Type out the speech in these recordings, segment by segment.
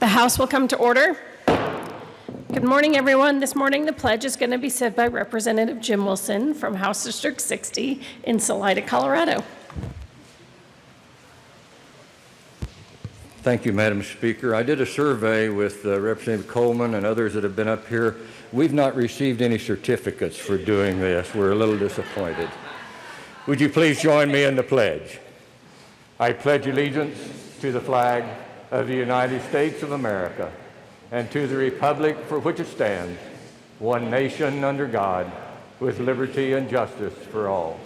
House will come to order. Good morning, everyone. This morning, the pledge is going to be said by Representative Jim Wilson from House District 60 in Salida, Colorado. Thank you, Madam Speaker. I did a survey with Representative Coleman and others that have been up here. We've not received any certificates for doing this. We're a little disappointed. Would you please join me in the pledge? I pledge allegiance to the flag of the United States of America and to the republic for which it stands, one nation under God, with liberty and justice for all.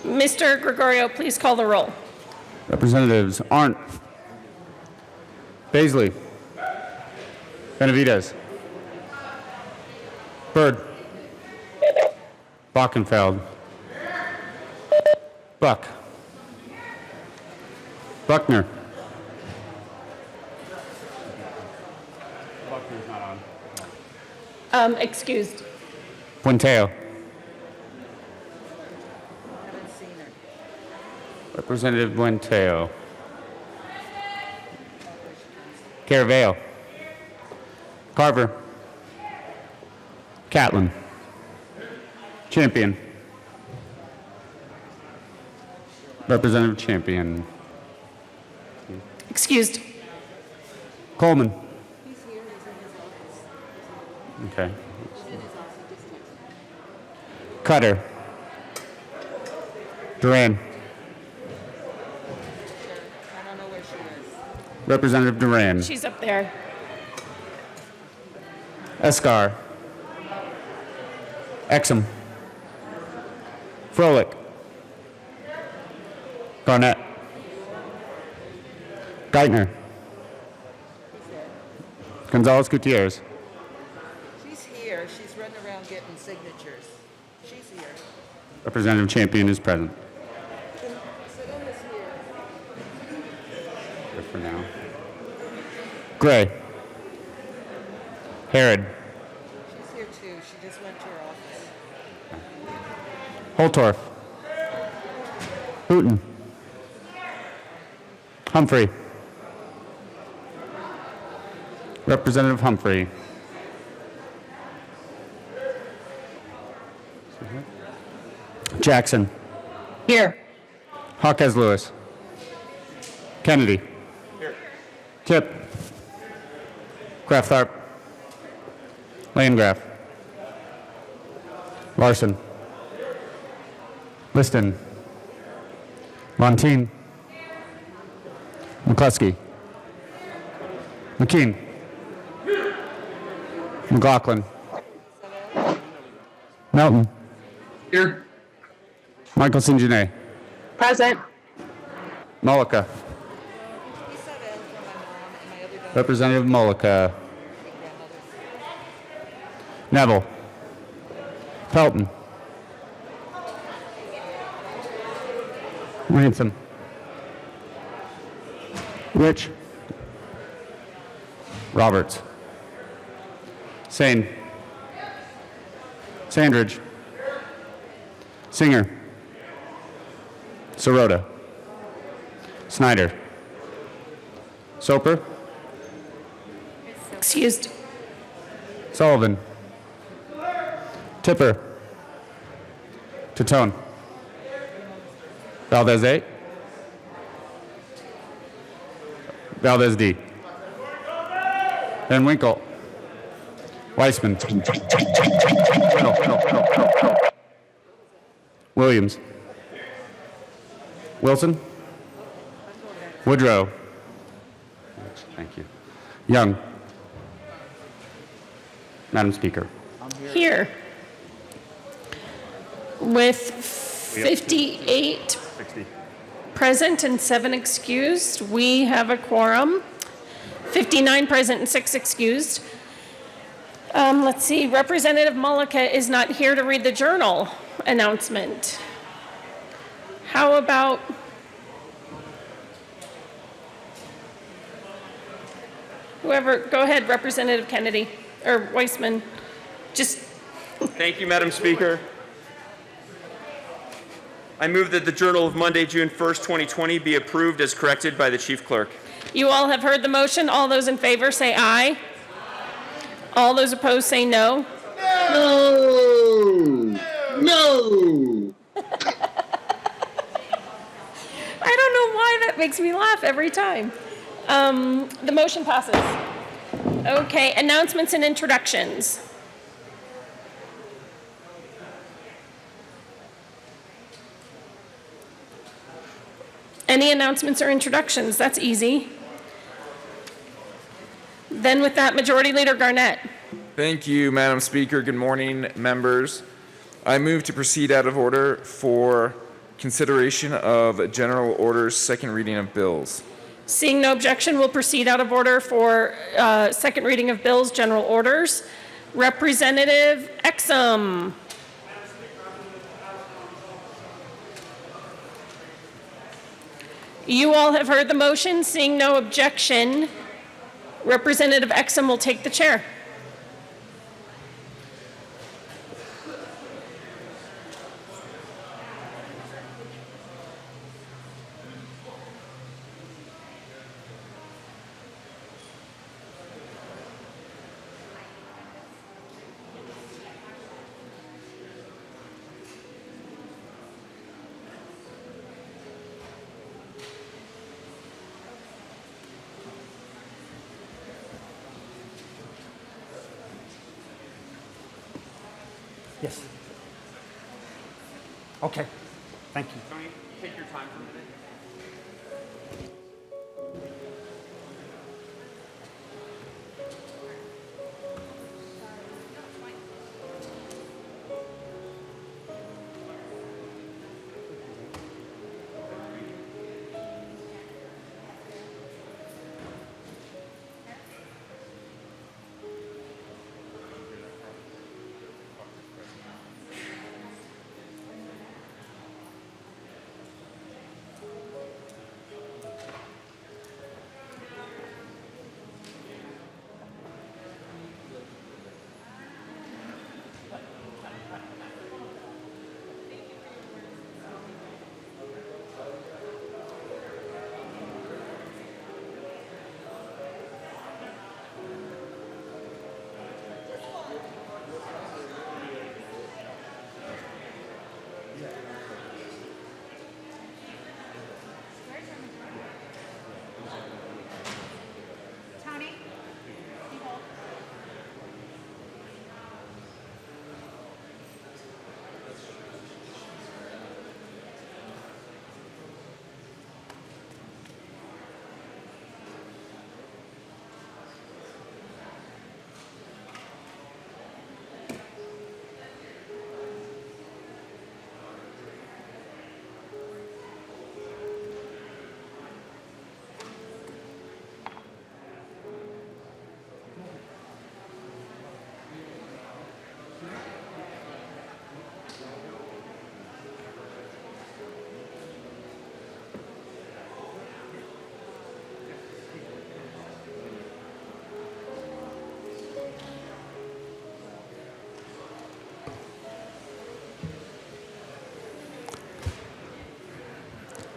Mr. Gregorio, please call the roll. Representatives Arndt, Baisley, Benavidez, Byrd, Bockenfeld, Buck, Buckner. Buckner's not on. Excused. Puenteo. Representative Buenteo. Caraveo. Carver. Catlin. Champion. Representative Champion. Excused. Coleman. Okay. Cutter. Duran. Representative Duran. She's up there. Escar. Exum. Froelich. Garnett. Geithner. Gonzalez Gutierrez. She's here. She's running around getting signatures. She's here. Representative Champion is present. Seda's here. Good for now. Gray. Herod. She's here too. She just went to her office. Holtorf. Hooten. Humphrey. Representative Humphrey. Jackson. Here. Hawkes Lewis. Kennedy. Here. Tip. Grafftharp. Landgraf. Larson. Liston. Montine. McCluskey. McKean. McLaughlin. Melton. Here. Michael St-Jeannet. Present. Mullica. He said for my mom and my other daughter. Representative Mullica. Neville. Pelton. Ransom. Rich. Roberts. Sane. Sandridge. Singer. Sirota. Snyder. Soper. Excused. Sullivan. Tipper. Titone. Valdez A. Valdez D. Van Winkle. Weissman. Williams. Wilson. Woodrow. Thank you. Young. Madam Speaker. Here. With 58 60. present and 7 excused, we have a quorum. 59 present and 6 excused. Let's see, Representative Mullica is not here to read the journal announcement. How about whoever, go ahead, Representative Kennedy, or Weissman. Just Thank you, Madam Speaker. I move that the Journal of Monday, June 1st, 2020 be approved as corrected by the Chief Clerk. You all have heard the motion. All those in favor say aye. All those opposed say no. No! No! I don't know why that makes me laugh every time. The motion passes. Okay, announcements and introductions. Any announcements or introductions? That's easy. Then with that, Majority Leader Garnett. Thank you, Madam Speaker. Good morning, members. I move to proceed out of order for consideration of general orders, second reading of bills. Seeing no objection, we'll proceed out of order for second reading of bills, general orders. Representative Exum. You all have heard the motion. Seeing no objection, Representative Exum will take the chair. Yes. Okay. Thank you. Tony, take your time for a minute.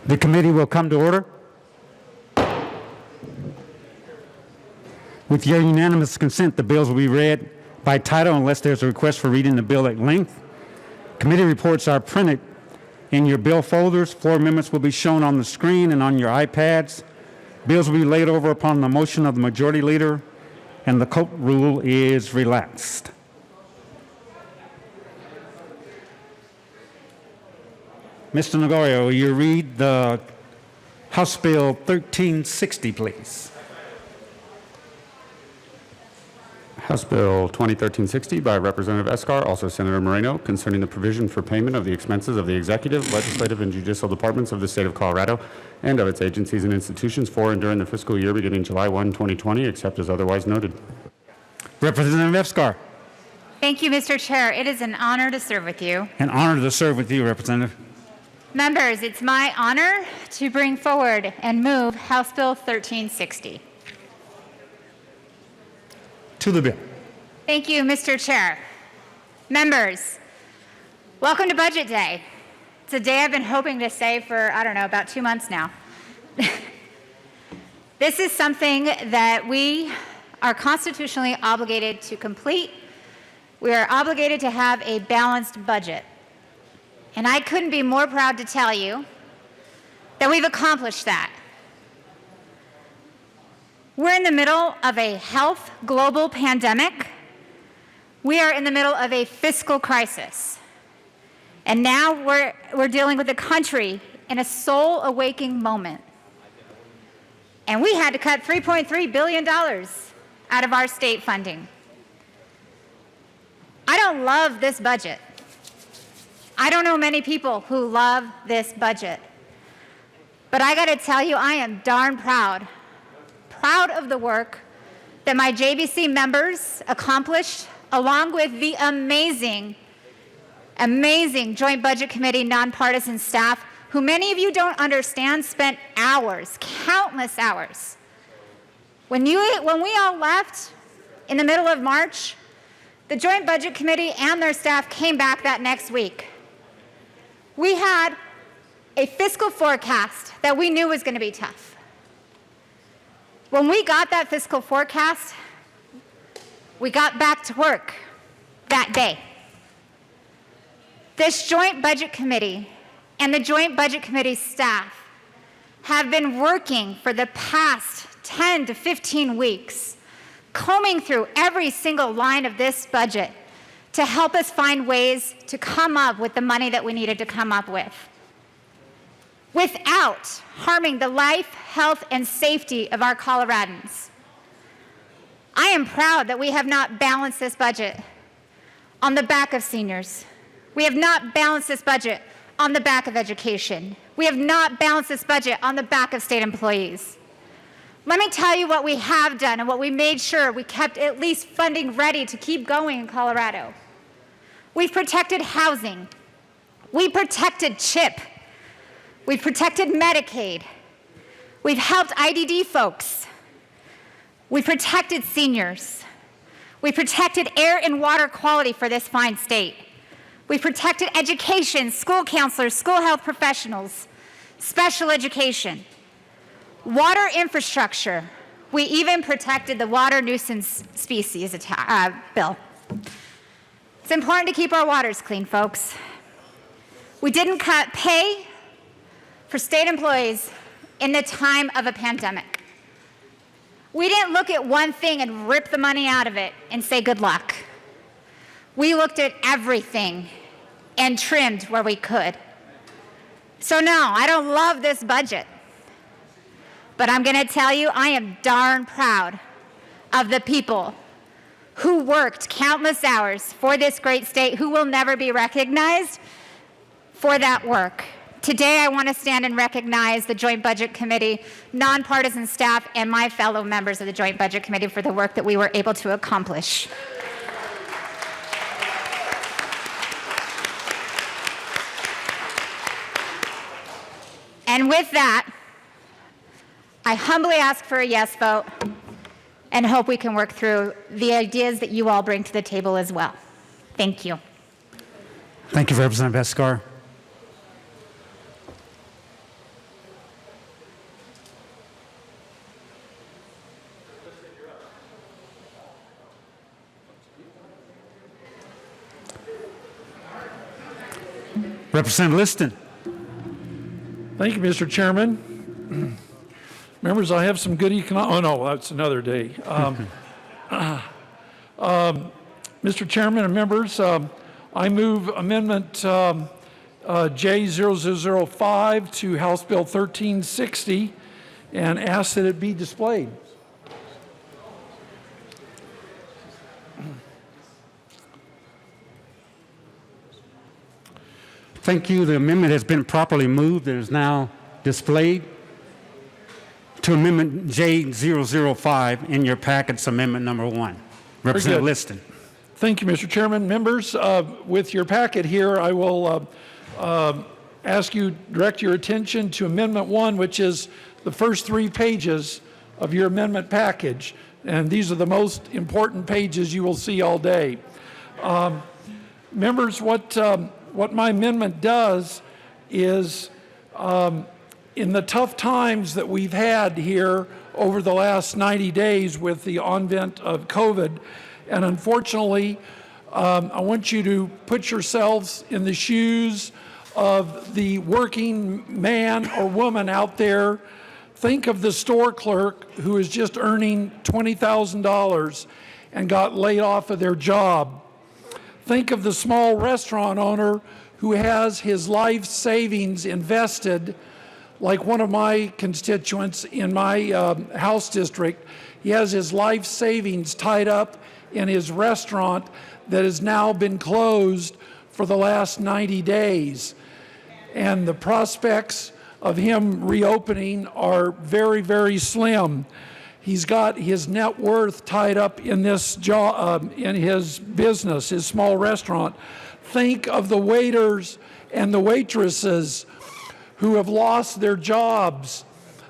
The committee will come to order. With your unanimous consent, the bills will be read by title unless there's a request for reading the bill at length. Committee reports are printed in your bill folders. Floor amendments will be shown on the screen and on your iPads. Bills will be laid over upon the motion of the majority leader, and the court rule is relaxed. Mr. Nagoya, will you read the House Bill 1360, please? House Bill 2013-60 by Representative Escar, also Senator Moreno, concerning the provision for payment of the expenses of the executive, legislative, and judicial departments of the state of Colorado and of its agencies and institutions for and during the fiscal year beginning July 1, 2020, except as otherwise noted. Representative Escar. Thank you, Mr. Chair. It is an honor to serve with you. An honor to serve with you, Representative. Members, it's my honor to bring forward and move House Bill 1360. To the bill. Thank you, Mr. Chair. Members, welcome to Budget Day. It's a day I've been hoping to say for, I don't know, about 2 months now. This is something that we are constitutionally obligated to complete. We are obligated to have a balanced budget. And I couldn't be more proud to tell you that we've accomplished that. We're in the middle of a health global pandemic. We are in the middle of a fiscal crisis. And now we're dealing with a country in a soul-awakening moment. And we had to cut $3.3 billion out of our state funding. I don't love this budget. I don't know many people who love this budget. But I gotta tell you, I am darn proud of the work that my JBC members accomplished, along with the amazing Joint Budget Committee nonpartisan staff, who many of you don't understand spent hours, countless hours. When we all left in the middle of March, the Joint Budget Committee and their staff came back that next week. We had a fiscal forecast that we knew was going to be tough. When we got that fiscal forecast, we got back to work that day. This Joint Budget Committee and the Joint Budget Committee staff have been working for the past 10 to 15 weeks, combing through every single line of this budget to help us find ways to come up with the money that we needed to come up with, without harming the life, health, and safety of our Coloradans. I am proud that we have not balanced this budget on the back of seniors. We have not balanced this budget on the back of education. We have not balanced this budget on the back of state employees. Let me tell you what we have done and what we made sure we kept at least funding ready to keep going in Colorado. We've protected housing. We protected CHIP. We've protected Medicaid. We've helped IDD folks. We protected seniors. We protected air and water quality for this fine state. We protected education, school counselors, school health professionals, special education, water infrastructure. We even protected the water nuisance species bill. It's important to keep our waters clean, folks. We didn't cut pay for state employees in the time of a pandemic. We didn't look at one thing and rip the money out of it and say good luck. We looked at everything and trimmed where we could. So no, I don't love this budget. But I'm gonna tell you, I am darn proud of the people who worked countless hours for this great state, who will never be recognized for that work. Today, I want to stand and recognize the Joint Budget Committee, nonpartisan staff, and my fellow members of the Joint Budget Committee for the work that we were able to accomplish. And with that, I humbly ask for a yes vote and hope we can work through the ideas that you all bring to the table as well. Thank you. Thank you, Representative Escar. Representative Liston. Thank you, Mr. Chairman. Members, I have some good oh no, that's another day. Mr. Chairman and members, I move Amendment J0005 to House Bill 1360 and ask that it be displayed. Thank you. The amendment has been properly moved and is now displayed. To Amendment J005 in your packets, Amendment number 1. Representative Liston. Thank you, Mr. Chairman. Members, with your packet here, I will direct your attention to Amendment 1, which is the first 3 pages of your amendment package. And these are the most important pages you will see all day. Members, what my amendment does is in the tough times that we've had here over the last 90 days with the onset of COVID, and unfortunately, I want you to put yourselves in the shoes of the working man or woman out there. Think of the store clerk who is just earning $20,000 and got laid off of their job. Think of the small restaurant owner who has his life savings invested, like one of my constituents in my house district. He has his life savings tied up in his restaurant that has now been closed for the last 90 days. And the prospects of him reopening are very, very slim. He's got his net worth tied up in this job, in his business, his small restaurant. Think of the waiters and the waitresses who have lost their jobs,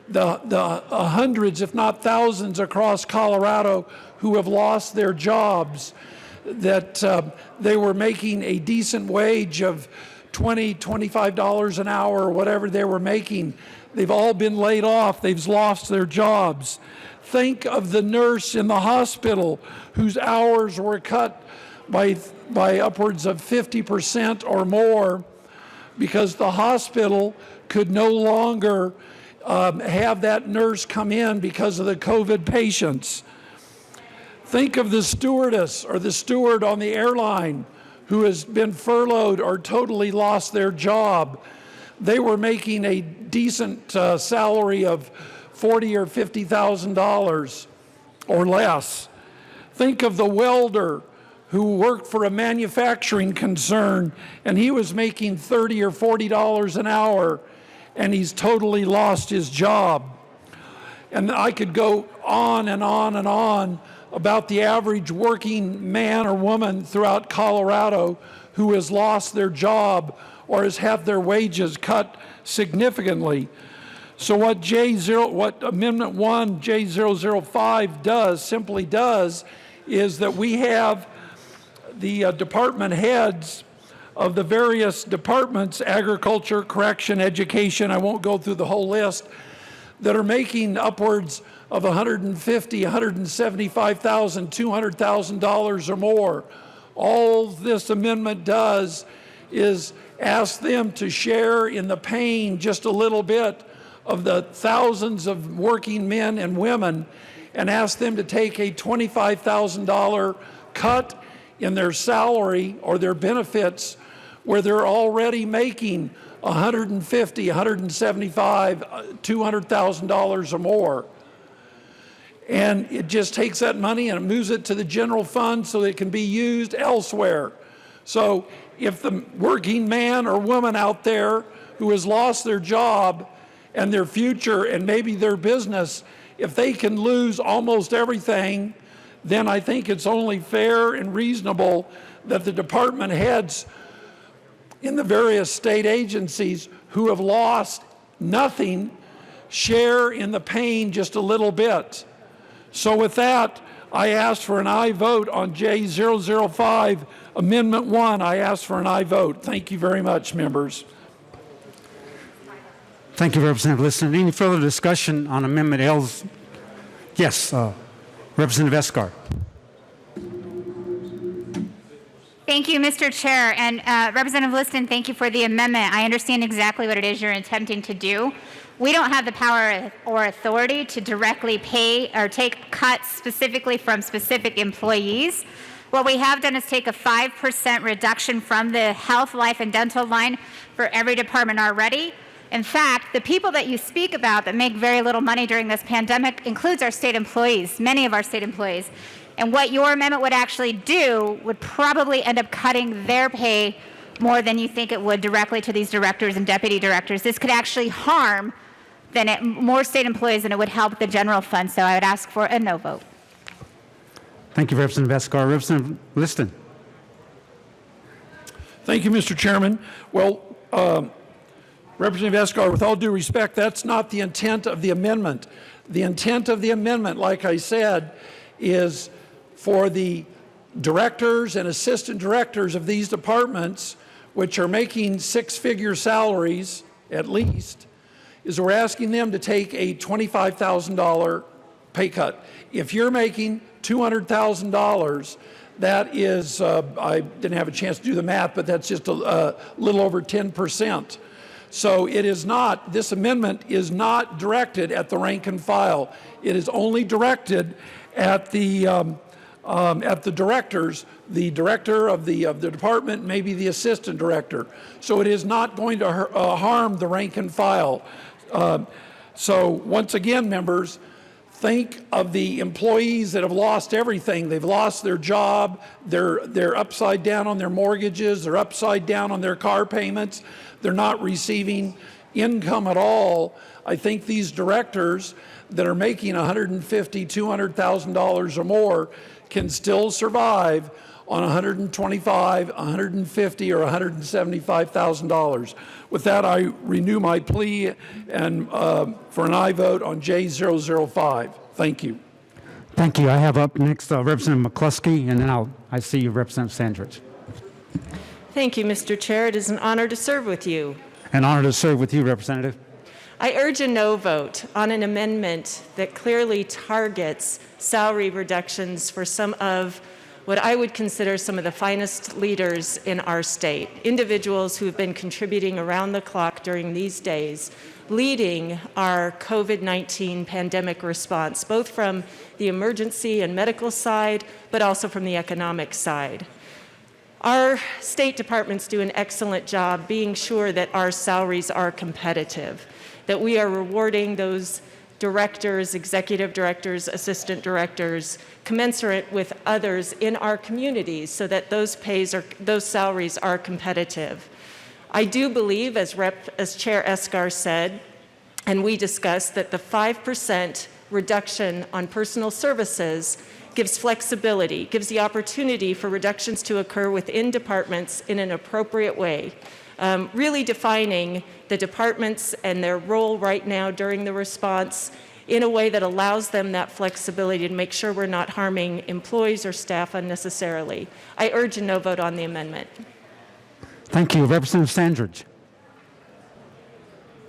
the hundreds, if not thousands, across Colorado who have lost their jobs, that they were making a decent wage of $20, $25 an hour or whatever they were making. They've all been laid off. They've lost their jobs. Think of the nurse in the hospital whose hours were cut by upwards of 50% or more because the hospital could no longer have that nurse come in because of the COVID patients. Think of the stewardess or the steward on the airline who has been furloughed or totally lost their job. They were making a decent salary of $40,000 or $50,000 or less. Think of the welder who worked for a manufacturing concern and he was making $30 or $40 an hour and he's totally lost his job. And I could go on and on and on about the average working man or woman throughout Colorado who has lost their job or has had their wages cut significantly. So what Amendment 1 J005 simply does is that we have the department heads of the various departments, agriculture, correction, education, I won't go through the whole list, that are making upwards of $150,000, $175,000, $200,000 or more. All this amendment does is ask them to share in the pain just a little bit of the thousands of working men and women and ask them to take a $25,000 cut in their salary or their benefits where they're already making $150,000, $175,000, $200,000 or more. And it just takes that money and it moves it to the general fund so that it can be used elsewhere. So if the working man or woman out there who has lost their job and their future and maybe their business, if they can lose almost everything, then I think it's only fair and reasonable that the department heads in the various state agencies who have lost nothing share in the pain just a little bit. So with that, I ask for an aye vote on J005, Amendment 1. I ask for an aye vote. Thank you very much, members. Thank you, Representative Liston. Any further discussion on Amendment L's? Yes, Representative Escar. Thank you, Mr. Chair. And Representative Liston, thank you for the amendment. I understand exactly what it is you're attempting to do. We don't have the power or authority to directly pay or take cuts specifically from specific employees. What we have done is take a 5% reduction from the health, life, and dental line for every department already. In fact, the people that you speak about that make very little money during this pandemic includes our state employees, many of our state employees. And what your amendment would actually do would probably end up cutting their pay more than you think it would directly to these directors and deputy directors. This could actually harm more state employees than it would help the general fund. So I would ask for a no vote. Thank you, Representative Escar. Representative Liston. Thank you, Mr. Chairman. Well, Representative Escar, with all due respect, that's not the intent of the amendment. The intent of the amendment, like I said, is for the directors and assistant directors of these departments which are making six-figure salaries at least, is we're asking them to take a $25,000 pay cut. If you're making $200,000, that is, I didn't have a chance to do the math, but that's just a little over 10%. So it is not, this amendment is not directed at the rank and file. It is only directed at the directors, the director of the department, maybe the assistant director. So it is not going to harm the rank and file. So once again, members, think of the employees that have lost everything. They've lost their job. They're upside down on their mortgages. They're upside down on their car payments. They're not receiving income at all. I think these directors that are making $150,000, $200,000 or more can still survive on $125,000, $150,000, or $175,000. With that, I renew my plea and for an aye vote on J005. Thank you. Thank you. I have up next Representative McCluskey, and then I see you, Representative Sandridge. Thank you, Mr. Chair. It is an honor to serve with you. An honor to serve with you, Representative. I urge a no vote on an amendment that clearly targets salary reductions for some of what I would consider some of the finest leaders in our state, individuals who have been contributing around the clock during these days, leading our COVID-19 pandemic response, both from the emergency and medical side, but also from the economic side. Our state departments do an excellent job being sure that our salaries are competitive, that we are rewarding those directors, executive directors, assistant directors, commensurate with others in our communities so that those salaries are competitive. I do believe, as Chair Escar said, and we discussed, that the 5% reduction on personal services gives flexibility, gives the opportunity for reductions to occur within departments in an appropriate way, really defining the departments and their role right now during the response in a way that allows them that flexibility to make sure we're not harming employees or staff unnecessarily. I urge a no vote on the amendment. Thank you. Representative Sandridge.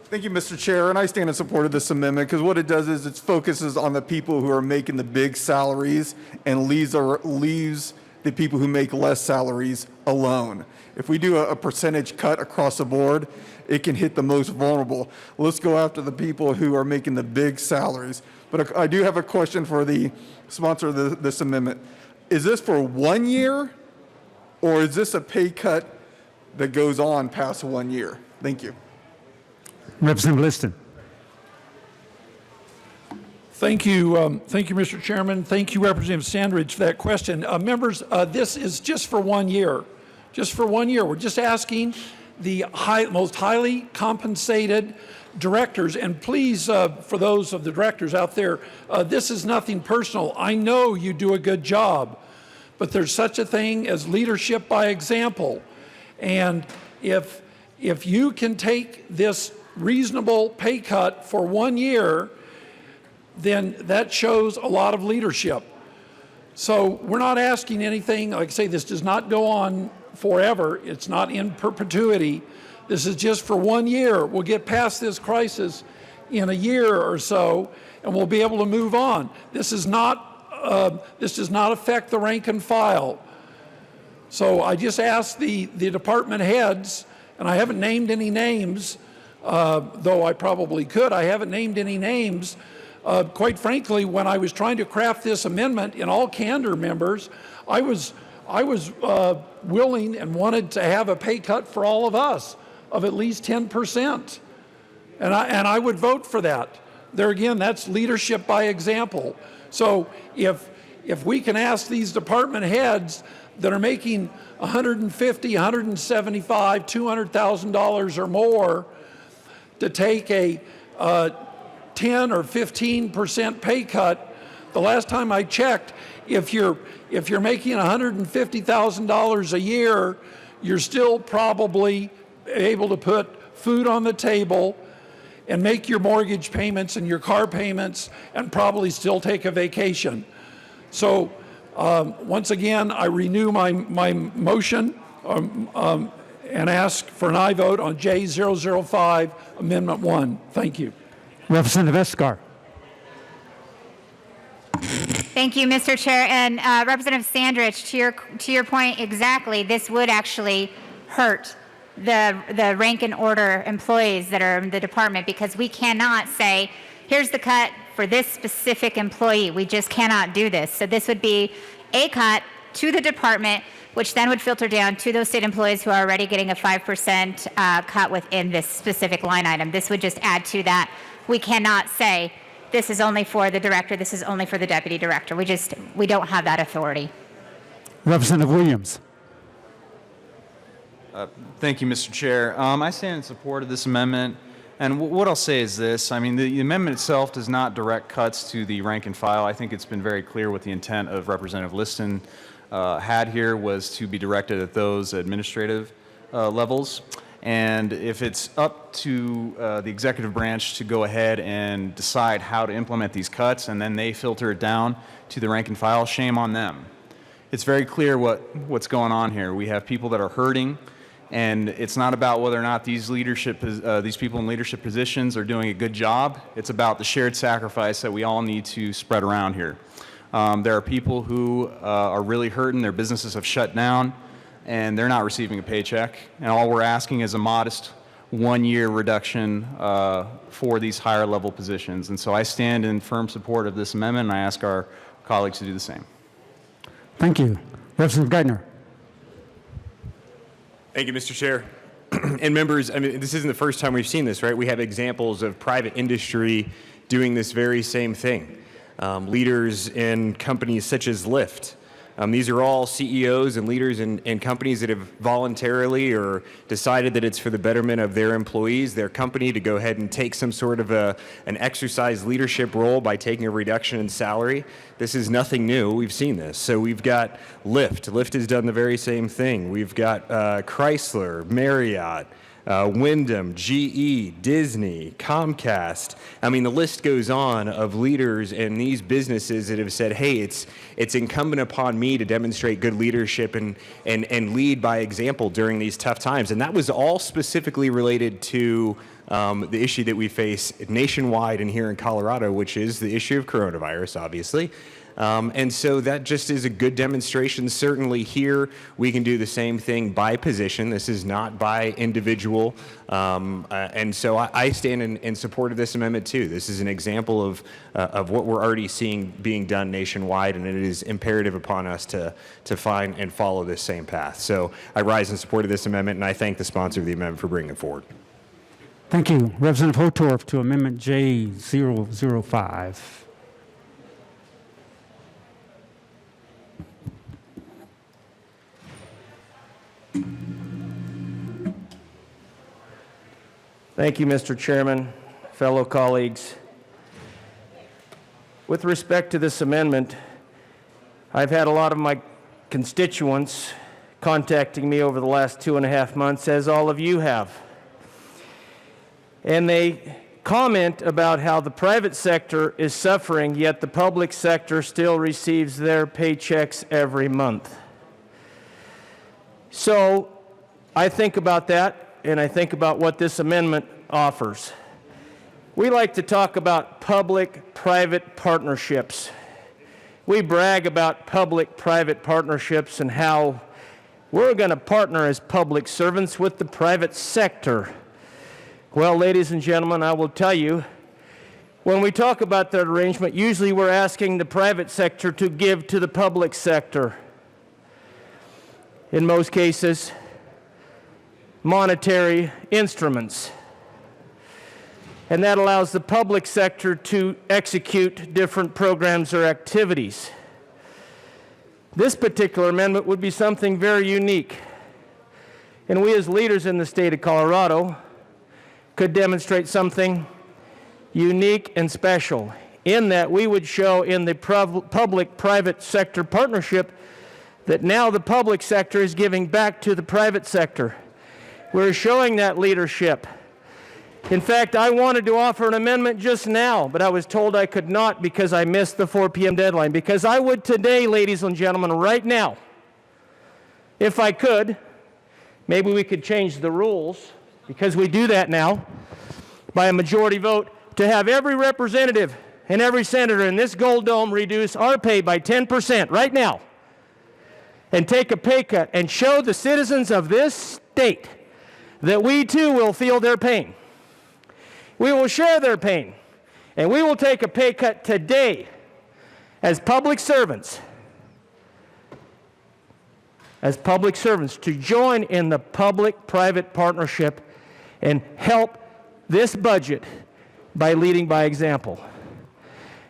Thank you, Mr. Chair, and I stand in support of this amendment because what it does is it focuses on the people who are making the big salaries and leaves the people who make less salaries alone. If we do a percentage cut across the board, it can hit the most vulnerable. Let's go after the people who are making the big salaries. But I do have a question for the sponsor of this amendment. Is this for 1 year, or is this a pay cut that goes on past 1 year? Thank you. Representative Liston. Thank you, Mr. Chairman. Thank you, Representative Sandridge, for that question. Members, this is just for 1 year. Just for 1 year. We're just asking the most highly compensated directors, and please, for those of the directors out there, this is nothing personal. I know you do a good job, but there's such a thing as leadership by example. And if you can take this reasonable pay cut for 1 year, then that shows a lot of leadership. So we're not asking anything, like I say, this does not go on forever. It's not in perpetuity. This is just for 1 year. We'll get past this crisis in a year or so, and we'll be able to move on. This does not affect the rank and file. So I just asked the department heads, and I haven't named any names, though I probably could. I haven't named any names. Quite frankly, when I was trying to craft this amendment, in all candor, members, I was willing and wanted to have a pay cut for all of us of at least 10%. And I would vote for that. There again, that's leadership by example. So if we can ask these department heads that are making $150,000, $175,000, $200,000 or more to take a 10 or 15% pay cut, the last time I checked, if you're making $150,000 a year, you're still probably able to put food on the table and make your mortgage payments and your car payments and probably still take a vacation. So once again, I renew my motion and ask for an aye vote on J005, Amendment 1. Thank you. Representative Escar. Thank you, Mr. Chair. And Representative Sandrich, to your point exactly, this would actually hurt the rank and order employees that are in the department, because we cannot say, here's the cut for this specific employee. We just cannot do this. So this would be a cut to the department, which then would filter down to those state employees who are already getting a 5% cut within this specific line item. This would just add to that. We cannot say, this is only for the director, this is only for the deputy director. We don't have that authority. Representative Williams. Thank you, Mr. Chair. I stand in support of this amendment. And what I'll say is this. I mean, the amendment itself does not direct cuts to the rank and file. I think it's been very clear what the intent of Representative Liston had here was to be directed at those administrative levels. And if it's up to the executive branch to go ahead and decide how to implement these cuts, and then they filter it down to the rank and file, shame on them. It's very clear what's going on here. We have people that are hurting, and it's not about whether or not these people in leadership positions are doing a good job. It's about the shared sacrifice that we all need to spread around here. There are people who are really hurting. Their businesses have shut down, and they're not receiving a paycheck. And all we're asking is a modest one-year reduction for these higher level positions. And so I stand in firm support of this amendment, and I ask our colleagues to do the same. Thank you. Representative Geithner. Thank you, Mr. Chair. And members, I mean, this isn't the first time we've seen this, right? We have examples of private industry doing this very same thing. Leaders in companies such as Lyft. These are all CEOs and leaders in companies that have voluntarily or decided that it's for the betterment of their employees, their company, to go ahead and take some sort of an exercise leadership role by taking a reduction in salary. This is nothing new. We've seen this. So we've got Lyft. Lyft has done the very same thing. We've got Chrysler, Marriott, Wyndham, GE, Disney, Comcast. I mean, the list goes on of leaders in these businesses that have said, hey, it's incumbent upon me to demonstrate good leadership and lead by example during these tough times. And that was all specifically related to the issue that we face nationwide and here in Colorado, which is the issue of coronavirus, obviously. And so that just is a good demonstration. Certainly here, we can do the same thing by position. This is not by individual. And so I stand in support of this amendment too. This is an example of what we're already seeing being done nationwide, and it is imperative upon us to find and follow this same path. So I rise in support of this amendment, and I thank the sponsor of the amendment for bringing it forward. Thank you. Representative Hotorf to Amendment J005. Thank you, Mr. Chairman, fellow colleagues. With respect to this amendment, I've had a lot of my constituents contacting me over the last 2.5 months, as all of you have. And they comment about how the private sector is suffering, yet the public sector still receives their paychecks every month. So I think about that, and I think about what this amendment offers. We like to talk about public-private partnerships. We brag about public-private partnerships and how we're going to partner as public servants with the private sector. Well, ladies and gentlemen, I will tell you, when we talk about that arrangement, usually we're asking the private sector to give to the public sector. In most cases, monetary instruments. And that allows the public sector to execute different programs or activities. This particular amendment would be something very unique. And we as leaders in the state of Colorado could demonstrate something unique and special in that we would show in the public-private sector partnership that now the public sector is giving back to the private sector. We're showing that leadership. In fact, I wanted to offer an amendment just now, but I was told I could not because I missed the 4 p.m. deadline. Because I would today, ladies and gentlemen, right now, if I could, maybe we could change the rules, because we do that now, by a majority vote, to have every representative and every senator in this Gold Dome reduce our pay by 10% right now, and take a pay cut and show the citizens of this state that we too will feel their pain. We will share their pain, and we will take a pay cut today as public servants, to join in the public-private partnership and help this budget by leading by example.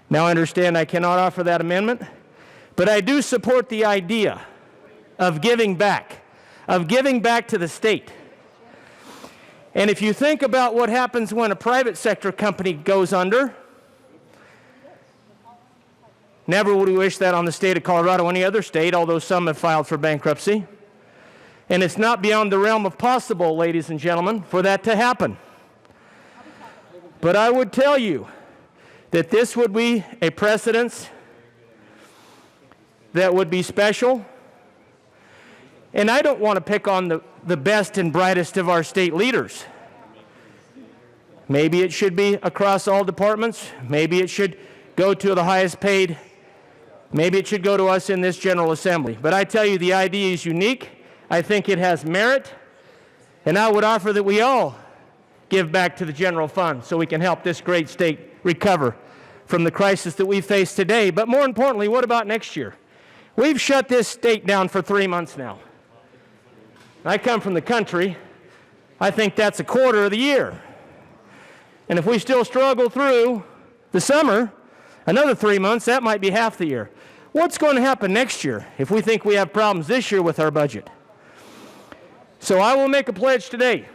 Now, I understand I cannot offer that amendment, but I do support the idea of giving back to the state. And if you think about what happens when a private sector company goes under, never would we wish that on the state of Colorado or any other state, although some have filed for bankruptcy. And it's not beyond the realm of possible, ladies and gentlemen, for that to happen. But I would tell you that this would be a precedence that would be special. And I don't want to pick on the best and brightest of our state leaders. Maybe it should be across all departments. Maybe it should go to the highest paid. Maybe it should go to us in this General Assembly. But I tell you, the idea is unique. I think it has merit. And I would offer that we all give back to the general fund so we can help this great state recover from the crisis that we face today. But more importantly, what about next year? We've shut this state down for 3 months now. I come from the country. I think that's a quarter of the year. And if we still struggle through the summer, another 3 months, that might be half the year. What's going to happen next year if we think we have problems this year with our budget? So I will make a pledge today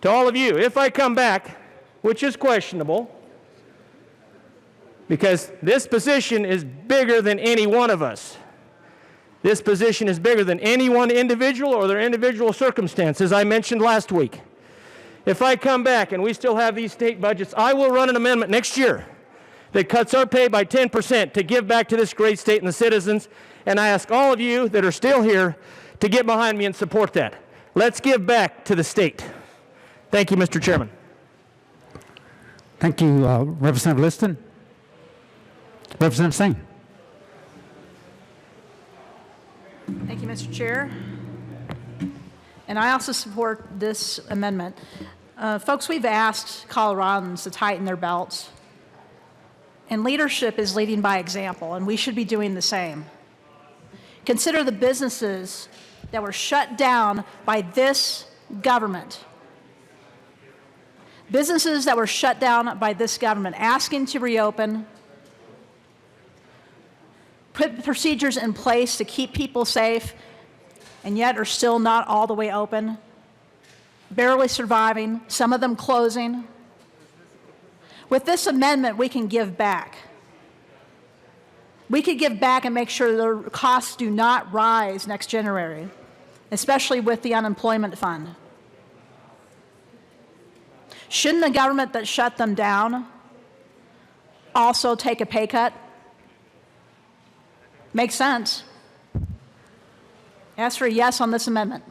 to all of you, if I come back, which is questionable, because this position is bigger than any one of us. This position is bigger than any one individual or their individual circumstances I mentioned last week. If I come back and we still have these state budgets, I will run an amendment next year that cuts our pay by 10% to give back to this great state and the citizens. And I ask all of you that are still here to get behind me and support that. Let's give back to the state. Thank you, Mr. Chairman. Thank you, Representative Liston. Representative Singh. Thank you, Mr. Chair. And I also support this amendment. Folks, we've asked Coloradans to tighten their belts. And leadership is leading by example, and we should be doing the same. Consider the businesses that were shut down by this government. Businesses that were shut down by this government, asking to reopen, put procedures in place to keep people safe, and yet are still not all the way open, barely surviving, some of them closing. With this amendment, we can give back. We could give back and make sure the costs do not rise next January, especially with the unemployment fund. Shouldn't the government that shut them down also take a pay cut? Makes sense. Ask for a yes on this amendment.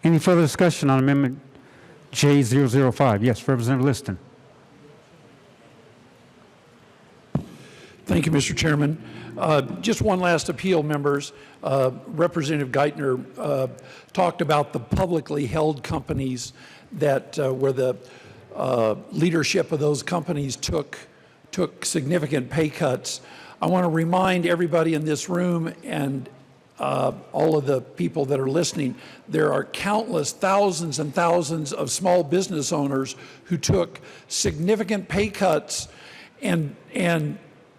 Any further discussion on Amendment J005? Yes, Representative Liston. Thank you, Mr. Chairman. Just one last appeal, members. Representative Geithner talked about the publicly held companies that where the leadership of those companies took significant pay cuts. I want to remind everybody in this room and all of the people that are listening, there are countless thousands and thousands of small business owners who took significant pay cuts and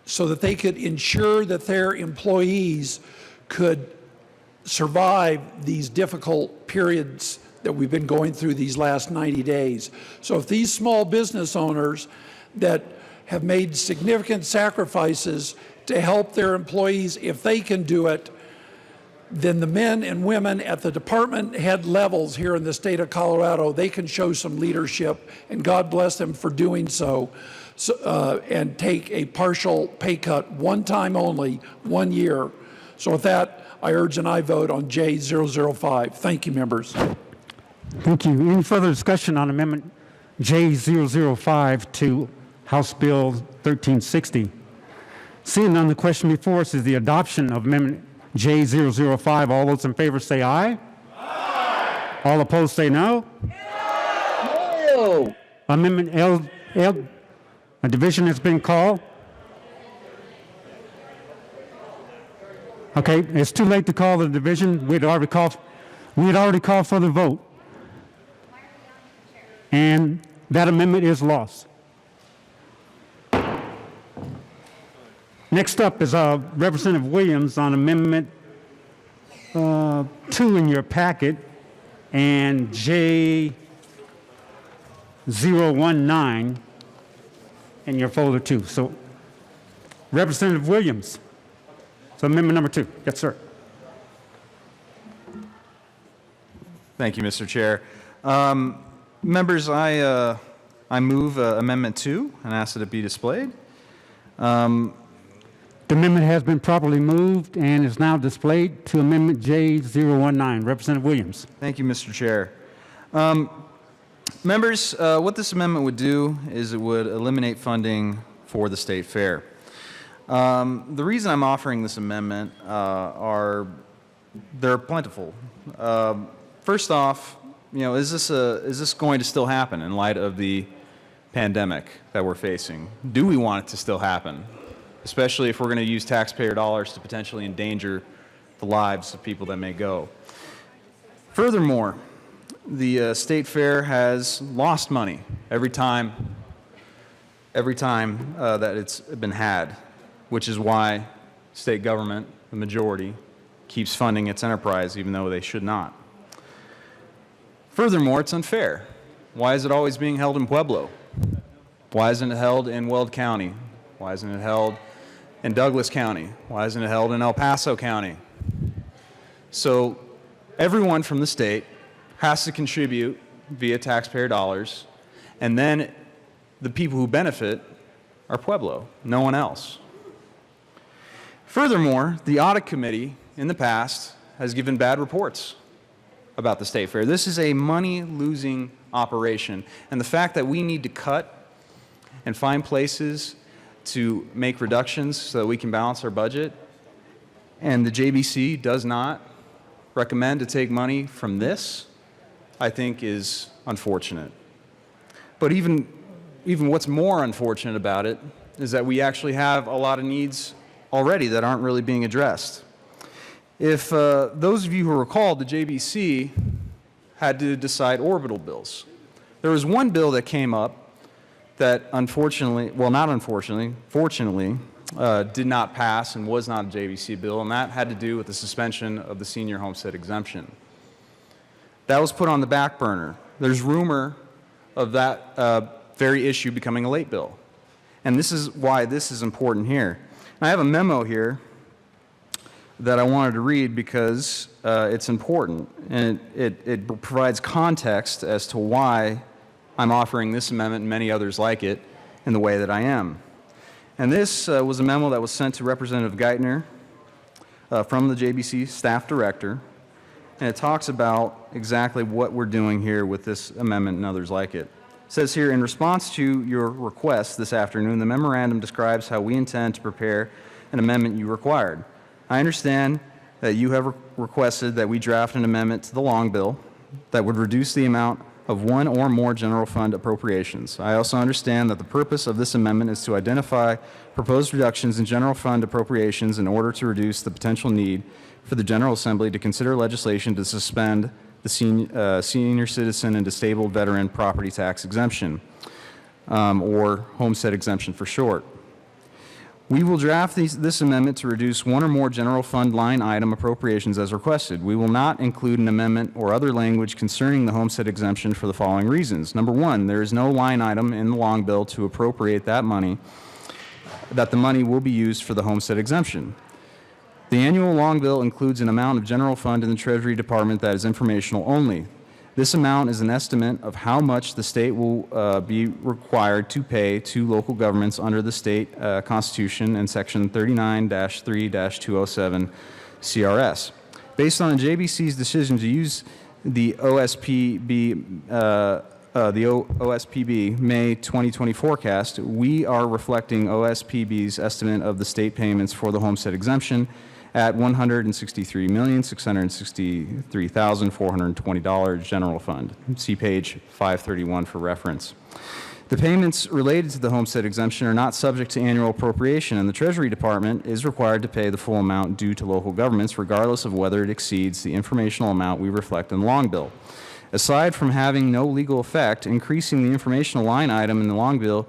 so that they could ensure that their employees could survive these difficult periods that we've been going through these last 90 days. So if these small business owners that have made significant sacrifices to help their employees, if they can do it, then the men and women at the department head levels here in the state of Colorado, they can show some leadership, and God bless them for doing so, and take a partial pay cut one time only, 1 year. So with that, I urge an aye vote on J005. Thank you, members. Thank you. Any further discussion on Amendment J005 to House Bill 1360? Seeing none, the question before us is the adoption of Amendment J005. All those in favor say aye. Aye. All opposed say no. No. Amendment L, a division has been called. Okay, it's too late to call the division. We had already called for the vote. And that amendment is lost. Next up is Representative Williams on Amendment 2 in your packet and J019 in your folder too. So Representative Williams. So amendment number 2. Yes, sir. Thank you, Mr. Chair. Members, I move Amendment 2 and ask that it be displayed. The amendment has been properly moved and is now displayed to Amendment J019. Representative Williams. Thank you, Mr. Chair. Members, what this amendment would do is it would eliminate funding for the state fair. The reason I'm offering this amendment they're plentiful. First off, is this going to still happen in light of the pandemic that we're facing? Do we want it to still happen? Especially if we're going to use taxpayer dollars to potentially endanger the lives of people that may go. Furthermore, the state fair has lost money every time that it's been had, which is why state government, the majority, keeps funding its enterprise even though they should not. Furthermore, it's unfair. Why is it always being held in Pueblo? Why isn't it held in Weld County? Why isn't it held in Douglas County? Why isn't it held in El Paso County? So everyone from the state has to contribute via taxpayer dollars, and then the people who benefit are Pueblo, no one else. Furthermore, the audit committee in the past has given bad reports about the state fair. This is a money-losing operation, and the fact that we need to cut and find places to make reductions so that we can balance our budget, and the JBC does not recommend to take money from this, I think is unfortunate. But even what's more unfortunate about it is that we actually have a lot of needs already that aren't really being addressed. If those of you who recall, the JBC had to decide orbital bills. There was one bill that came up that unfortunately, well, not unfortunately, fortunately, did not pass and was not a JBC bill, and that had to do with the suspension of the senior homestead exemption. That was put on the back burner. There's rumor of that very issue becoming a late bill. And this is why this is important here. And I have a memo here that I wanted to read because it's important, and it provides context as to why I'm offering this amendment and many others like it in the way that I am. And this was a memo that was sent to Representative Geithner from the JBC staff director, and it talks about exactly what we're doing here with this amendment and others like it. It says here, in response to your request this afternoon, the memorandum describes how we intend to prepare an amendment you required. I understand that you have requested that we draft an amendment to the long bill that would reduce the amount of one or more general fund appropriations. I also understand that the purpose of this amendment is to identify proposed reductions in general fund appropriations in order to reduce the potential need for the General Assembly to consider legislation to suspend the senior citizen and disabled veteran property tax exemption, or homestead exemption for short. We will draft this amendment to reduce one or more general fund line item appropriations as requested. We will not include an amendment or other language concerning the homestead exemption for the following reasons. Number one, there is no line item in the long bill to appropriate that the money will be used for the homestead exemption. The annual long bill includes an amount of general fund in the Treasury Department that is informational only. This amount is an estimate of how much the state will be required to pay to local governments under the state Constitution and Section 39-3-207, CRS. Based on the JBC's decision to use the OSPB May 2020 forecast, we are reflecting OSPB's estimate of the state payments for the homestead exemption at $163,663,420 general fund. See page 531 for reference. The payments related to the homestead exemption are not subject to annual appropriation, and the Treasury Department is required to pay the full amount due to local governments, regardless of whether it exceeds the informational amount we reflect in the long bill. Aside from having no legal effect, increasing the informational line item in the long bill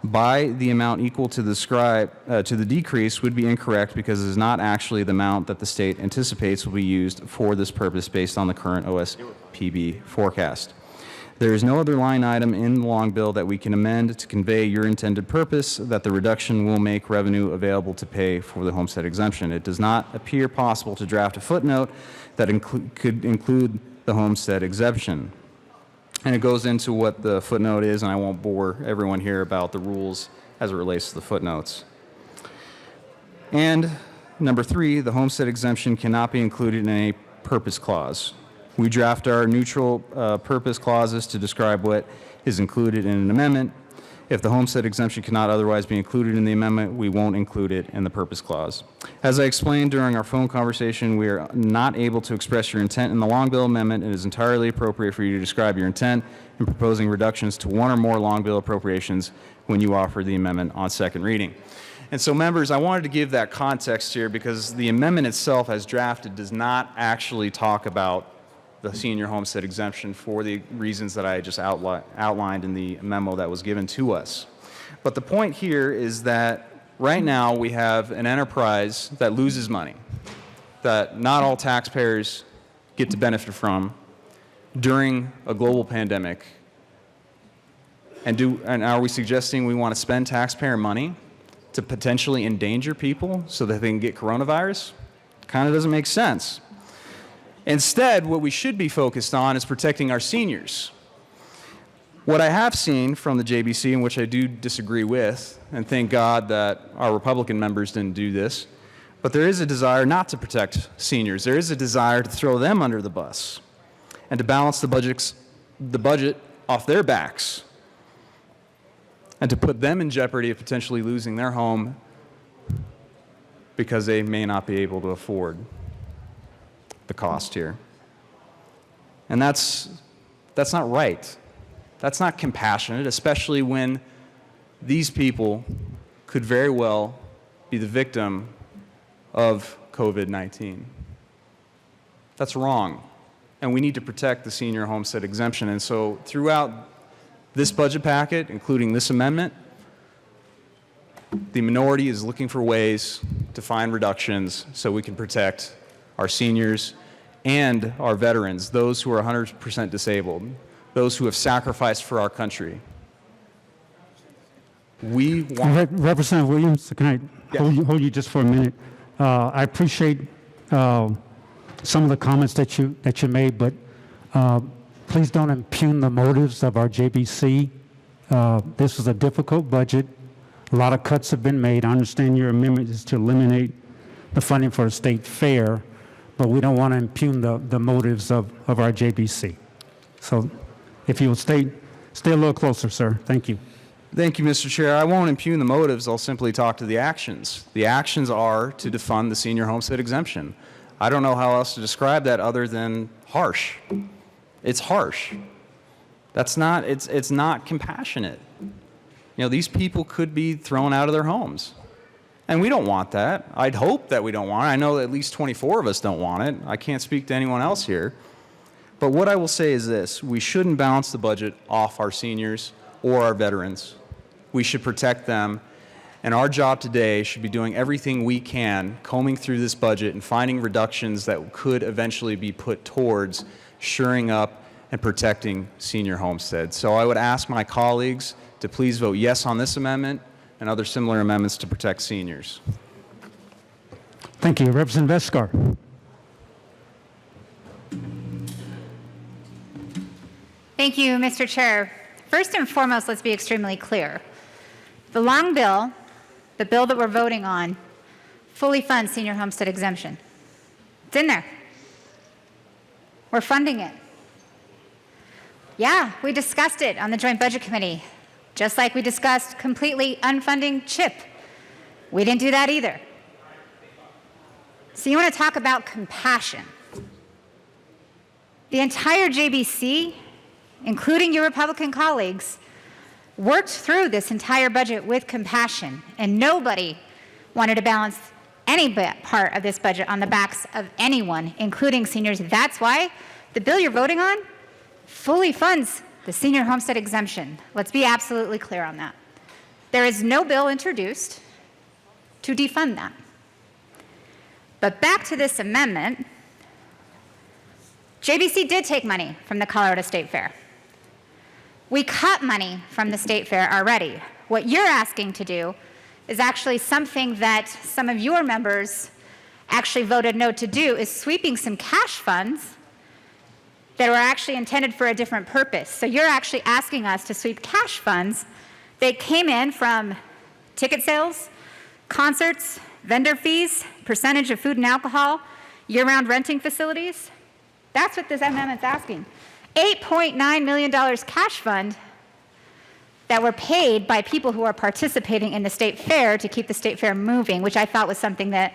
by the amount equal to the decrease would be incorrect because it is not actually the amount that the state anticipates will be used for this purpose based on the current OSPB forecast. There is no other line item in the long bill that we can amend to convey your intended purpose that the reduction will make revenue available to pay for the homestead exemption. It does not appear possible to draft a footnote that could include the homestead exemption. And it goes into what the footnote is, and I won't bore everyone here about the rules as it relates to the footnotes. And number 3, the homestead exemption cannot be included in a purpose clause. We draft our neutral purpose clauses to describe what is included in an amendment. If the homestead exemption cannot otherwise be included in the amendment, we won't include it in the purpose clause. As I explained during our phone conversation, we are not able to express your intent in the long bill amendment. It is entirely appropriate for you to describe your intent in proposing reductions to one or more long bill appropriations when you offer the amendment on second reading. And so, members, I wanted to give that context here because the amendment itself, as drafted, does not actually talk about the senior homestead exemption for the reasons that I just outlined in the memo that was given to us. But the point here is that right now we have an enterprise that loses money, that not all taxpayers get to benefit from during a global pandemic. And are we suggesting we want to spend taxpayer money to potentially endanger people so that they can get coronavirus? Kind of doesn't make sense. Instead, what we should be focused on is protecting our seniors. What I have seen from the JBC, in which I do disagree with, and thank God that our Republican members didn't do this, but there is a desire not to protect seniors. There is a desire to throw them under the bus and to balance the budget off their backs and to put them in jeopardy of potentially losing their home because they may not be able to afford the cost here. And that's not right. That's not compassionate, especially when these people could very well be the victim of COVID-19. That's wrong. And we need to protect the senior homestead exemption. And so throughout this budget packet, including this amendment, the minority is looking for ways to find reductions so we can protect our seniors and our veterans, those who are 100% disabled, those who have sacrificed for our country. We want... Representative Williams, can I hold you just for a minute? I appreciate some of the comments that you made, but please don't impugn the motives of our JBC. This is a difficult budget. A lot of cuts have been made. I understand your amendment is to eliminate the funding for a state fair, but we don't want to impugn the motives of our JBC. So if you will stay a little closer, sir. Thank you. Thank you, Mr. Chair. I won't impugn the motives. I'll simply talk to the actions. The actions are to defund the senior homestead exemption. I don't know how else to describe that other than harsh. It's harsh. It's not compassionate. You know, these people could be thrown out of their homes. And we don't want that. I'd hope that we don't want it. I know that at least 24 of us don't want it. I can't speak to anyone else here. But what I will say is this: we shouldn't balance the budget off our seniors or our veterans. We should protect them. And our job today should be doing everything we can, combing through this budget and finding reductions that could eventually be put towards shoring up and protecting senior homesteads. So I would ask my colleagues to please vote yes on this amendment and other similar amendments to protect seniors. Thank you. Representative Escar. Thank you, Mr. Chair. First and foremost, let's be extremely clear. The long bill, the bill that we're voting on, fully funds senior homestead exemption. It's in there. We're funding it. Yeah, we discussed it on the Joint Budget Committee, just like we discussed completely unfunding CHIP. We didn't do that either. So you want to talk about compassion. The entire JBC, including your Republican colleagues, worked through this entire budget with compassion, and nobody wanted to balance any part of this budget on the backs of anyone, including seniors. That's why the bill you're voting on fully funds the senior homestead exemption. Let's be absolutely clear on that. There is no bill introduced to defund that. But back to this amendment, JBC did take money from the Colorado State Fair. We cut money from the State Fair already. What you're asking to do is actually something that some of your members actually voted no to do, is sweeping some cash funds that were actually intended for a different purpose. So you're actually asking us to sweep cash funds that came in from ticket sales, concerts, vendor fees, percentage of food and alcohol, year-round renting facilities. That's what this amendment's asking. $8.9 million cash fund that were paid by people who are participating in the state fair to keep the state fair moving, which I thought was something that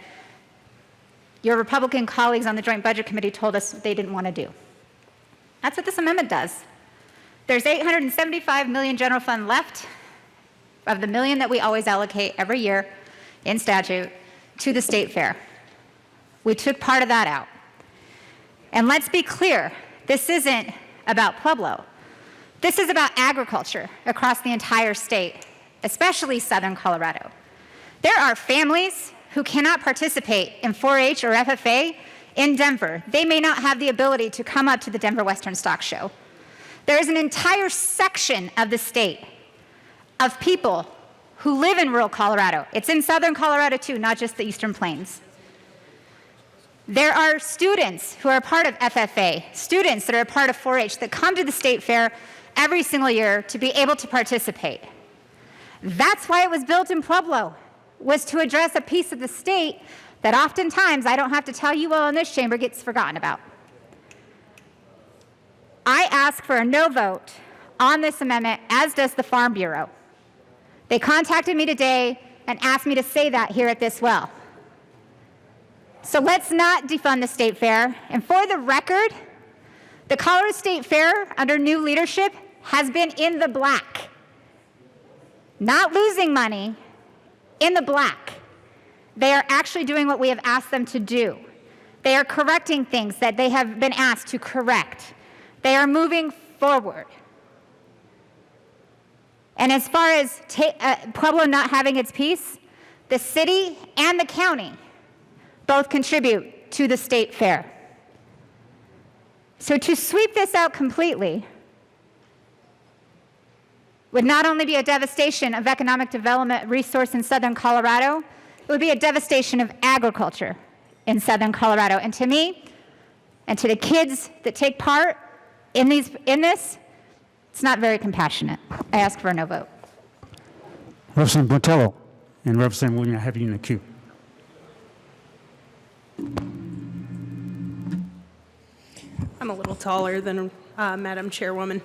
your Republican colleagues on the Joint Budget Committee told us they didn't want to do. That's what this amendment does. There's $875 million general fund left of the million that we always allocate every year in statute to the state fair. We took part of that out. And let's be clear, this isn't about Pueblo. This is about agriculture across the entire state, especially southern Colorado. There are families who cannot participate in 4-H or FFA in Denver. They may not have the ability to come up to the Denver Western Stock Show. There is an entire section of the state of people who live in rural Colorado. It's in southern Colorado too, not just the Eastern Plains. There are students who are part of FFA, students that are a part of 4-H that come to the state fair every single year to be able to participate. That's why it was built in Pueblo, was to address a piece of the state that oftentimes, I don't have to tell you all in this chamber, gets forgotten about. I ask for a no vote on this amendment, as does the Farm Bureau. They contacted me today and asked me to say that here at this well. So let's not defund the state fair. And for the record, the Colorado State Fair, under new leadership, has been in the black. Not losing money, in the black. They are actually doing what we have asked them to do. They are correcting things that they have been asked to correct. They are moving forward. And as far as Pueblo not having its piece, the city and the county both contribute to the state fair. So to sweep this out completely would not only be a devastation of economic development resource in southern Colorado, it would be a devastation of agriculture in southern Colorado. And to me, and to the kids that take part in this, it's not very compassionate. I ask for a no vote. Representative Botello and Representative Williams, I have you in the queue. I'm a little taller than Madam Chairwoman.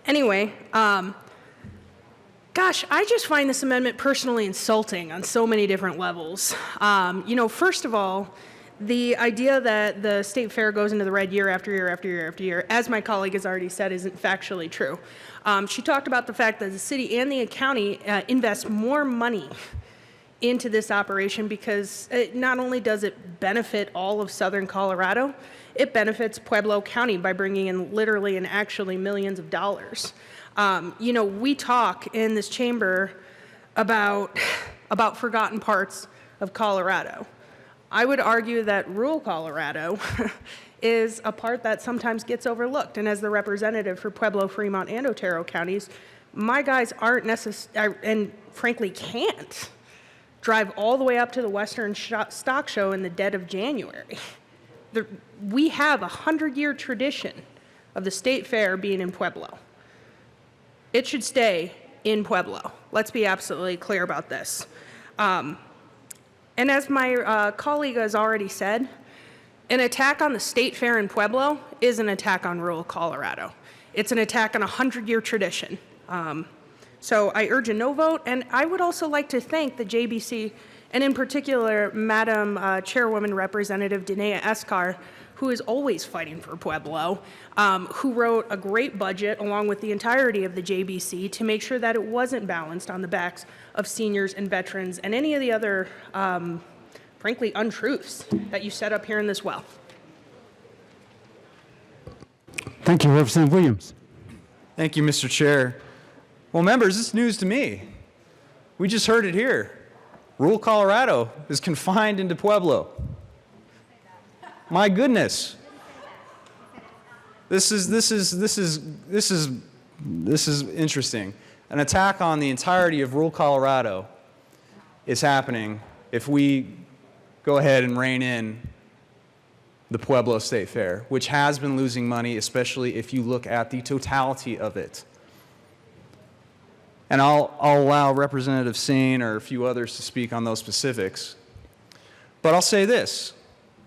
Anyway, gosh, I just find this amendment personally insulting on so many different levels. First of all, the idea that the state fair goes into the red year after year after year after year, as my colleague has already said, isn't factually true. She talked about the fact that the city and the county invest more money into this operation because not only does it benefit all of southern Colorado, it benefits Pueblo County by bringing in literally and actually millions of dollars. We talk in this chamber about forgotten parts of Colorado. I would argue that rural Colorado is a part that sometimes gets overlooked. And as the representative for Pueblo, Fremont, and Otero counties, my guys aren't necessarily, and frankly can't, drive all the way up to the Western Stock Show in the dead of January. We have a 100-year tradition of the state fair being in Pueblo. It should stay in Pueblo. Let's be absolutely clear about this. And as my colleague has already said, An attack on the state fair in Pueblo is an attack on rural Colorado. It's an attack on a 100-year tradition. So I urge a no vote, and I would also like to thank the JBC, and in particular, Madam Chairwoman Representative Dinea Escar, who is always fighting for Pueblo, who wrote a great budget along with the entirety of the JBC to make sure that it wasn't balanced on the backs of seniors and veterans and any of the other, frankly, untruths that you set up here in this well. Thank you, Representative Williams. Thank you, Mr. Chair. Well, members, this is news to me. We just heard it here. Rural Colorado is confined into Pueblo. My goodness. This is interesting. An attack on the entirety of rural Colorado is happening if we go ahead and rein in the Pueblo State Fair, which has been losing money, especially if you look at the totality of it. And I'll allow Representative Sane or a few others to speak on those specifics. But I'll say this.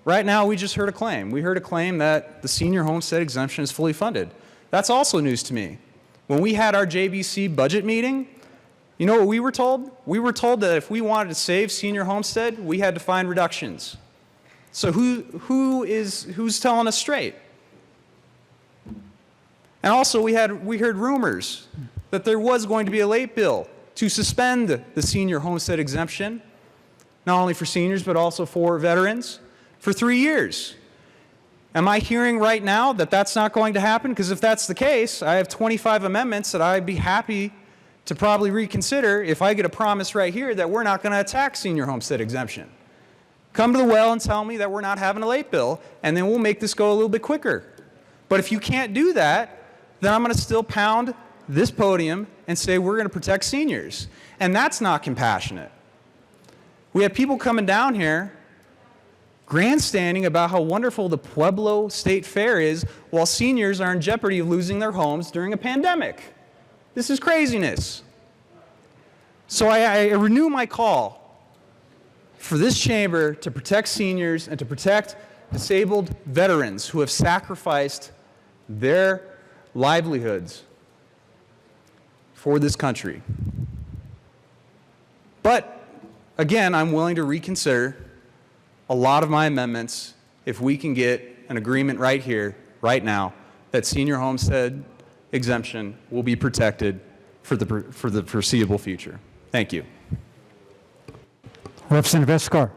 Right now, we just heard a claim. We heard a claim that the senior homestead exemption is fully funded. That's also news to me. When we had our JBC budget meeting, you know what we were told? We were told that if we wanted to save senior homestead, we had to find reductions. So who's telling us straight? And also we heard rumors that there was going to be a late bill to suspend the senior homestead exemption, not only for seniors but also for veterans, for 3 years. Am I hearing right now that that's not going to happen? Because if that's the case, I have 25 amendments that I'd be happy to probably reconsider if I get a promise right here that we're not going to attack senior homestead exemption. Come to the well and tell me that we're not having a late bill, and then we'll make this go a little bit quicker. But if you can't do that, then I'm going to still pound this podium and say we're going to protect seniors. And that's not compassionate. We have people coming down here grandstanding about how wonderful the Pueblo State Fair is while seniors are in jeopardy of losing their homes during a pandemic. This is craziness. So I renew my call for this chamber to protect seniors and to protect disabled veterans who have sacrificed their livelihoods for this country. But again, I'm willing to reconsider a lot of my amendments if we can get an agreement right here, right now, that senior homestead exemption will be protected for the foreseeable future. Thank you. Representative Escar.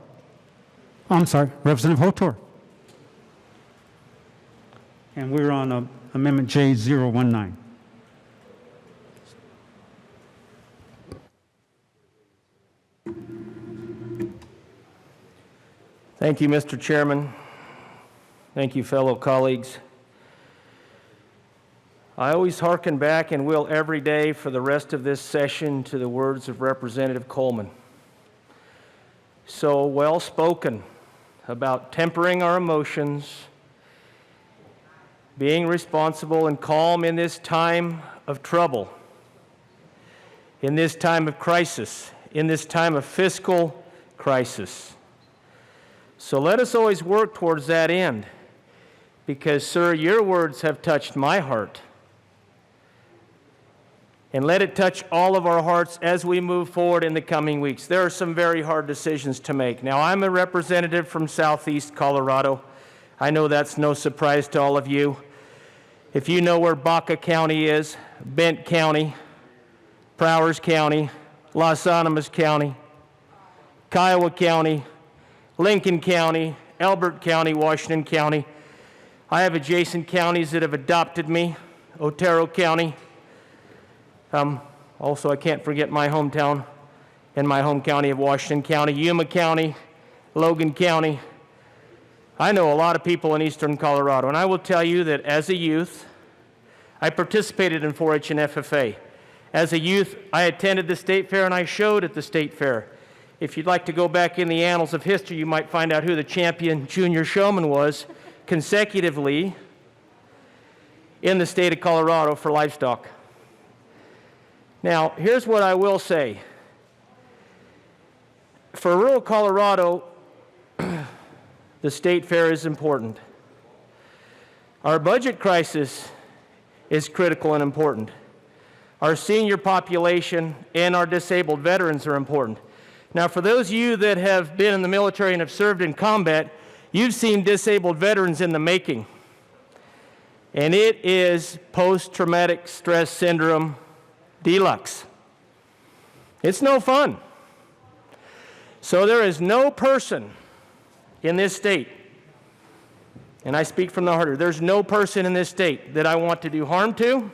I'm sorry, Representative Hotor. And we're on Amendment J019. Thank you, Mr. Chairman. Thank you, fellow colleagues. I always hearken back and will every day for the rest of this session to the words of Representative Coleman. So well spoken about tempering our emotions, being responsible and calm in this time of trouble, in this time of crisis, in this time of fiscal crisis. So let us always work towards that end, because, sir, your words have touched my heart. And let it touch all of our hearts as we move forward in the coming weeks. There are some very hard decisions to make. Now, I'm a representative from Southeast Colorado. I know that's no surprise to all of you. If you know where Baca County is, Bent County, Prowers County, Las Animas County, Kiowa County, Lincoln County, Elbert County, Washington County. I have adjacent counties that have adopted me, Otero County. Also, I can't forget my hometown and my home county of Washington County, Yuma County, Logan County. I know a lot of people in eastern Colorado, and I will tell you that as a youth, I participated in 4-H and FFA. As a youth, I attended the state fair and I showed at the state fair. If you'd like to go back in the annals of history, you might find out who the champion junior showman was consecutively in the state of Colorado for livestock. Now, here's what I will say. For rural Colorado, the state fair is important. Our budget crisis is critical and important. Our senior population and our disabled veterans are important. Now, for those of you that have been in the military and have served in combat, you've seen disabled veterans in the making. And it is post-traumatic stress syndrome deluxe. It's no fun. So there is no person in this state, and I speak from the heart, there's no person in this state that I want to do harm to,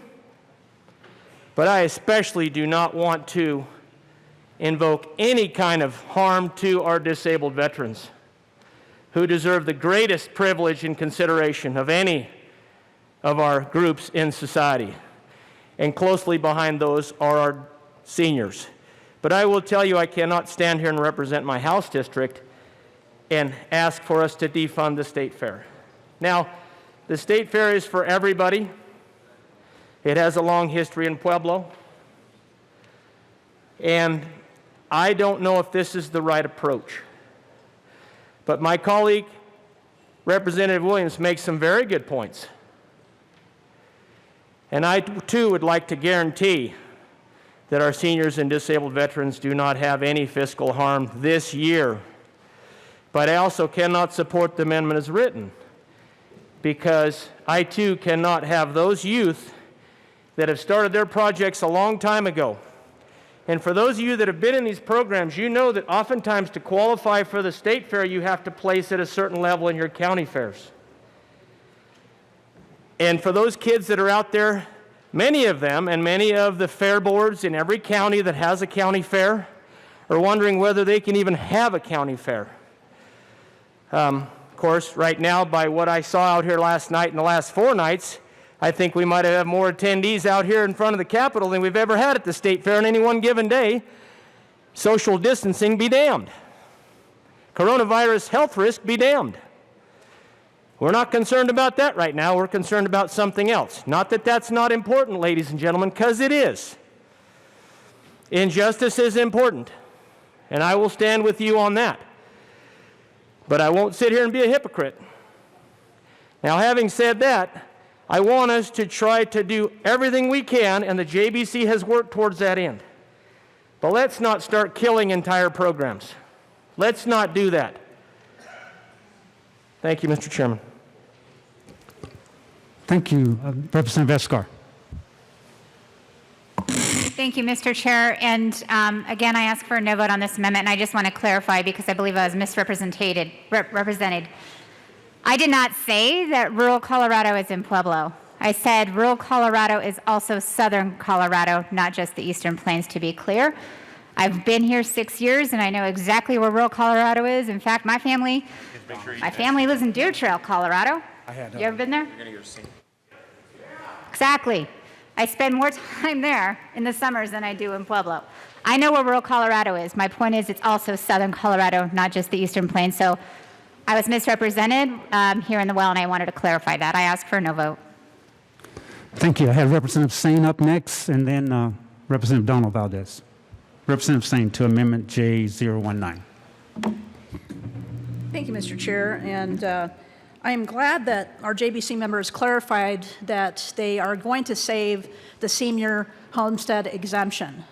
but I especially do not want to invoke any kind of harm to our disabled veterans who deserve the greatest privilege and consideration of any of our groups in society. And closely behind those are our seniors. But I will tell you, I cannot stand here and represent my House district and ask for us to defund the state fair. Now, the state fair is for everybody. It has a long history in Pueblo. And I don't know if this is the right approach. But my colleague, Representative Williams, makes some very good points. And I, too, would like to guarantee that our seniors and disabled veterans do not have any fiscal harm this year. But I also cannot support the amendment as written, because I, too, cannot have those youth that have started their projects a long time ago. And for those of you that have been in these programs, you know that oftentimes to qualify for the state fair, you have to place at a certain level in your county fairs. And for those kids that are out there, many of them and many of the fair boards in every county that has a county fair are wondering whether they can even have a county fair. Of course, right now, by what I saw out here last night and the last 4 nights, I think we might have more attendees out here in front of the Capitol than we've ever had at the state fair on any one given day. Social distancing be damned. Coronavirus health risk be damned. We're not concerned about that right now. We're concerned about something else. Not that that's not important, ladies and gentlemen, because it is. Injustice is important, and I will stand with you on that. But I won't sit here and be a hypocrite. Now, having said that, I want us to try to do everything we can, and the JBC has worked towards that end. But let's not start killing entire programs. Let's not do that. Thank you, Mr. Chairman. Thank you, Representative Escar. Thank you, Mr. Chair. And again, I ask for a no vote on this amendment, and I just want to clarify because I believe I was misrepresented. I did not say that rural Colorado is in Pueblo. I said rural Colorado is also southern Colorado, not just the Eastern Plains, to be clear. I've been here 6 years, and I know exactly where rural Colorado is. In fact, my family lives in Deer Trail, Colorado. You ever been there? You're going to go see. Exactly. I spend more time there in the summers than I do in Pueblo. I know where rural Colorado is. My point is it's also southern Colorado, not just the Eastern Plains. So I was misrepresented here in the well, and I wanted to clarify that. I ask for a no vote. Thank you. I have Representative Sane up next, and then Representative Donald Valdez. Representative Sane to Amendment J019. Thank you, Mr. Chair. And I am glad that our JBC members clarified that they are going to save the senior homestead exemption.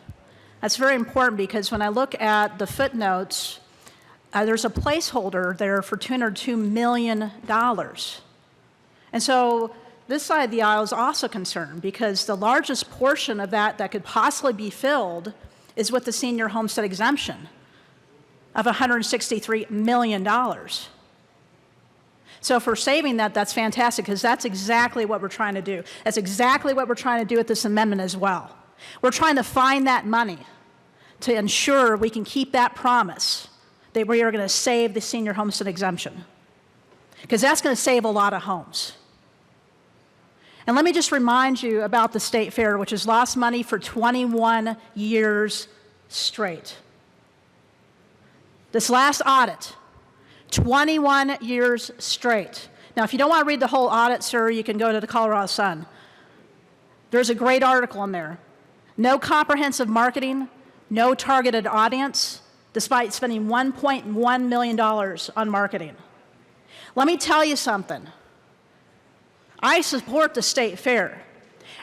That's very important because when I look at the footnotes, there's a placeholder there for $202 million. And so this side of the aisle is also concerned because the largest portion of that could possibly be filled is with the senior homestead exemption of $163 million. So if we're saving that, that's fantastic because that's exactly what we're trying to do. That's exactly what we're trying to do with this amendment as well. We're trying to find that money to ensure we can keep that promise that we are going to save the senior homestead exemption, because that's going to save a lot of homes. And let me just remind you about the state fair, which has lost money for 21 years straight. This last audit, 21 years straight. Now, if you don't want to read the whole audit, sir, you can go to the Colorado Sun. There's a great article in there. No comprehensive marketing, no targeted audience, despite spending $1.1 million on marketing. Let me tell you something. I support the state fair,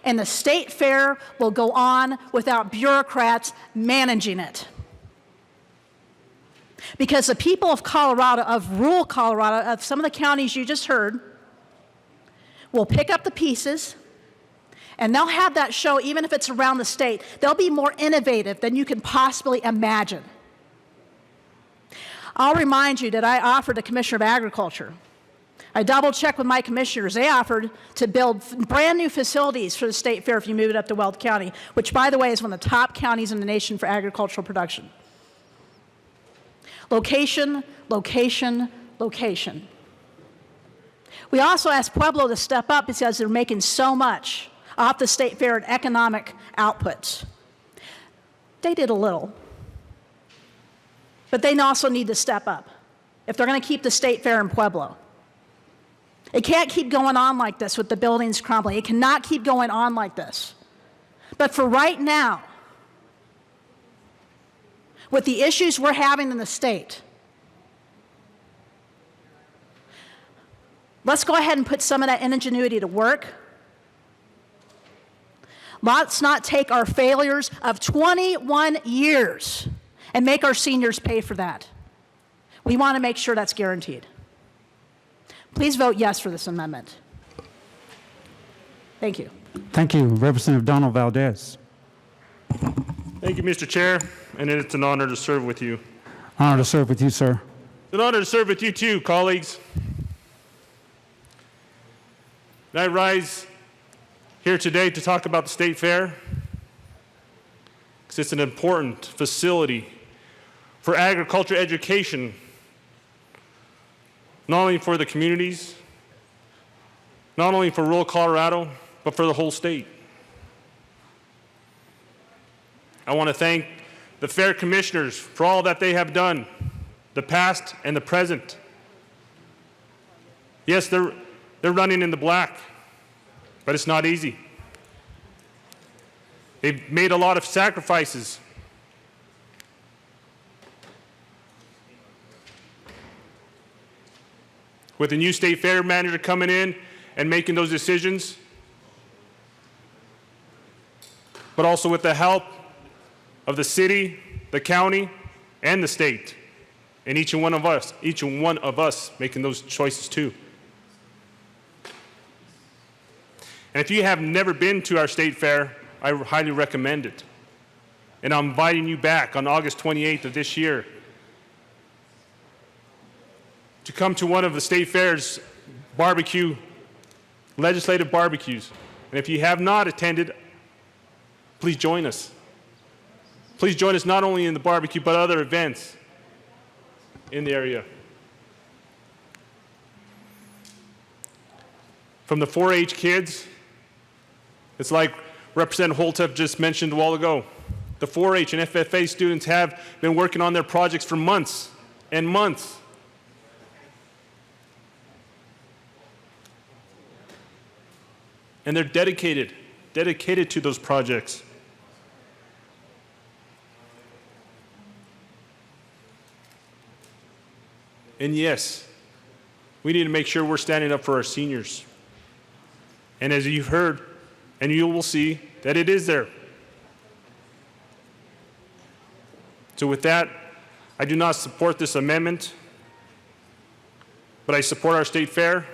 and the state fair will go on without bureaucrats managing it. Because the people of Colorado, of rural Colorado, of some of the counties you just heard, will pick up the pieces, and they'll have that show even if it's around the state. They'll be more innovative than you can possibly imagine. I'll remind you that I offered the Commissioner of Agriculture. I double-checked with my commissioners. They offered to build brand new facilities for the state fair if you move it up to Weld County, which, by the way, is one of the top counties in the nation for agricultural production. Location, location, location. We also asked Pueblo to step up because they're making so much off the state fair and economic outputs. They did a little. But they also need to step up if they're going to keep the state fair in Pueblo. It can't keep going on like this with the buildings crumbling. It cannot keep going on like this. But for right now, with the issues we're having in the state, let's go ahead and put some of that ingenuity to work. Let's not take our failures of 21 years and make our seniors pay for that. We want to make sure that's guaranteed. Please vote yes for this amendment. Thank you. Thank you. Representative Donald Valdez. Thank you, Mr. Chair, and it's an honor to serve with you. Honor to serve with you, sir. It's an honor to serve with you too, colleagues. And I rise here today to talk about the State Fair because it's an important facility for agriculture education, not only for the communities, not only for rural Colorado, but for the whole state. I want to thank the fair commissioners for all that they have done, the past and the present. Yes, they're running in the black, but it's not easy. They've made a lot of sacrifices. With the new state fair manager coming in and making those decisions, but also with the help of the city, the county, and the state, and each one of us making those choices too. And if you have never been to our state fair, I highly recommend it. And I'm inviting you back on August 28th of this year to come to one of the state fair's legislative barbecues. And if you have not attended, please join us. Please join us not only in the barbecue, but other events in the area. From the 4-H kids, it's like Representative Holtep just mentioned a while ago. The 4-H and FFA students have been working on their projects for months and months. And they're dedicated to those projects. And yes, we need to make sure we're standing up for our seniors. And as you've heard, and you will see, that it is there. So with that, I do not support this amendment, but I support our state fair.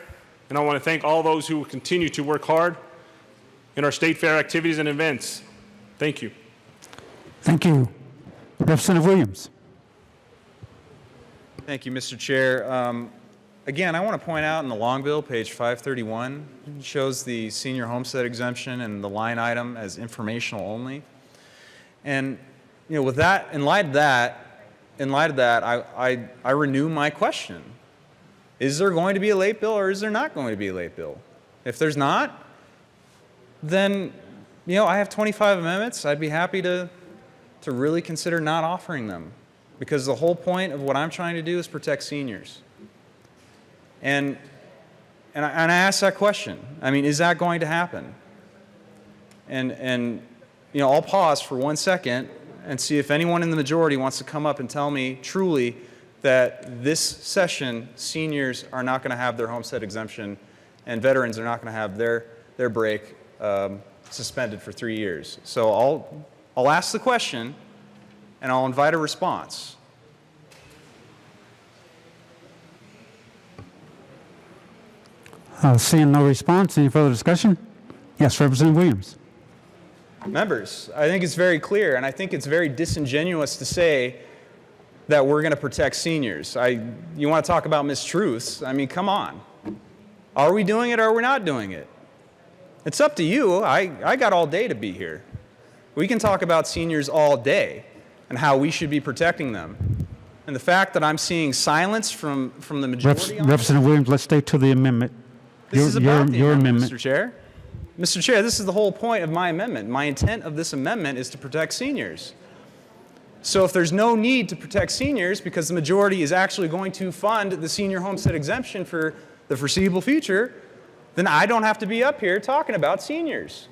And I want to thank all those who will continue to work hard in our state fair activities and events. Thank you. Thank you. Representative Williams. Thank you, Mr. Chair. Again, I want to point out in the long bill, page 531, it shows the senior homestead exemption and the line item as informational only. And with that, in light of that, I renew my question. Is there going to be a late bill or is there not going to be a late bill? If there's not, then I have 25 amendments. I'd be happy to really consider not offering them, because the whole point of what I'm trying to do is protect seniors. And I ask that question. I mean, is that going to happen? And I'll pause for 1 second and see if anyone in the majority wants to come up and tell me truly that this session, seniors are not going to have their homestead exemption and veterans are not going to have their break suspended for 3 years. So I'll ask the question and I'll invite a response. Seeing no response, any further discussion? Yes, Representative Williams. Members, I think it's very clear, and I think it's very disingenuous to say that we're going to protect seniors. You want to talk about mistruths? I mean, come on. Are we doing it or are we not doing it? It's up to you. I got all day to be here. We can talk about seniors all day and how we should be protecting them. And the fact that I'm seeing silence from the majority on Representative Williams, let's stay to the amendment. this is about the your amendment, Mr. Chair. Mr. Chair, this is the whole point of my amendment. My intent of this amendment is to protect seniors. So if there's no need to protect seniors because the majority is actually going to fund the senior homestead exemption for the foreseeable future, then I don't have to be up here talking about seniors.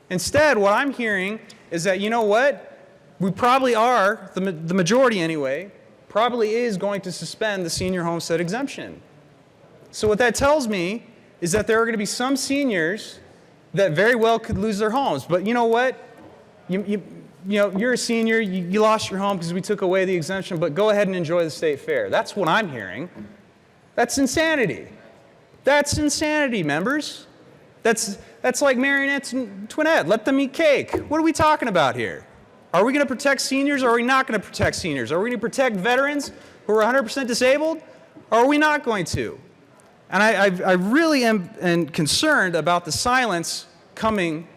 Instead, what I'm hearing is that, you know what? We probably are, the majority anyway, probably is going to suspend the senior homestead exemption. So what that tells me is that there are going to be some seniors that very well could lose their homes. But you know what? You know, you're a senior, you lost your home because we took away the exemption, but go ahead and enjoy the state fair. That's what I'm hearing. That's insanity. That's insanity, members. That's like Marionette and Twinette. Let them eat cake. What are we talking about here? Are we going to protect seniors or are we not going to protect seniors? Are we going to protect veterans who are 100% disabled or are we not going to? And I really am concerned about the silence coming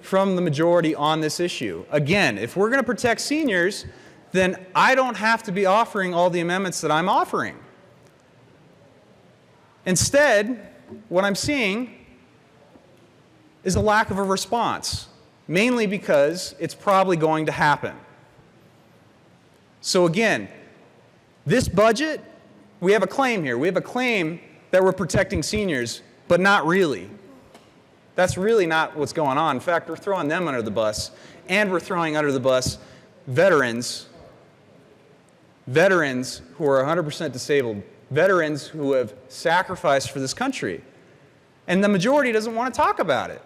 from the majority on this issue. Again, if we're going to protect seniors, then I don't have to be offering all the amendments that I'm offering. Instead, what I'm seeing is a lack of a response, mainly because it's probably going to happen. So again, this budget, we have a claim here. We have a claim that we're protecting seniors, but not really. That's really not what's going on. In fact, we're throwing them under the bus, and we're throwing under the bus veterans who are 100% disabled, veterans who have sacrificed for this country. And the majority doesn't want to talk about it.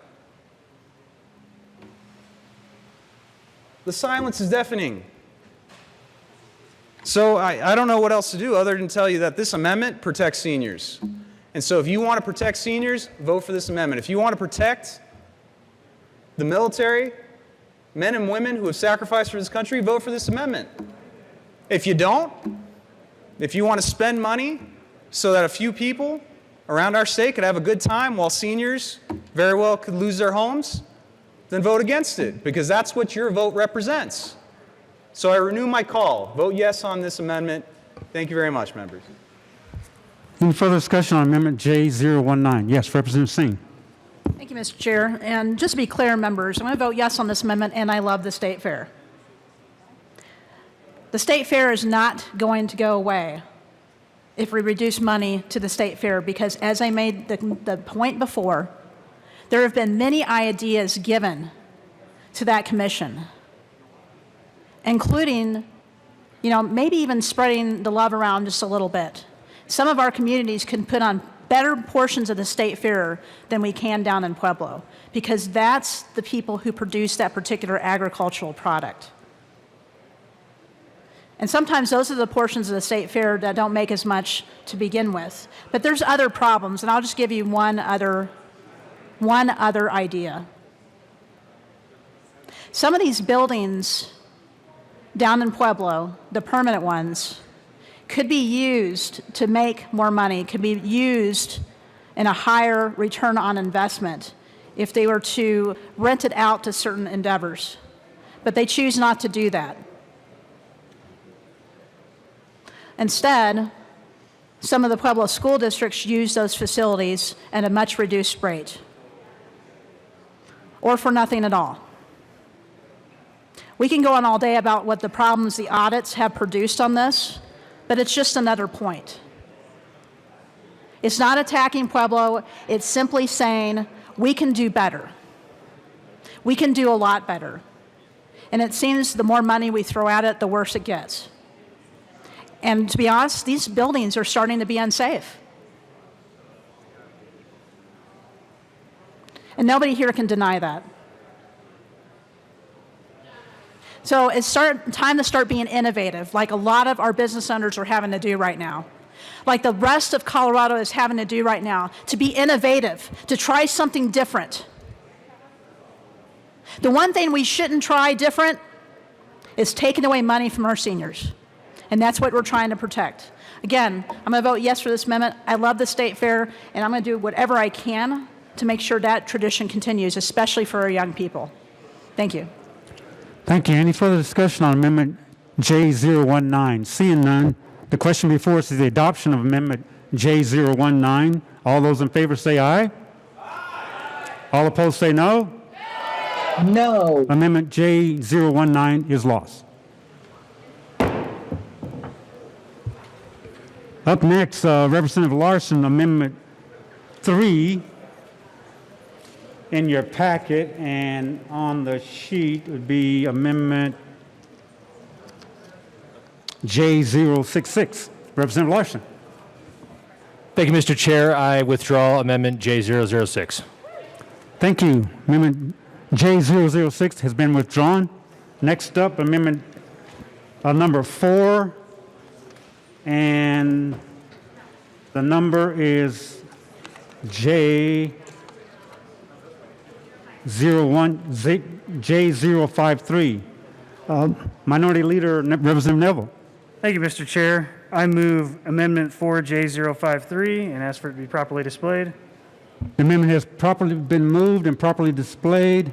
The silence is deafening. So I don't know what else to do other than tell you that this amendment protects seniors. And so if you want to protect seniors, vote for this amendment. If you want to protect the military, men and women who have sacrificed for this country, vote for this amendment. If you don't, if you want to spend money so that a few people around our state could have a good time while seniors very well could lose their homes, then vote against it, because that's what your vote represents. So I renew my call. Vote yes on this amendment. Thank you very much, members. Any further discussion on Amendment J019? Yes, Representative Singh. Thank you, Mr. Chair. And just to be clear, members, I'm going to vote yes on this amendment, and I love the state fair. The state fair is not going to go away if we reduce money to the state fair, because as I made the point before, there have been many ideas given to that commission, including, maybe even spreading the love around just a little bit. Some of our communities can put on better portions of the state fair than we can down in Pueblo, because that's the people who produce that particular agricultural product. And sometimes those are the portions of the state fair that don't make as much to begin with. But there's other problems, and I'll just give you one other idea. Some of these buildings down in Pueblo, the permanent ones, could be used to make more money, could be used in a higher return on investment if they were to rent it out to certain endeavors. But they choose not to do that. Instead, some of the Pueblo school districts use those facilities at a much reduced rate, or for nothing at all. We can go on all day about what the problems the audits have produced on this, but it's just another point. It's not attacking Pueblo, it's simply saying we can do better. We can do a lot better. And it seems the more money we throw at it, the worse it gets. And to be honest, these buildings are starting to be unsafe. And nobody here can deny that. So it's time to start being innovative, like a lot of our business owners are having to do right now. Like the rest of Colorado is having to do right now, to be innovative, to try something different. The one thing we shouldn't try different is taking away money from our seniors. And that's what we're trying to protect. Again, I'm going to vote yes for this amendment. I love the state fair, and I'm going to do whatever I can to make sure that tradition continues, especially for our young people. Thank you. Thank you. Any further discussion on Amendment J019? Seeing none, the question before us is the adoption of Amendment J019. All those in favor say aye. Aye. All opposed say no. No. Amendment J019 is lost. Up next, Representative Larson, Amendment 3 in your packet, and on the sheet would be Amendment J066. Representative Larson. Thank you, Mr. Chair. I withdraw Amendment J006. Thank you. Amendment J006 has been withdrawn. Next up, Amendment number 4, and the number is J053. Minority Leader Representative Neville. Thank you, Mr. Chair. I move Amendment 4J053 and ask for it to be properly displayed. The amendment has properly been moved and properly displayed.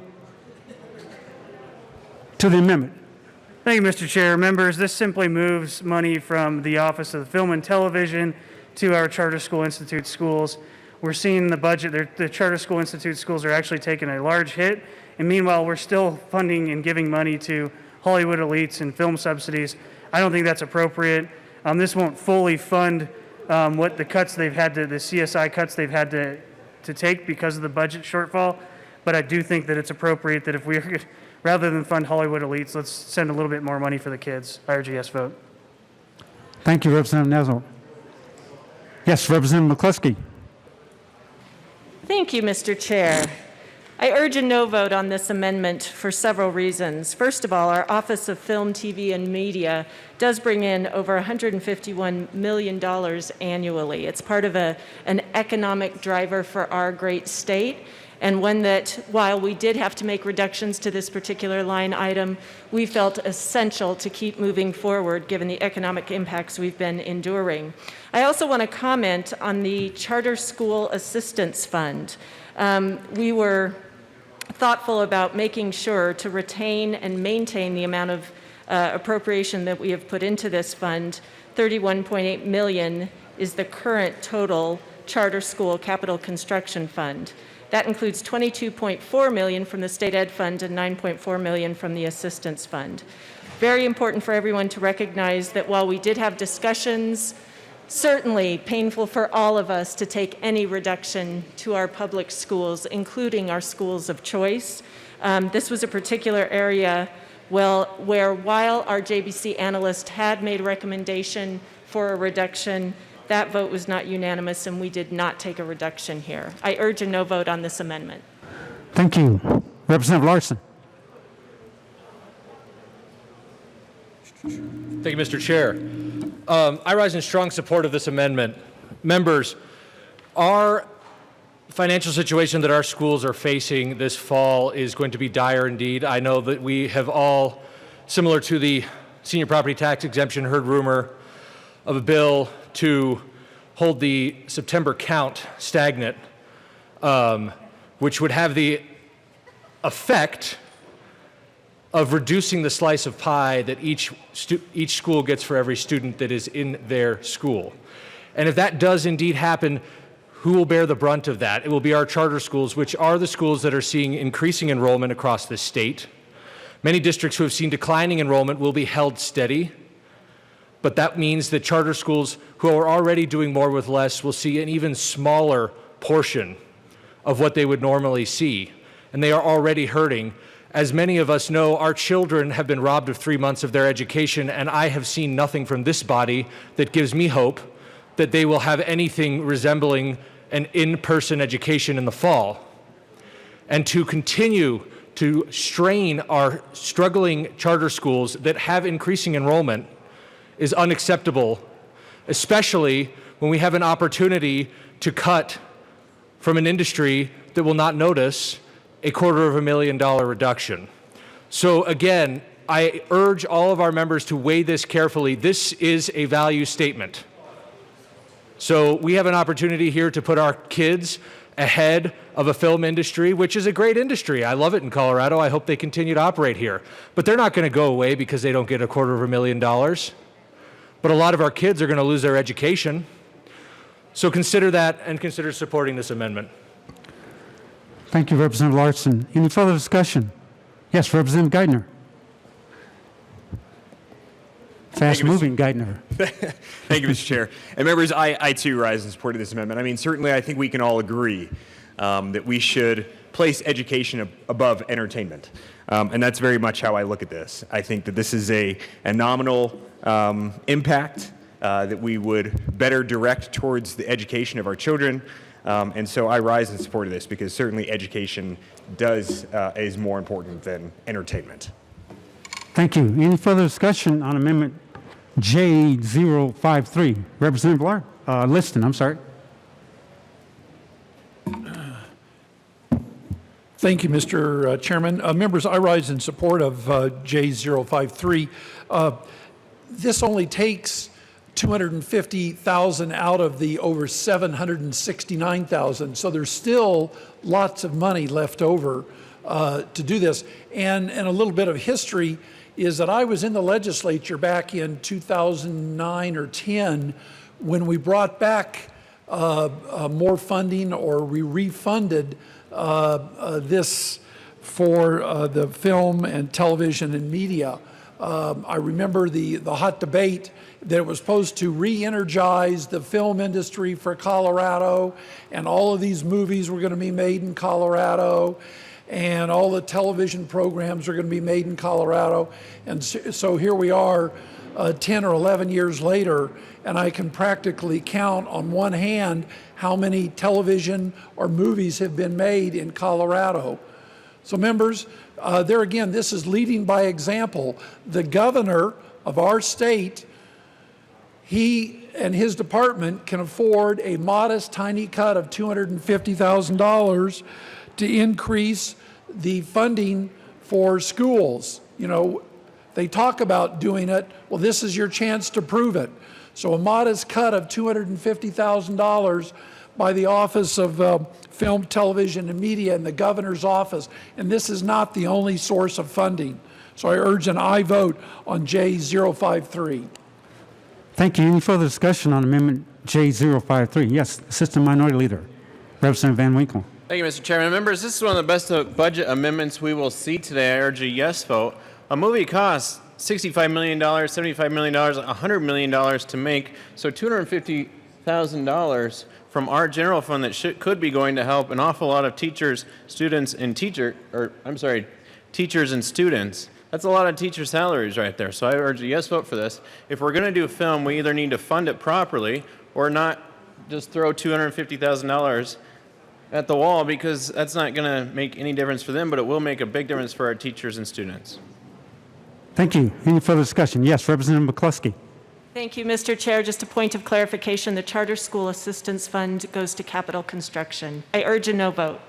To the amendment. Thank you, Mr. Chair. Members, this simply moves money from the Office of Film and Television to our Charter School Institute schools. We're seeing the budget, the Charter School Institute schools are actually taking a large hit, and meanwhile, we're still funding and giving money to Hollywood elites and film subsidies. I don't think that's appropriate. This won't fully fund what the cuts they've had to, the CSI cuts they've had to take because of the budget shortfall, but I do think that it's appropriate that if we're, rather than fund Hollywood elites, let's send a little bit more money for the kids. I urge a yes vote. Thank you, Representative Neville. Yes, Representative McCluskey. Thank you, Mr. Chair. I urge a no vote on this amendment for several reasons. First of all, our Office of Film, TV, and Media does bring in over $151 million annually. It's part of an economic driver for our great state, and one that, while we did have to make reductions to this particular line item, we felt essential to keep moving forward given the economic impacts we've been enduring. I also want to comment on the Charter School Assistance Fund. We were thoughtful about making sure to retain and maintain the amount of appropriation that we have put into this fund. $31.8 million is the current total charter school capital construction fund. That includes $22.4 million from the state ed fund and $9.4 million from the assistance fund. Very important for everyone to recognize that while we did have discussions, certainly painful for all of us to take any reduction to our public schools, including our schools of choice. This was a particular area where while our JBC analyst had made a recommendation for a reduction, that vote was not unanimous and we did not take a reduction here. I urge a no vote on this amendment. Thank you. Representative Larson. Thank you, Mr. Chair. I rise in strong support of this amendment. Members, our financial situation that our schools are facing this fall is going to be dire indeed. I know that we have all, similar to the senior property tax exemption, heard rumor of a bill to hold the September count stagnant, which would have the effect of reducing the slice of pie that each school gets for every student that is in their school. And if that does indeed happen, who will bear the brunt of that? It will be our charter schools, which are the schools that are seeing increasing enrollment across the state. Many districts who have seen declining enrollment will be held steady, but that means that charter schools who are already doing more with less will see an even smaller portion of what they would normally see. And they are already hurting As many of us know, our children have been robbed of 3 months of their education, and I have seen nothing from this body that gives me hope that they will have anything resembling an in-person education in the fall. And to continue to strain our struggling charter schools that have increasing enrollment is unacceptable, especially when we have an opportunity to cut from an industry that will not notice a $250,000 reduction. So again, I urge all of our members to weigh this carefully. This is a value statement. So we have an opportunity here to put our kids ahead of a film industry, which is a great industry. I love it in Colorado. I hope they continue to operate here. But they're not going to go away because they don't get a $250,000. But a lot of our kids are going to lose their education. So consider that and consider supporting this amendment. Thank you, Representative Larson. Any further discussion? Yes, Representative Geithner. Fast-moving Geithner. Thank you, Mr. Chair. And members, I too rise in support of this amendment. I mean, certainly I think we can all agree that we should place education above entertainment. And that's very much how I look at this. I think that this is a nominal impact that we would better direct towards the education of our children. And so I rise in support of this because certainly education is more important than entertainment. Thank you. Any further discussion on Amendment J053? Representative Liston, I'm sorry. Thank you, Mr. Chairman. Members, I rise in support of J053. This only takes $250,000 out of the over $769,000, so there's still lots of money left over to do this. And a little bit of history is that I was in the legislature back in 2009 or 10 when we brought back more funding, or we refunded this for the film and television and media. I remember the hot debate that it was supposed to re-energize the film industry for Colorado, and all of these movies were going to be made in Colorado, and all the television programs are going to be made in Colorado. And so here we are 10 or 11 years later, and I can practically count on one hand how many television or movies have been made in Colorado. So members, there again, this is leading by example. The governor of our state, he and his department can afford a modest, tiny cut of $250,000 to increase the funding for schools. You know, they talk about doing it. Well, this is your chance to prove it. So a modest cut of $250,000 by the Office of Film, Television, and Media in the governor's office. And this is not the only source of funding. So I urge an aye vote on J053. Thank you. Any further discussion on Amendment J053? Yes, Assistant Minority Leader, Representative Van Winkle. Thank you, Mr. Chairman. Members, this is one of the best budget amendments we will see today. I urge a yes vote. A movie costs $65 million, $75 million, $100 million to make, so $250,000 from our general fund that could be going to help an awful lot of teachers, students, and teachers and students. That's a lot of teacher salaries right there. So I urge a yes vote for this. If we're going to do a film, we either need to fund it properly or not just throw $250,000 at the wall, because that's not going to make any difference for them, but it will make a big difference for our teachers and students. Thank you. Any further discussion? Yes, Representative McCluskey. Thank you, Mr. Chair. Just a point of clarification, the Charter School Assistance Fund goes to capital construction. I urge a no vote.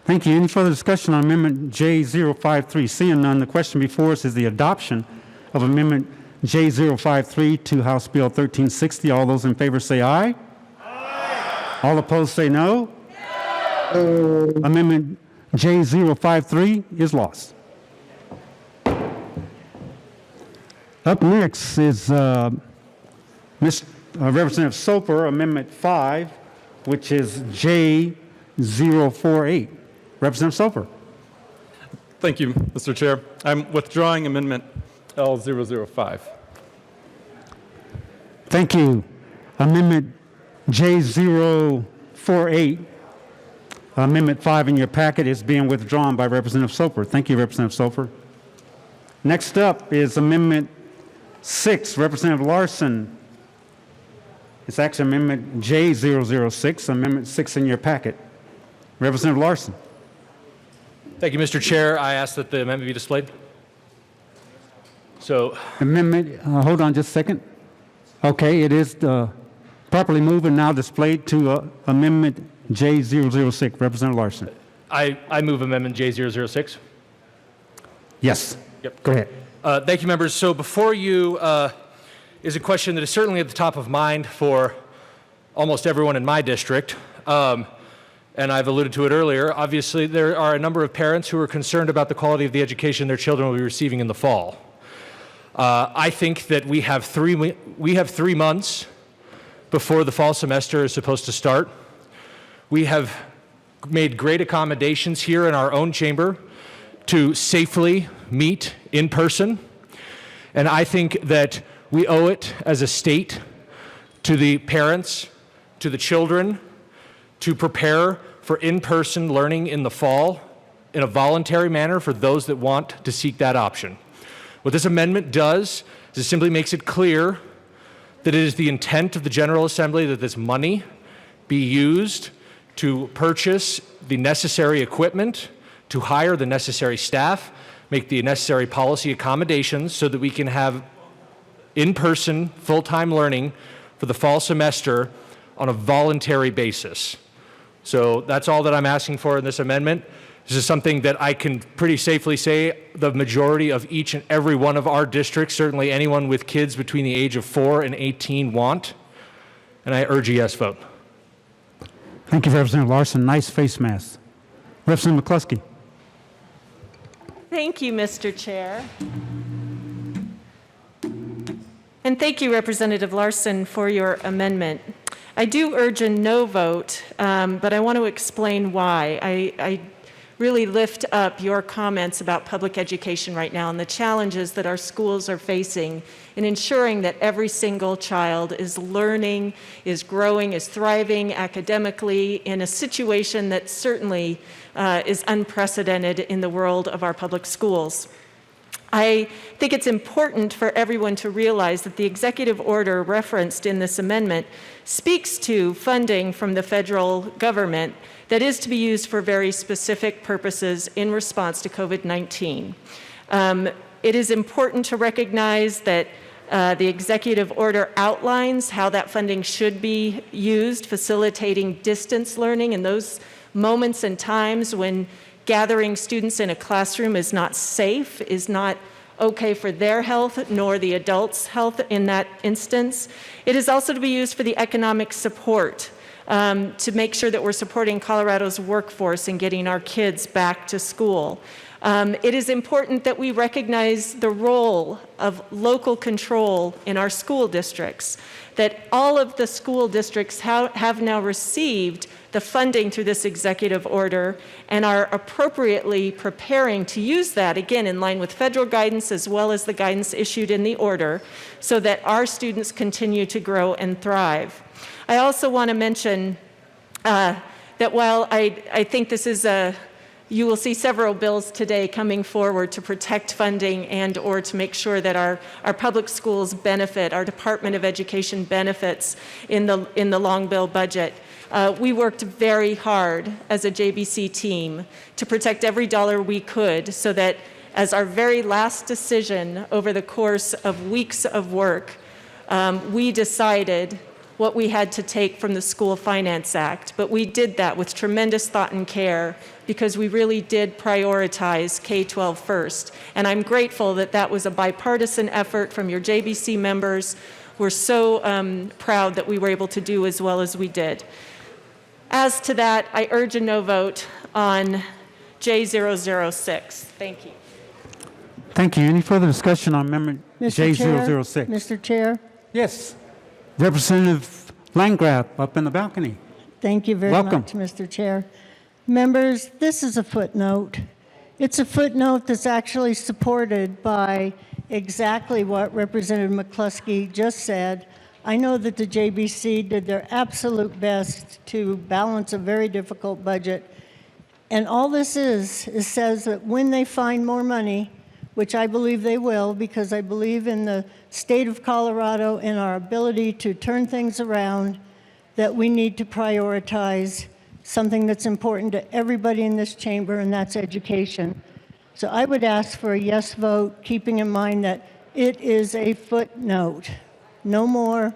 Thank you. Any further discussion on Amendment J053? Seeing none, the question before us is the adoption of Amendment J053 to House Bill 1360. All those in favor say aye. Aye. All opposed say no. No. Amendment J053 is lost. Up next is Representative Soper, Amendment 5, which is J048. Representative Soper. Thank you, Mr. Chair. I'm withdrawing Amendment L005. Thank you. Amendment J048 Amendment 5 in your packet is being withdrawn by Representative Soper. Thank you, Representative Soper. Next up is Amendment 6, Representative Larson. It's actually Amendment J006, Amendment 6 in your packet. Representative Larson. Thank you, Mr. Chair. I ask that the amendment be displayed. So, Amendment, hold on just a second. Okay, it is properly moved and now displayed to Amendment J006. Representative Larson. I move Amendment J006. Yes. Yep. Go ahead. Thank you, members. So before you is a question that is certainly at the top of mind for almost everyone in my district. And I've alluded to it earlier. Obviously, there are a number of parents who are concerned about the quality of the education their children will be receiving in the fall. I think that we have 3 months before the fall semester is supposed to start. We have made great accommodations here in our own chamber to safely meet in person. And I think that we owe it as a state to the parents, to the children, to prepare for in-person learning in the fall in a voluntary manner for those that want to seek that option. What this amendment does is it simply makes it clear that it is the intent of the General Assembly that this money be used to purchase the necessary equipment, to hire the necessary staff, make the necessary policy accommodations so that we can have in-person, full-time learning for the fall semester on a voluntary basis. So that's all that I'm asking for in this amendment. This is something that I can pretty safely say the majority of each and every one of our districts, certainly anyone with kids between the age of 4 and 18 want, and I urge a yes vote. Thank you, Representative Larson. Nice face mask. Representative McCluskey. Thank you, Mr. Chair. And thank you, Representative Larson, for your amendment. I do urge a no vote, but I want to explain why. I really lift up your comments about public education right now and the challenges that our schools are facing in ensuring that every single child is learning, is growing, is thriving academically in a situation that certainly is unprecedented in the world of our public schools. I think it's important for everyone to realize that the executive order referenced in this amendment speaks to funding from the federal government that is to be used for very specific purposes in response to COVID-19. It is important to recognize that the executive order outlines how that funding should be used, facilitating distance learning in those moments and times when gathering students in a classroom is not safe, is not okay for their health, nor the adults' health in that instance. It is also to be used for the economic support to make sure that we're supporting Colorado's workforce and getting our kids back to school. It is important that we recognize the role of local control in our school districts, that all of the school districts have now received the funding through this executive order and are appropriately preparing to use that, again, in line with federal guidance as well as the guidance issued in the order, so that our students continue to grow and thrive. I also want to mention that while I think this is you will see several bills today coming forward to protect funding and or to make sure that our public schools benefit, our Department of Education benefits in the long bill budget. We worked very hard as a JBC team to protect every dollar we could so that as our very last decision over the course of weeks of work, we decided what we had to take from the School Finance Act. But we did that with tremendous thought and care because we really did prioritize K-12 first. And I'm grateful that that was a bipartisan effort from your JBC members. We're so proud that we were able to do as well as we did. As to that, I urge a no vote on J006. Thank you. Thank you. Any further discussion on Amendment J006? Mr. Chair? Yes. Representative Landgraf up in the balcony. Thank you very Welcome. much, Mr. Chair. Members, this is a footnote. It's a footnote that's actually supported by exactly what Representative McCluskey just said. I know that the JBC did their absolute best to balance a very difficult budget And all this says that when they find more money, which I believe they will, because I believe in the state of Colorado and our ability to turn things around, that we need to prioritize something that's important to everybody in this chamber, and that's education. So I would ask for a yes vote, keeping in mind that it is a footnote. No more,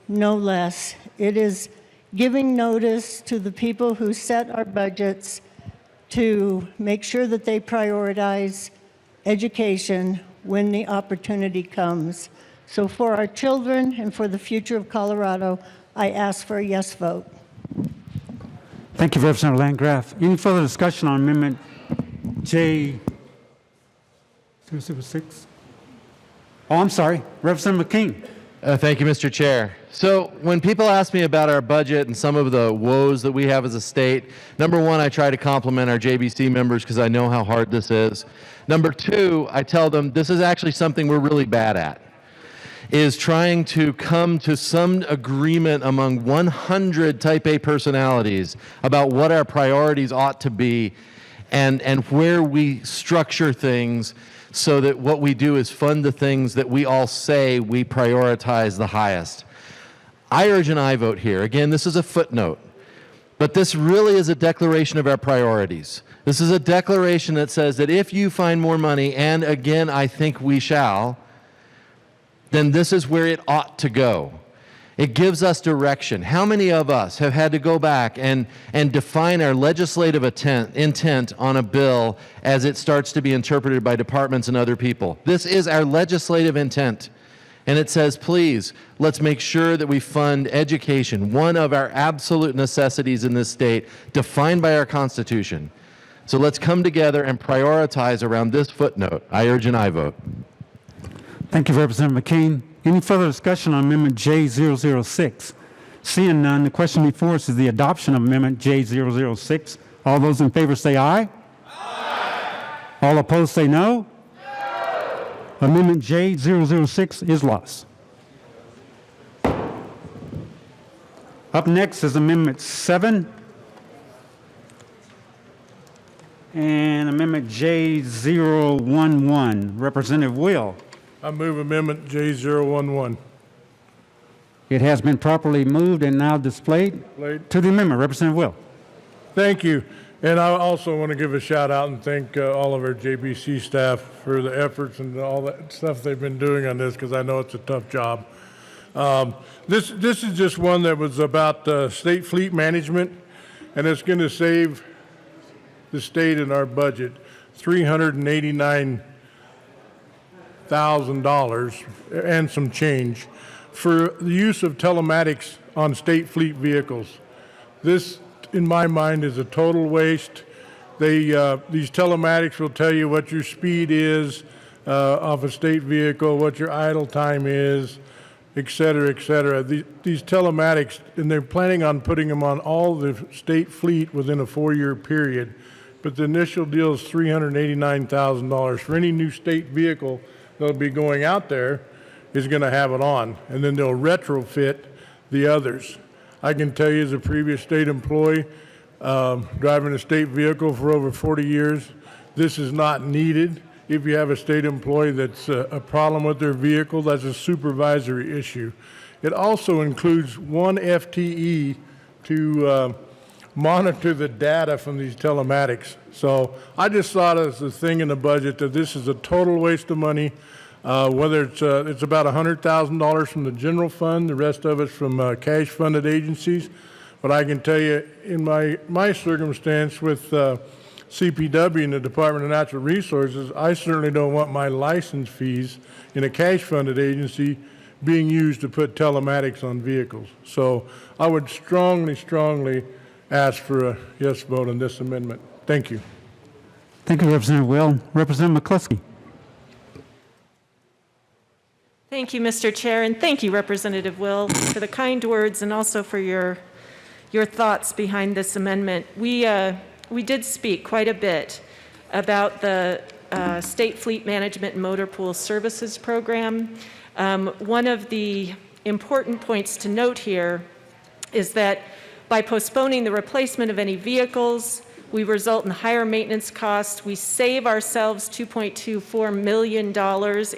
no less. It is giving notice to the people who set our budgets to make sure that they prioritize education when the opportunity comes. So for our children and for the future of Colorado, I ask for a yes vote. Thank you, Representative Landgraf. Any further discussion on Amendment J006? Oh, I'm sorry, Representative McKean. Thank you, Mr. Chair. So when people ask me about our budget and some of the woes that we have as a state, number one, I try to compliment our JBC members because I know how hard this is. Number two, I tell them this is actually something we're really bad at, is trying to come to some agreement among 100 type A personalities about what our priorities ought to be and where we structure things so that what we do is fund the things that we all say we prioritize the highest. I urge an aye vote here. Again, this is a footnote, but this really is a declaration of our priorities. This is a declaration that says that if you find more money, and again, I think we shall, then this is where it ought to go. It gives us direction. How many of us have had to go back and define our legislative intent on a bill as it starts to be interpreted by departments and other people? This is our legislative intent. And it says, please, let's make sure that we fund education, one of our absolute necessities in this state, defined by our Constitution. So let's come together and prioritize around this footnote. I urge an aye vote. Thank you, Representative McKean. Any further discussion on Amendment J006? Seeing none, the question before us is the adoption of Amendment J006. All those in favor say aye. Aye. All opposed say no. No. Amendment J006 is lost. Up next is Amendment 7 and Amendment J011. Representative Will. I move Amendment J011. It has been properly moved and now displayed. To the amendment, Representative Will. Thank you. And I also want to give a shout out and thank all of our JBC staff for the efforts and all that stuff they've been doing on this, because I know it's a tough job. This is just one that was about state fleet management, and it's going to save the state in our budget $389,000 and some change for the use of telematics on state fleet vehicles. This, in my mind, is a total waste. These telematics will tell you what your speed is of a state vehicle, what your idle time is, et cetera, et cetera. These telematics, and they're planning on putting them on all the state fleet within a 4-year period. But the initial deal is $389,000 for any new state vehicle that'll be going out there is going to have it on, and then they'll retrofit the others. I can tell you as a previous state employee, driving a state vehicle for over 40 years, this is not needed. If you have a state employee that's a problem with their vehicle, that's a supervisory issue. It also includes 1 FTE to monitor the data from these telematics. So I just thought as a thing in the budget that this is a total waste of money. Whether it's about $100,000 from the general fund, the rest of it's from cash funded agencies. But I can tell you in my circumstance with CPW and the Department of Natural Resources, I certainly don't want my license fees in a cash funded agency being used to put telematics on vehicles. So I would strongly, strongly ask for a yes vote on this amendment. Thank you. Thank you, Representative Will. Representative McCluskey. Thank you, Mr. Chair, and thank you, Representative Will, for the kind words and also for your thoughts behind this amendment. We did speak quite a bit about the State Fleet Management and Motor Pool Services Program. One of the important points to note here is that by postponing the replacement of any vehicles We result in higher maintenance costs. We save ourselves $2.24 million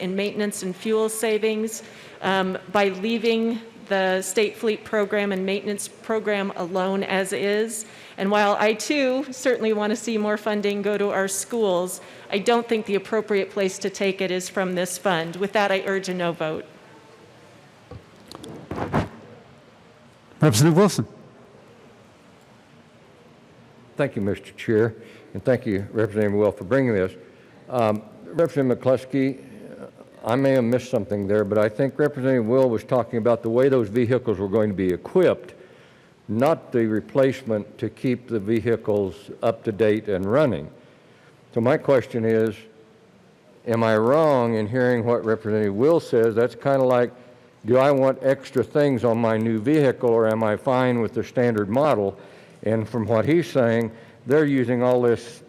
in maintenance and fuel savings by leaving the state fleet program and maintenance program alone as is. And while I too certainly want to see more funding go to our schools, I don't think the appropriate place to take it is from this fund. With that, I urge a no vote. Representative Wilson. Thank you, Mr. Chair, and thank you, Representative Will, for bringing this. Representative McCluskey, I may have missed something there, but I think Representative Will was talking about the way those vehicles were going to be equipped, not the replacement to keep the vehicles up to date and running. So my question is, am I wrong in hearing what Representative Will says? That's kind of like, do I want extra things on my new vehicle, or am I fine with the standard model? And from what he's saying, they're using all this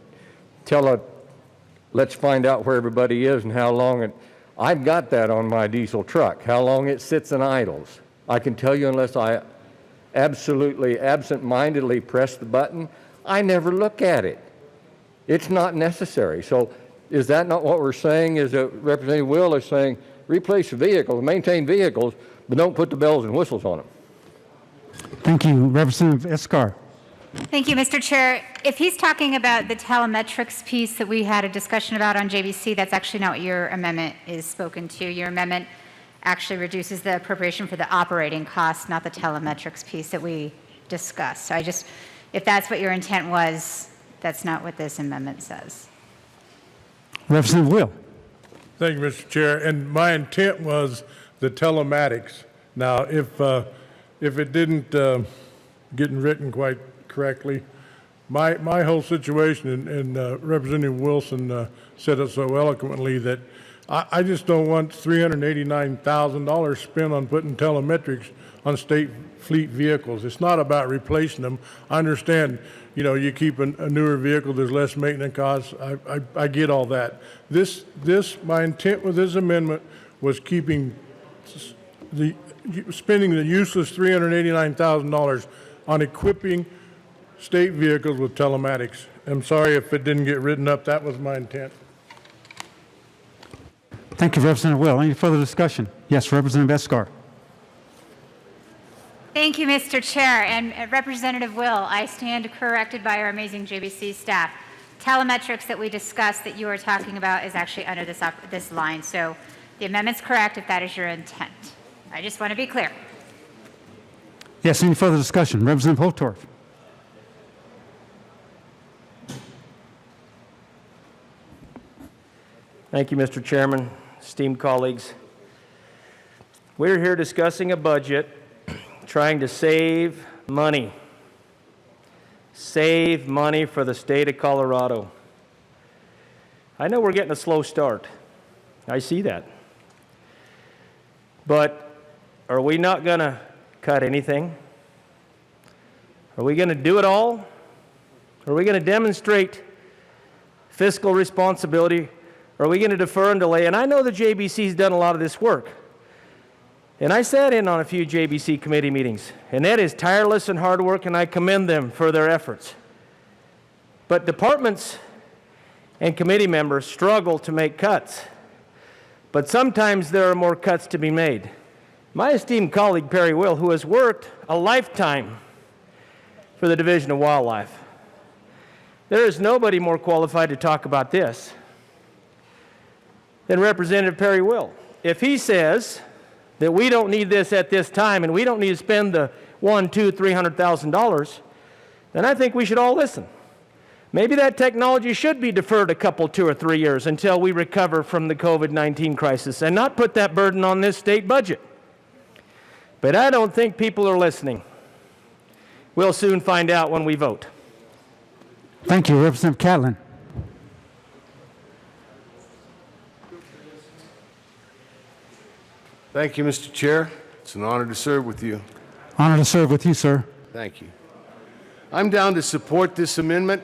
let's find out where everybody is and how long it. I've got that on my diesel truck, how long it sits and idles. I can tell you, unless I absolutely absent-mindedly press the button, I never look at it. It's not necessary. So is that not what we're saying? Is that Representative Will is saying, replace the vehicles, maintain vehicles, but don't put the bells and whistles on them? Thank you. Representative Escar. Thank you, Mr. Chair. If he's talking about the telemetrics piece that we had a discussion about on JBC, that's actually not what your amendment is spoken to. Your amendment actually reduces the appropriation for the operating costs, not the telemetrics piece that we discussed. So if that's what your intent was, that's not what this amendment says. Representative Will. Thank you, Mr. Chair. And my intent was the telematics. Now, if it didn't get written quite correctly, my whole situation, and Representative Wilson said it so eloquently, that I just don't want $389,000 spent on putting telemetrics on state fleet vehicles. It's not about replacing them. I understand, you keep a newer vehicle, there's less maintenance costs. I get all that. My intent with this amendment was spending the useless $389,000 on equipping state vehicles with telematics. I'm sorry if it didn't get written up. That was my intent. Thank you, Representative Will. Any further discussion? Yes, Representative Escar. Thank you, Mr. Chair. And Representative Will, I stand corrected by our amazing JBC staff. Telemetrics that we discussed that you are talking about is actually under this line. So the amendment's correct if that is your intent. I just want to be clear. Yes, any further discussion? Representative Holtorf. Thank you, Mr. Chairman, esteemed colleagues. We're here discussing a budget trying to save money for the state of Colorado. I know we're getting a slow start. I see that. But are we not going to cut anything? Are we going to do it all? Are we going to demonstrate fiscal responsibility? Are we going to defer and delay? And I know the JBC's done a lot of this work. And I sat in on a few JBC committee meetings, and that is tireless and hard work, and I commend them for their efforts. But departments and committee members struggle to make cuts. But sometimes there are more cuts to be made. My esteemed colleague, Perry Will, who has worked a lifetime for the Division of Wildlife, there is nobody more qualified to talk about this than Representative Perry Will. If he says that we don't need this at this time and we don't need to spend the $300,000, then I think we should all listen. Maybe that technology should be deferred a couple, 2 or 3 years until we recover from the COVID-19 crisis and not put that burden on this state budget. But I don't think people are listening. We'll soon find out when we vote. Thank you, Representative Catlin. Thank you, Mr. Chair. It's an honor to serve with you. Honor to serve with you, sir. Thank you. I'm down to support this amendment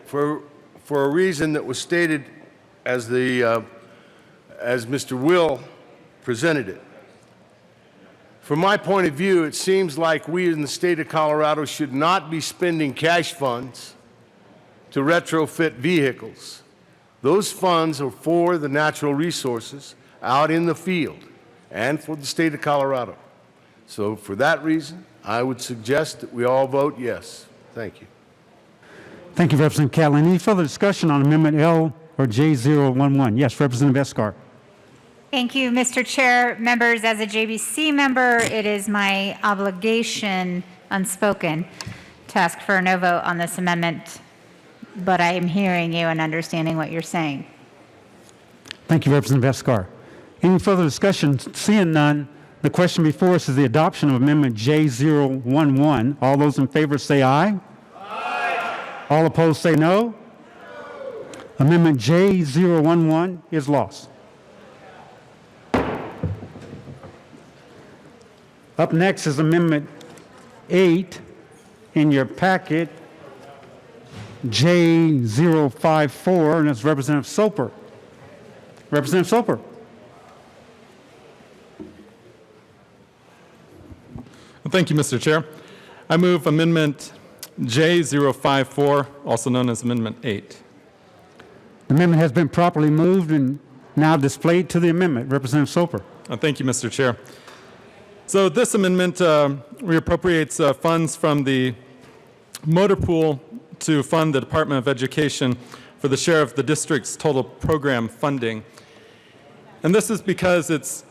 for a reason that was stated as Mr. Will presented it. From my point of view, it seems like we in the state of Colorado should not be spending cash funds to retrofit vehicles. Those funds are for the natural resources out in the field and for the state of Colorado. So for that reason, I would suggest that we all vote yes. Thank you. Thank you, Representative Catlin. Any further discussion on Amendment L or J011? Yes, Representative Escar. Thank you, Mr. Chair. Members, as a JBC member, it is my obligation, unspoken, to ask for a no vote on this amendment, but I am hearing you and understanding what you're saying. Thank you, Representative Escar. Any further discussion? Seeing none, the question before us is the adoption of Amendment J011. All those in favor say aye. Aye. All opposed say no. Amendment J011 is lost. Up next is Amendment 8 in your packet, J054, and it's Representative Soper. Representative Soper. Well, thank you, Mr. Chair. I move Amendment J054, also known as Amendment 8. The amendment has been properly moved and now displayed to the amendment. Representative Soper. Thank you, Mr. Chair. So this amendment reappropriates funds from the motor pool to fund the Department of Education for the share of the district's total program funding. And this is because it's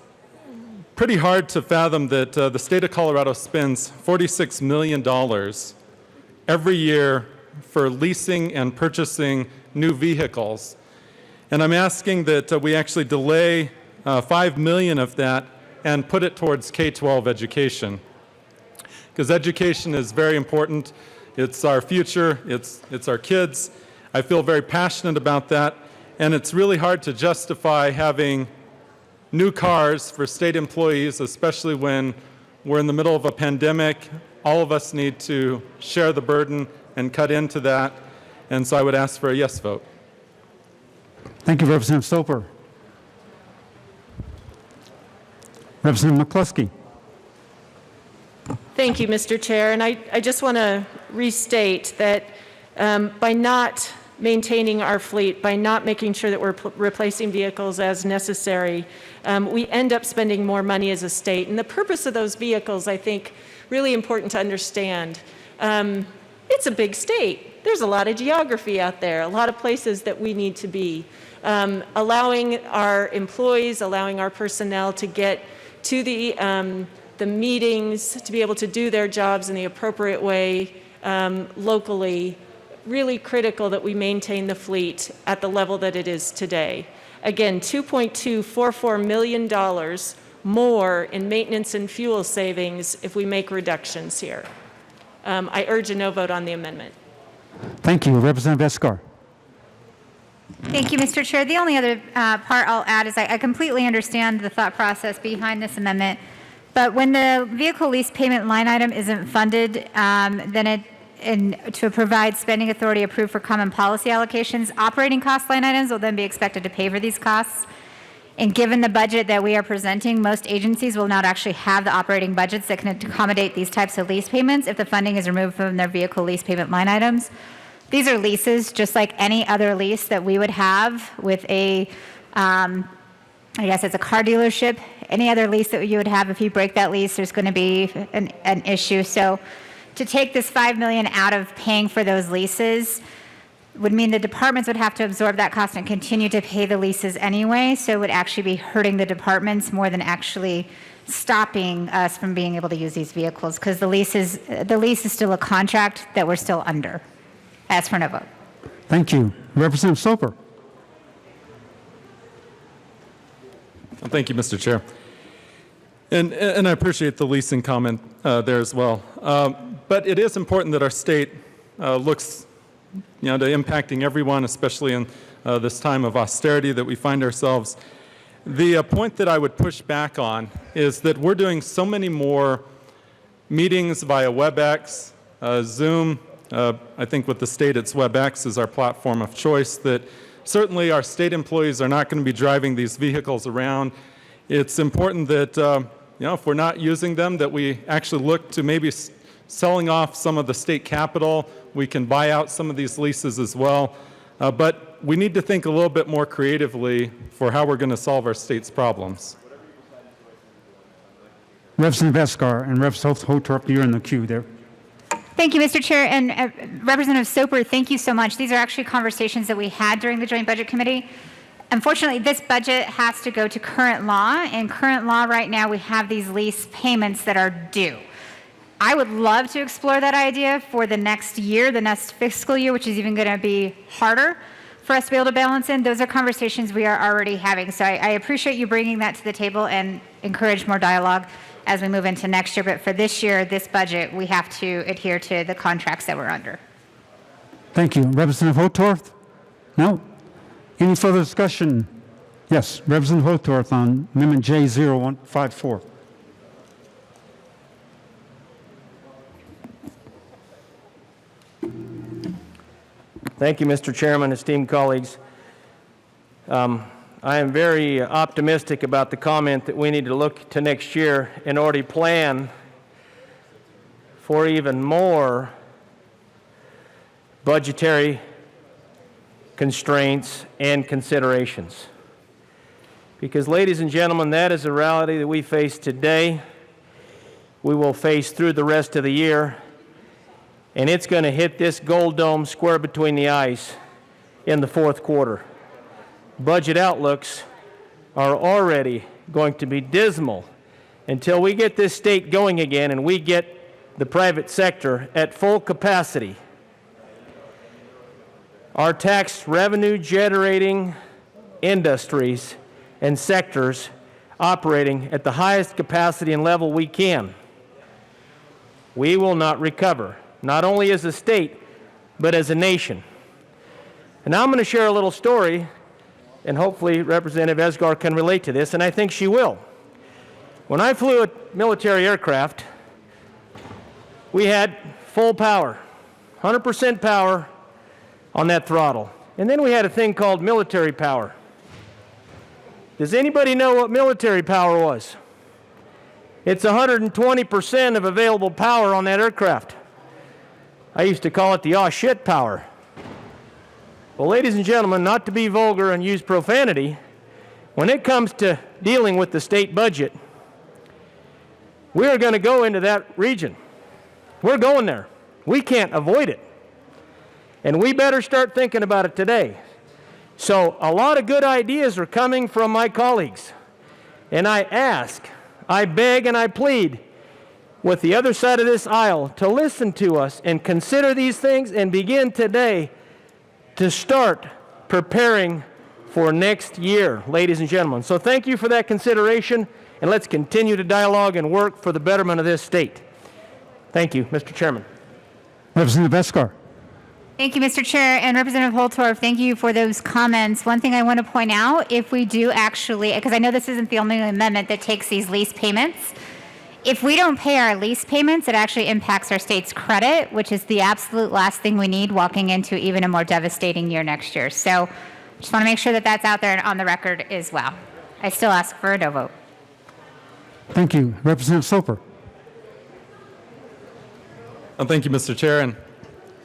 pretty hard to fathom that the state of Colorado spends $46 million every year for leasing and purchasing new vehicles. And I'm asking that we actually delay $5 million of that and put it towards K-12 education. Because education is very important. It's our future, it's our kids. I feel very passionate about that. And it's really hard to justify having new cars for state employees, especially when we're in the middle of a pandemic. All of us need to share the burden and cut into that. And so I would ask for a yes vote. Thank you, Representative Soper. Representative McCluskey. Thank you, Mr. Chair. And I just want to restate that by not maintaining our fleet, by not making sure that we're replacing vehicles as necessary, we end up spending more money as a state. And the purpose of those vehicles, I think, really important to understand. It's a big state. There's a lot of geography out there, a lot of places that we need to be. Allowing our employees, allowing our personnel to get to the meetings, to be able to do their jobs in the appropriate way locally, really critical that we maintain the fleet at the level that it is today. Again, $2.244 million more in maintenance and fuel savings if we make reductions here. I urge a no vote on the amendment. Thank you. Representative Escar. Thank you, Mr. Chair. The only other part I'll add is I completely understand the thought process behind this amendment, but when the vehicle lease payment line item isn't funded, then to provide spending authority approved for common policy allocations, operating cost line items will then be expected to pay for these costs. And given the budget that we are presenting, most agencies will not actually have the operating budgets that can accommodate these types of lease payments if the funding is removed from their vehicle lease payment line items. These are leases just like any other lease that we would have with a, I guess it's a car dealership. Any other lease that you would have, if you break that lease, there's going to be an issue. So to take this $5 million out of paying for those leases would mean the departments would have to absorb that cost and continue to pay the leases anyway. So it would actually be hurting the departments more than actually stopping us from being able to use these vehicles, because the lease is still a contract that we're still under. Ask for no vote. Thank you. Representative Soper. Well, thank you, Mr. Chair. And I appreciate the leasing comment there as well. But it is important that our state looks to impacting everyone, especially in this time of austerity that we find ourselves. The point that I would push back on is that we're doing so many more meetings via WebEx, Zoom. I think with the state, it's WebEx is our platform of choice, that certainly our state employees are not going to be driving these vehicles around. It's important that, if we're not using them, that we actually look to maybe selling off some of the state capital. We can buy out some of these leases as well. But we need to think a little bit more creatively for how we're going to solve our state's problems. Representative Escar and Representative Hotorp, you're in the queue there. Thank you, Mr. Chair. And Representative Soper, thank you so much. These are actually conversations that we had during the Joint Budget Committee. Unfortunately, this budget has to go to current law, and current law right now, we have these lease payments that are due. I would love to explore that idea for the next year, the next fiscal year, which is even going to be harder for us to be able to balance in. Those are conversations we are already having. So I appreciate you bringing that to the table and encourage more dialogue as we move into next year. But for this year, this budget, we have to adhere to the contracts that we're under. Thank you. Representative Hotorf? No? Any further discussion? Yes, Representative Hotorf on Amendment J0154. Thank you, Mr. Chairman, esteemed colleagues. I am very optimistic about the comment that we need to look to next year and already plan for even more budgetary constraints and considerations. Because, ladies and gentlemen, that is a reality that we face today, we will face through the rest of the year, and it's going to hit this gold dome square between the eyes in the fourth quarter. Budget outlooks are already going to be dismal until we get this state going again and we get the private sector at full capacity. Our tax revenue generating industries and sectors operating at the highest capacity and level we can. We will not recover, not only as a state, but as a nation. And now I'm going to share a little story, and hopefully Representative Esgar can relate to this, and I think she will. When I flew a military aircraft, we had full power, 100% power on that throttle. And then we had a thing called military power. Does anybody know what military power was? It's 120% of available power on that aircraft. I used to call it the aw shit power. Well, ladies and gentlemen, not to be vulgar and use profanity, when it comes to dealing with the state budget, we are going to go into that region. We're going there. We can't avoid it. And we better start thinking about it today. So a lot of good ideas are coming from my colleagues. And I ask, I beg, and I plead with the other side of this aisle to listen to us and consider these things and begin today to start preparing for next year, ladies and gentlemen. So thank you for that consideration, and let's continue to dialogue and work for the betterment of this state. Thank you, Mr. Chairman. Representative Escar. Thank you, Mr. Chair. And Representative Holtorf, thank you for those comments. One thing I want to point out, if we do actually, because I know this isn't the only amendment that takes these lease payments, if we don't pay our lease payments, it actually impacts our state's credit, which is the absolute last thing we need walking into even a more devastating year next year. So just want to make sure that that's out there and on the record as well. I still ask for a no vote. Thank you. Representative Soper. Thank you, Mr. Chair. And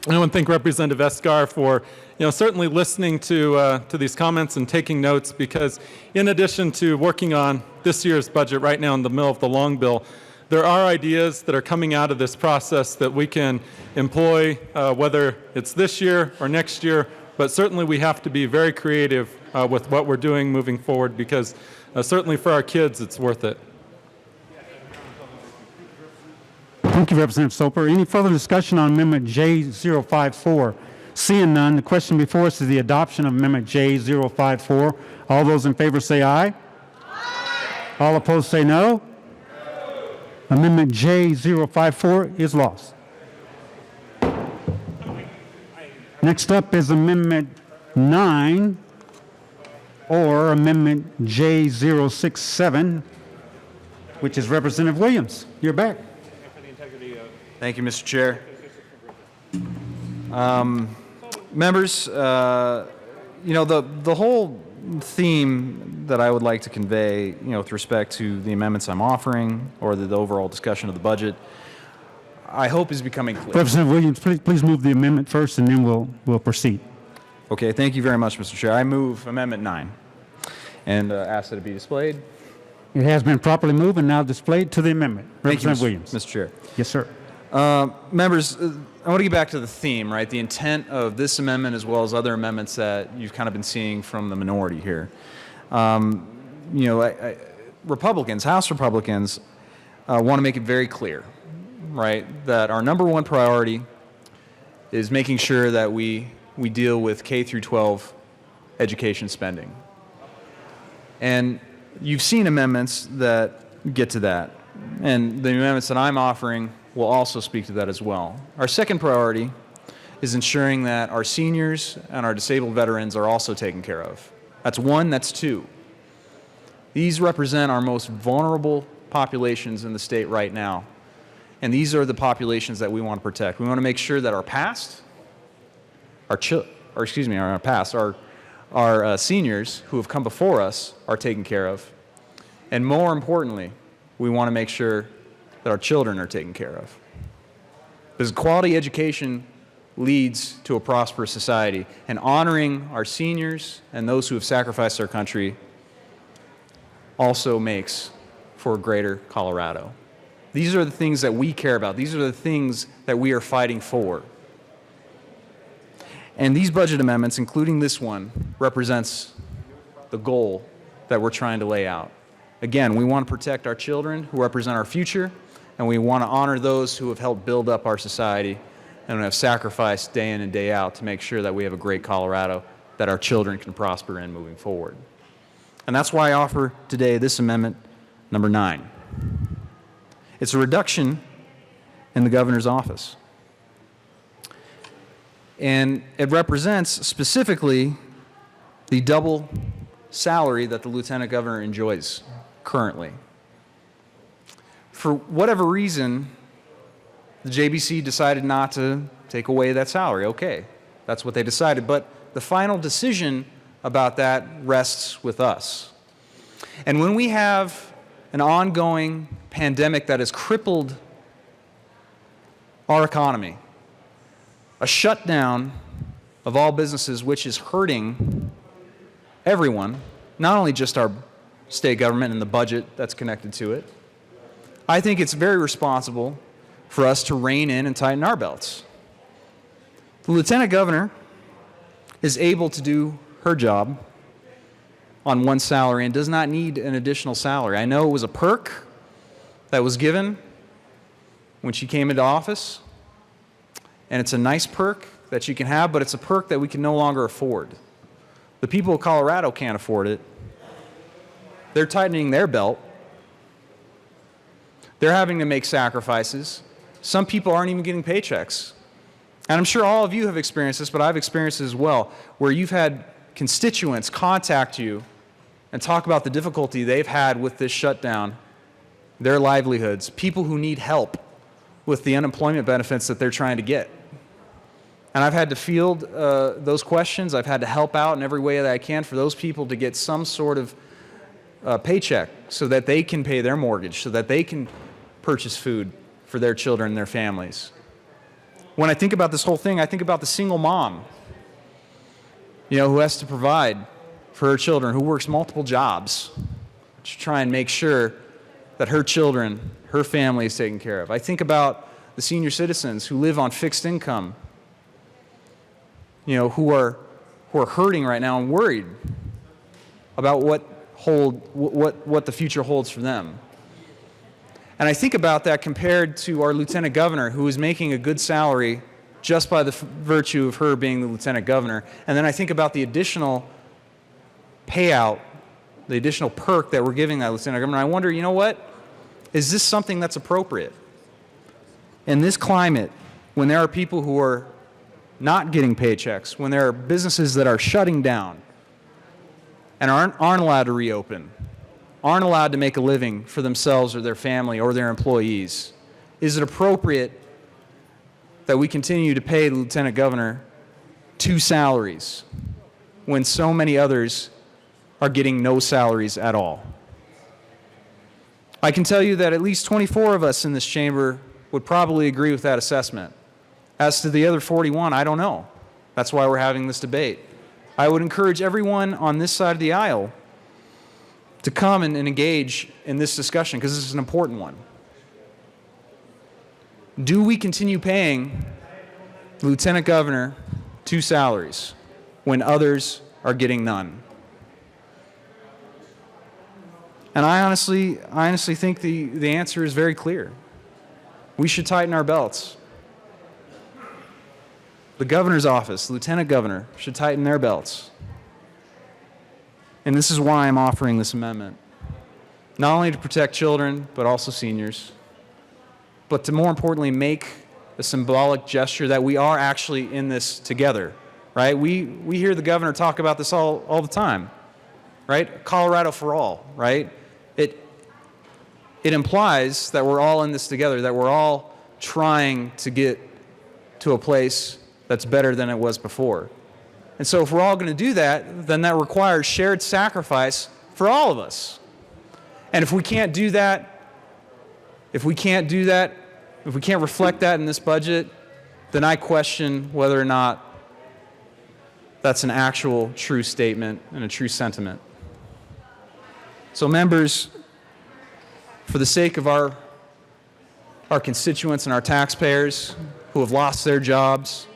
I want to thank Representative Esgar for certainly listening to these comments and taking notes, because in addition to working on this year's budget right now in the middle of the long bill, there are ideas that are coming out of this process that we can employ, whether it's this year or next year, but certainly we have to be very creative with what we're doing moving forward, because certainly for our kids, it's worth it. Thank you, Representative Soper. Any further discussion on Amendment J054? Seeing none, the question before us is the adoption of Amendment J054. All those in favor say aye. Aye. All opposed say no. Amendment J054 is lost. Next up is Amendment 9, or Amendment J067, which is Representative Williams. You're back. Thank you, Mr. Chair. Members, the whole theme that I would like to convey, with respect to the amendments I'm offering or the overall discussion of the budget, I hope is becoming clear. Representative Williams, please move the amendment first, and then we'll proceed. Okay, thank you very much, Mr. Chair. I move Amendment 9 and ask that it be displayed. It has been properly moved and now displayed to the amendment. Thank you, Representative Williams. Mr. Chair. Yes, sir. Members, I want to get back to the theme, right? The intent of this amendment as well as other amendments that you've kind of been seeing from the minority here. You know, Republicans, House Republicans, want to make it very clear, right, that our number one priority is making sure that we deal with K through 12 education spending. And you've seen amendments that get to that. And the amendments that I'm offering will also speak to that as well. Our second priority is ensuring that our seniors and our disabled veterans are also taken care of. That's one, that's two. These represent our most vulnerable populations in the state right now. And these are the populations that we want to protect. We want to make sure that our past, our seniors who have come before us are taken care of. And more importantly, we want to make sure that our children are taken care of. Because quality education leads to a prosperous society, and honoring our seniors and those who have sacrificed our country also makes for a greater Colorado. These are the things that we care about. These are the things that we are fighting for. And these budget amendments, including this one, represents the goal that we're trying to lay out. Again, we want to protect our children who represent our future, and we want to honor those who have helped build up our society and have sacrificed day in and day out to make sure that we have a great Colorado that our children can prosper in moving forward. And that's why I offer today this amendment, number 9. It's a reduction in the governor's office. And it represents specifically the double salary that the lieutenant governor enjoys currently. For whatever reason, the JBC decided not to take away that salary. Okay, that's what they decided. But the final decision about that rests with us. And when we have an ongoing pandemic that has crippled our economy, a shutdown of all businesses which is hurting everyone, not only just our state government and the budget that's connected to it, I think it's very responsible for us to rein in and tighten our belts. The lieutenant governor is able to do her job on one salary and does not need an additional salary. I know it was a perk that was given when she came into office, and it's a nice perk that she can have, but it's a perk that we can no longer afford. The people of Colorado can't afford it. They're tightening their belt. They're having to make sacrifices. Some people aren't even getting paychecks. And I'm sure all of you have experienced this, but I've experienced it as well, where you've had constituents contact you and talk about the difficulty they've had with this shutdown, their livelihoods, people who need help with the unemployment benefits that they're trying to get. And I've had to field those questions. I've had to help out in every way that I can for those people to get some sort of paycheck so that they can pay their mortgage, so that they can purchase food for their children and their families. When I think about this whole thing, I think about the single mom, who has to provide for her children, who works multiple jobs to try and make sure that her children, her family is taken care of. I think about the senior citizens who live on fixed income, who are hurting right now and worried about what the future holds for them. And I think about that compared to our lieutenant governor, who is making a good salary just by the virtue of her being the lieutenant governor. And then I think about the additional payout, the additional perk that we're giving that lieutenant governor. I wonder, is this something that's appropriate? In this climate, when there are people who are not getting paychecks, when there are businesses that are shutting down and aren't allowed to reopen, aren't allowed to make a living for themselves or their family or their employees, is it appropriate that we continue to pay the lieutenant governor 2 salaries when so many others are getting no salaries at all? I can tell you that at least 24 of us in this chamber would probably agree with that assessment. As to the other 41, I don't know. That's why we're having this debate. I would encourage everyone on this side of the aisle to come and engage in this discussion, because this is an important one. Do we continue paying the lieutenant governor 2 salaries when others are getting none? And I honestly think the answer is very clear. We should tighten our belts. The governor's office, the lieutenant governor, should tighten their belts. And this is why I'm offering this amendment. Not only to protect children, but also seniors, but to more importantly make a symbolic gesture that we are actually in this together, right? We hear the governor talk about this all the time, right? Colorado for all, right? It implies that we're all in this together, that we're all trying to get to a place that's better than it was before. And so if we're all going to do that, then that requires shared sacrifice for all of us. And if we can't do that, if we can't reflect that in this budget, then I question whether or not that's an actual true statement and a true sentiment. So members, for the sake of our constituents and our taxpayers who have lost their jobs,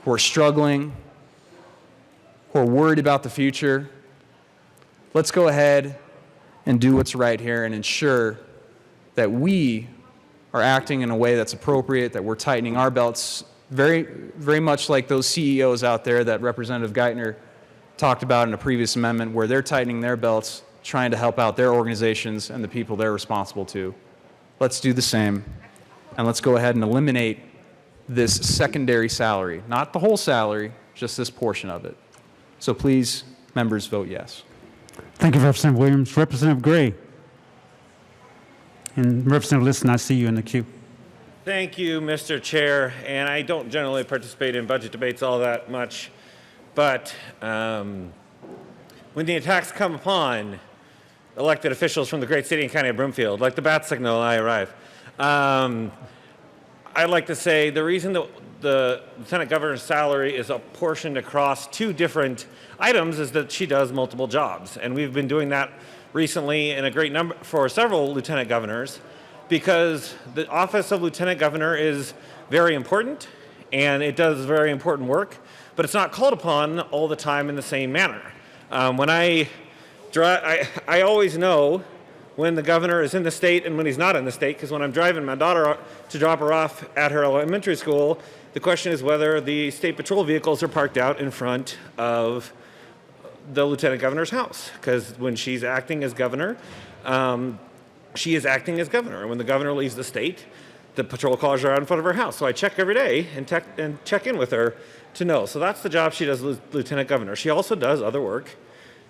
who are struggling, who are worried about the future, let's go ahead and do what's right here and ensure that we are acting in a way that's appropriate, that we're tightening our belts, very, very much like those CEOs out there that Representative Geithner talked about in a previous amendment, where they're tightening their belts, trying to help out their organizations and the people they're responsible to. Let's do the same, and let's go ahead and eliminate this secondary salary, not the whole salary, just this portion of it. So please, members, vote yes. Thank you, Representative Williams. Representative Gray. And Representative Liston, I see you in the queue. Thank you, Mr. Chair. And I don't generally participate in budget debates all that much, but when the attacks come upon elected officials from the great city and county of Broomfield, like the bat signal, I arrive. I'd like to say the reason that the lieutenant governor's salary is apportioned across 2 different items is that she does multiple jobs. And we've been doing that recently in a great number for several lieutenant governors, because the office of lieutenant governor is very important and it does very important work, but it's not called upon all the time in the same manner. When I always know when the governor is in the state and when he's not in the state, because when I'm driving my daughter to drop her off at her elementary school, the question is whether the state patrol vehicles are parked out in front of the lieutenant governor's house, because when she's acting as governor, she is acting as governor. And when the governor leaves the state, the patrol cars are out in front of her house. So I check every day and check in with her to know. So that's the job she does, lieutenant governor. She also does other work,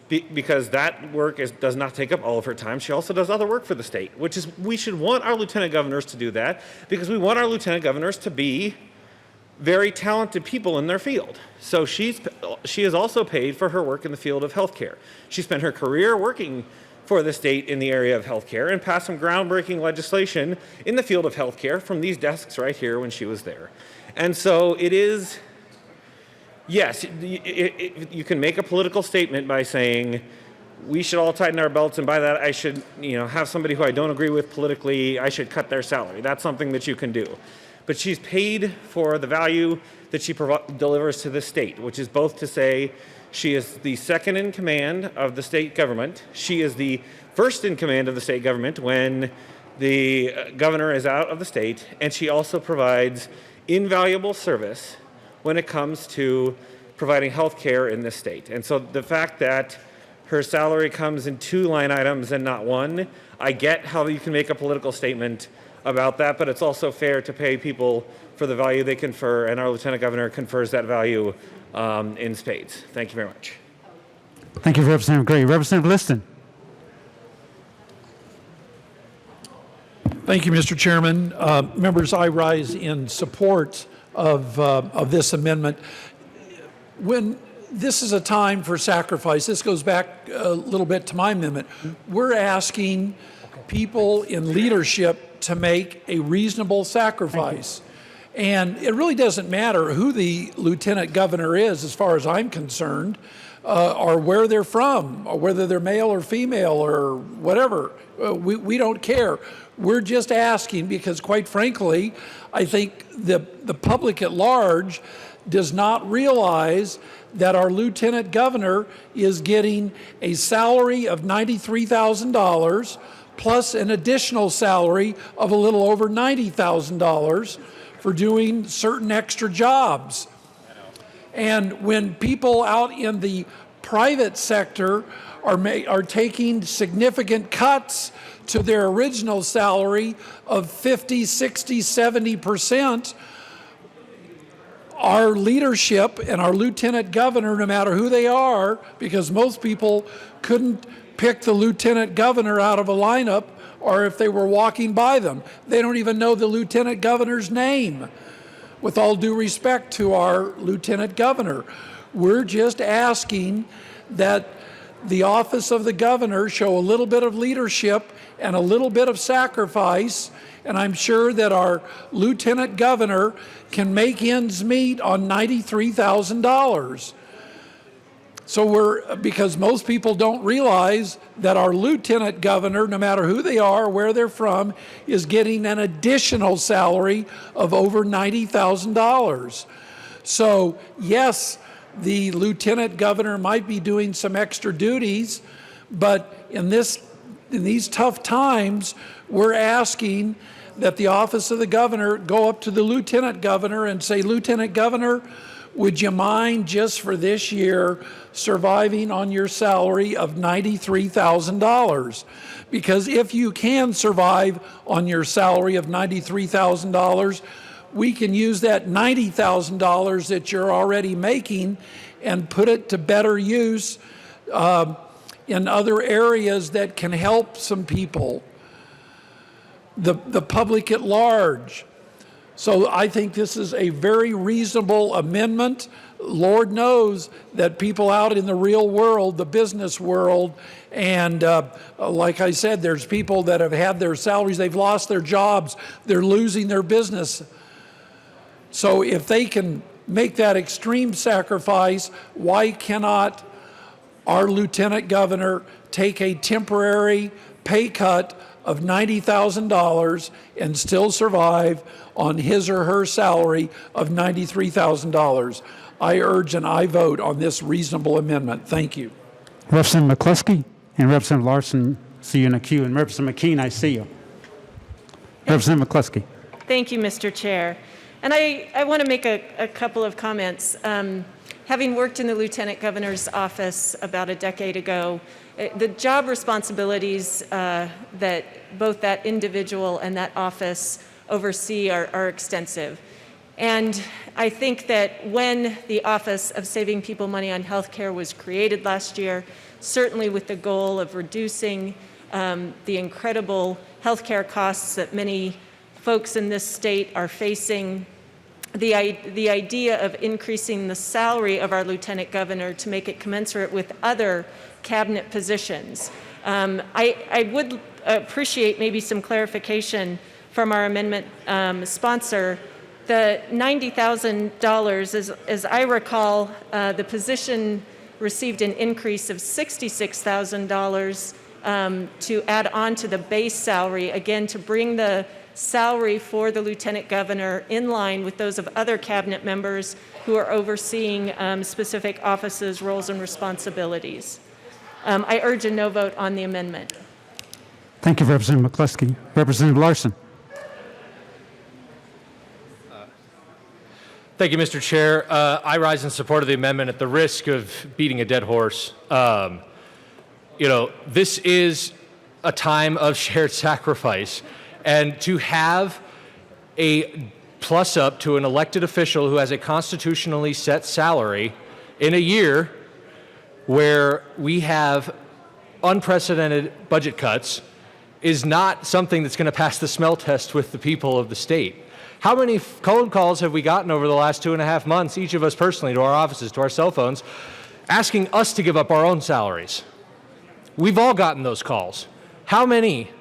because that work does not take up all of her time. She also does other work for the state, which is, we should want our lieutenant governors to do that, because we want our lieutenant governors to be very talented people in their field. So she is also paid for her work in the field of healthcare. She spent her career working for the state in the area of healthcare and passed some groundbreaking legislation in the field of healthcare from these desks right here when she was there. And so it is, yes, you can make a political statement by saying we should all tighten our belts, and by that I should, have somebody who I don't agree with politically, I should cut their salary. That's something that you can do. But she's paid for the value that she delivers to the state, which is both to say she is the second in command of the state government. She is the first in command of the state government when the governor is out of the state, and she also provides invaluable service when it comes to providing health care in this state. And so the fact that her salary comes in 2 line items and not 1, I get how you can make a political statement about that, but it's also fair to pay people for the value they confer, and our lieutenant governor confers that value in spades. Thank you very much. Thank you, Representative Gray. Representative Liston. Thank you, Mr. Chairman. Members, I rise in support of this amendment. When this is a time for sacrifice, this goes back a little bit to my amendment. We're asking people in leadership to make a reasonable sacrifice. And it really doesn't matter who the lieutenant governor is, as far as I'm concerned, or where they're from, or whether they're male or female or whatever. We don't care. We're just asking because, quite frankly, I think the public at large does not realize that our lieutenant governor is getting a salary of $93,000 plus an additional salary of a little over $90,000 for doing certain extra jobs. And when people out in the private sector are taking significant cuts to their original salary of 50, 60, 70%, our leadership and our lieutenant governor, no matter who they are, because most people couldn't pick the lieutenant governor out of a lineup, or if they were walking by them, they don't even know the lieutenant governor's name. With all due respect to our lieutenant governor, we're just asking that the office of the governor show a little bit of leadership and a little bit of sacrifice, and I'm sure that our lieutenant governor can make ends meet on $93,000. So because most people don't realize that our lieutenant governor, no matter who they are, where they're from, is getting an additional salary of over $90,000. So yes, the lieutenant governor might be doing some extra duties, but in these tough times, we're asking that the office of the governor go up to the lieutenant governor and say, Lieutenant Governor, would you mind just for this year surviving on your salary of $93,000? Because if you can survive on your salary of $93,000, we can use that $90,000 that you're already making and put it to better use in other areas that can help some people, the public at large. So I think this is a very reasonable amendment. Lord knows that people out in the real world, the business world, and like I said, there's people that have had their salaries, they've lost their jobs, they're losing their business. So if they can make that extreme sacrifice, why cannot our lieutenant governor take a temporary pay cut of $90,000 and still survive on his or her salary of $93,000? I urge and I vote on this reasonable amendment. Thank you. Representative McCluskey and Representative Larson, see you in the queue. And Representative McKean, I see you. Representative McCluskey. Thank you, Mr. Chair. And I want to make a couple of comments. Having worked in the Lieutenant Governor's office about a decade ago, the job responsibilities that both that individual and that office oversee are extensive. And I think that when the Office of Saving People Money on Healthcare was created last year, certainly with the goal of reducing the incredible healthcare costs that many folks in this state are facing, the idea of increasing the salary of our lieutenant governor to make it commensurate with other cabinet positions. I would appreciate maybe some clarification from our amendment sponsor. The $90,000, as I recall, the position received an increase of $66,000 to add on to the base salary, again, to bring the salary for the lieutenant governor in line with those of other cabinet members who are overseeing specific offices, roles, and responsibilities. I urge a no vote on the amendment. Thank you, Representative McCluskey. Representative Larson. Thank you, Mr. Chair. I rise in support of the amendment at the risk of beating a dead horse. This is a time of shared sacrifice. And to have a plus up to an elected official who has a constitutionally set salary in a year where we have unprecedented budget cuts is not something that's going to pass the smell test with the people of the state. How many phone calls have we gotten over the last 2.5 months, each of us personally, to our offices, to our cell phones, asking us to give up our own salaries? We've all gotten those calls. How many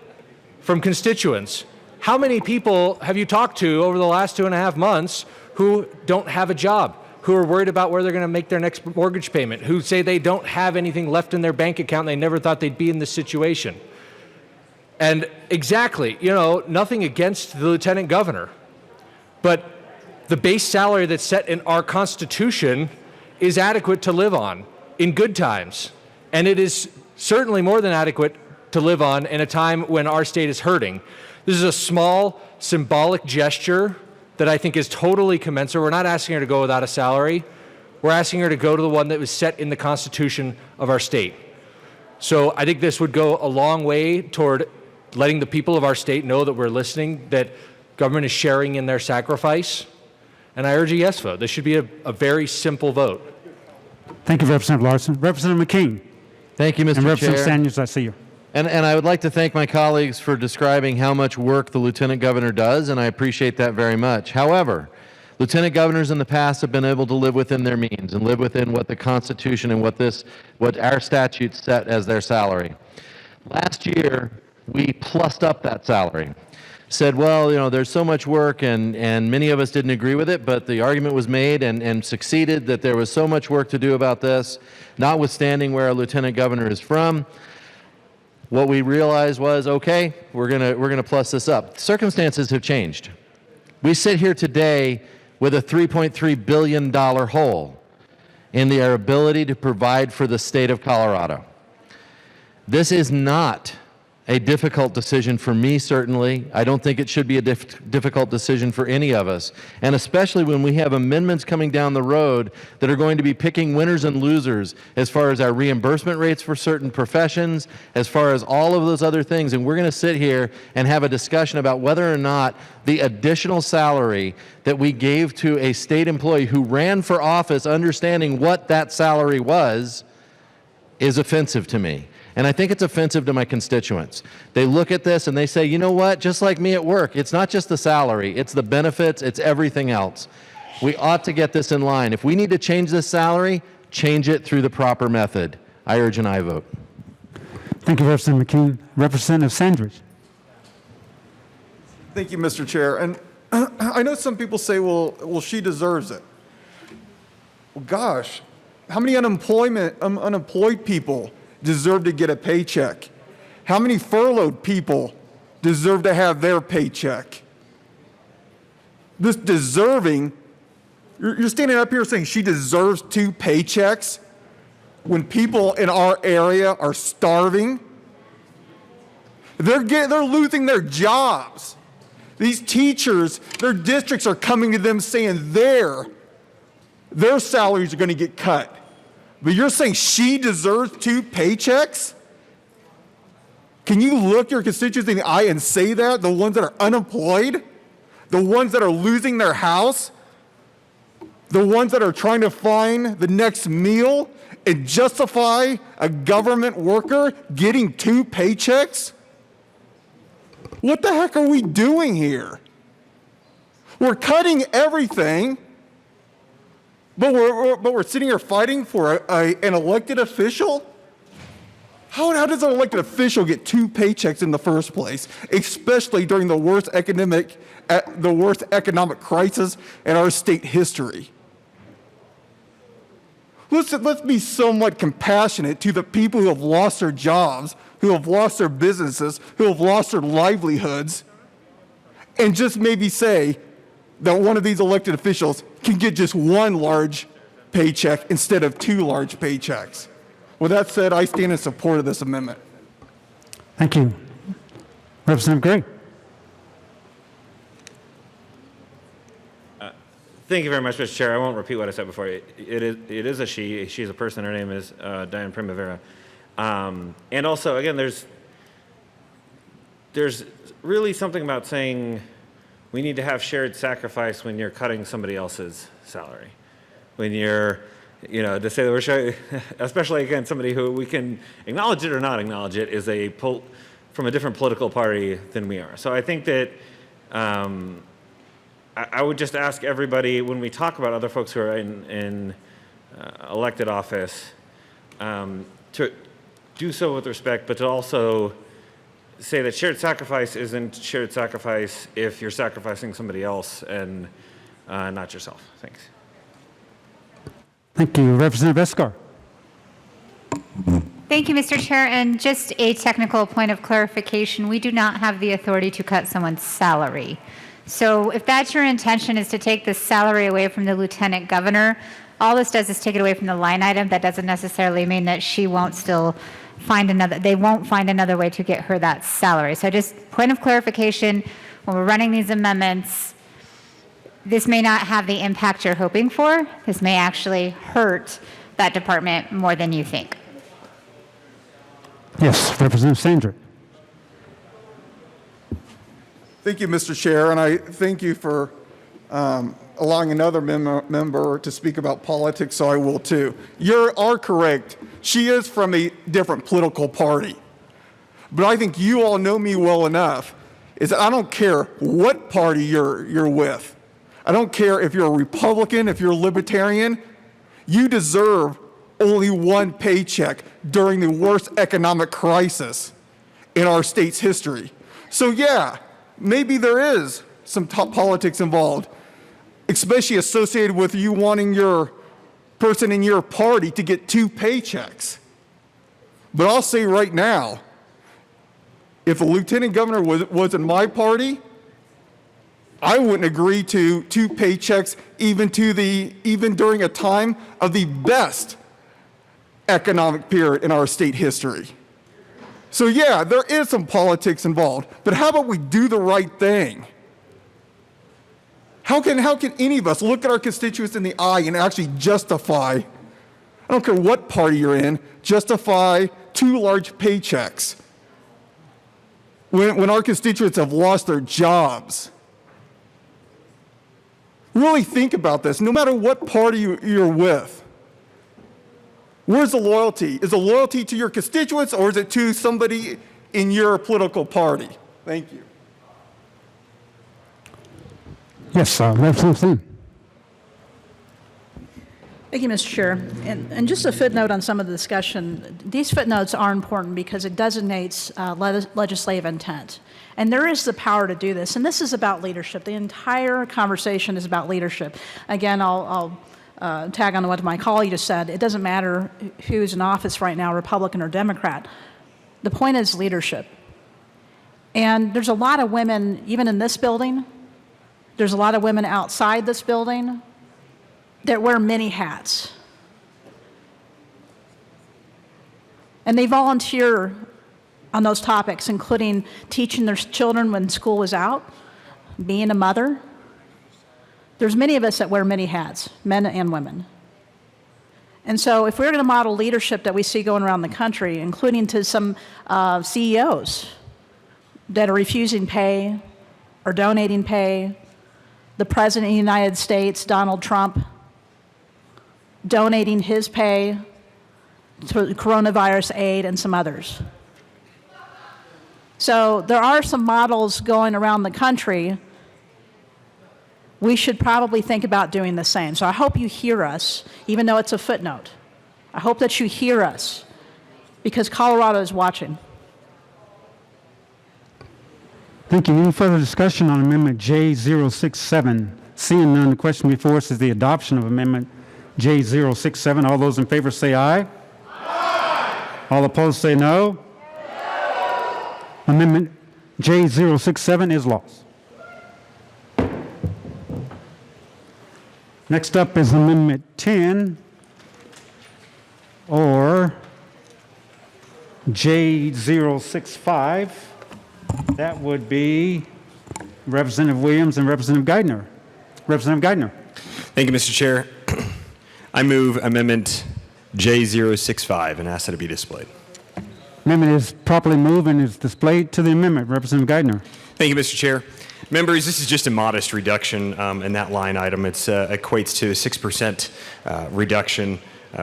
from constituents how many people have you talked to over the last 2.5 months who don't have a job, who are worried about where they're going to make their next mortgage payment, who say they don't have anything left in their bank account and they never thought they'd be in this situation? And exactly, nothing against the lieutenant governor, but the base salary that's set in our Constitution is adequate to live on in good times. And it is certainly more than adequate to live on in a time when our state is hurting. This is a small, symbolic gesture that I think is totally commensurate. We're not asking her to go without a salary. We're asking her to go to the one that was set in the Constitution of our state. So I think this would go a long way toward letting the people of our state know that we're listening, that government is sharing in their sacrifice. And I urge a yes vote. This should be a very simple vote. Thank you, Representative Larson. Representative McKean. Thank you, Mr. And Representative Chair. Sanders, I see you. And I would like to thank my colleagues for describing how much work the Lieutenant Governor does, and I appreciate that very much. However, Lieutenant Governors in the past have been able to live within their means and live within what the Constitution and what our statutes set as their salary. Last year, we plussed up that salary. Said, well, there's so much work, and many of us didn't agree with it, but the argument was made and succeeded that there was so much work to do about this, notwithstanding where our Lieutenant Governor is from. What we realized was, okay, we're gonna plus this up. Circumstances have changed. We sit here today with a $3.3 billion hole in our ability to provide for the state of Colorado. This is not a difficult decision for me, certainly. I don't think it should be a difficult decision for any of us, and especially when we have amendments coming down the road that are going to be picking winners and losers as far as our reimbursement rates for certain professions, as far as all of those other things. And we're going to sit here and have a discussion about whether or not the additional salary that we gave to a state employee who ran for office understanding what that salary was is offensive to me. And I think it's offensive to my constituents. They look at this and they say, you know what, just like me at work, it's not just the salary, it's the benefits, it's everything else. We ought to get this in line. If we need to change this salary, change it through the proper method. I urge an aye vote. Thank you, Representative McKean. Representative Sandridge. Thank you, Mr. Chair. And I know some people say, well, she deserves it. Well, gosh, how many unemployed people deserve to get a paycheck? How many furloughed people deserve to have their paycheck? This deserving, you're standing up here saying she deserves 2 paychecks when people in our area are starving? They're losing their jobs. These teachers, their districts are coming to them saying their salaries are going to get cut. But you're saying she deserves 2 paychecks? Can you look your constituents in the eye and say that? The ones that are unemployed? The ones that are losing their house? The ones that are trying to find the next meal and justify a government worker getting 2 paychecks? What the heck are we doing here? We're cutting everything. But we're sitting here fighting for an elected official? How does an elected official get 2 paychecks in the first place, especially during the worst economic crisis in our state history? Let's be somewhat compassionate to the people who have lost their jobs, who have lost their businesses, who have lost their livelihoods, and just maybe say that one of these elected officials can get just 1 large paycheck instead of 2 large paychecks. With that said, I stand in support of this amendment. Thank you. Representative Gray. Thank you very much, Mr. Chair. I won't repeat what I said before. It is a she. She's a person. Her name is Diane Primavera. And also, again, there's really something about saying we need to have shared sacrifice when you're cutting somebody else's salary. When you're, to say that we're sharing, especially again, somebody who we can acknowledge it or not acknowledge it is from a different political party than we are. So I think that I would just ask everybody when we talk about other folks who are in elected office to do so with respect, but to also say that shared sacrifice isn't shared sacrifice if you're sacrificing somebody else and not yourself. Thanks. Thank you. Representative Escar. Thank you, Mr. Chair. And just a technical point of clarification, we do not have the authority to cut someone's salary. So if that's your intention, is to take the salary away from the lieutenant governor, all this does is take it away from the line item. That doesn't necessarily mean that she won't still find another, they won't find another way to get her that salary. So just point of clarification, when we're running these amendments, this may not have the impact you're hoping for. This may actually hurt that department more than you think. Yes, Representative Sandra. Thank you, Mr. Chair, and I thank you for allowing another member to speak about politics, so I will too. You are correct. She is from a different political party. But I think you all know me well enough is that I don't care what party you're with. I don't care if you're a Republican, if you're a Libertarian. You deserve only one paycheck during the worst economic crisis in our state's history. So yeah, maybe there is some top politics involved, especially associated with you wanting your person in your party to get 2 paychecks. But I'll say right now, if a lieutenant governor was in my party, I wouldn't agree to 2 paychecks even during a time of the best economic period in our state history. So yeah, there is some politics involved, but how about we do the right thing? How can any of us look at our constituents in the eye and actually justify, I don't care what party you're in, justify 2 large paychecks when our constituents have lost their jobs? Really think about this, no matter what party you're with. Where's the loyalty? Is the loyalty to your constituents or is it to somebody in your political party? Thank you. Yes, Representative Thune. Thank you, Mr. Chair. And just a footnote on some of the discussion. These footnotes are important because it designates legislative intent. And there is the power to do this. And this is about leadership. The entire conversation is about leadership. Again, I'll tag on to what my colleague just said. It doesn't matter who's in office right now, Republican or Democrat. The point is leadership. And there's a lot of women, even in this building, there's a lot of women outside this building that wear many hats. And they volunteer on those topics, including teaching their children when school was out, being a mother. There's many of us that wear many hats, men and women. And so if we're going to model leadership that we see going around the country, including to some CEOs that are refusing pay or donating pay, the President of the United States, Donald Trump, donating his pay to coronavirus aid and some others. So there are some models going around the country. We should probably think about doing the same. So I hope you hear us, even though it's a footnote. I hope that you hear us because Colorado is watching. Thank you. Any further discussion on Amendment J067? Seeing none, the question before us is the adoption of Amendment J067. All those in favor say aye. Aye. All opposed say no. No. Amendment J067 is lost. Next up is Amendment 10, or J065. That would be Representative Williams and Representative Geithner. Representative Geithner. Thank you, Mr. Chair. I move Amendment J065 and ask that it be displayed. Amendment is properly moved and is displayed to the amendment. Representative Geithner. Thank you, Mr. Chair. Members, this is just a modest reduction in that line item. It equates to a 6% reduction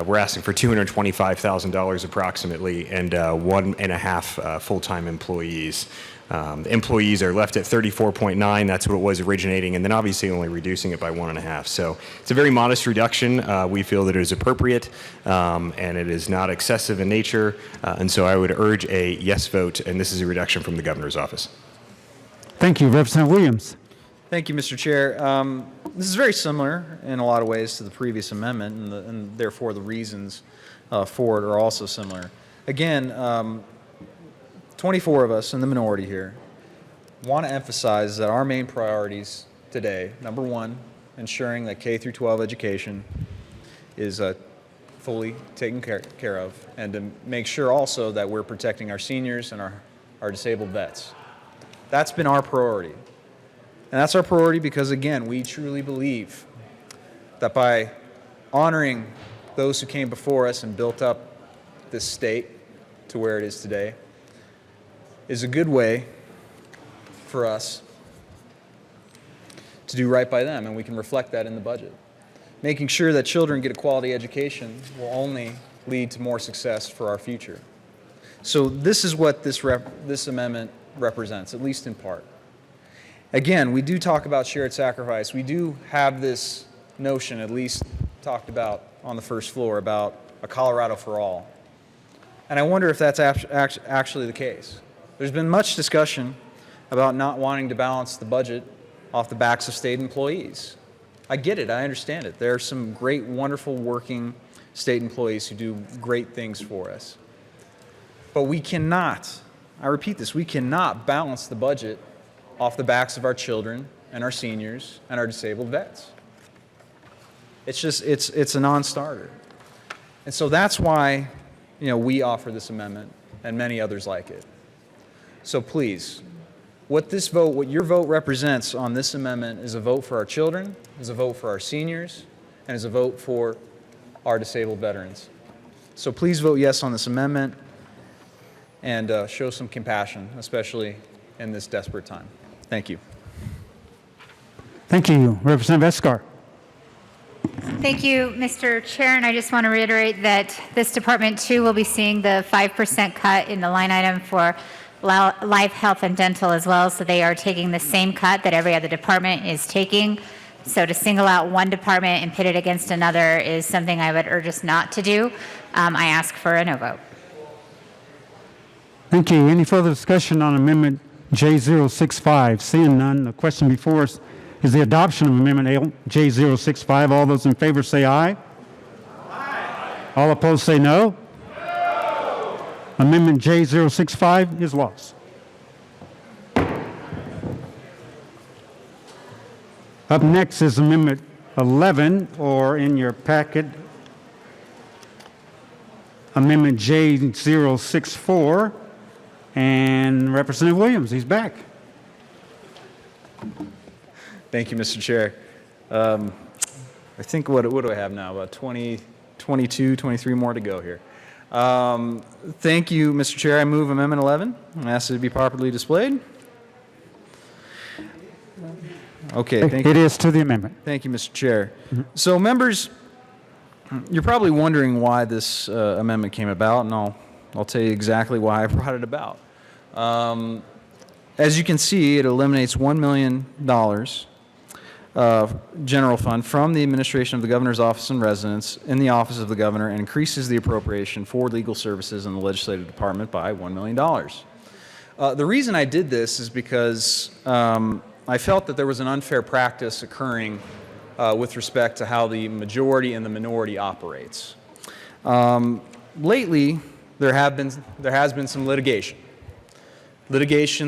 We're asking for $225,000 approximately and 1.5 full-time employees. The employees are left at 34.9. That's what it was originating, and then obviously only reducing it by 1.5. So it's a very modest reduction. We feel that it is appropriate and it is not excessive in nature. And so I would urge a yes vote, and this is a reduction from the governor's office. Thank you. Representative Williams. Thank you, Mr. Chair. This is very similar in a lot of ways to the previous amendment, and therefore the reasons for it are also similar. Again, 24 of us in the minority here want to emphasize that our main priorities today, number one, ensuring that K through 12 education is fully taken care of, and to make sure also that we're protecting our seniors and our disabled vets. That's been our priority. And that's our priority because, again, we truly believe that by honoring those who came before us and built up this state to where it is today is a good way for us to do right by them, and we can reflect that in the budget. Making sure that children get a quality education will only lead to more success for our future. So this is what this amendment represents, at least in part. Again, we do talk about shared sacrifice. We do have this notion, at least talked about on the first floor, about a Colorado for all. And I wonder if that's actually the case. There's been much discussion about not wanting to balance the budget off the backs of state employees. I get it. I understand it. There are some great, wonderful working state employees who do great things for us. But we cannot, I repeat this, we cannot balance the budget off the backs of our children and our seniors and our disabled vets. It's just, it's a non-starter. And so that's why, we offer this amendment and many others like it. So please, what your vote represents on this amendment is a vote for our children, is a vote for our seniors, and is a vote for our disabled veterans. So please vote yes on this amendment and show some compassion, especially in this desperate time. Thank you. Thank you. Representative Escar. Thank you, Mr. Chair, and I just want to reiterate that this department too will be seeing the 5% cut in the line item for life, health, and dental as well, so they are taking the same cut that every other department is taking. So to single out one department and pit it against another is something I would urge us not to do. I ask for a no vote. Thank you. Any further discussion on Amendment J065? Seeing none, the question before us is the adoption of Amendment J065. All those in favor say aye. Aye. All opposed say no. No. Amendment J065 is lost. Up next is Amendment 11, or in your packet, Amendment J064. And Representative Williams, he's back. Thank you, Mr. Chair. I think, what do I have now? About 22, 23 more to go here. Thank you, Mr. Chair. I move Amendment 11 and ask it to be properly displayed. Okay, thank you. It is to the amendment. Thank you, Mr. Chair. So, members, you're probably wondering why this amendment came about, and I'll tell you exactly why I brought it about. As you can see, it eliminates $1 million general fund from the administration of the governor's office and residence in the office of the governor and increases the appropriation for legal services in the legislative department by $1 million. The reason I did this is because I felt that there was an unfair practice occurring with respect to how the majority and the minority operates. Lately, there has been some litigation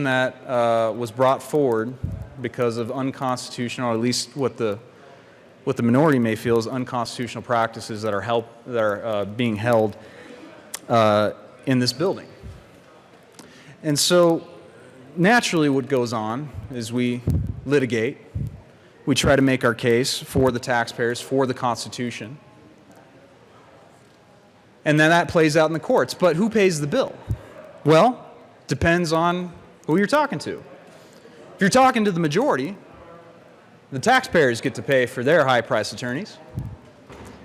that was brought forward because of unconstitutional, or at least what the minority may feel is unconstitutional practices that are being held in this building. And so, naturally, what goes on is we litigate, we try to make our case for the taxpayers, for the Constitution. And then that plays out in the courts. But who pays the bill? Well, depends on who you're talking to. If you're talking to the majority, the taxpayers get to pay for their high-priced attorneys.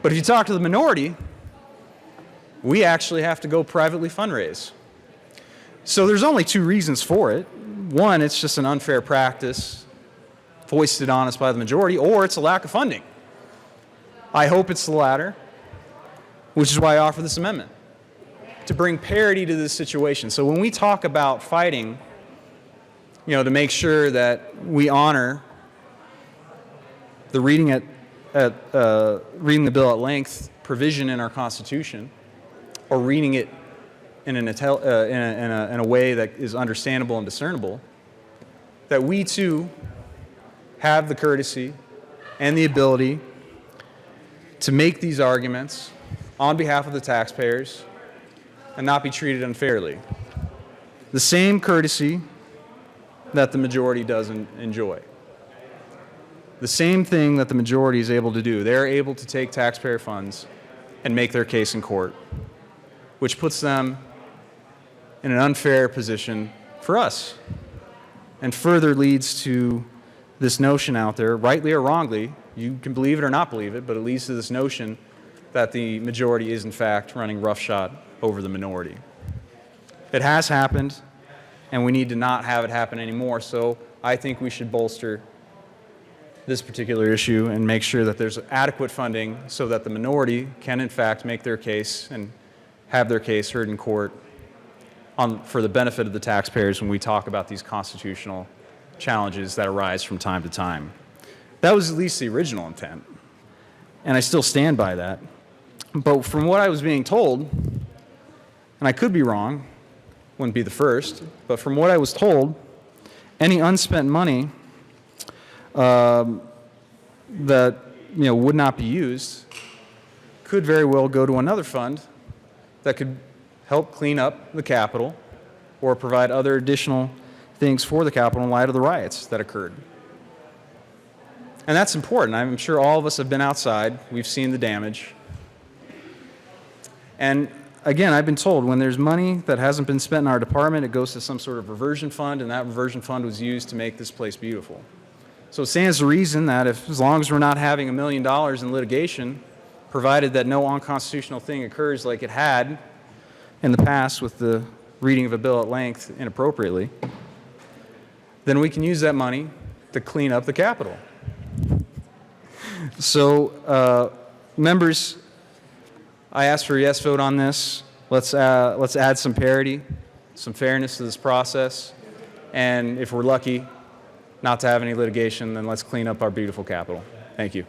But if you talk to the minority, we actually have to go privately fundraise. So there's only two reasons for it. One, it's just an unfair practice foisted on us by the majority, or it's a lack of funding. I hope it's the latter, which is why I offer this amendment, to bring parity to this situation. So when we talk about fighting, to make sure that we honor the reading the bill at length provision in our Constitution, or reading it in a way that is understandable and discernible, that we too have the courtesy and the ability to make these arguments on behalf of the taxpayers and not be treated unfairly. The same courtesy that the majority doesn't enjoy. The same thing that the majority is able to do. They're able to take taxpayer funds and make their case in court, which puts them in an unfair position for us and further leads to this notion out there, rightly or wrongly, you can believe it or not believe it, but it leads to this notion that the majority is in fact running roughshod over the minority. It has happened, and we need to not have it happen anymore, so I think we should bolster this particular issue and make sure that there's adequate funding so that the minority can in fact make their case and have their case heard in court for the benefit of the taxpayers when we talk about these constitutional challenges that arise from time to time. That was at least the original intent, and I still stand by that. But from what I was being told, and I could be wrong, wouldn't be the first, but from what I was told, any unspent money that would not be used could very well go to another fund that could help clean up the Capitol or provide other additional things for the Capitol in light of the riots that occurred. And that's important. I'm sure all of us have been outside. We've seen the damage. And again, I've been told when there's money that hasn't been spent in our department, it goes to some sort of reversion fund, and that reversion fund was used to make this place beautiful. So it stands to reason that as long as we're not having $1 million in litigation, provided that no unconstitutional thing occurs like it had in the past with the reading of a bill at length inappropriately, then we can use that money to clean up the Capitol. So, members, I ask for a yes vote on this. Let's add some parity, some fairness to this process, and if we're lucky not to have any litigation, then let's clean up our beautiful Capitol. Thank you.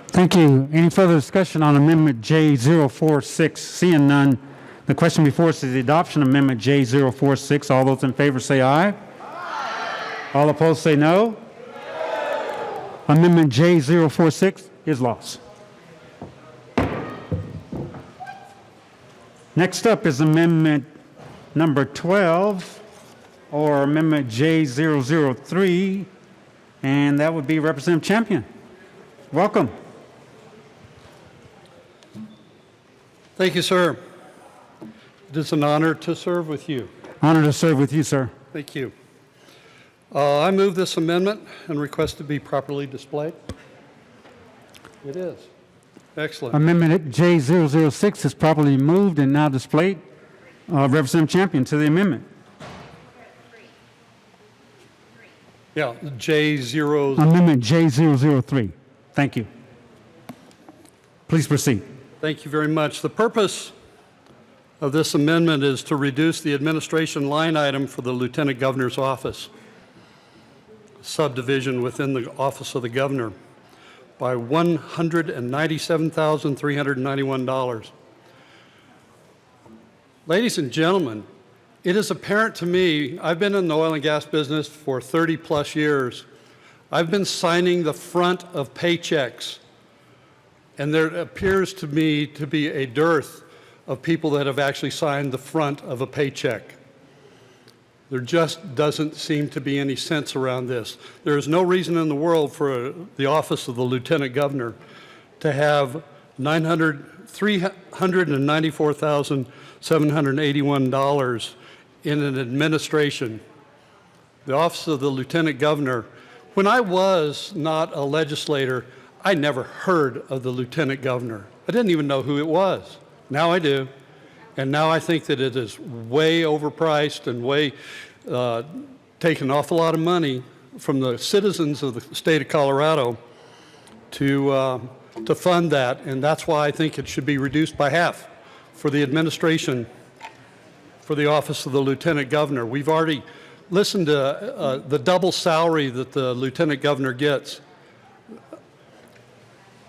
Thank you. Any further discussion on Amendment J046? Seeing none, the question before us is the adoption of Amendment J046. All those in favor say aye. Aye. All opposed say no. Amendment J046 is lost. Next up is Amendment number 12, or Amendment J003, and that would be Representative Champion. Welcome. Thank you, sir. It is an honor to serve with you. Honor to serve with you, sir. Thank you. I move this amendment and request to be properly displayed. It is. Excellent. Amendment J006 is properly moved and now displayed. Representative Champion to the amendment. Yeah, J0. Amendment J003. Thank you. Please proceed. Thank you very much. The purpose of this amendment is to reduce the administration line item for the Lieutenant Governor's office, subdivision within the Office of the Governor, by $197,391. Ladies and gentlemen, it is apparent to me, I've been in the oil and gas business for 30 plus years. I've been signing the front of paychecks, and there appears to me to be a dearth of people that have actually signed the front of a paycheck. There just doesn't seem to be any sense around this. There is no reason in the world for the office of the Lieutenant Governor to have $394,781 in an administration. The office of the Lieutenant Governor, when I was not a legislator, I never heard of the lieutenant governor. I didn't even know who it was. Now I do. And now I think that it is way overpriced and way taking an awful lot of money from the citizens of the state of Colorado to fund that. And that's why I think it should be reduced by half for the administration, for the office of the lieutenant governor. We've already listened to the double salary that the lieutenant governor gets.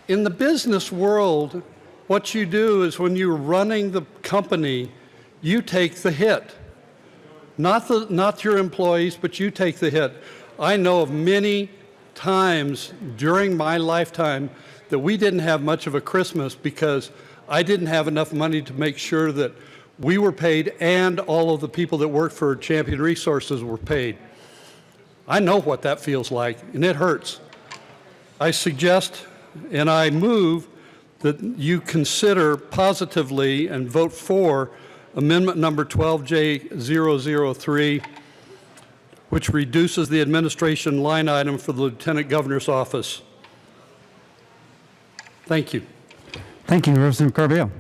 In the business world, what you do is when you're running the company, you take the hit. Not your employees, but you take the hit. I know of many times during my lifetime that we didn't have much of a Christmas because I didn't have enough money to make sure that we were paid and all of the people that work for Champion Resources were paid. I know what that feels like, and it hurts. I suggest and I move that you consider positively and vote for amendment number 12J003, which reduces the administration line item for the Lieutenant Governor's office. Thank you. Thank you, Representative Carvajal.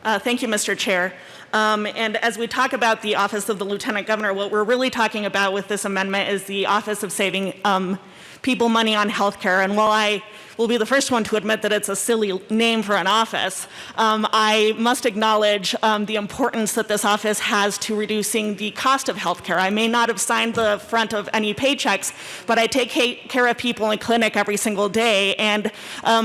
Thank you, Mr. Chair. And as we talk about the Office of the Lieutenant Governor, what we're really talking about with this amendment is the Office of Saving People Money on Healthcare. And while I will be the first one to admit that it's a silly name for an office, I must acknowledge the importance that this office has to reducing the cost of healthcare. I may not have signed the front of any paychecks, but I take care of people in clinic every single day. And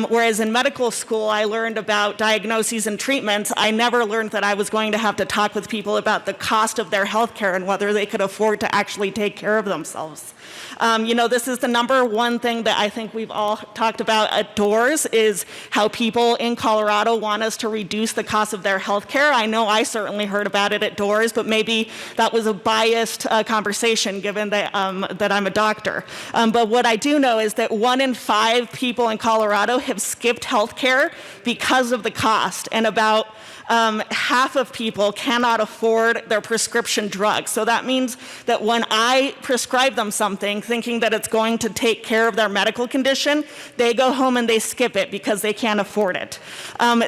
whereas in medical school I learned about diagnoses and treatments, I never learned that I was going to have to talk with people about the cost of their healthcare and whether they could afford to actually take care of themselves. This is the number one thing that I think we've all talked about at DOORS is how people in Colorado want us to reduce the cost of their health care. I know I certainly heard about it at DOORS, but maybe that was a biased conversation given that, that I'm a doctor. But what I do know is that 1 in 5 people in Colorado have skipped health care because of the cost, and about half of people cannot afford their prescription drugs. So that means that when I prescribe them something thinking that it's going to take care of their medical condition, they go home and they skip it because they can't afford it.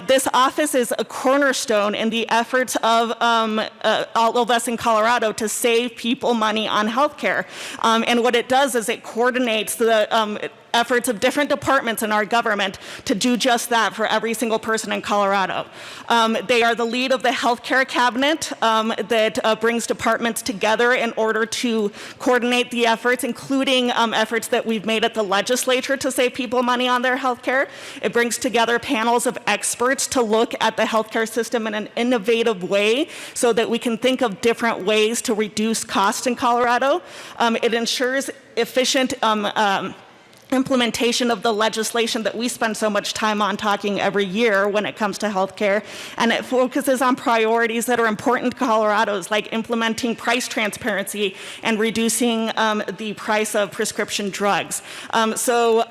This office is a cornerstone in the efforts of all of us in Colorado to save people money on health care. And what it does is it coordinates the efforts of different departments in our government to do just that for every single person in Colorado. They are the lead of the healthcare cabinet that brings departments together in order to coordinate the efforts, including efforts that we've made at the legislature to save people money on their healthcare. It brings together panels of experts to look at the healthcare system in an innovative way so that we can think of different ways to reduce costs in Colorado. It ensures efficient implementation of the legislation that we spend so much time on talking every year when it comes to healthcare, and it focuses on priorities that are important to Colorados, like implementing price transparency and reducing the price of prescription drugs. So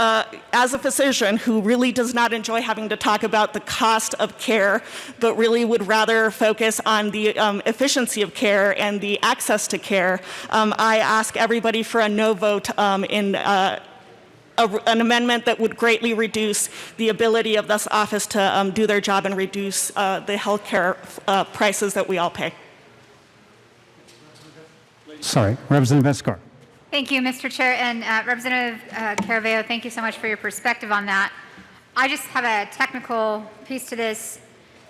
as a physician who really does not enjoy having to talk about the cost of care, but really would rather focus on the efficiency of care and the access to care, I ask everybody for a no vote in an amendment that would greatly reduce the ability of this office to do their job and reduce the health care prices that we all pay. Sorry, Representative Escar. Thank you, Mr. Chair. And Representative Carvajal, thank you so much for your perspective on that. I just have a technical piece to this.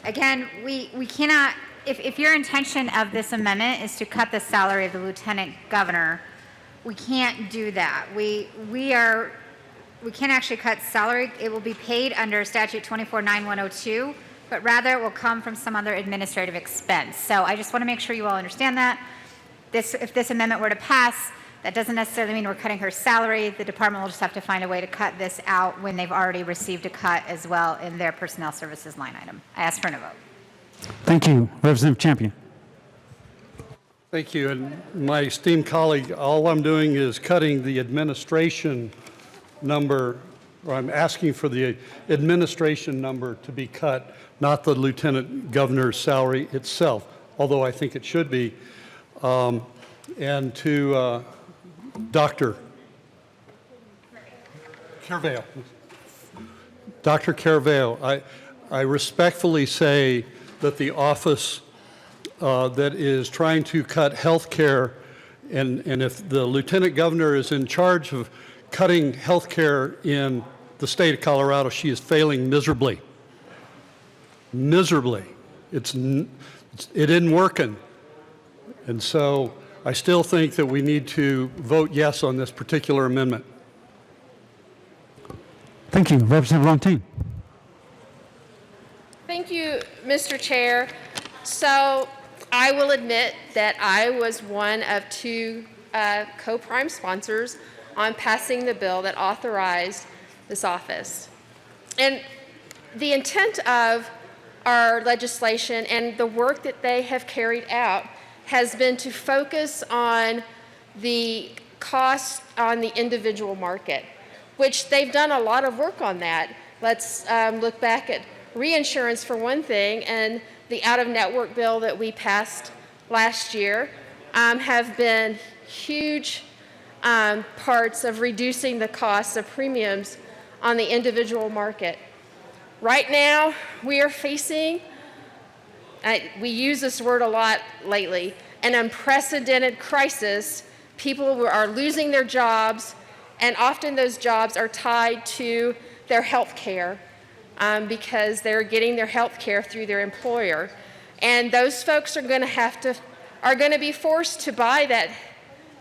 Again, we cannot, if your intention of this amendment is to cut the salary of the Lieutenant Governor, we can't do that. We can't actually cut salary. It will be paid under statute 249102, but rather it will come from some other administrative expense. So I just want to make sure you all understand that. If this amendment were to pass, that doesn't necessarily mean we're cutting her salary. The department will just have to find a way to cut this out when they've already received a cut as well in their personnel services line item. I ask for a vote. Thank you, Representative Champion. Thank you. And my esteemed colleague, all I'm doing is cutting the administration number, or I'm asking for the administration number to be cut, not the Lieutenant Governor's salary itself, although I think it should be. And to Dr. Carvale. Dr. Carvale, I respectfully say that the office that is trying to cut health care, and if the lieutenant governor is in charge of cutting health care in the state of Colorado, she is failing miserably. Miserably. It isn't working. And so I still think that we need to vote yes on this particular amendment. Thank you. Representative Longteen. Thank you, Mr. Chair. So I will admit that I was one of two co-prime sponsors on passing the bill that authorized this office. And the intent of our legislation and the work that they have carried out has been to focus on the cost on the individual market, which they've done a lot of work on that. Let's look back at reinsurance for one thing, and the out-of-network bill that we passed last year have been huge parts of reducing the costs of premiums on the individual market. Right now, we are facing, we use this word a lot lately, an unprecedented crisis. People are losing their jobs, and often those jobs are tied to their health care because they're getting their health care through their employer. And those folks are going to be forced to buy that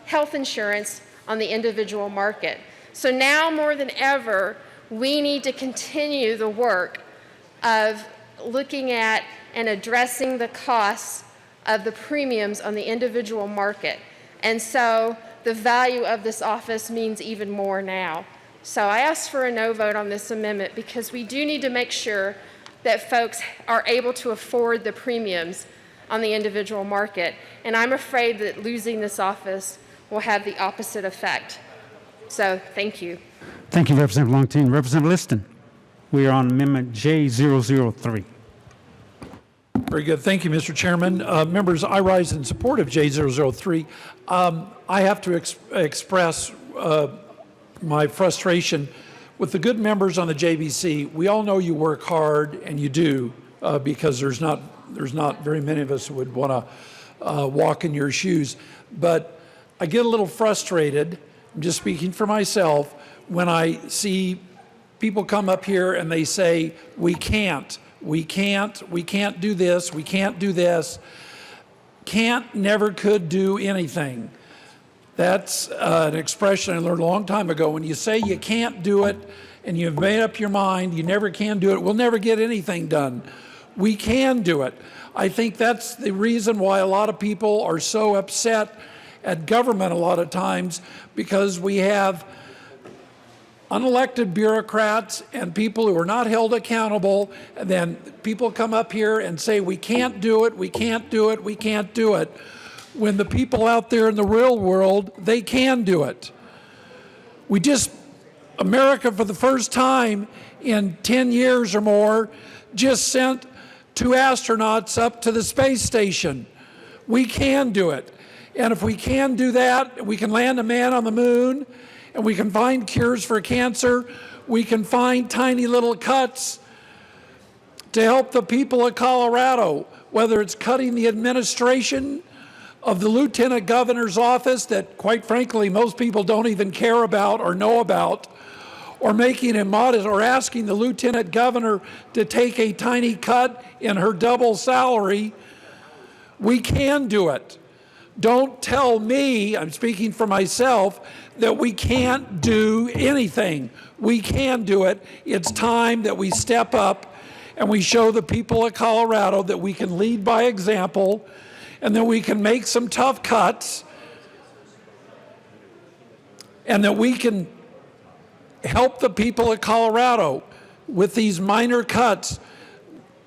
health insurance on the individual market. So now more than ever, we need to continue the work of looking at and addressing the costs of the premiums on the individual market. And so the value of this office means even more now. So I ask for a no vote on this amendment because we do need to make sure that folks are able to afford the premiums on the individual market. And I'm afraid that losing this office will have the opposite effect. So thank you. Thank you, Representative Longteen. Representative Liston, we are on Amendment J003. Very good. Thank you, Mr. Chairman. Members, I rise in support of J003. I have to express my frustration with the good members on the JBC. We all know you work hard, and you do, because there's not very many of us who would want to walk in your shoes. But I get a little frustrated, I'm just speaking for myself, when I see people come up here and they say, we can't do this, we can't do this. Can't, never could do anything. That's an expression I learned a long time ago. When you say you can't do it and you've made up your mind, you never can do it, we'll never get anything done. We can do it. I think that's the reason why a lot of people are so upset at government a lot of times, because we have unelected bureaucrats and people who are not held accountable, and then people come up here and say, we can't do it, we can't do it, we can't do it, when the people out there in the real world, they can do it. America for the first time in 10 years or more just sent 2 astronauts up to the space station. We can do it. And if we can do that, we can land a man on the moon, and we can find cures for cancer. We can find tiny little cuts to help the people of Colorado, whether it's cutting the administration of the lieutenant governor's office that, quite frankly, most people don't even care about or know about, or making him modest, or asking the lieutenant governor to take a tiny cut in her double salary. We can do it. Don't tell me, I'm speaking for myself, that we can't do anything. We can do it. It's time that we step up and we show the people of Colorado that we can lead by example, and that we can make some tough cuts, and that we can help the people of Colorado with these minor cuts.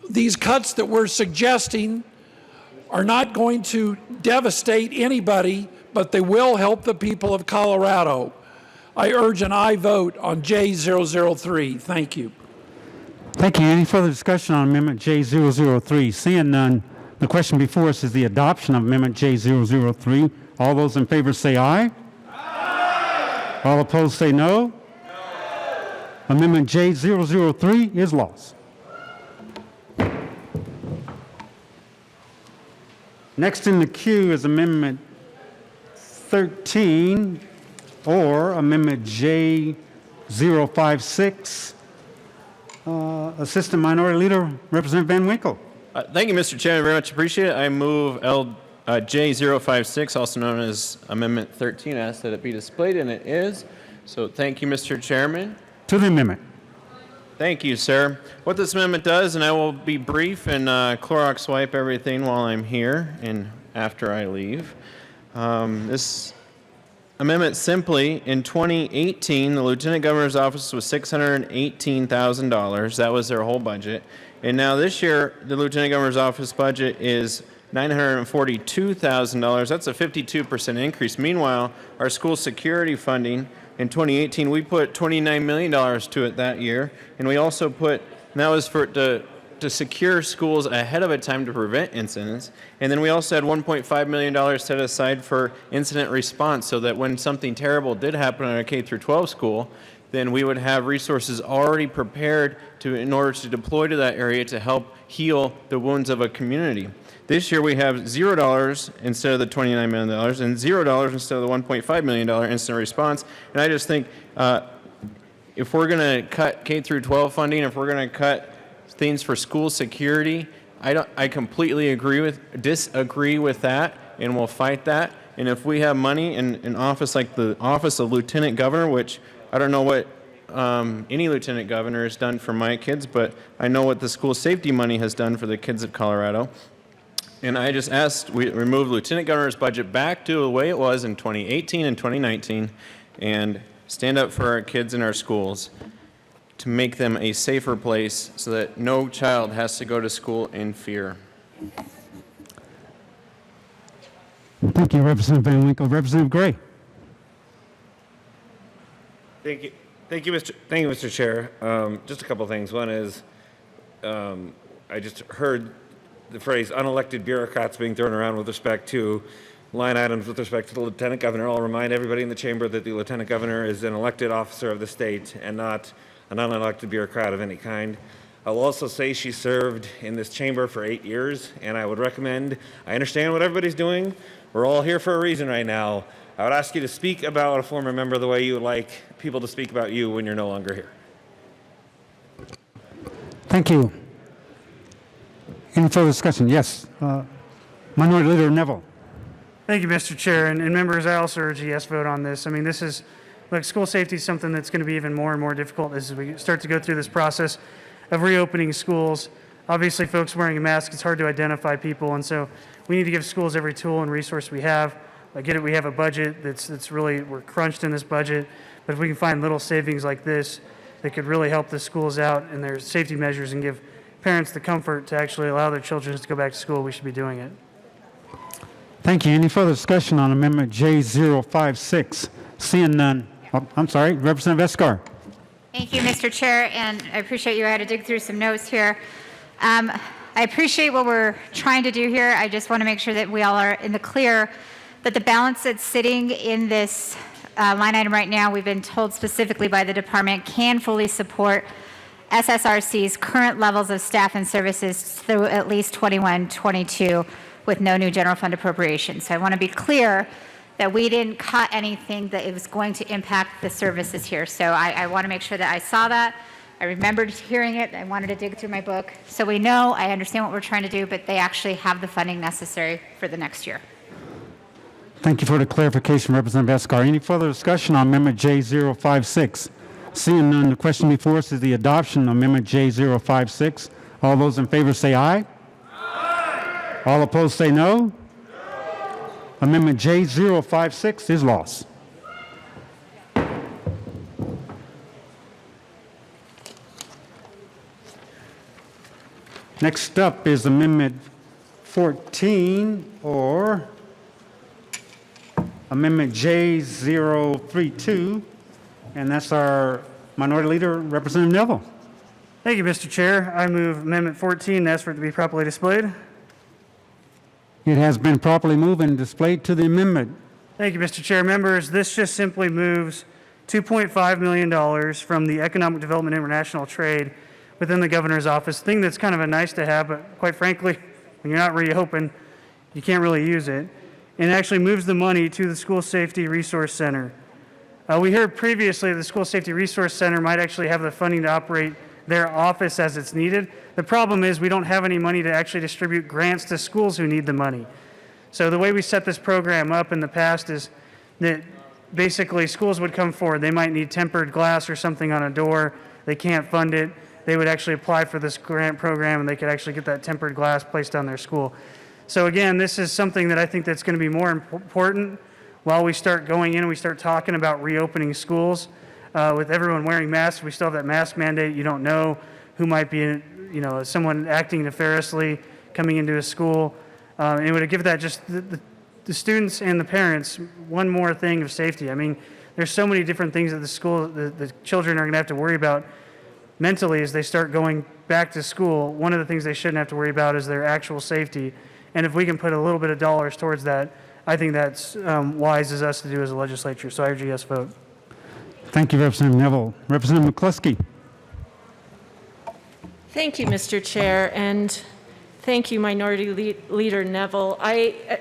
These cuts that we're suggesting are not going to devastate anybody, but they will help the people of Colorado. I urge an aye vote on J003. Thank you. Thank you. Any further discussion on Amendment J003? Seeing none, the question before us is the adoption of Amendment J003. All those in favor say aye. Aye. All opposed say no. Amendment J003 is lost. Next in the queue is Amendment 13 or Amendment J056. Assistant Minority Leader, Representative Van Winkle. Thank you, Mr. Chairman. Very much appreciate it. I move J056, also known as Amendment 13. I ask that it be displayed, and it is. So thank you, Mr. Chairman. To the amendment. Thank you, sir. What this amendment does, and I will be brief and Clorox wipe everything while I'm here and after I leave. This amendment simply, in 2018, the Lieutenant Governor's office was $618,000. That was their whole budget. And now this year, the Lieutenant Governor's office budget is $942,000. That's a 52% increase. Meanwhile, our school security funding in 2018, we put $29 million to it that year, and we also put, and that was for to secure schools ahead of a time to prevent incidents, and then we also had $1.5 million set aside for incident response, so that when something terrible did happen in a K-12 school, then we would have resources already prepared in order to deploy to that area to help heal the wounds of a community. This year we have $0 instead of the $29 million and $0 instead of the $1.5 million incident response. And I just think if we're going to cut K-12 funding, if we're going to cut things for school security, I completely disagree with that, and we'll fight that. And if we have money in an office like the Office of Lieutenant Governor, which I don't know what any lieutenant governor has done for my kids, but I know what the school safety money has done for the kids of Colorado. And I just asked, we remove Lieutenant Governor's budget back to the way it was in 2018 and 2019 and stand up for our kids in our schools to make them a safer place so that no child has to go to school in fear. Thank you, Representative Van Winkle. Representative Gray. Thank you, Mr. Chair. Just a couple of things. One is, I just heard the phrase unelected bureaucrats being thrown around with respect to line items with respect to the Lieutenant Governor. I'll remind everybody in the chamber that the Lieutenant Governor is an elected officer of the state and not an unelected bureaucrat of any kind. I'll also say she served in this chamber for 8 years, and I would recommend, I understand what everybody's doing. We're all here for a reason right now. I would ask you to speak about a former member the way you would like people to speak about you when you're no longer here. Thank you. Any further discussion? Yes. Minority Leader Neville. Thank you, Mr. Chair. And members, I also urge a yes vote on this. I mean, this is, look, school safety is something that's going to be even more and more difficult as we start to go through this process of reopening schools. Obviously, folks wearing a mask, it's hard to identify people. And so we need to give schools every tool and resource we have. I get it, we have a budget that's really, we're crunched in this budget. But if we can find little savings like this that could really help the schools out in their safety measures and give parents the comfort to actually allow their children to go back to school, we should be doing it. Thank you. Any further discussion on Amendment J056? Seeing none. Oh, I'm sorry, Representative Escar. Thank you, Mr. Chair, and I appreciate you. I had to dig through some notes here. I appreciate what we're trying to do here. I just want to make sure that we all are in the clear that the balance that's sitting in this line item right now, we've been told specifically by the department, can fully support SSRC's current levels of staff and services through at least 21-22 with no new general fund appropriation. So I want to be clear that we didn't cut anything that it was going to impact the services here. So I want to make sure that I saw that. I remembered hearing it. I wanted to dig through my book. So we know, I understand what we're trying to do, but they actually have the funding necessary for the next year. Thank you for the clarification, Representative Escar. Any further discussion on Amendment J056? Seeing none, the question before us is the adoption of Amendment J056. All those in favor say aye. Aye. All opposed say no. No. Amendment J056 is lost. Next up is Amendment 14, or Amendment J032, and that's our Minority Leader, Representative Neville. Thank you, Mr. Chair. I move Amendment 14 and ask for it to be properly displayed. It has been properly moved and displayed to the amendment. Thank you, Mr. Chair. Members, this just simply moves $2.5 million from the Economic Development International Trade within the governor's office. Thing that's kind of a nice to have, but quite frankly, when you're not reopened, you can't really use it. And it actually moves the money to the School Safety Resource Center. We heard previously the School Safety Resource Center might actually have the funding to operate their office as it's needed. The problem is we don't have any money to actually distribute grants to schools who need the money. So the way we set this program up in the past is that basically schools would come forward. They might need tempered glass or something on a door. They can't fund it. They would actually apply for this grant program and they could actually get that tempered glass placed on their school. So again, this is something that I think that's going to be more important while we start going in and we start talking about reopening schools. With everyone wearing masks, we still have that mask mandate. You don't know who might be, someone acting nefariously coming into a school. And it would give that just the students and the parents one more thing of safety. I mean, there's so many different things that the children are going to have to worry about mentally as they start going back to school. One of the things they shouldn't have to worry about is their actual safety. And if we can put a little bit of dollars towards that, I think that's wise as us to do as a legislature. So I urge a yes vote. Thank you, Representative Neville. Representative McCluskey. Thank you, Mr. Chair, and thank you, Minority Leader Neville. I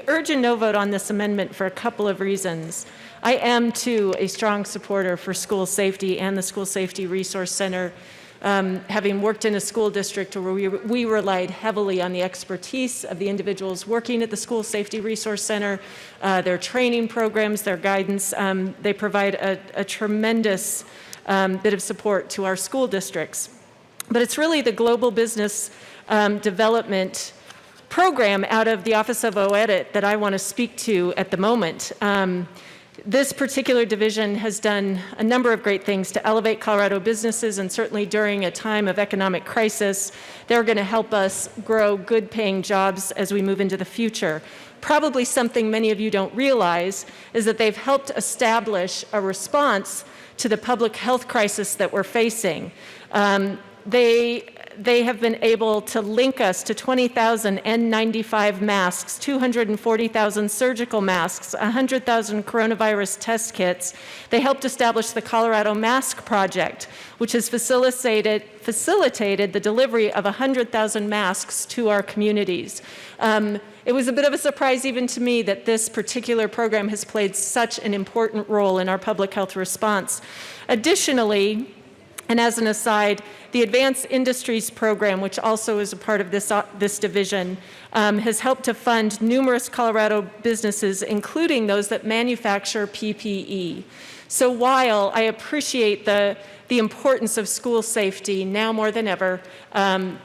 urge a no vote on this amendment for a couple of reasons. I am, too, a strong supporter for school safety and the School Safety Resource Center, having worked in a school district where we relied heavily on the expertise of the individuals working at the School Safety Resource Center, their training programs, their guidance. They provide a tremendous bit of support to our school districts. But it's really the global business development program out of the Office of OEDIT that I want to speak to at the moment. This particular division has done a number of great things to elevate Colorado businesses, and certainly during a time of economic crisis, they're going to help us grow good-paying jobs as we move into the future. Probably something many of you don't realize is that they've helped establish a response to the public health crisis that we're facing. They have been able to link us to 20,000 N95 masks, 240,000 surgical masks, 100,000 coronavirus test kits. They helped establish the Colorado Mask Project, which has facilitated the delivery of 100,000 masks to our communities. It was a bit of a surprise even to me that this particular program has played such an important role in our public health response. Additionally, and as an aside, the Advanced Industries Program, which also is a part of this division, has helped to fund numerous Colorado businesses, including those that manufacture PPE. So while I appreciate the importance of school safety now more than ever,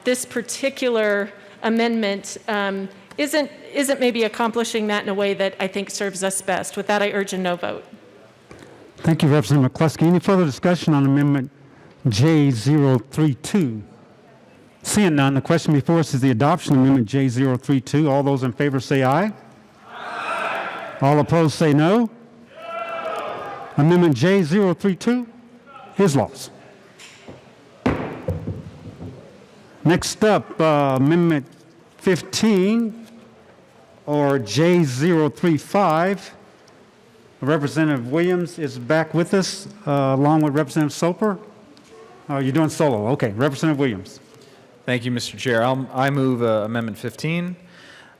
this particular amendment isn't maybe accomplishing that in a way that I think serves us best. With that, I urge a no vote. Thank you, Representative McCluskey. Any further discussion on Amendment J032? Seeing none, the question before us is the adoption of Amendment J032. All those in favor say aye. Aye. All opposed say no. No. Amendment J032 is lost. Next up, Amendment 15, or J035. Representative Williams is back with us, along with Representative Soper. You're doing solo. Okay, Representative Williams. Thank you, Mr. Chair. I move Amendment 15,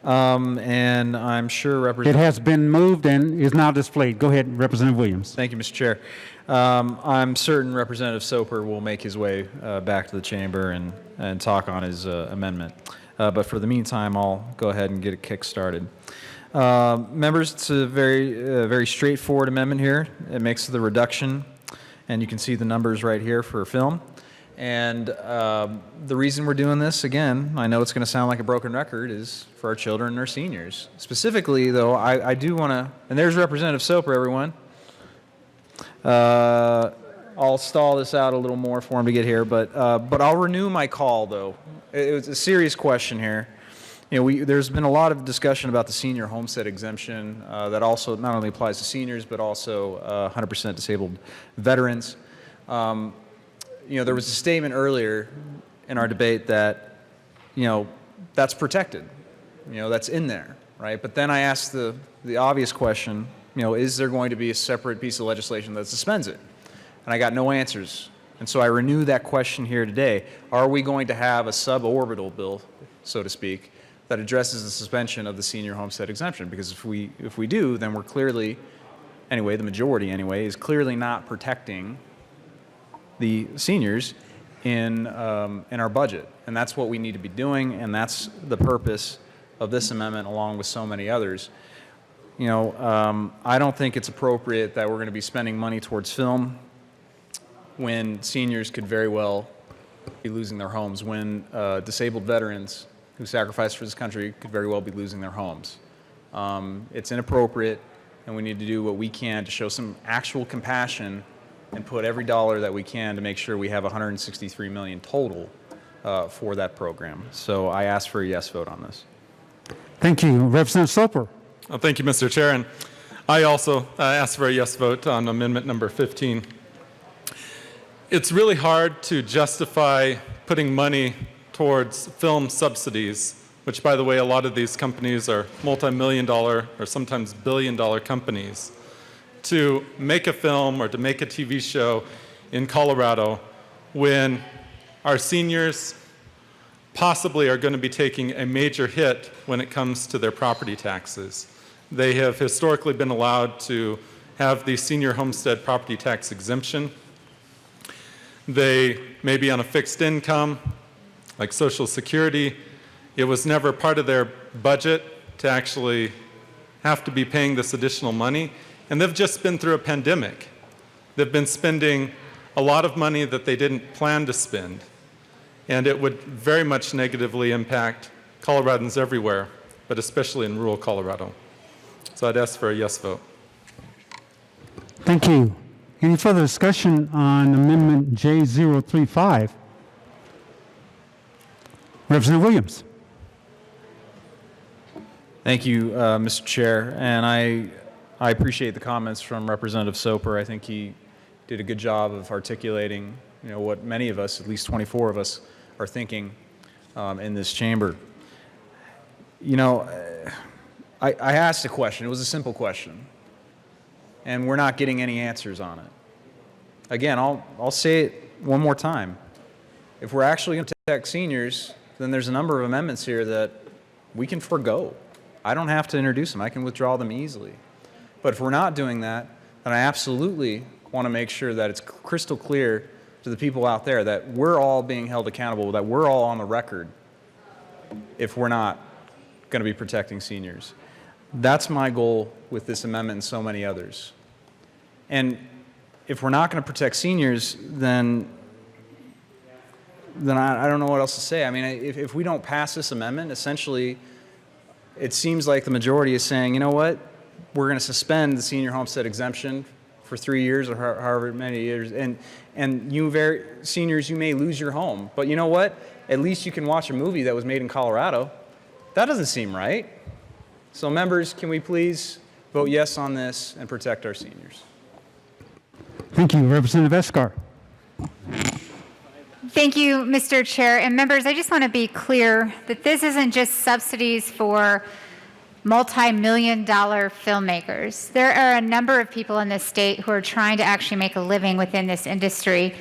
and I'm sure Representative... It has been moved and is now displayed. Go ahead, Representative Williams. Thank you, Mr. Chair. I'm certain Representative Soper will make his way back to the chamber and talk on his amendment. But for the meantime, I'll go ahead and get it kick-started. Members, it's a very straightforward amendment here. It makes the reduction, and you can see the numbers right here for film. And the reason we're doing this, again, I know it's going to sound like a broken record, is for our children and our seniors. Specifically, though, I do want to, and there's Representative Soper, everyone. I'll stall this out a little more for him to get here, but I'll renew my call, though. It was a serious question here. You know, there's been a lot of discussion about the senior homestead exemption that also not only applies to seniors, but also 100% disabled veterans. You know, there was a statement earlier in our debate that, you know, that's protected. You know, that's in there, right? But then I asked the obvious question, is there going to be a separate piece of legislation that suspends it? And I got no answers. And so I renew that question here today. Are we going to have a suborbital bill, so to speak, that addresses the suspension of the senior homestead exemption? Because if we do, then we're clearly, anyway, the majority anyway, is clearly not protecting the seniors in our budget. And that's what we need to be doing, and that's the purpose of this amendment along with so many others. I don't think it's appropriate that we're going to be spending money towards film when seniors could very well be losing their homes, when disabled veterans who sacrificed for this country could very well be losing their homes. It's inappropriate, and we need to do what we can to show some actual compassion and put every dollar that we can to make sure we have $163 million total for that program. So I ask for a yes vote on this. Thank you. Representative Soper. Well, thank you, Mr. Chair. And I also ask for a yes vote on amendment number 15. It's really hard to justify putting money towards film subsidies, which, by the way, a lot of these companies are multi-million-dollar or sometimes billion-dollar companies, to make a film or to make a TV show in Colorado when our seniors possibly are going to be taking a major hit when it comes to their property taxes. They have historically been allowed to have the senior homestead property tax exemption. They may be on a fixed income, like Social Security. It was never part of their budget to actually have to be paying this additional money. And they've just been through a pandemic. They've been spending a lot of money that they didn't plan to spend. And it would very much negatively impact Coloradans everywhere, but especially in rural Colorado. So I'd ask for a yes vote. Thank you. Any further discussion on Amendment J035? Representative Williams. Thank you, Mr. Chair. And I appreciate the comments from Representative Soper. I think he did a good job of articulating, what many of us, at least 24 of us, are thinking in this chamber. I asked a question. It was a simple question, and we're not getting any answers on it. Again, I'll say it one more time. If we're actually going to protect seniors, then there's a number of amendments here that we can forgo. I don't have to introduce them. I can withdraw them easily. But if we're not doing that, then I absolutely want to make sure that it's crystal clear to the people out there that we're all being held accountable, that we're all on the record if we're not going to be protecting seniors. That's my goal with this amendment and so many others. And if we're not going to protect seniors, then I don't know what else to say. I mean, if we don't pass this amendment, essentially, it seems like the majority is saying, you know what, we're going to suspend the senior homestead exemption for 3 years or however many years, and seniors, you may lose your home. But you know what? At least you can watch a movie that was made in Colorado. That doesn't seem right. So members, can we please vote yes on this and protect our seniors? Thank you. Representative Escar. Thank you, Mr. Chair. And members, I just want to be clear that this isn't just subsidies for multi-million-dollar filmmakers. There are a number of people in this state who are trying to actually make a living within this industry.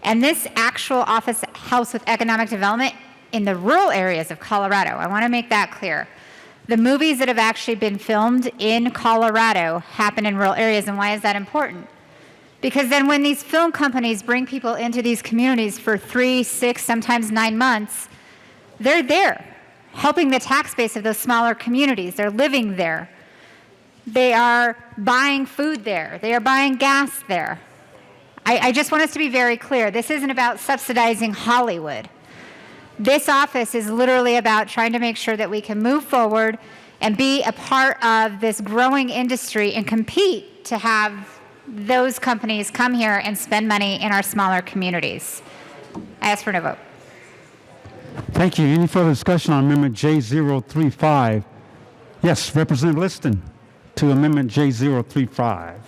And this actual office helps with economic development in the rural areas of Colorado. I want to make that clear. The movies that have actually been filmed in Colorado happen in rural areas. And why is that important? Because then when these film companies bring people into these communities for 3, 6, sometimes 9 months, they're there helping the tax base of those smaller communities. They're living there. They are buying food there. They are buying gas there. I just want us to be very clear. This isn't about subsidizing Hollywood. This office is literally about trying to make sure that we can move forward and be a part of this growing industry and compete to have those companies come here and spend money in our smaller communities. I ask for no vote. Thank you. Any further discussion on Amendment J035? Yes, Representative Liston to Amendment J035.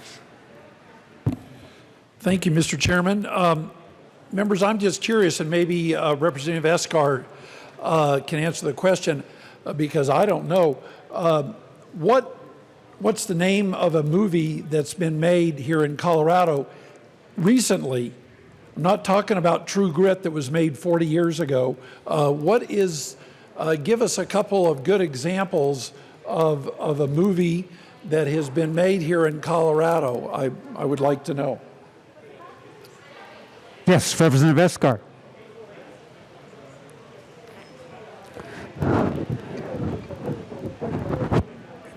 Thank you, Mr. Chairman. Members, I'm just curious, and maybe Representative Escar can answer the question because I don't know. What what's the name of a movie that's been made here in Colorado recently? I'm not talking about True Grit that was made 40 years ago. Give us a couple of good examples of a movie that has been made here in Colorado. I would like to know. Yes, Representative Escar.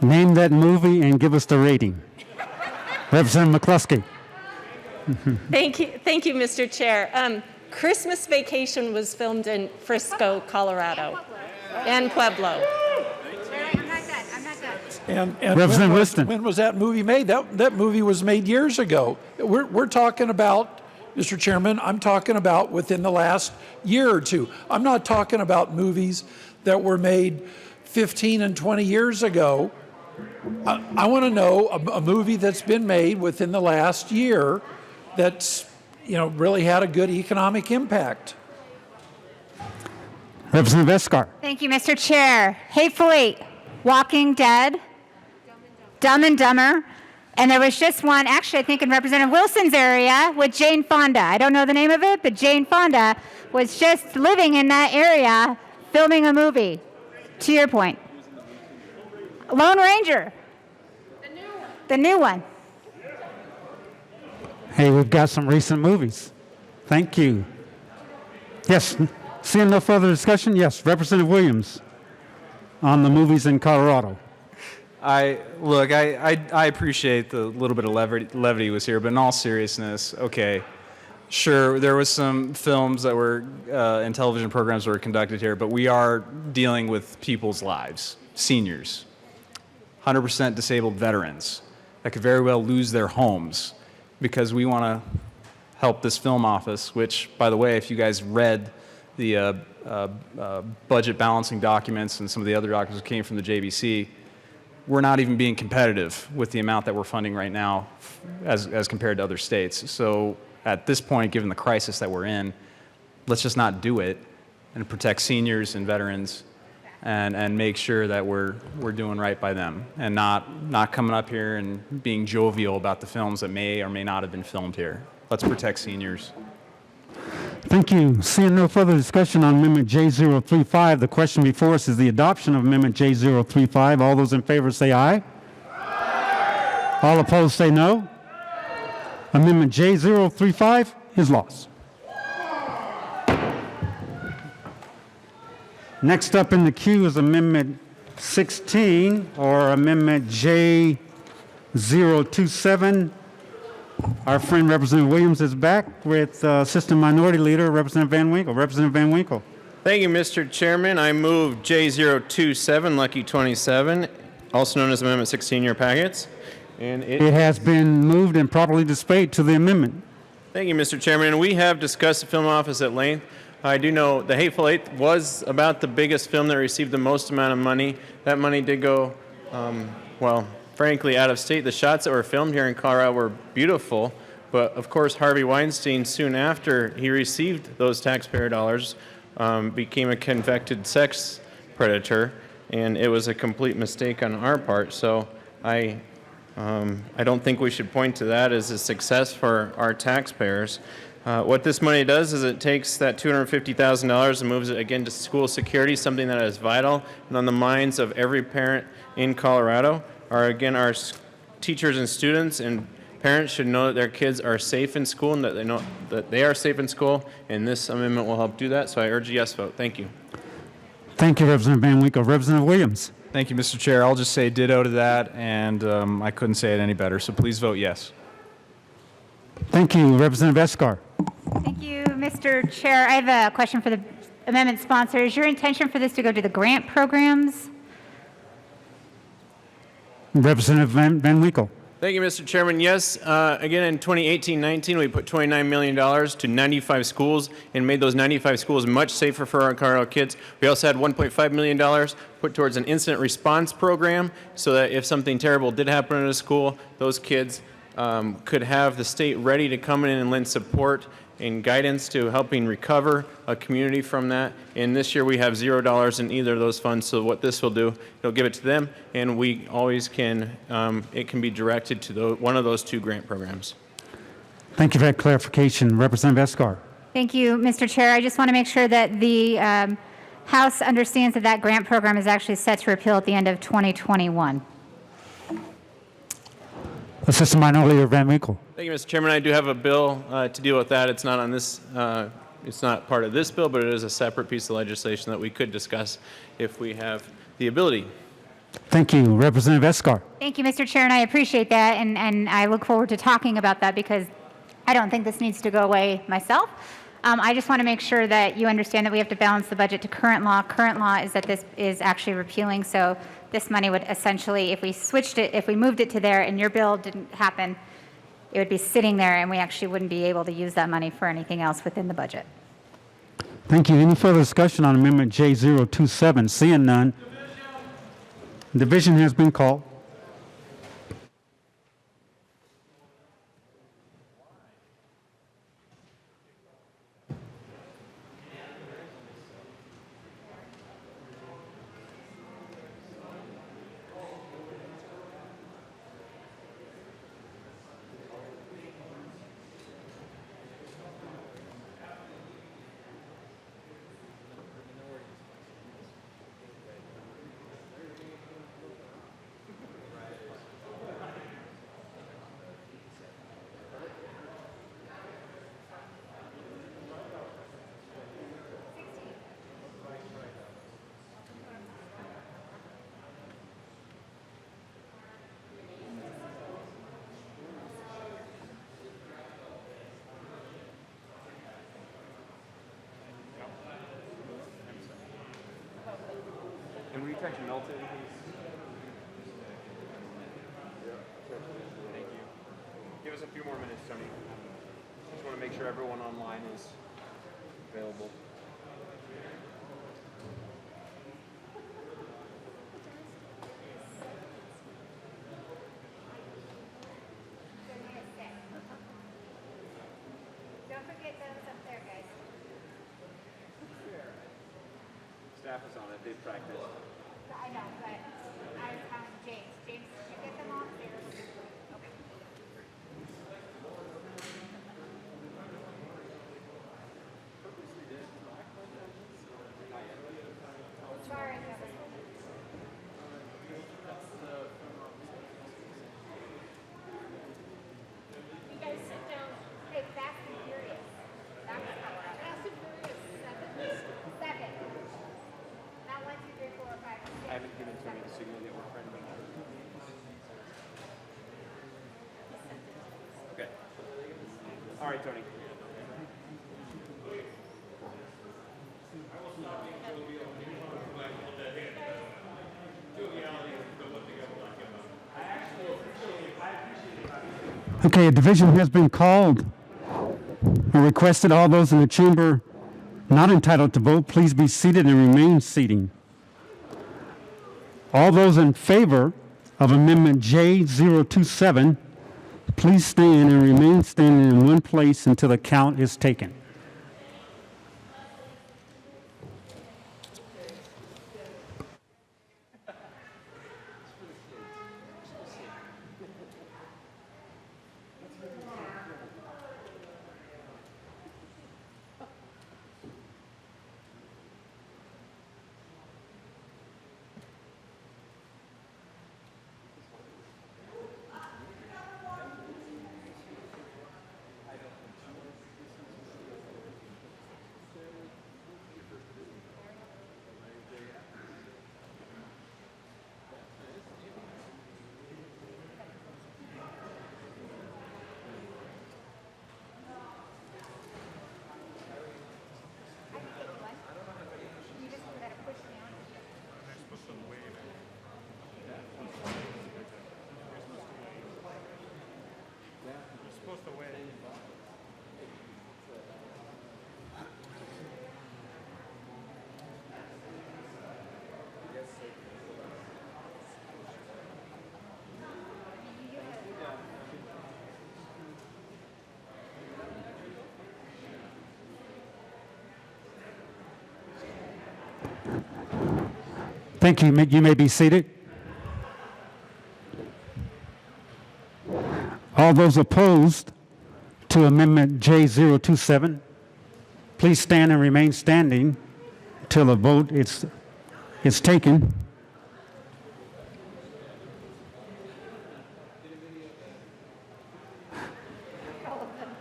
Name that movie and give us the rating. Representative McCluskey. Thank you, Mr. Chair. Christmas Vacation was filmed in Frisco, Colorado, and Pueblo. And Representative Liston. when was that movie made? That movie was made years ago. We're talking about, Mr. Chairman, I'm talking about within the last year or two. I'm not talking about movies that were made 15 and 20 years ago. I want to know a movie that's been made within the last year that's, really had a good economic impact. Representative Escar. Thank you, Mr. Chair. Hateful Eight, Walking Dead, Dumb and Dumber, and there was just one, actually, I think in Representative Wilson's area with Jane Fonda. I don't know the name of it, but Jane Fonda was just living in that area filming a movie, to your point. Lone Ranger. The new one. Hey, we've got some recent movies. Thank you. Yes, seeing no further discussion, yes, Representative Williams on the movies in Colorado. I appreciate the little bit of levity was here, but in all seriousness, okay, sure, there was some films that were and television programs that were conducted here, but we are dealing with people's lives, seniors, 100% disabled veterans that could very well lose their homes because we want to help this film office, which, by the way, if you guys read the budget balancing documents and some of the other documents that came from the JBC, we're not even being competitive with the amount that we're funding right now as compared to other states. So at this point, given the crisis that we're in, let's just not do it and protect seniors and veterans and make sure that we're doing right by them and not coming up here and being jovial about the films that may or may not have been filmed here. Let's protect seniors. Thank you. Seeing no further discussion on Amendment J035, the question before us is the adoption of Amendment J035. All those in favor say aye. Aye. All opposed say no. Amendment J035 is lost. Next up in the queue is Amendment 16, or Amendment J027. Our friend Representative Williams is back with Assistant Minority Leader Representative Van Winkle. Representative Van Winkle. Thank you, Mr. Chairman. I move J027, Lucky 27, also known as Amendment 16 in your packets. And it has been moved and properly displayed to the amendment. Thank you, Mr. Chairman. We have discussed the film office at length. I do know The Hateful Eight was about the biggest film that received the most amount of money. That money did go, frankly, out of state. The shots that were filmed here in Colorado were beautiful, but of course Harvey Weinstein, soon after he received those taxpayer dollars, became a convicted sex predator, and it was a complete mistake on our part. So I don't think we should point to that as a success for our taxpayers. What this money does is it takes that $250,000 and moves it again to school security, something that is vital and on the minds of every parent in Colorado. Our teachers and students and parents should know that their kids are safe in school and that they know that they are safe in school, and this amendment will help do that. So I urge a yes vote. Thank you. Thank you, Representative Van Winkle. Representative Williams. Thank you, Mr. Chair. I'll just say ditto to that, and I couldn't say it any better, so please vote yes. Thank you, Representative Escar. Thank you, Mr. Chair. I have a question for the amendment sponsor. Is your intention for this to go to the grant programs? Representative Van Winkle. Thank you, Mr. Chairman. Yes, again, in 2018-19, we put $29 million to 95 schools and made those 95 schools much safer for our Colorado kids. We also had $1.5 million put towards an incident response program so that if something terrible did happen in a school, those kids could have the state ready to come in and lend support and guidance to helping recover a community from that. And this year we have $0 in either of those funds. So what this will do, it'll give it to them, and we always can, it can be directed to one of those two grant programs. Thank you for that clarification. Representative Escar. Thank you, Mr. Chair. I just want to make sure that the House understands that that grant program is actually set to repeal at the end of 2021. Assistant Minority Leader Van Winkle. Thank you, Mr. Chairman. I do have a bill to deal with that. It's not on this, it's not part of this bill, but it is a separate piece of legislation that we could discuss if we have the ability. Thank you. Representative Escar. Thank you, Mr. Chair, and I appreciate that, and I look forward to talking about that because I don't think this needs to go away myself. I just want to make sure that you understand that we have to balance the budget to current law. Current law is that this is actually repealing, so this money would essentially, if we switched it, if we moved it to there and your bill didn't happen, it would be sitting there and we actually wouldn't be able to use that money for anything else within the budget. Thank you. Any further discussion on Amendment J027? Seeing none. Division has been called. And will you catch Milton? Thank you. Give us a few more minutes, Tony. Just want to make sure everyone online is available. Don't forget those up there, guys. Staff is on it. They've practiced. I know, but I was telling James. James, did you get them all there? Okay. Sorry, Kevin. You guys sit down. Hey, Fast and Furious. That was Colorado. Fast and Furious 7. Not 1, 2, 3, 4, 5, 6. I haven't given Tony the signal yet. We're friendly. Okay. All right, Tony. Okay, a division has been called. I requested all those in the chamber not entitled to vote, please be seated and remain seating. All those in favor of Amendment J027, please stand and remain standing in one place until the count is taken. Thank you. You may be seated. All those opposed to Amendment J027, please stand and remain standing until the vote is taken.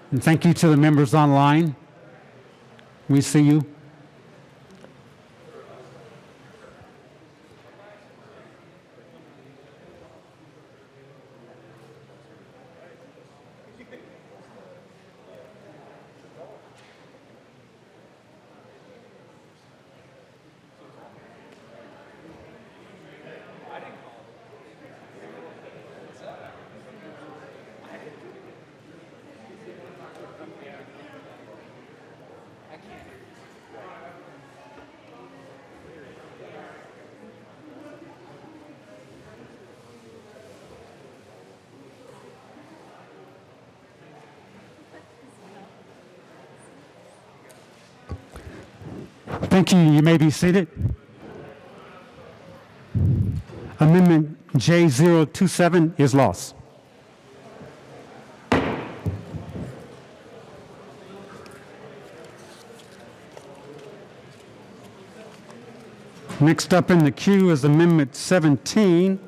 And thank you to the members online. We see you. Thank you. You may be seated. Amendment J027 is lost. Next up in the queue is Amendment 17,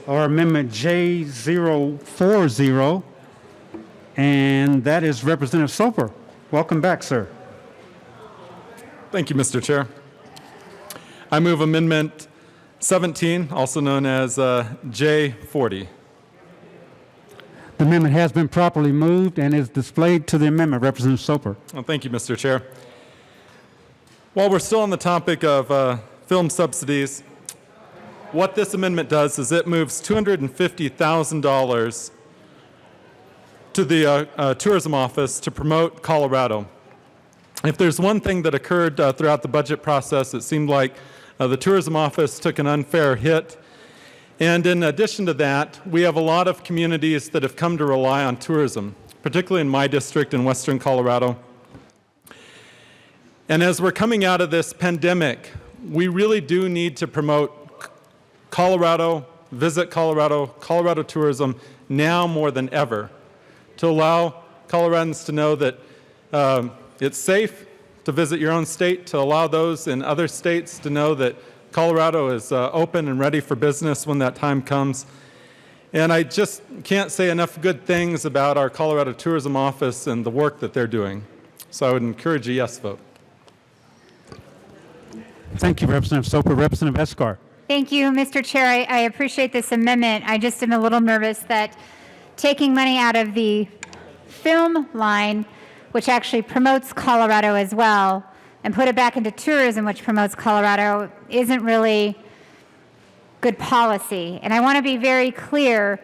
or Amendment J040, and that is Representative Soper. Welcome back, sir. Thank you, Mr. Chair. I move Amendment 17, also known as J40. The amendment has been properly moved and is displayed to the amendment. Representative Soper. Well, thank you, Mr. Chair. While we're still on the topic of film subsidies, what this amendment does is it moves $250,000 to the tourism office to promote Colorado. If there's one thing that occurred throughout the budget process, it seemed like the tourism office took an unfair hit. And in addition to that, we have a lot of communities that have come to rely on tourism, particularly in my district in western Colorado. And as we're coming out of this pandemic, we really do need to promote Colorado, visit Colorado, Colorado tourism now more than ever, to allow Coloradans to know that it's safe to visit your own state, to allow those in other states to know that Colorado is open and ready for business when that time comes. And I just can't say enough good things about our Colorado Tourism Office and the work that they're doing. So I would encourage a yes vote. Thank you, Representative Soper. Representative Escar. Thank you, Mr. Chair. I appreciate this amendment. I just am a little nervous that taking money out of the film line, which actually promotes Colorado as well, and put it back into tourism, which promotes Colorado, isn't really good policy. And I want to be very clear.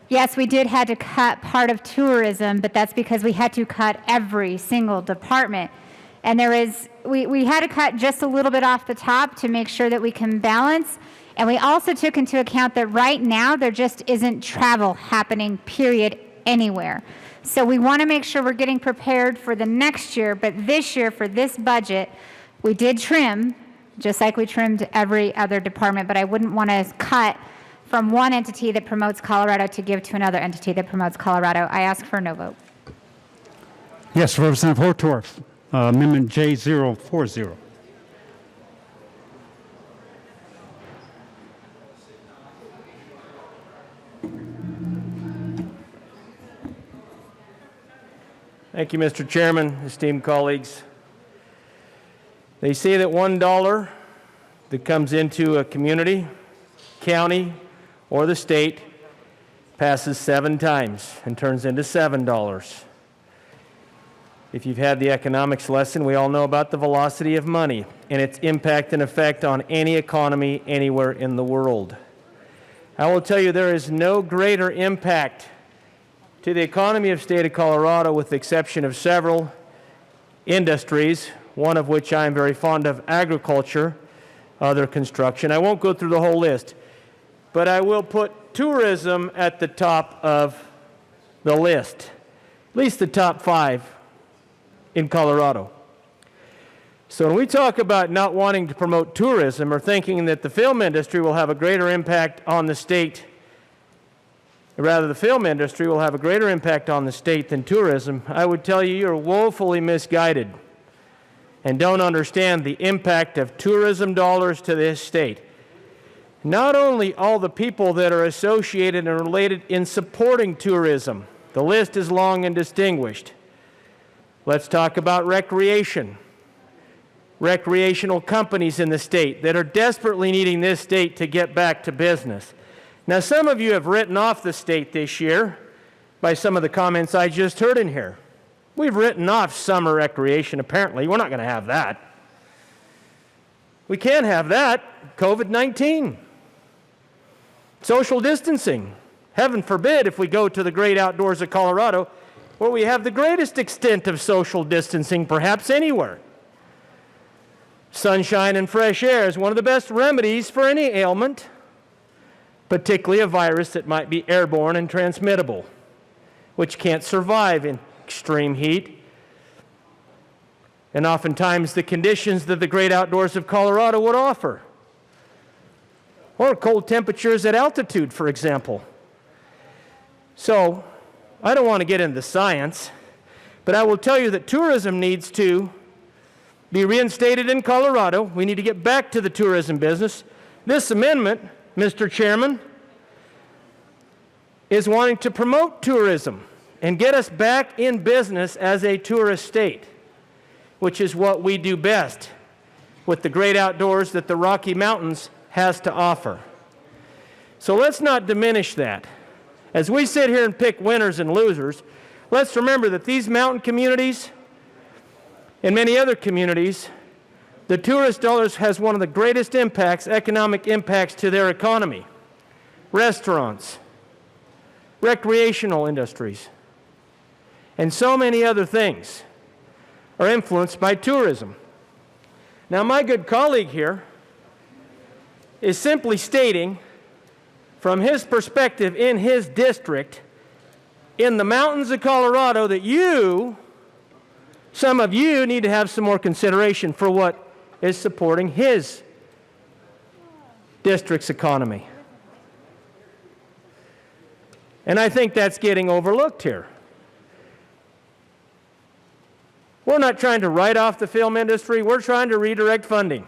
Yes, we did have to cut part of tourism, but that's because we had to cut every single department. And we had to cut just a little bit off the top to make sure that we can balance. And we also took into account that right now there just isn't travel happening, period, anywhere. So we want to make sure we're getting prepared for the next year, but this year for this budget, we did trim, just like we trimmed every other department, but I wouldn't want to cut from one entity that promotes Colorado to give to another entity that promotes Colorado. I ask for a no vote. Yes, Representative Hortorf, Amendment J040. Thank you, Mr. Chairman, esteemed colleagues. They say that $1 that comes into a community, county, or the state passes 7 times and turns into $7. If you've had the economics lesson, we all know about the velocity of money and its impact and effect on any economy anywhere in the world. I will tell you there is no greater impact to the economy of the state of Colorado, with the exception of several industries, one of which I am very fond of, agriculture, other construction. I won't go through the whole list, but I will put tourism at the top of the list, at least the top 5 in Colorado. So when we talk about not wanting to promote tourism or thinking that the film industry will have a greater impact on the state, rather the film industry will have a greater impact on the state than tourism, I would tell you you're woefully misguided and don't understand the impact of tourism dollars to this state. Not only all the people that are associated and related in supporting tourism, the list is long and distinguished. Let's talk about recreation. Recreational companies in the state that are desperately needing this state to get back to business. Now, some of you have written off the state this year by some of the comments I just heard in here. We've written off summer recreation, apparently. We're not going to have that. We can't have that. COVID-19. Social distancing. Heaven forbid if we go to the great outdoors of Colorado, where we have the greatest extent of social distancing perhaps anywhere. Sunshine and fresh air is one of the best remedies for any ailment, particularly a virus that might be airborne and transmittable, which can't survive in extreme heat. And oftentimes the conditions that the great outdoors of Colorado would offer. Or cold temperatures at altitude, for example. So, I don't want to get into science, but I will tell you that tourism needs to be reinstated in Colorado. We need to get back to the tourism business. This amendment, Mr. Chairman, is wanting to promote tourism and get us back in business as a tourist state, which is what we do best with the great outdoors that the Rocky Mountains has to offer. So let's not diminish that. As we sit here and pick winners and losers, let's remember that these mountain communities and many other communities, the tourist dollars has one of the greatest impacts, economic impacts to their economy. Restaurants, recreational industries, and so many other things are influenced by tourism. Now, my good colleague here is simply stating from his perspective in his district in the mountains of Colorado that some of you need to have some more consideration for what is supporting his district's economy. And I think that's getting overlooked here. We're not trying to write off the film industry. We're trying to redirect funding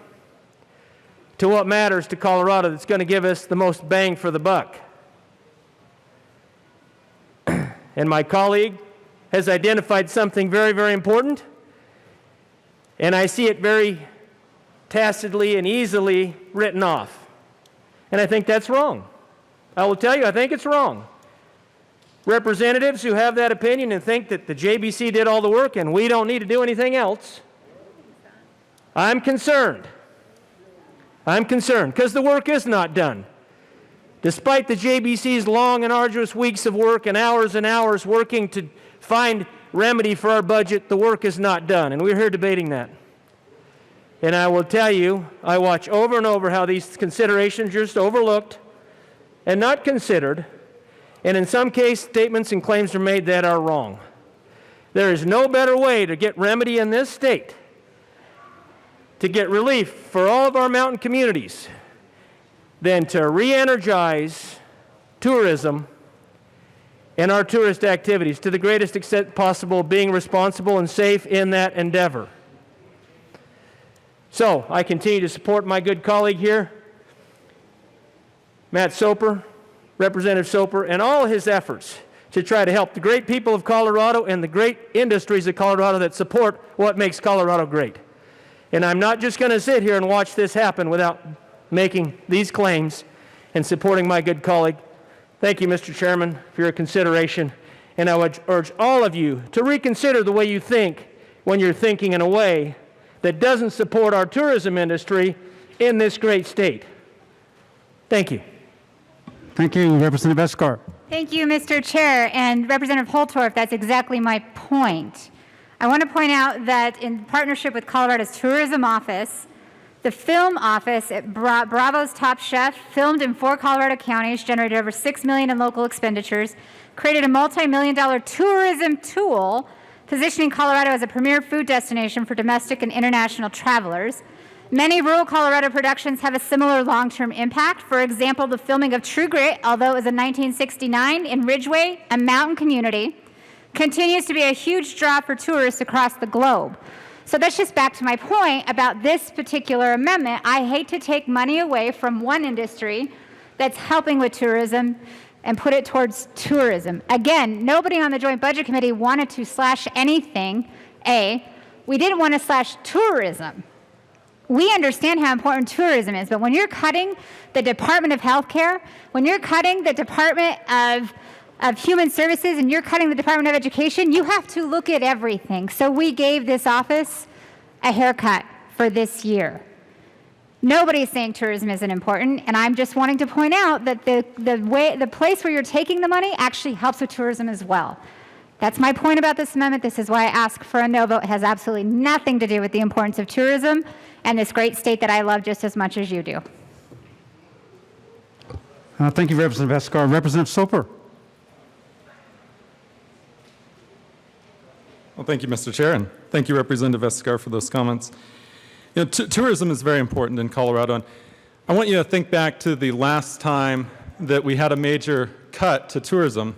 to what matters to Colorado that's going to give us the most bang for the buck. And my colleague has identified something very, very important, and I see it very tacitly and easily written off. And I think that's wrong. I will tell you, I think it's wrong. Representatives who have that opinion and think that the JBC did all the work and we don't need to do anything else, I'm concerned. I'm concerned because the work is not done. Despite the JBC's long and arduous weeks of work and hours working to find remedy for our budget, the work is not done, and we're here debating that. And I will tell you, I watch over and over how these considerations are just overlooked and not considered, and in some cases, statements and claims are made that are wrong. There is no better way to get remedy in this state, to get relief for all of our mountain communities, than to re-energize tourism and our tourist activities to the greatest extent possible, being responsible and safe in that endeavor. So, I continue to support my good colleague here, Matt Soper, Representative Soper, and all his efforts to try to help the great people of Colorado and the great industries of Colorado that support what makes Colorado great. And I'm not just going to sit here and watch this happen without making these claims and supporting my good colleague. Thank you, Mr. Chairman, for your consideration. And I would urge all of you to reconsider the way you think when you're thinking in a way that doesn't support our tourism industry in this great state. Thank you. Thank you, Representative Escar. Thank you, Mr. Chair. And Representative Holtorf, that's exactly my point. I want to point out that in partnership with Colorado's Tourism Office, the film office at Bravo's Top Chef filmed in 4 Colorado counties, generated over $6 million in local expenditures, created a multi-million-dollar tourism tool positioning Colorado as a premier food destination for domestic and international travelers. Many rural Colorado productions have a similar long-term impact. For example, the filming of True Grit, although it was in 1969 in Ridgeway, a mountain community, continues to be a huge draw for tourists across the globe. So that's just back to my point about this particular amendment. I hate to take money away from one industry that's helping with tourism and put it towards tourism. Again, nobody on the Joint Budget Committee wanted to slash anything. We didn't want to slash tourism. We understand how important tourism is, but when you're cutting the Department of Healthcare, when you're cutting the Department of Human Services, and you're cutting the Department of Education, you have to look at everything. So we gave this office a haircut for this year. Nobody's saying tourism isn't important, and I'm just wanting to point out that the place where you're taking the money actually helps with tourism as well. That's my point about this amendment. This is why I ask for a no vote. It has absolutely nothing to do with the importance of tourism and this great state that I love just as much as you do. Thank you, Representative Escar. Representative Soper. Well, thank you, Mr. Chair, and thank you, Representative Escar, for those comments. You know, tourism is very important in Colorado, and I want you to think back to the last time that we had a major cut to tourism.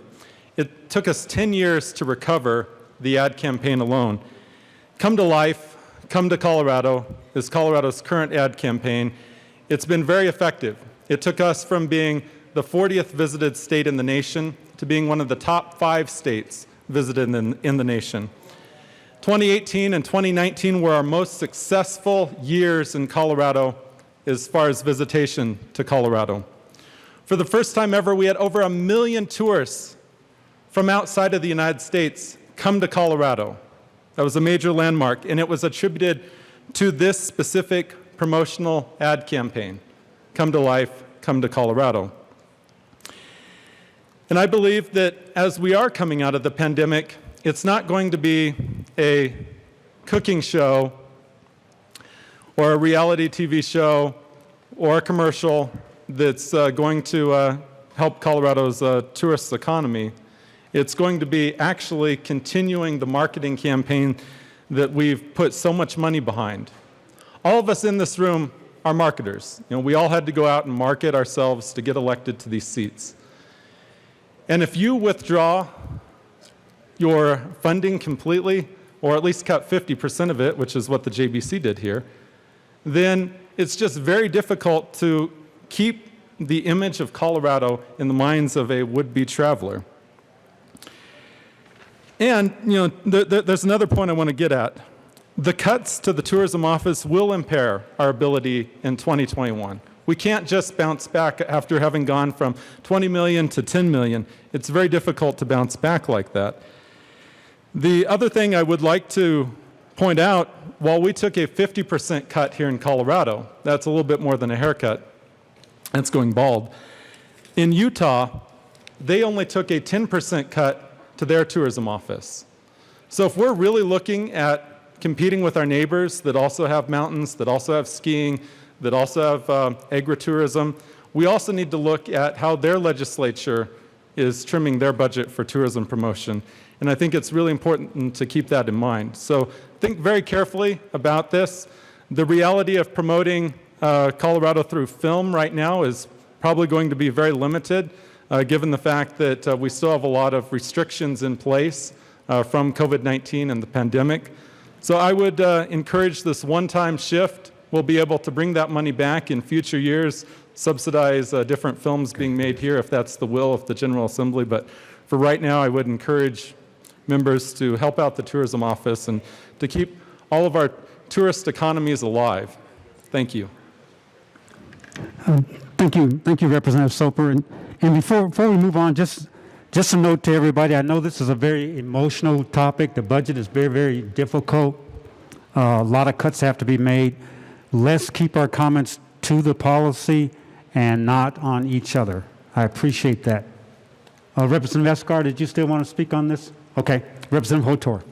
It took us 10 years to recover the ad campaign alone. Come to Life, Come to Colorado is Colorado's current ad campaign. It's been very effective. It took us from being the 40th visited state in the nation to being one of the top 5 states visited in the nation. 2018 and 2019 were our most successful years in Colorado as far as visitation to Colorado. For the first time ever, we had over 1 million tourists from outside of the United States come to Colorado. That was a major landmark, and it was attributed to this specific promotional ad campaign, Come to Life, Come to Colorado. And I believe that as we are coming out of the pandemic, it's not going to be a cooking show or a reality TV show or a commercial that's going to help Colorado's tourist economy. It's going to be actually continuing the marketing campaign that we've put so much money behind. All of us in this room are marketers. You know, we all had to go out and market ourselves to get elected to these seats. And if you withdraw your funding completely, or at least cut 50% of it, which is what the JBC did here, then it's just very difficult to keep the image of Colorado in the minds of a would-be traveler. And, you know, there's another point I want to get at. The cuts to the tourism office will impair our ability in 2021. We can't just bounce back after having gone from 20 million to 10 million. It's very difficult to bounce back like that. The other thing I would like to point out, while we took a 50% cut here in Colorado, that's a little bit more than a haircut, that's going bald. In Utah, they only took a 10% cut to their tourism office. So if we're really looking at competing with our neighbors that also have mountains, that also have skiing, that also have agritourism, we also need to look at how their legislature is trimming their budget for tourism promotion. And I think it's really important to keep that in mind. So think very carefully about this. The reality of promoting Colorado through film right now is probably going to be very limited, given the fact that we still have a lot of restrictions in place from COVID-19 and the pandemic. So I would encourage this one-time shift. We'll be able to bring that money back in future years, subsidize different films being made here if that's the will of the General Assembly. But for right now, I would encourage members to help out the tourism office and to keep all of our tourist economies alive. Thank you. Thank you, Representative Soper. And before we move on, just a note to everybody. I know this is a very emotional topic. The budget is very, very difficult. A lot of cuts have to be made. Let's keep our comments to the policy and not on each other. I appreciate that. Representative Escar, did you still want to speak on this? Okay. Representative Hotor.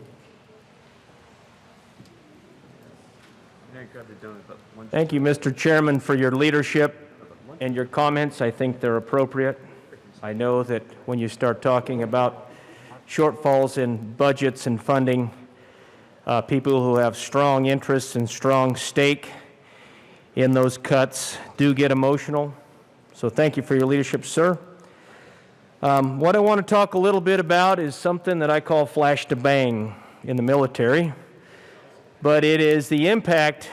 Thank you, Mr. Chairman, for your leadership and your comments. I think they're appropriate. I know that when you start talking about shortfalls in budgets and funding. People who have strong interests and strong stake in those cuts do get emotional. So thank you for your leadership, sir. What I want to talk a little bit about is something that I call flash to bang in the military, but it is the impact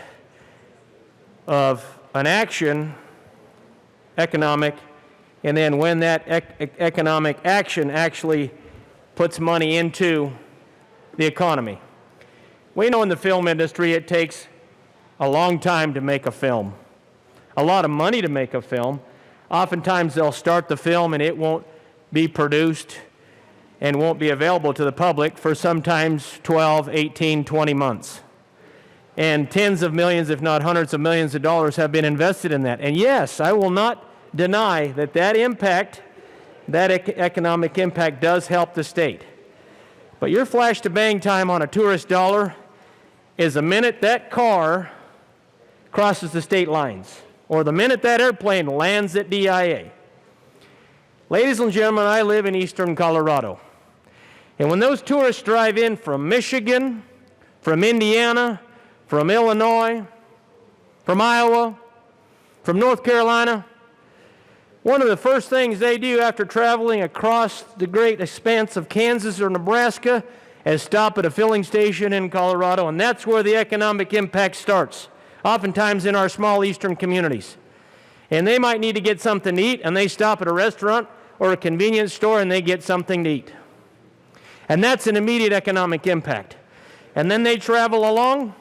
of an action, economic, and then when that economic action actually puts money into the economy. We know in the film industry it takes a long time to make a film, a lot of money to make a film. Oftentimes they'll start the film and it won't be produced and won't be available to the public for sometimes 12, 18, 20 months. And tens of millions, if not hundreds of millions of dollars have been invested in that. And yes, I will not deny that that impact, that economic impact does help the state. But your flash to bang time on a tourist dollar is the minute that car crosses the state lines or the minute that airplane lands at DIA. Ladies and gentlemen, I live in eastern Colorado. And when those tourists drive in from Michigan, from Indiana, from Illinois, from Iowa, from North Carolina, one of the first things they do after traveling across the great expanse of Kansas or Nebraska is stop at a filling station in Colorado, and that's where the economic impact starts, oftentimes in our small eastern communities. And they might need to get something to eat, and they stop at a restaurant or a convenience store and they get something to eat. And that's an immediate economic impact. And then they travel along,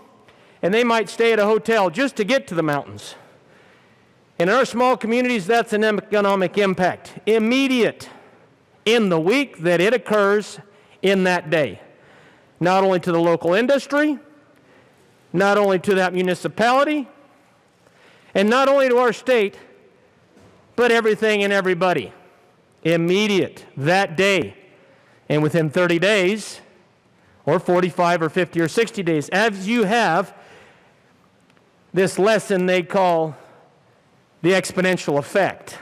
and they might stay at a hotel just to get to the mountains. In our small communities, that's an economic impact, immediate, in the week that it occurs in that day. Not only to the local industry, not only to that municipality, and not only to our state, but everything and everybody. Immediate, that day. And within 30 days, or 45 or 50 or 60 days, as you have this lesson they call the exponential effect.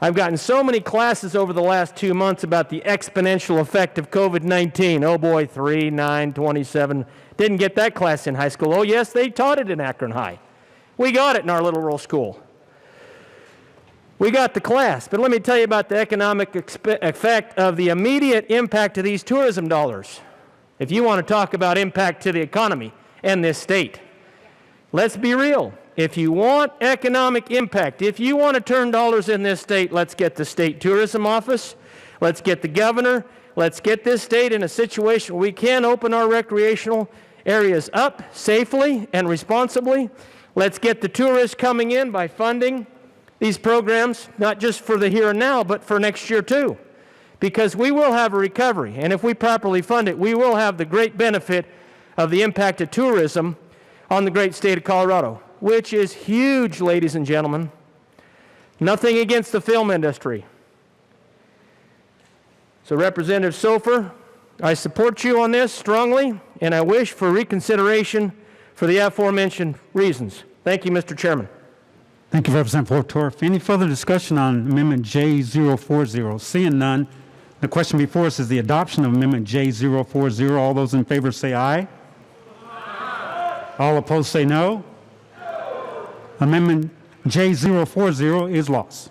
I've gotten so many classes over the last 2 months about the exponential effect of COVID-19. Oh boy, 3, 9, 27. Didn't get that class in high school. Oh yes, they taught it in Akron High. We got it in our little rural school. We got the class, but let me tell you about the economic effect of the immediate impact of these tourism dollars. If you want to talk about impact to the economy and this state, let's be real. If you want economic impact, if you want to turn dollars in this state, let's get the state tourism office, let's get the governor, let's get this state in a situation where we can open our recreational areas up safely and responsibly. Let's get the tourists coming in by funding these programs, not just for the here and now, but for next year too. Because we will have a recovery, and if we properly fund it, we will have the great benefit of the impact of tourism on the great state of Colorado, which is huge, ladies and gentlemen. Nothing against the film industry. So Representative Sofer, I support you on this strongly, and I wish for reconsideration for the aforementioned reasons. Thank you, Mr. Chairman. Thank you, Representative Vortorf. Any further discussion on Amendment J040? Seeing none, the question before us is the adoption of Amendment J040. All those in favor say aye. Aye. All opposed say no. No. Amendment J040 is lost.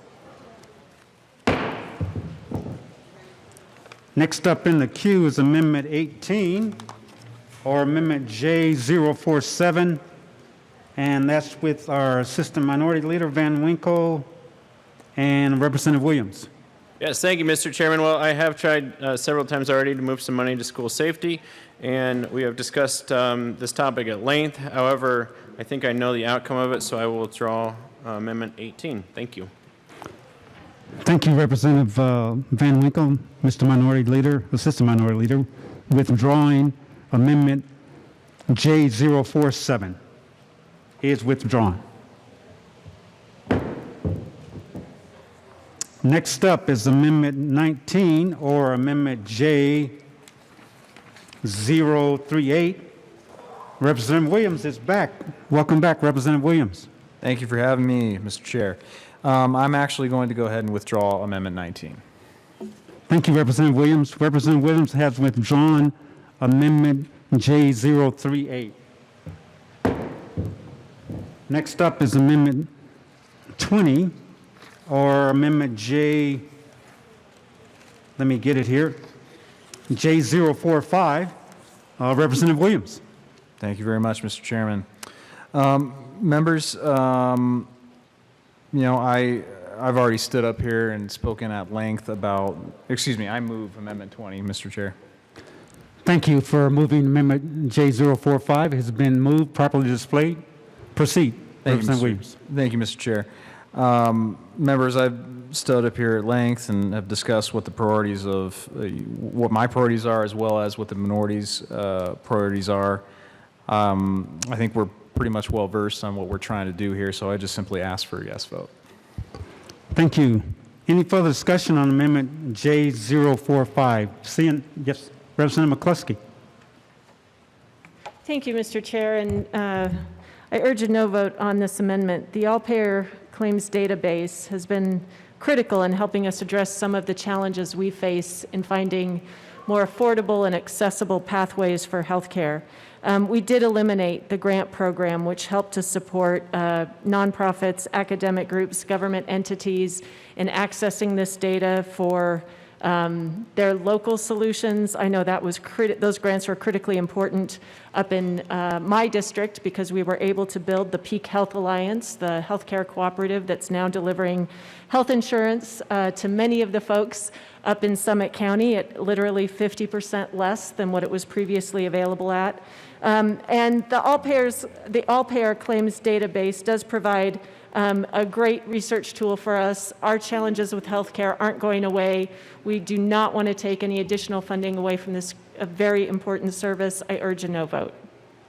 Next up in the queue is Amendment 18, or Amendment J047, and that's with our Assistant Minority Leader, Van Winkle, and Representative Williams. Yes, thank you, Mr. Chairman. Well, I have tried several times already to move some money to school safety, and we have discussed this topic at length. However, I think I know the outcome of it, so I will withdraw Amendment 18. Thank you. Thank you, Representative Van Winkle. Mr. Minority Leader, Assistant Minority Leader, withdrawing Amendment J047 is withdrawn. Next up is Amendment 19, or Amendment J038. Representative Williams is back. Welcome back, Representative Williams. Thank you for having me, Mr. Chair. I'm actually going to go ahead and withdraw Amendment 19. Thank you, Representative Williams. Representative Williams has withdrawn Amendment J038. Next up is Amendment 20, or Amendment J, let me get it here, J045. Representative Williams. Thank you very much, Mr. Chairman. Members, I've already stood up here and spoken at length about, I move Amendment 20, Mr. Chair. Thank you for moving Amendment J045. It has been moved, properly displayed. Proceed, Representative Williams. Thank you, Mr. Chair. Members, I've stood up here at length and have discussed what the priorities of, what my priorities are, as well as what the minority's priorities are. I think we're pretty much well versed on what we're trying to do here, so I just simply ask for a yes vote. Thank you. Any further discussion on Amendment J045? Seeing, yes, Representative McCluskey. Thank you, Mr. Chair, and I urge a no vote on this amendment. The all-payer claims database has been critical in helping us address some of the challenges we face in finding more affordable and accessible pathways for health care. We did eliminate the grant program, which helped to support nonprofits, academic groups, government entities in accessing this data for their local solutions. I know that was those grants were critically important up in my district because we were able to build the Peak Health Alliance, the healthcare cooperative that's now delivering health insurance to many of the folks up in Summit County at literally 50% less than what it was previously available at. And the all-payer claims database does provide a great research tool for us. Our challenges with healthcare aren't going away. We do not want to take any additional funding away from this very important service. I urge a no vote.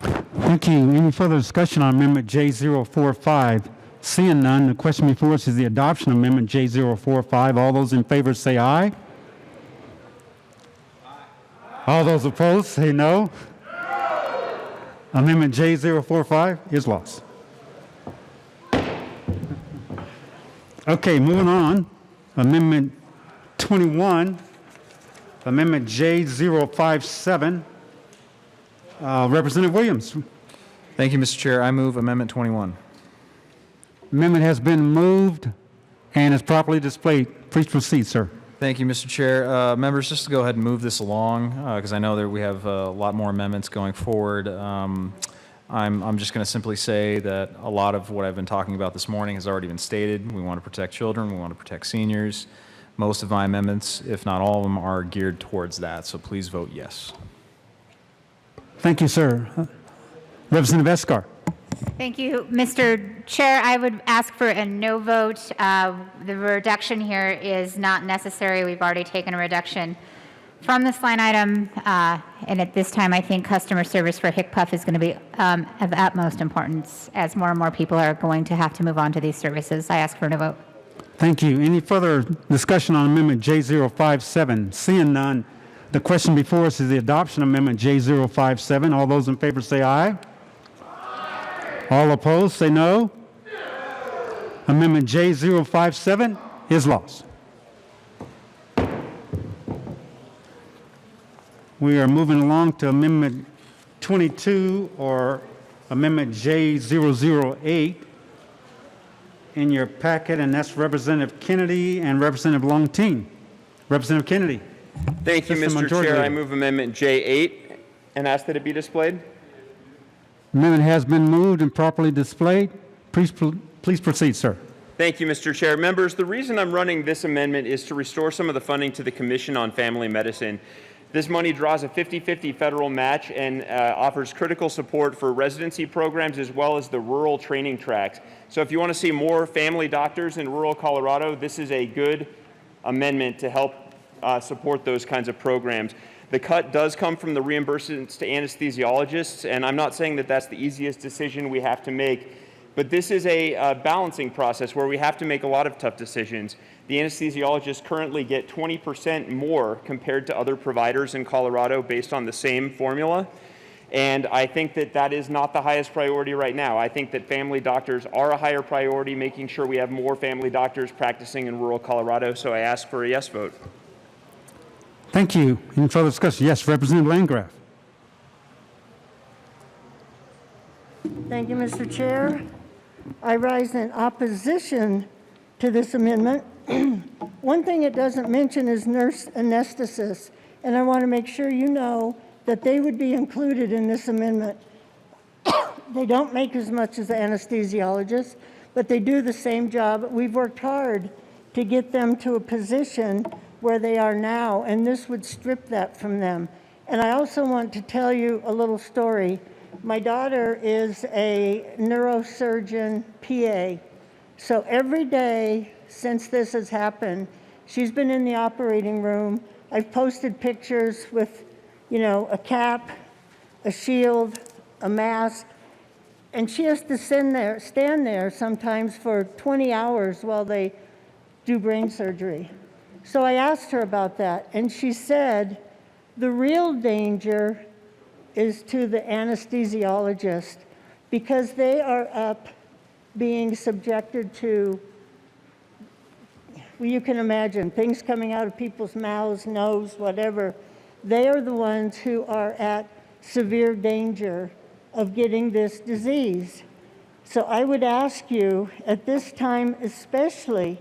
Thank you. Any further discussion on Amendment J045? Seeing none, the question before us is the adoption of Amendment J045. All those in favor say aye. All those opposed say no. Amendment J045 is lost. Okay, moving on. Amendment 21, Amendment J057. Representative Williams. Thank you, Mr. Chair. I move Amendment 21. Amendment has been moved and is properly displayed. Please proceed, sir. Thank you, Mr. Chair. Members, just to go ahead and move this along, because I know that we have a lot more amendments going forward. I'm just going to simply say that a lot of what I've been talking about this morning has already been stated. We want to protect children. We want to protect seniors. Most of my amendments, if not all of them, are geared towards that. So please vote yes. Thank you, sir. Representative Escar. Thank you, Mr. Chair. I would ask for a no vote. The reduction here is not necessary. We've already taken a reduction from this line item, and at this time, I think customer service for HCPF is going to be of utmost importance as more and more people are going to have to move on to these services. I ask for a no vote. Thank you. Any further discussion on Amendment J057? Seeing none, the question before us is the adoption of Amendment J057. All those in favor say aye. All opposed say no. Amendment J057 is lost. We are moving along to Amendment 22, or Amendment J008 in your packet, and that's Representative Kennedy and Representative Longteen. Representative Kennedy. Thank you, Mr. Chair. I move Amendment J8 and ask that it be displayed. Amendment has been moved and properly displayed. Please proceed, sir. Thank you, Mr. Chair. Members, the reason I'm running this amendment is to restore some of the funding to the Commission on Family Medicine. This money draws a 50-50 federal match and offers critical support for residency programs as well as the rural training tracks. So if you want to see more family doctors in rural Colorado, this is a good amendment to help support those kinds of programs. The cut does come from the reimbursements to anesthesiologists, and I'm not saying that that's the easiest decision we have to make, but this is a balancing process where we have to make a lot of tough decisions. The anesthesiologists currently get 20% more compared to other providers in Colorado based on the same formula, and I think that that is not the highest priority right now. I think that family doctors are a higher priority, making sure we have more family doctors practicing in rural Colorado, so I ask for a yes vote. Thank you. Any further discussion? Yes, Representative Landgraf. Thank you, Mr. Chair. I rise in opposition to this amendment. One thing it doesn't mention is nurse anesthetists, and I want to make sure you know that they would be included in this amendment. They don't make as much as the anesthesiologists, but they do the same job. We've worked hard to get them to a position where they are now, and this would strip that from them. And I also want to tell you a little story. My daughter is a neurosurgeon PA, so every day since this has happened, she's been in the operating room. I've posted pictures with, a cap, a shield, a mask, and she has to stand there sometimes for 20 hours while they do brain surgery. So I asked her about that, and she said the real danger is to the anesthesiologist because they are up being subjected to, well, you can imagine, things coming out of people's mouths, nose, whatever. They are the ones who are at severe danger of getting this disease. So I would ask you, at this time especially,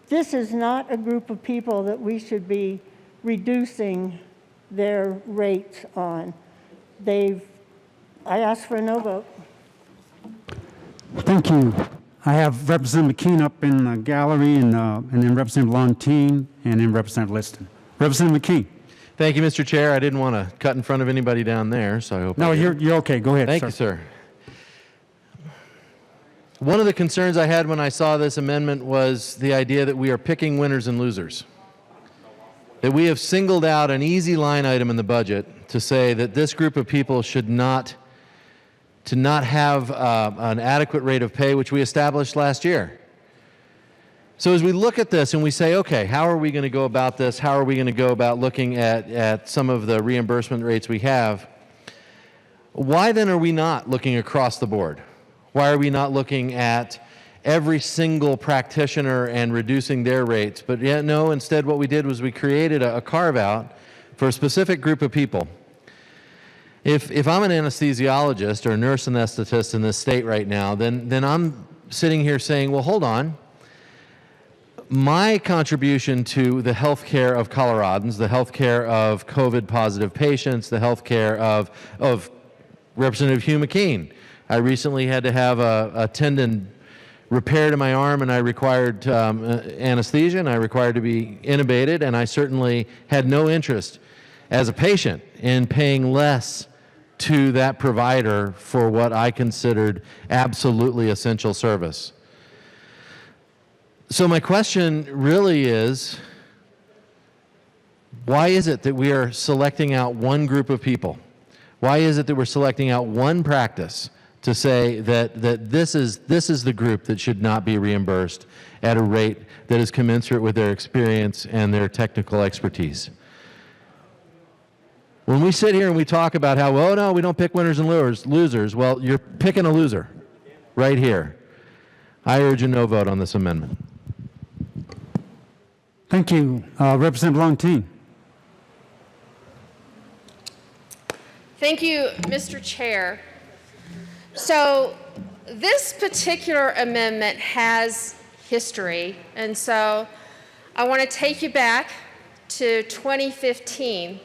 this is not a group of people that we should be reducing their rates on. I asked for a no vote. Thank you. I have Representative McKean up in the gallery, and then Representative Longteen, and then Representative Liston. Representative McKean. Thank you, Mr. Chair. I didn't want to cut in front of anybody down there, so I hope. No, you're okay. Go ahead. Thank you, sir. One of the concerns I had when I saw this amendment was the idea that we are picking winners and losers. That we have singled out an easy line item in the budget to say that this group of people should not have an adequate rate of pay, which we established last year. So as we look at this and we say, okay, how are we going to go about this? How are we going to go about looking at some of the reimbursement rates we have? Why then are we not looking across the board? Why are we not looking at every single practitioner and reducing their rates? But yet, no, instead what we did was we created a carve-out for a specific group of people. If I'm an anesthesiologist or a nurse anesthetist in this state right now, then I'm sitting here saying, well, hold on. My contribution to the healthcare of Coloradans, the healthcare of COVID-positive patients, the healthcare of Representative Hugh McKean. I recently had to have a tendon repaired in my arm, and I required anesthesia, and I required to be intubated, and I certainly had no interest as a patient in paying less to that provider for what I considered absolutely essential service. So my question really is, why is it that we are selecting out one group of people? Why is it that we're selecting out one practice to say that this is the group that should not be reimbursed at a rate that is commensurate with their experience and their technical expertise? When we sit here and we talk about how, oh no, we don't pick winners and losers, well, you're picking a loser right here. I urge a no vote on this amendment. Thank you. Representative Longteen. Thank you, Mr. Chair. So this particular amendment has history, and so I want to take you back to 2015.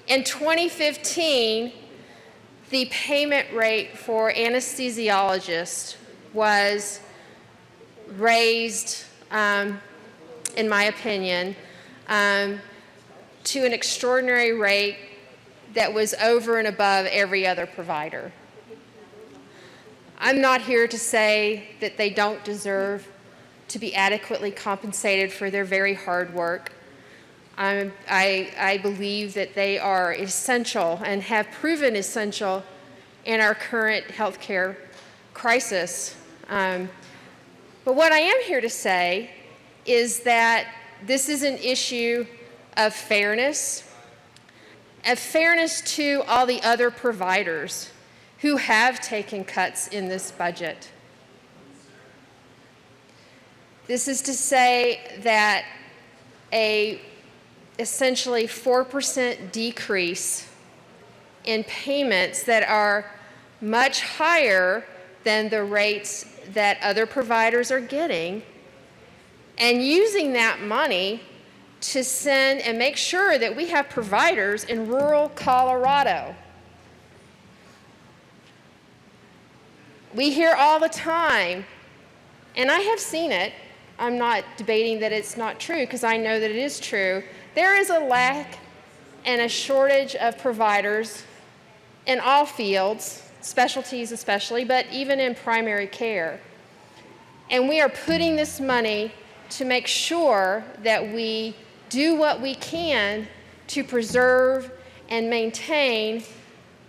In 2015, the payment rate for anesthesiologists was raised, in my opinion, to an extraordinary rate that was over and above every other provider. I'm not here to say that they don't deserve to be adequately compensated for their very hard work. I believe that they are essential and have proven essential in our current healthcare crisis. But what I am here to say is that this is an issue of fairness to all the other providers who have taken cuts in this budget. This is to say that a essentially 4% decrease in payments that are much higher than the rates that other providers are getting, and using that money to send and make sure that we have providers in rural Colorado. We hear all the time, and I have seen it, I'm not debating that it's not true because I know that it is true, there is a lack and a shortage of providers in all fields, specialties especially, but even in primary care. And we are putting this money to make sure that we do what we can to preserve and maintain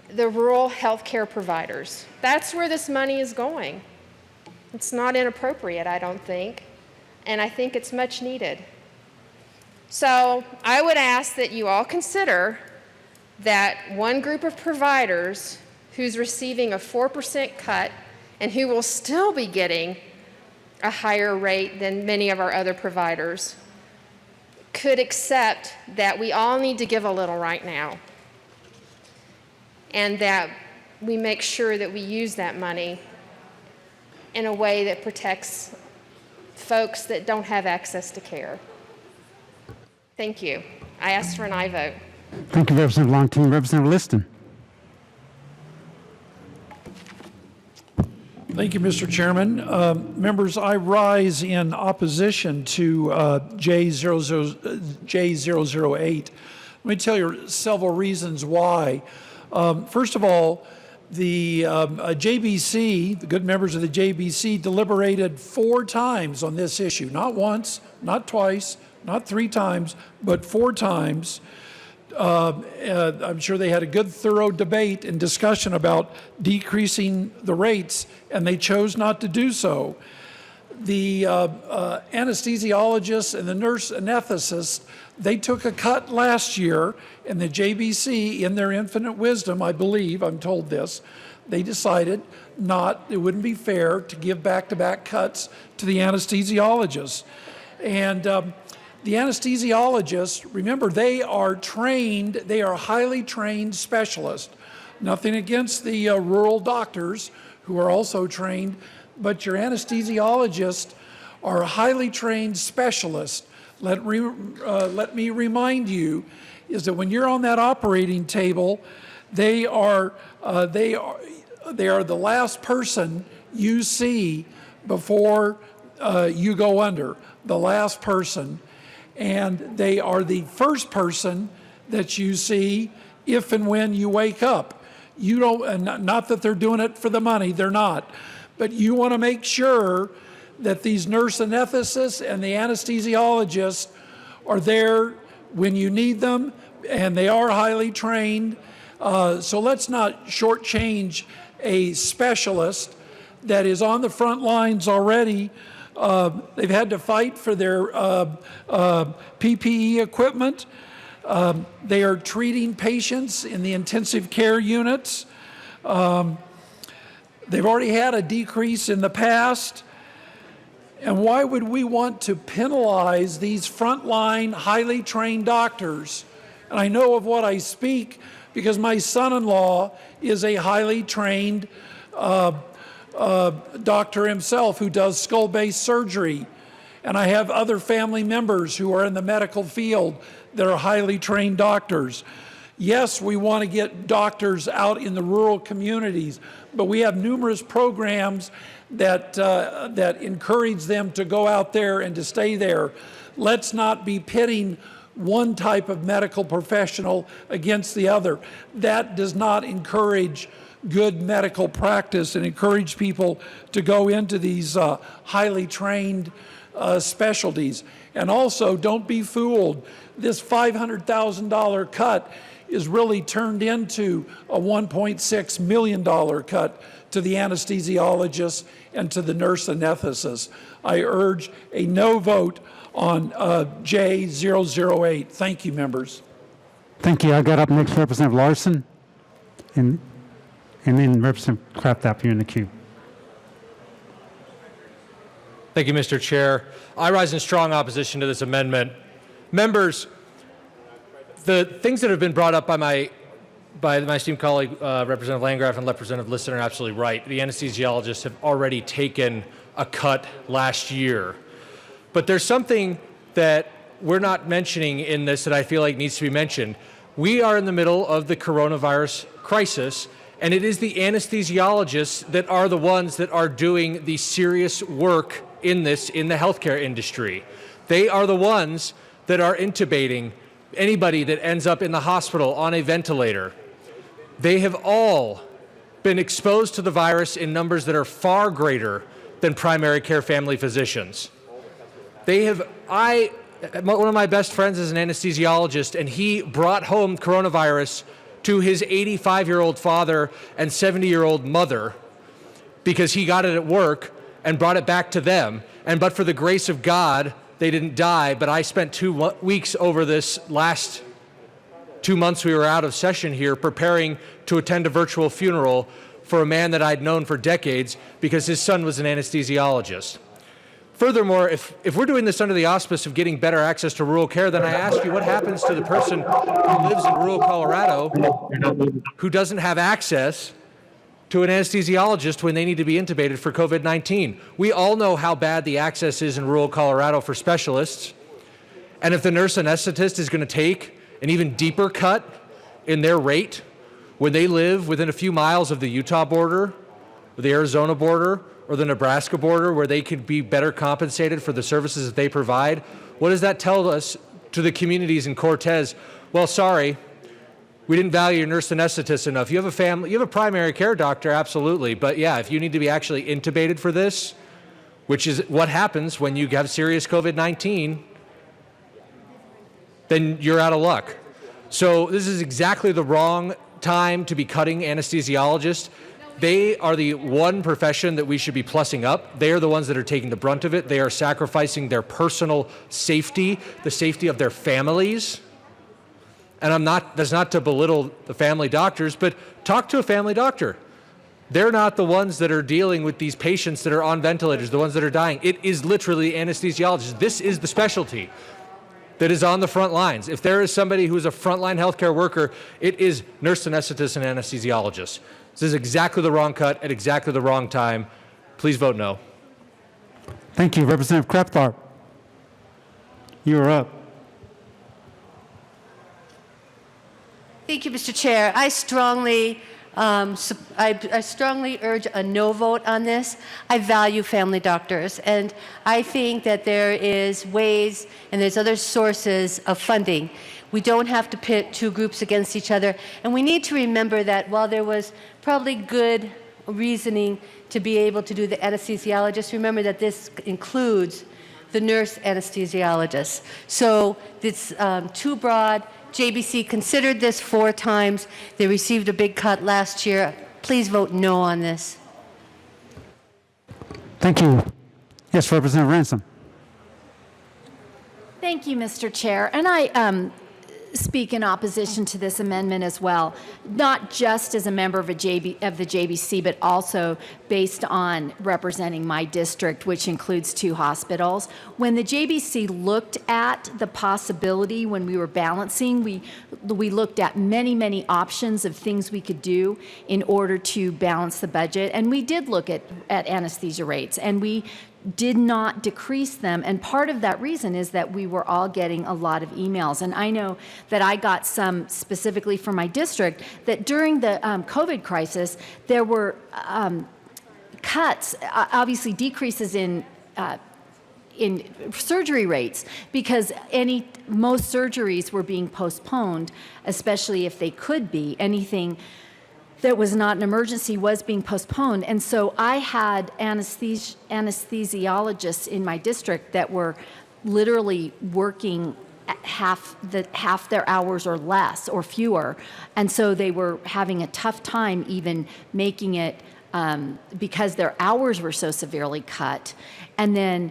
the rural healthcare providers. That's where this money is going. It's not inappropriate, I don't think, and I think it's much needed. So I would ask that you all consider that one group of providers who's receiving a 4% cut and who will still be getting a higher rate than many of our other providers could accept that we all need to give a little right now, and that we make sure that we use that money in a way that protects folks that don't have access to care. Thank you. I ask for an aye vote. Thank you, Representative Longton. Representative Liston. Thank you, Mr. Chairman. Members, I rise in opposition to J008. Let me tell you several reasons why. First of all, the JBC, the good members of the JBC, deliberated 4 times on this issue. Not once, not twice, not 3 times, but 4 times. I'm sure they had a good, thorough debate and discussion about decreasing the rates, and they chose not to do so. The anesthesiologists and the nurse anesthetists, they took a cut last year, and the JBC, in their infinite wisdom, I believe, I'm told this, they decided it wouldn't be fair to give back-to-back cuts to the anesthesiologists. And the anesthesiologists, remember, they are trained, they are highly trained specialists. Nothing against the rural doctors who are also trained, but your anesthesiologists are highly trained specialists. Let me remind you, is that when you're on that operating table, they are the last person you see before you go under, the last person. And they are the first person that you see if and when you wake up. You don't, and not that they're doing it for the money, they're not. But you want to make sure that these nurse anesthetists and the anesthesiologists are there when you need them, and they are highly trained. So let's not shortchange a specialist that is on the front lines already. They've had to fight for their PPE equipment. They are treating patients in the intensive care units. They've already had a decrease in the past. And why would we want to penalize these frontline, highly trained doctors? And I know of what I speak because my son-in-law is a highly trained doctor himself who does skull-based surgery. And I have other family members who are in the medical field that are highly trained doctors. Yes, we want to get doctors out in the rural communities, but we have numerous programs that encourage them to go out there and to stay there. Let's not be pitting one type of medical professional against the other. That does not encourage good medical practice and encourage people to go into these highly trained specialties. And also, don't be fooled. This $500,000 cut is really turned into a $1.6 million cut to the anesthesiologists and to the nurse anesthetists. I urge a no vote on J008. Thank you, members. Thank you. I got up next Representative Larson, and then Representative Kraft up here in the queue. Thank you, Mr. Chair. I rise in strong opposition to this amendment. Members, The things that have been brought up by my esteemed colleague, Representative Landgraf and Representative Liston, are absolutely right. The anesthesiologists have already taken a cut last year. But there's something that we're not mentioning in this that I feel like needs to be mentioned. We are in the middle of the coronavirus crisis, and it is the anesthesiologists that are the ones that are doing the serious work in the healthcare industry. They are the ones that are intubating anybody that ends up in the hospital on a ventilator. They have all been exposed to the virus in numbers that are far greater than primary care family physicians. One of my best friends is an anesthesiologist, and he brought home coronavirus to his 85-year-old father and 70-year-old mother because he got it at work and brought it back to them. And but for the grace of God, they didn't die. But I spent 2 weeks over this last 2 months we were out of session here preparing to attend a virtual funeral for a man that I'd known for decades because his son was an anesthesiologist. Furthermore, if we're doing this under the auspice of getting better access to rural care, then I ask you, what happens to the person who lives in rural Colorado who doesn't have access to an anesthesiologist when they need to be intubated for COVID-19? We all know how bad the access is in rural Colorado for specialists. And if the nurse anesthetist is going to take an even deeper cut in their rate when they live within a few miles of the Utah border, or the Arizona border, or the Nebraska border, where they could be better compensated for the services that they provide, what does that tell us to the communities in Cortez? Well, sorry, we didn't value your nurse anesthetist enough. You have a primary care doctor, absolutely, but yeah, if you need to be actually intubated for this, which is what happens when you have serious COVID-19, then you're out of luck. So this is exactly the wrong time to be cutting anesthesiologists. They are the one profession that we should be plussing up. They are the ones that are taking the brunt of it. They are sacrificing their personal safety, the safety of their families. And that's not to belittle the family doctors, but talk to a family doctor. They're not the ones that are dealing with these patients that are on ventilators, the ones that are dying. It is literally anesthesiologists. This is the specialty that is on the front lines. If there is somebody who is a frontline healthcare worker, it is nurse anesthetists and anesthesiologists. This is exactly the wrong cut at exactly the wrong time. Please vote no. Thank you. Representative Krepthorpe. You are up. Thank you, Mr. Chair. I strongly urge a no vote on this. I value family doctors, and I think that there is ways and there's other sources of funding. We don't have to pit two groups against each other, and we need to remember that while there was probably good reasoning to be able to do the anesthesiologist, remember that this includes the nurse anesthesiologist. So it's too broad. JBC considered this 4 times. They received a big cut last year. Please vote no on this. Thank you. Yes, Representative Ransom. Thank you, Mr. Chair. And I speak in opposition to this amendment as well, not just as a member of the JBC, but also based on representing my district, which includes 2 hospitals. When the JBC looked at the possibility, when we were balancing, we looked at many, many options of things we could do in order to balance the budget. And we did look at anesthesia rates, and we did not decrease them. And part of that reason is that we were all getting a lot of emails. And I know that I got some specifically from my district that during the COVID crisis, there were cuts, obviously decreases in surgery rates, because most surgeries were being postponed, especially if they could be. Anything that was not an emergency was being postponed. And so I had anesthesiologists in my district that were literally working at half their hours or less or fewer. And so they were having a tough time even making it because their hours were so severely cut. And then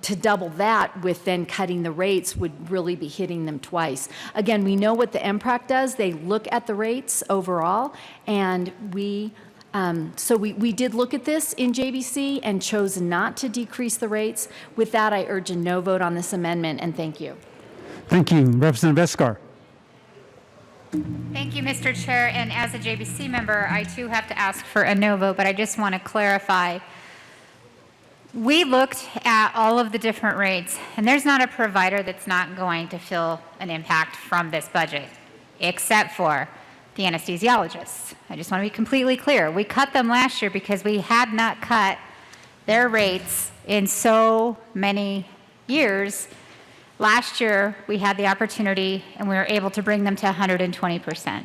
to double that with then cutting the rates would really be hitting them twice. Again, we know what the MPRAC does. They look at the rates overall, and we did look at this in JBC and chose not to decrease the rates. With that, I urge a no vote on this amendment, and thank you. Thank you. Representative Escar. Thank you, Mr. Chair. And as a JBC member, I too have to ask for a no vote, but I just want to clarify. We looked at all of the different rates, and there's not a provider that's not going to feel an impact from this budget, except for the anesthesiologists. I just want to be completely clear. We cut them last year because we had not cut their rates in so many years. Last year, we had the opportunity, and we were able to bring them to 120%.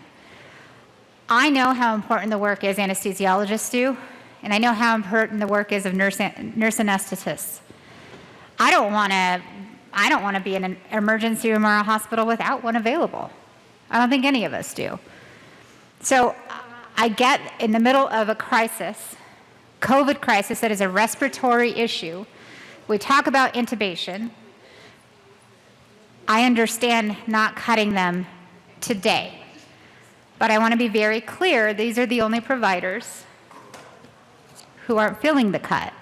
I know how important the work is anesthesiologists do, and I know how important the work is of nurse anesthetists. I don't want to be in an emergency room or a hospital without one available. I don't think any of us do. So I get in the middle of a crisis, COVID crisis that is a respiratory issue. We talk about intubation. I understand not cutting them today, but I want to be very clear, these are the only providers who aren't feeling the cut.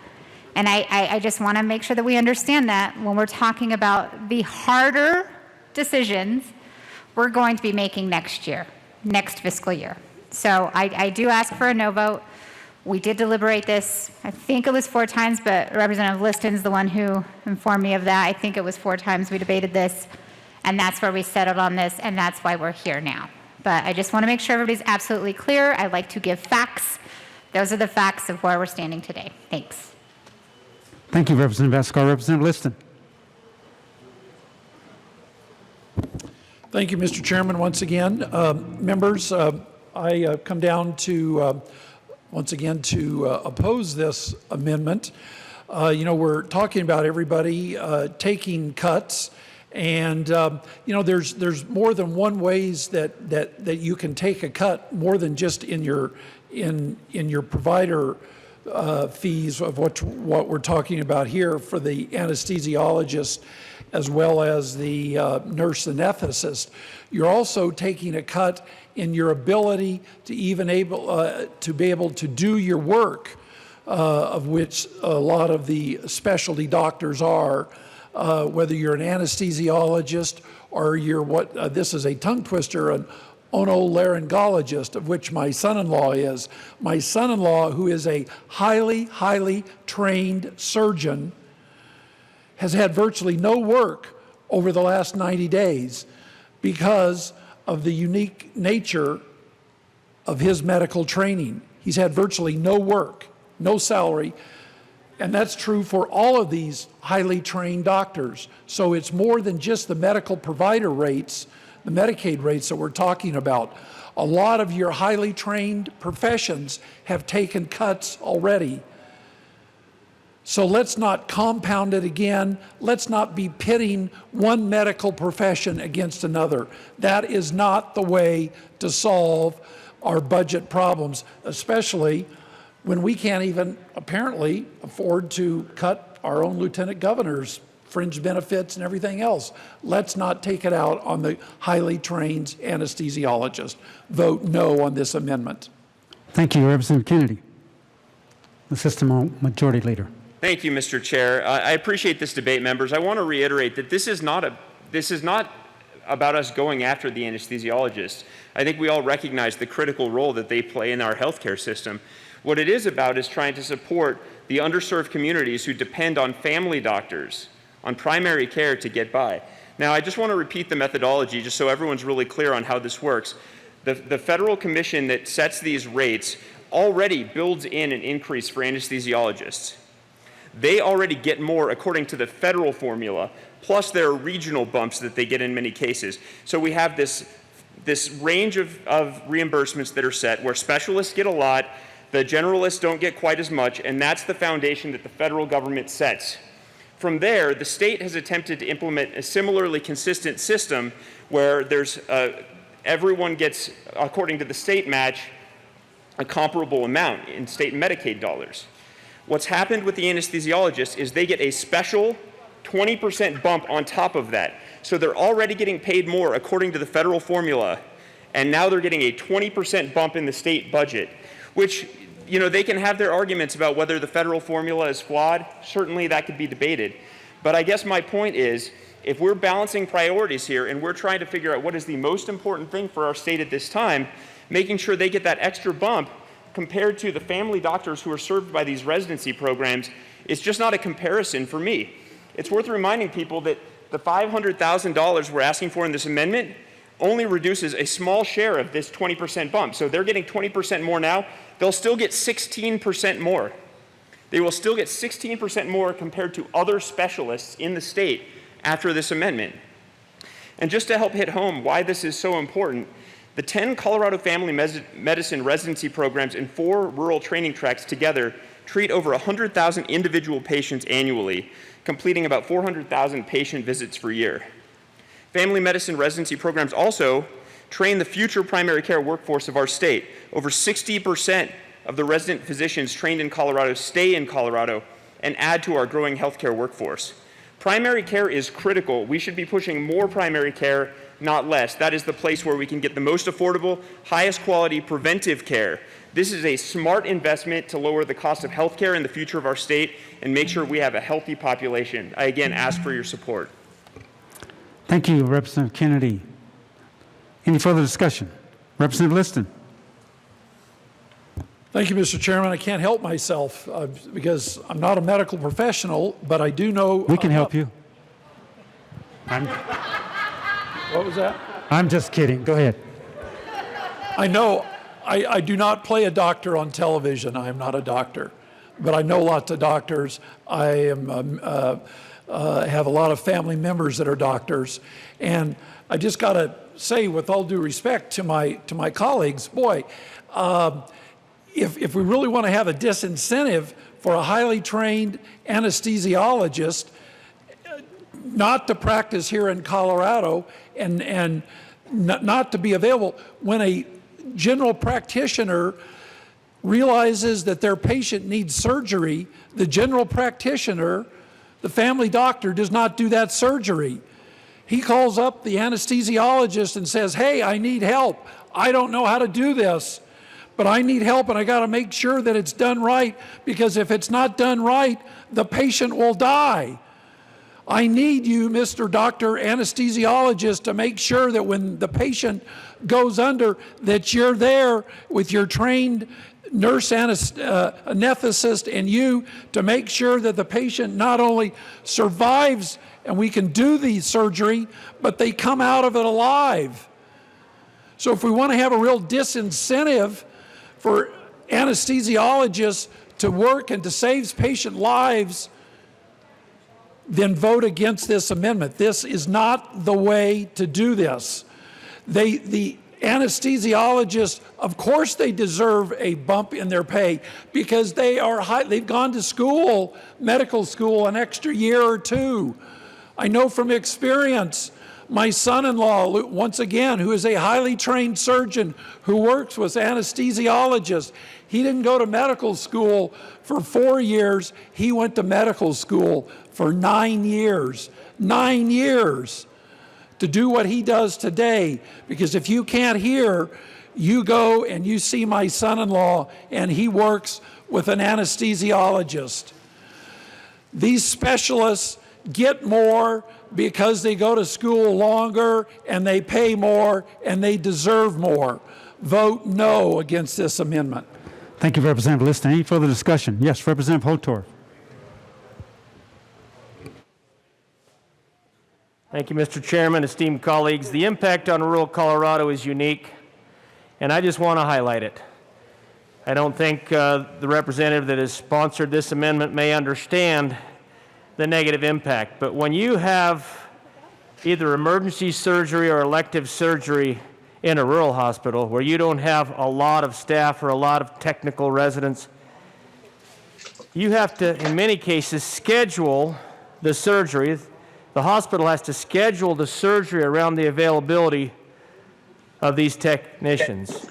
And I just want to make sure that we understand that when we're talking about the harder decisions we're going to be making next year, next fiscal year. So I do ask for a no vote. We did deliberate this, I think it was 4 times, but Representative Liston's the one who informed me of that. I think it was 4 times we debated this, and that's where we settled on this, and that's why we're here now. But I just want to make sure everybody's absolutely clear. I like to give facts. Those are the facts of where we're standing today. Thanks. Thank you, Representative Escar. Representative Liston. Thank you, Mr. Chairman, once again. Members, I come down to, once again, to oppose this amendment. We're talking about everybody taking cuts, and there's more than one ways that you can take a cut, more than just in your provider fees of what we're talking about here for the anesthesiologist as well as the nurse anesthetist. You're also taking a cut in your ability to even to be able to do your work, of which a lot of the specialty doctors are, whether you're an anesthesiologist or you're this is a tongue twister, an otolaryngologist, of which my son-in-law is. My son-in-law, who is a highly, highly trained surgeon, has had virtually no work over the last 90 days because of the unique nature of his medical training. He's had virtually no work, no salary, and that's true for all of these highly trained doctors. So it's more than just the medical provider rates, the Medicaid rates that we're talking about. A lot of your highly trained professions have taken cuts already. So let's not compound it again. Let's not be pitting one medical profession against another. That is not the way to solve our budget problems, especially when we can't even apparently afford to cut our own lieutenant governor's fringe benefits and everything else. Let's not take it out on the highly trained anesthesiologist. Vote no on this amendment. Thank you, Representative Kennedy. Assistant Majority Leader. Thank you, Mr. Chair. I appreciate this debate, members. I want to reiterate that this is not about us going after the anesthesiologists. I think we all recognize the critical role that they play in our healthcare system. What it is about is trying to support the underserved communities who depend on family doctors, on primary care to get by. Now, I just want to repeat the methodology just so everyone's really clear on how this works. The federal commission that sets these rates already builds in an increase for anesthesiologists. They already get more according to the federal formula, plus there are regional bumps that they get in many cases. So we have this range of reimbursements that are set where specialists get a lot, the generalists don't get quite as much, and that's the foundation that the federal government sets. From there, the state has attempted to implement a similarly consistent system where there's everyone gets, according to the state match, a comparable amount in state and Medicaid dollars. What's happened with the anesthesiologists is they get a special 20% bump on top of that. So they're already getting paid more according to the federal formula, and now they're getting a 20% bump in the state budget, which, they can have their arguments about whether the federal formula is flawed. Certainly that could be debated. But I guess my point is if we're balancing priorities here and we're trying to figure out what is the most important thing for our state at this time, making sure they get that extra bump compared to the family doctors who are served by these residency programs is just not a comparison for me. It's worth reminding people that the $500,000 we're asking for in this amendment only reduces a small share of this 20% bump. So they're getting 20% more now. They'll still get 16% more. They will still get 16% more compared to other specialists in the state after this amendment. And just to help hit home why this is so important, the 10 Colorado Family Medicine residency programs and 4 rural training tracks together treat over 100,000 individual patients annually, completing about 400,000 patient visits per year. Family medicine residency programs also train the future primary care workforce of our state. Over 60% of the resident physicians trained in Colorado stay in Colorado and add to our growing healthcare workforce. Primary care is critical. We should be pushing more primary care, not less. That is the place where we can get the most affordable, highest quality preventive care. This is a smart investment to lower the cost of healthcare in the future of our state and make sure we have a healthy population. I again ask for your support. Thank you, Representative Kennedy. Any further discussion? Representative Liston. Thank you, Mr. Chairman. I can't help myself because I'm not a medical professional, but I do know. We can help you. What was that? I'm just kidding. Go ahead. I know I do not play a doctor on television. I am not a doctor, but I know lots of doctors. I am have a lot of family members that are doctors, and I just got to say, with all due respect to my colleagues, boy. If we really want to have a disincentive for a highly trained anesthesiologist not to practice here in Colorado and not to be available, when a general practitioner realizes that their patient needs surgery, the general practitioner, the family doctor, does not do that surgery. He calls up the anesthesiologist and says, "Hey, I need help. I don't know how to do this, but I need help, and I got to make sure that it's done right, because if it's not done right, the patient will die. I need you, Mr. Doctor Anesthesiologist, to make sure that when the patient goes under, that you're there with your trained nurse anesthetist and you to make sure that the patient not only survives and we can do the surgery, but they come out of it alive." So if we want to have a real disincentive for anesthesiologists to work and to save patient lives, then vote against this amendment. This is not the way to do this. The anesthesiologists, of course they deserve a bump in their pay because they've gone to school, medical school, an extra year or two. I know from experience, my son-in-law, once again, who is a highly trained surgeon who works with anesthesiologists, he didn't go to medical school for 4 years. He went to medical school for 9 years. 9 years to do what he does today. Because if you can't hear, you go and you see my son-in-law, and he works with an anesthesiologist. These specialists get more because they go to school longer and they pay more and they deserve more. Vote no against this amendment. Thank you, Representative Liston. Any further discussion? Yes, Representative Hotorf. Thank you, Mr. Chairman, esteemed colleagues. The impact on rural Colorado is unique, and I just want to highlight it. I don't think the representative that has sponsored this amendment may understand the negative impact, but when you have either emergency surgery or elective surgery in a rural hospital where you don't have a lot of staff or a lot of technical residents, you have to, in many cases, schedule the surgery. The hospital has to schedule the surgery around the availability of these technicians,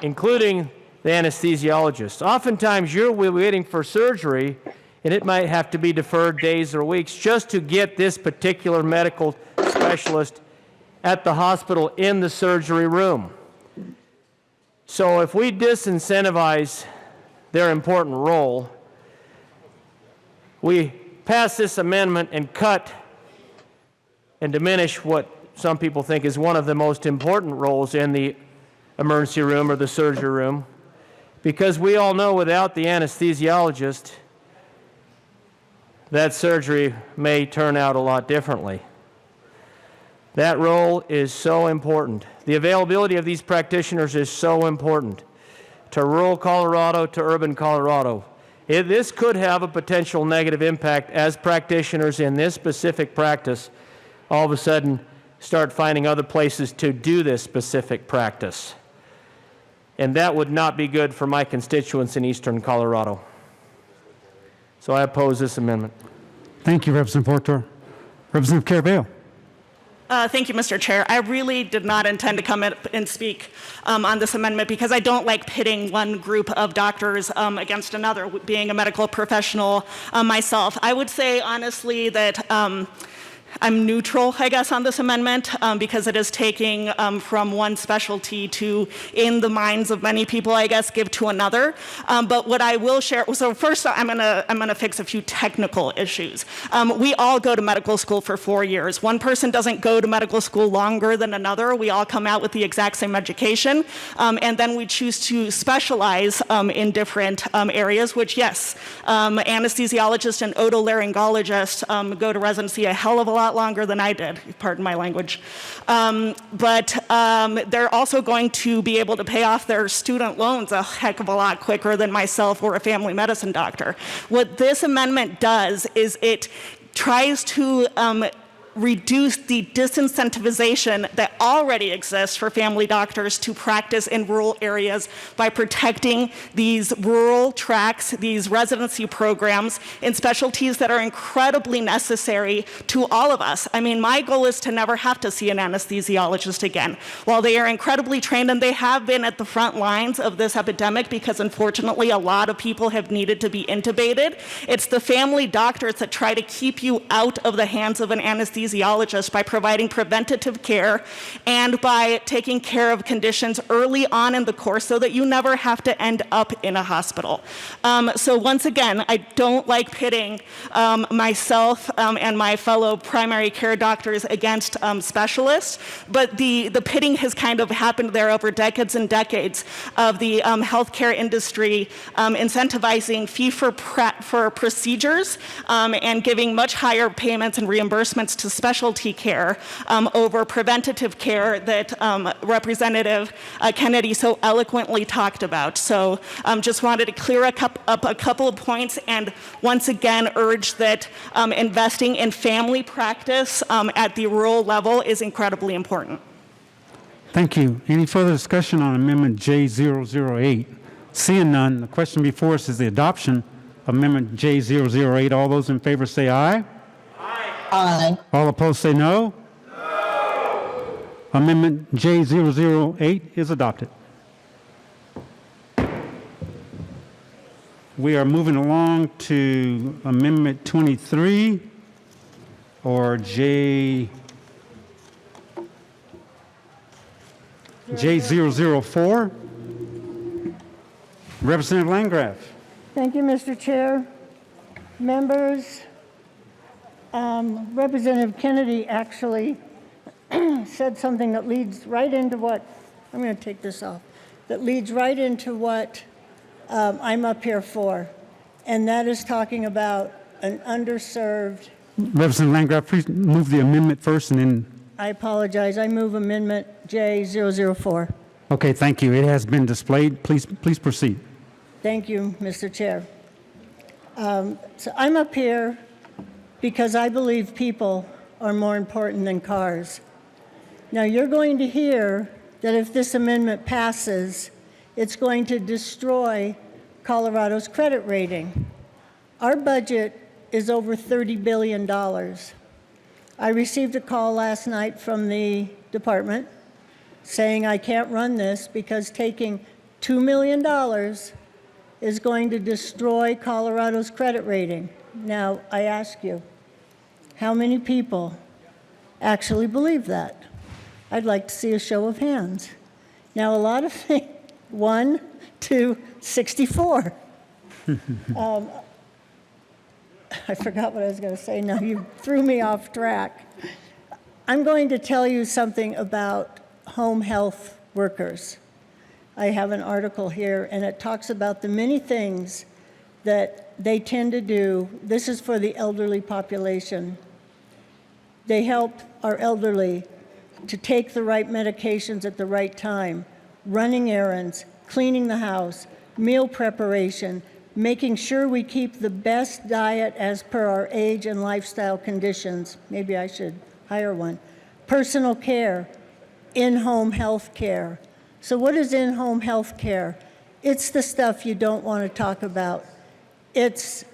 including the anesthesiologist. Oftentimes, you're waiting for surgery, and it might have to be deferred days or weeks just to get this particular medical specialist at the hospital in the surgery room. So if we disincentivize their important role, we pass this amendment and cut and diminish what some people think is one of the most important roles in the emergency room or the surgery room, because we all know without the anesthesiologist, that surgery may turn out a lot differently. That role is so important. The availability of these practitioners is so important to rural Colorado, to urban Colorado. This could have a potential negative impact as practitioners in this specific practice all of a sudden start finding other places to do this specific practice. And that would not be good for my constituents in eastern Colorado. So I oppose this amendment. Thank you, Representative Porter. Representative Carabeo. Thank you, Mr. Chair. I really did not intend to come in and speak on this amendment because I don't like pitting one group of doctors against another, being a medical professional myself. I would say, honestly, that I'm neutral, I guess, on this amendment because it is taking from one specialty to, in the minds of many people, I guess, give to another. But what I will share, so first I'm gonna fix a few technical issues. We all go to medical school for 4 years. One person doesn't go to medical school longer than another. We all come out with the exact same education. And then we choose to specialize in different areas, which, yes, anesthesiologists and otolaryngologists go to residency a hell of a lot longer than I did, pardon my language. But they're also going to be able to pay off their student loans a heck of a lot quicker than myself or a family medicine doctor. What this amendment does is it tries to reduce the disincentivization that already exists for family doctors to practice in rural areas by protecting these rural tracks, these residency programs in specialties that are incredibly necessary to all of us. I mean, my goal is to never have to see an anesthesiologist again. While they are incredibly trained and they have been at the front lines of this epidemic because unfortunately a lot of people have needed to be intubated, it's the family doctors that try to keep you out of the hands of an anesthesiologist by providing preventative care and by taking care of conditions early on in the course so that you never have to end up in a hospital. So once again, I don't like pitting myself and my fellow primary care doctors against specialists, but the pitting has kind of happened there over decades and decades of the healthcare industry incentivizing fee for procedures and giving much higher payments and reimbursements to specialty care over preventative care that Representative Kennedy so eloquently talked about. So just wanted to clear up a couple of points and once again urge that investing in family practice at the rural level is incredibly important. Thank you. Any further discussion on Amendment J008? Seeing none, the question before us is the adoption of Amendment J008. All those in favor say aye. Aye. All opposed say no. No. Amendment J008 is adopted. We are moving along to Amendment 23, or J004. Representative Landgraf. Thank you, Mr. Chair. Members, Representative Kennedy actually said something that leads right into what, I'm going to take this off, that leads right into what I'm up here for, and that is talking about an underserved. Representative Landgraf, please move the amendment first and then. I apologize. I move Amendment J004. Okay, thank you. It has been displayed. Please proceed. Thank you, Mr. Chair. So I'm up here because I believe people are more important than cars. Now, you're going to hear that if this amendment passes, it's going to destroy Colorado's credit rating. Our budget is over $30 billion. I received a call last night from the department saying I can't run this because taking $2 million is going to destroy Colorado's credit rating. Now, I ask you, how many people actually believe that? I'd like to see a show of hands. Now, a lot of things, 1, 2, 64. I forgot what I was going to say. Now you threw me off track. I'm going to tell you something about home health workers. I have an article here, and it talks about the many things that they tend to do. This is for the elderly population. They help our elderly to take the right medications at the right time, running errands, cleaning the house, meal preparation, making sure we keep the best diet as per our age and lifestyle conditions. Maybe I should hire one. Personal care, in-home health care. So what is in-home health care? It's the stuff you don't want to talk about. It's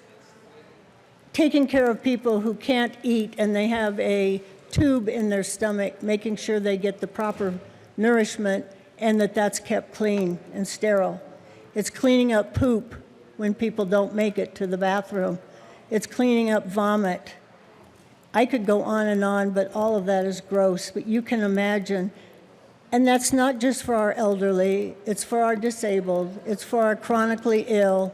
taking care of people who can't eat and they have a tube in their stomach, making sure they get the proper nourishment and that that's kept clean and sterile. It's cleaning up poop when people don't make it to the bathroom. It's cleaning up vomit. I could go on, but all of that is gross, but you can imagine. And that's not just for our elderly, it's for our disabled, it's for our chronically ill,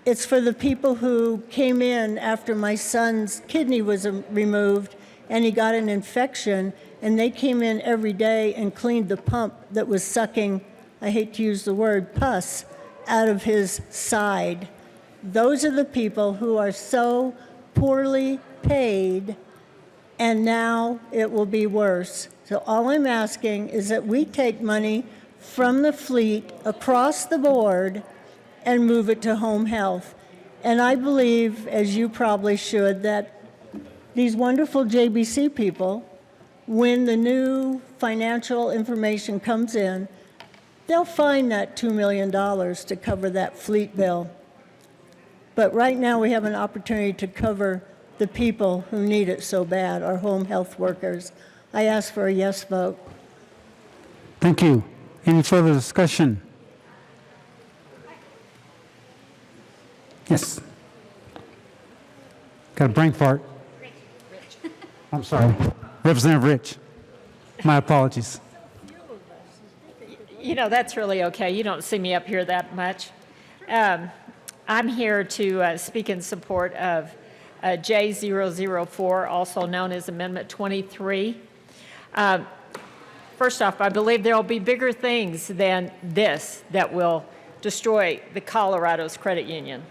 it's for the people who came in after my son's kidney was removed and he got an infection, and they came in every day and cleaned the pump that was sucking, I hate to use the word, pus out of his side. Those are the people who are so poorly paid, and now it will be worse. So all I'm asking is that we take money from the fleet across the board and move it to home health. And I believe, as you probably should, that these wonderful JBC people, when the new financial information comes in, they'll find that $2 million to cover that fleet bill. But right now we have an opportunity to cover the people who need it so bad, our home health workers. I ask for a yes vote. Thank you. Any further discussion? Yes. Got a brain fart. I'm sorry. Representative Rich. My apologies. You know, that's really okay. You don't see me up here that much. I'm here to speak in support of J004, also known as Amendment 23. First off, I believe there will be bigger things than this that will destroy the Colorado's credit union.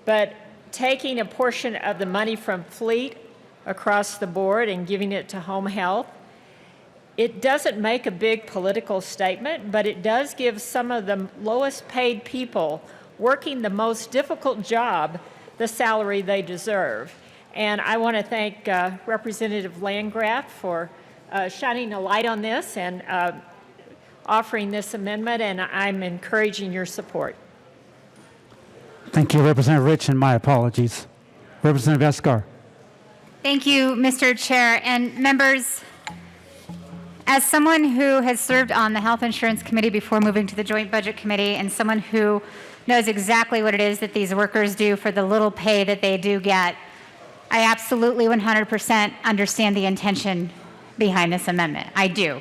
But taking a portion of the money from fleet across the board and giving it to home health, it doesn't make a big political statement, but it does give some of the lowest paid people working the most difficult job the salary they deserve. And I want to thank Representative Landgraf for shining a light on this and offering this amendment, and I'm encouraging your support. Thank you, Representative Rich, and my apologies. Representative Escar. Thank you, Mr. Chair. And members, as someone who has served on the Health Insurance Committee before moving to the Joint Budget Committee, and someone who knows exactly what it is that these workers do for the little pay that they do get, I absolutely 100% understand the intention behind this amendment. I do.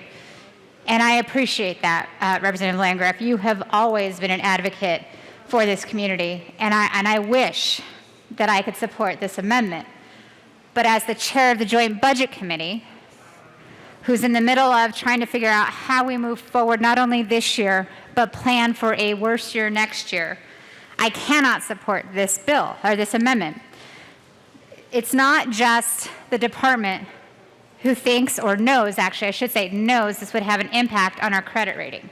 And I appreciate that, Representative Landgraf. You have always been an advocate for this community, and I wish that I could support this amendment. But as the chair of the Joint Budget Committee, who's in the middle of trying to figure out how we move forward not only this year, but plan for a worse year next year, I cannot support this bill or this amendment. It's not just the department who thinks or knows, actually I should say knows this would have an impact on our credit rating.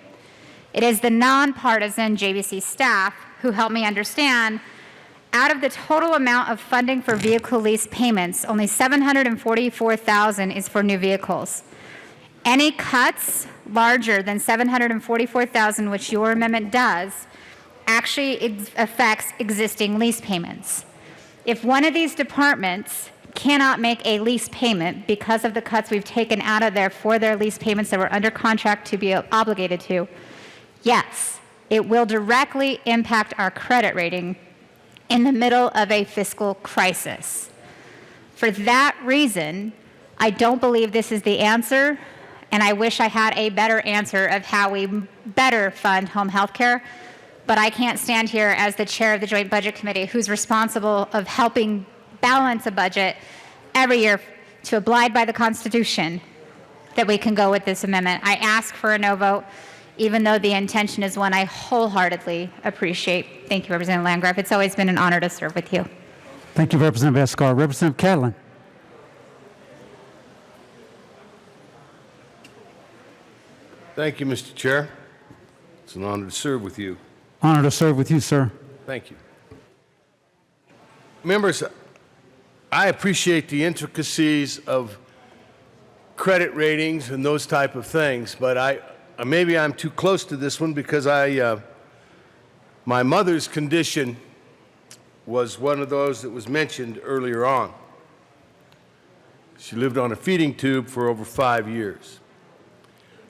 It is the nonpartisan JBC staff who helped me understand out of the total amount of funding for vehicle lease payments, only $744,000 is for new vehicles. Any cuts larger than $744,000, which your amendment does, actually affects existing lease payments. If one of these departments cannot make a lease payment because of the cuts we've taken out of there for their lease payments that were under contract to be obligated to, yes, it will directly impact our credit rating in the middle of a fiscal crisis. For that reason, I don't believe this is the answer, and I wish I had a better answer of how we better fund home health care, but I can't stand here as the chair of the Joint Budget Committee who's responsible of helping balance a budget every year to abide by the Constitution, that we can go with this amendment. I ask for a no vote, even though the intention is one I wholeheartedly appreciate. Thank you, Representative Landgraf. It's always been an honor to serve with you. Thank you, Representative Escar. Representative Catlin. Thank you, Mr. Chair. It's an honor to serve with you. Honor to serve with you, sir. Thank you. Members, I appreciate the intricacies of credit ratings and those type of things, but maybe I'm too close to this one because my mother's condition was one of those that was mentioned earlier on. She lived on a feeding tube for over 5 years.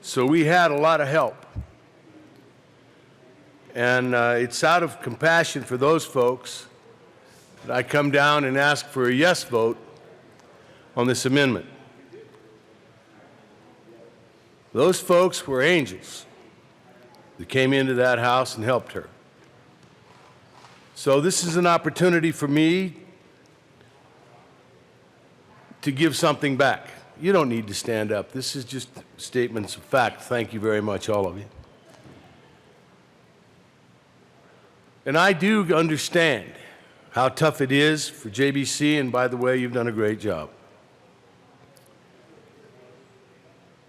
So we had a lot of help. And it's out of compassion for those folks that I come down and ask for a yes vote on this amendment. Those folks were angels that came into that house and helped her. So this is an opportunity for me to give something back. You don't need to stand up. This is just statements of fact. Thank you very much, all of you. And I do understand how tough it is for JBC, and by the way, you've done a great job.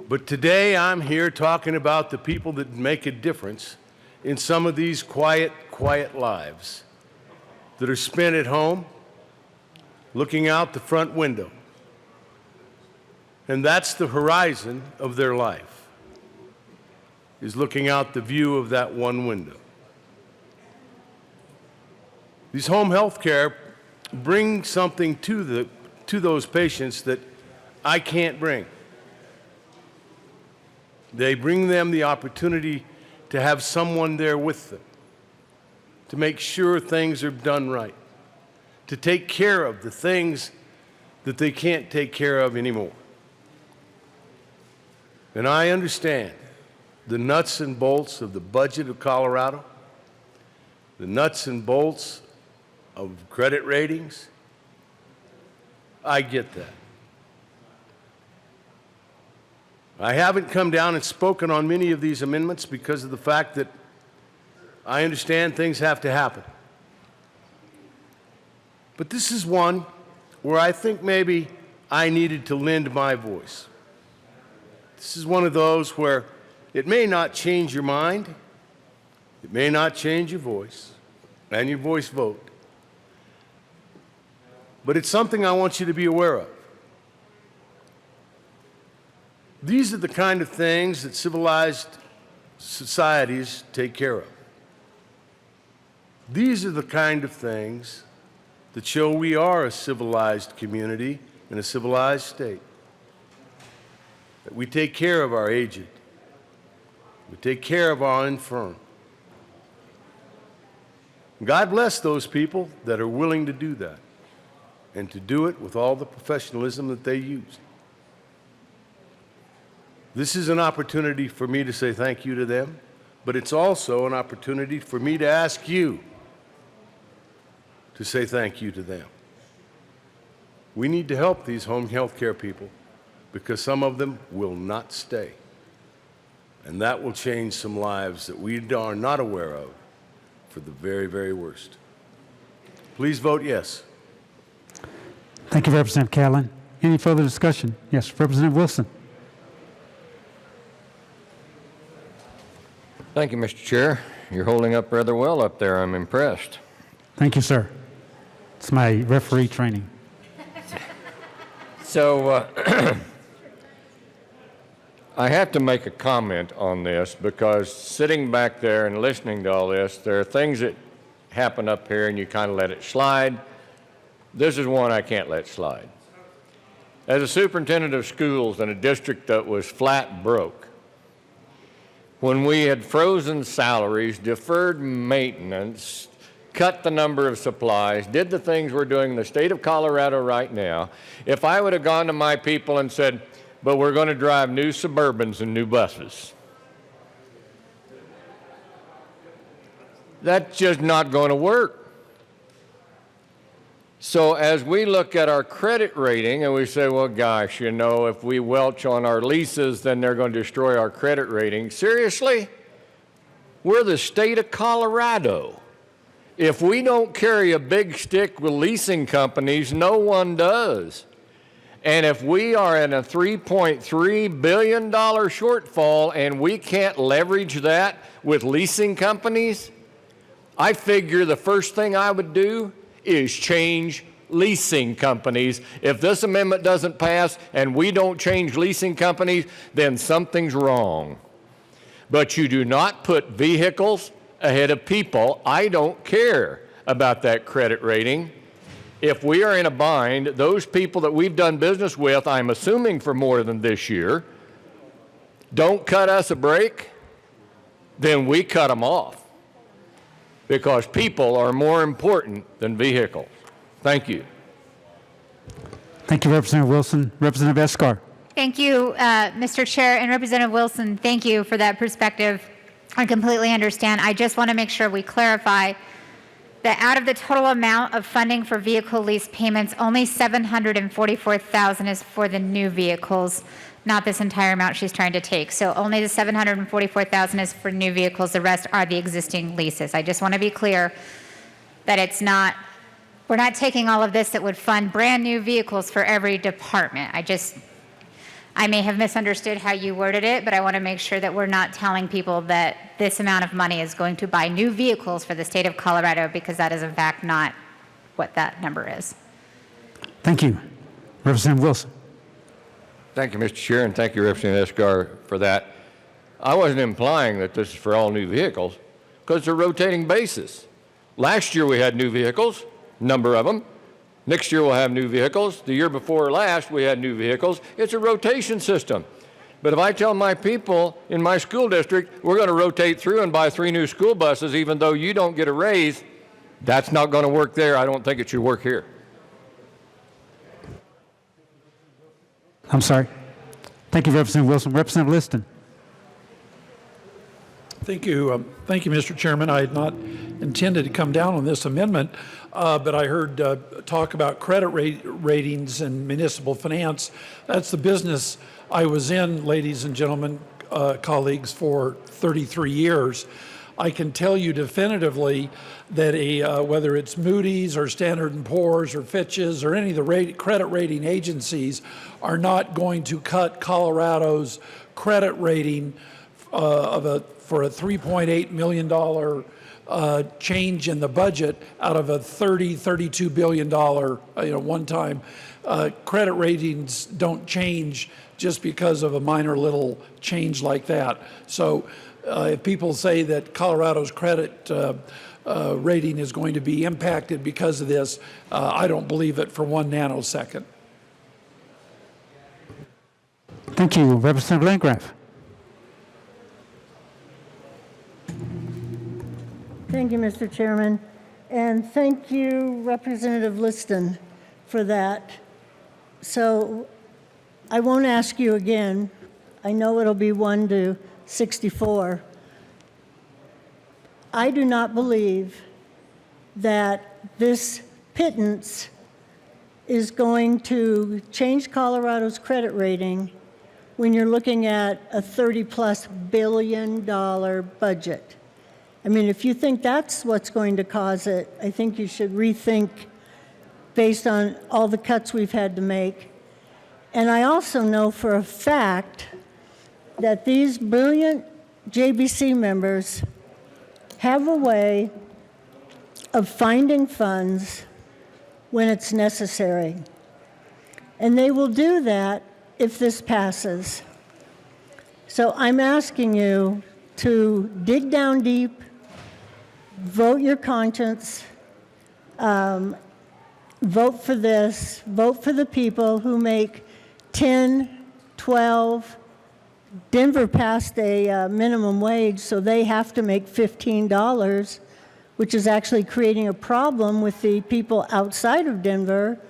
But today I'm here talking about the people that make a difference in some of these quiet lives that are spent at home looking out the front window. And that's the horizon of their life, is looking out the view of that one window. These home health care bring something to those patients that I can't bring. They bring them the opportunity to have someone there with them, to make sure things are done right, to take care of the things that they can't take care of anymore. And I understand the nuts and bolts of the budget of Colorado, the nuts and bolts of credit ratings. I get that. I haven't come down and spoken on many of these amendments because of the fact that I understand things have to happen. But this is one where I think maybe I needed to lend my voice. This is one of those where it may not change your mind, it may not change your voice and your voice vote, but it's something I want you to be aware of. These are the kind of things that civilized societies take care of. These are the kind of things that show we are a civilized community in a civilized state. That we take care of our aged. We take care of our infirm. God bless those people that are willing to do that and to do it with all the professionalism that they use. This is an opportunity for me to say thank you to them, but it's also an opportunity for me to ask you to say thank you to them. We need to help these home health care people because some of them will not stay. And that will change some lives that we are not aware of for the very, very worst. Please vote yes. Thank you, Representative Catlin. Any further discussion? Yes, Representative Wilson. Thank you, Mr. Chair. You're holding up rather well up there. I'm impressed. Thank you, sir. It's my referee training. So I have to make a comment on this because sitting back there and listening to all this, there are things that happen up here and you kind of let it slide. This is one I can't let slide. As a superintendent of schools in a district that was flat broke, when we had frozen salaries, deferred maintenance, cut the number of supplies, did the things we're doing in the state of Colorado right now, if I would have gone to my people and said, but we're going to drive new Suburbans and new buses, that's just not going to work. So as we look at our credit rating and we say, well, gosh, you know, if we welch on our leases, then they're going to destroy our credit rating. Seriously? We're the state of Colorado. If we don't carry a big stick with leasing companies, no one does. And if we are in a $3.3 billion shortfall and we can't leverage that with leasing companies, I figure the first thing I would do is change leasing companies. If this amendment doesn't pass and we don't change leasing companies, then something's wrong. But you do not put vehicles ahead of people. I don't care about that credit rating. If we are in a bind, those people that we've done business with, I'm assuming for more than this year, don't cut us a break, then we cut them off. Because people are more important than vehicles. Thank you. Thank you, Representative Wilson. Representative Escar. Thank you, Mr. Chair, and Representative Wilson, thank you for that perspective. I completely understand. I just want to make sure we clarify that out of the total amount of funding for vehicle lease payments, only $744,000 is for the new vehicles, not this entire amount she's trying to take. So only the $744,000 is for new vehicles. The rest are the existing leases. I just want to be clear that we're not taking all of this that would fund brand new vehicles for every department. I may have misunderstood how you worded it, but I want to make sure that we're not telling people that this amount of money is going to buy new vehicles for the state of Colorado, because that is in fact not what that number is. Thank you. Representative Wilson. Thank you, Mr. Chair, and thank you, Representative Escar, for that. I wasn't implying that this is for all new vehicles, because it's a rotating basis. Last year we had new vehicles, number of them. Next year we'll have new vehicles. The year before last we had new vehicles. It's a rotation system. But if I tell my people in my school district, we're going to rotate through and buy 3 new school buses even though you don't get a raise, that's not going to work there. I don't think it should work here. I'm sorry. Thank you, Representative Wilson. Representative Liston. Thank you, Mr. Chairman. I had not intended to come down on this amendment, but I heard talk about credit ratings and municipal finance. That's the business I was in, ladies and gentlemen, colleagues, for 33 years. I can tell you definitively that whether it's Moody's or Standard & Poor's or Fitch's or any of the credit rating agencies are not going to cut Colorado's credit rating for a $3.8 million change in the budget out of a $32 billion one-time. Credit ratings don't change just because of a minor little change like that. So if people say that Colorado's credit rating is going to be impacted because of this, I don't believe it for 1 nanosecond. Thank you. Representative Landgraf. Thank you, Mr. Chairman. And thank you, Representative Liston, for that. So I won't ask you again. I know it'll be 1 to 64. I do not believe that this pittance is going to change Colorado's credit rating when you're looking at a $30+ billion budget. I mean, if you think that's what's going to cause it, I think you should rethink based on all the cuts we've had to make. And I also know for a fact that these brilliant JBC members have a way of finding funds when it's necessary. And they will do that if this passes. So I'm asking you to dig down deep, vote your conscience, vote for this, vote for the people who make 10, 12. Denver passed a minimum wage, so they have to make $15, which is actually creating a problem with the people outside of Denver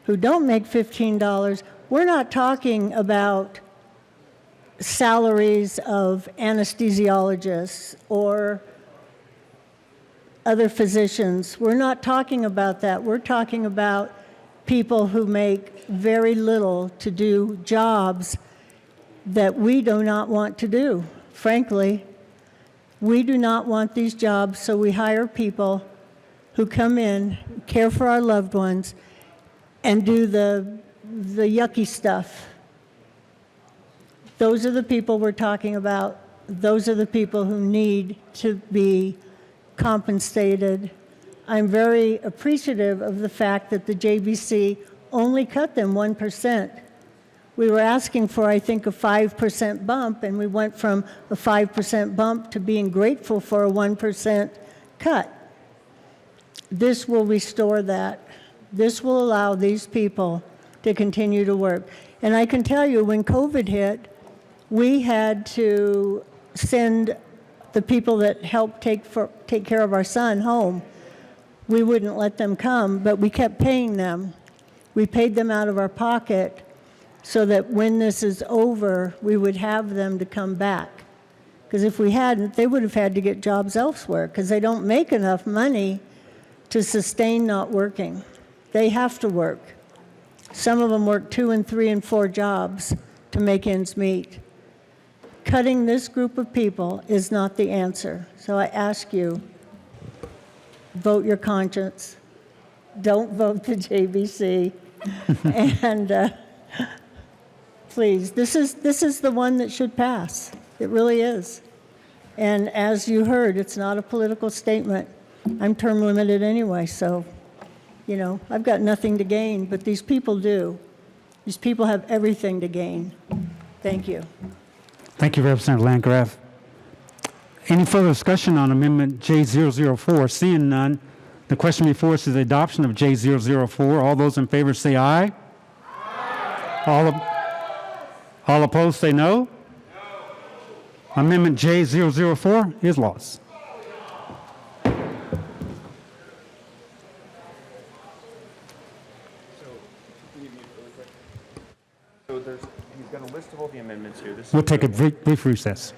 who don't make $15. We're not talking about salaries of anesthesiologists or other physicians. We're not talking about that. We're talking about people who make very little to do jobs that we do not want to do. Frankly, we do not want these jobs, so we hire people who come in, care for our loved ones, and do the yucky stuff. Those are the people we're talking about. Those are the people who need to be compensated. I'm very appreciative of the fact that the JBC only cut them 1%. We were asking for, I think, a 5% bump, and we went from a 5% bump to being grateful for a 1% cut. This will restore that. This will allow these people to continue to work. And I can tell you, when COVID hit, we had to send the people that helped take care of our son home. We wouldn't let them come, but we kept paying them. We paid them out of our pocket so that when this is over, we would have them to come back. Because if we hadn't, they would have had to get jobs elsewhere because they don't make enough money to sustain not working. They have to work. Some of them work 2 and 3 and 4 jobs to make ends meet. Cutting this group of people is not the answer. So I ask you, vote your conscience. Don't vote the JBC. And please, this is the one that should pass. It really is. And as you heard, it's not a political statement. I'm term limited anyway, so, you know, I've got nothing to gain, but these people do. These people have everything to gain. Thank you. Thank you, Representative Landgraf. Any further discussion on Amendment J004? Seeing none, the question before us is the adoption of J004. All those in favor say aye. All opposed say no. Amendment J004 is lost. So he's got a list of all the amendments here. We'll take a brief recess.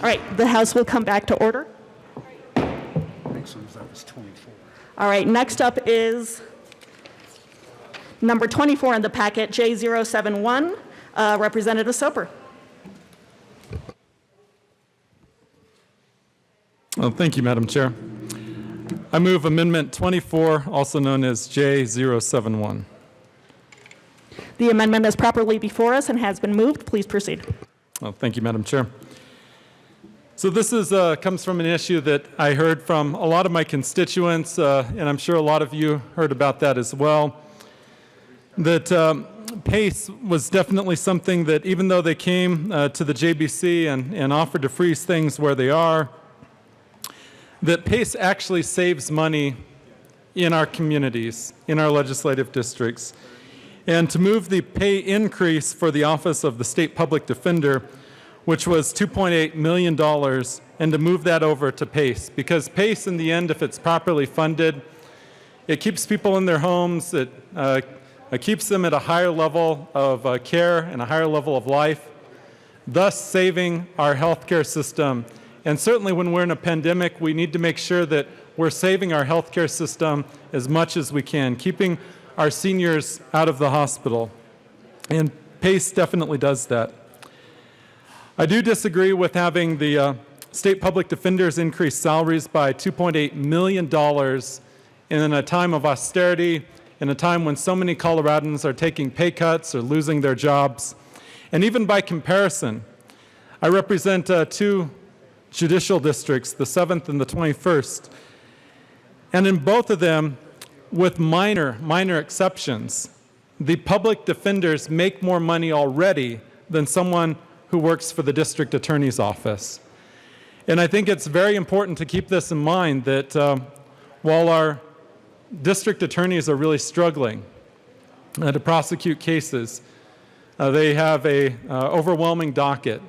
All right, the House will come back to order. Next one was 24. All right, next up is number 24 in the packet, J071, Representative Soper. Well, thank you, Madam Chair. I move Amendment 24, also known as J071. The amendment is properly before us and has been moved. Please proceed. Well, thank you, Madam Chair. So this comes from an issue that I heard from a lot of my constituents, and I'm sure a lot of you heard about that as well, that PACE was definitely something that even though they came to the JBC and offered to freeze things where they are, that PACE actually saves money in our communities, in our legislative districts. And to move the pay increase for the Office of the State Public Defender, which was $2.8 million, and to move that over to PACE. Because PACE, in the end, if it's properly funded, it keeps people in their homes, it keeps them at a higher level of care and a higher level of life, thus saving our healthcare system. And certainly when we're in a pandemic, we need to make sure that we're saving our healthcare system as much as we can, keeping our seniors out of the hospital. And PACE definitely does that. I do disagree with having the state public defenders increase salaries by $2.8 million in a time of austerity, in a time when so many Coloradans are taking pay cuts or losing their jobs. And even by comparison, I represent two judicial districts, the 7th and the 21st. And in both of them, with minor exceptions, the public defenders make more money already than someone who works for the district attorney's office. And I think it's very important to keep this in mind that while our district attorneys are really struggling to prosecute cases, they have a overwhelming docket.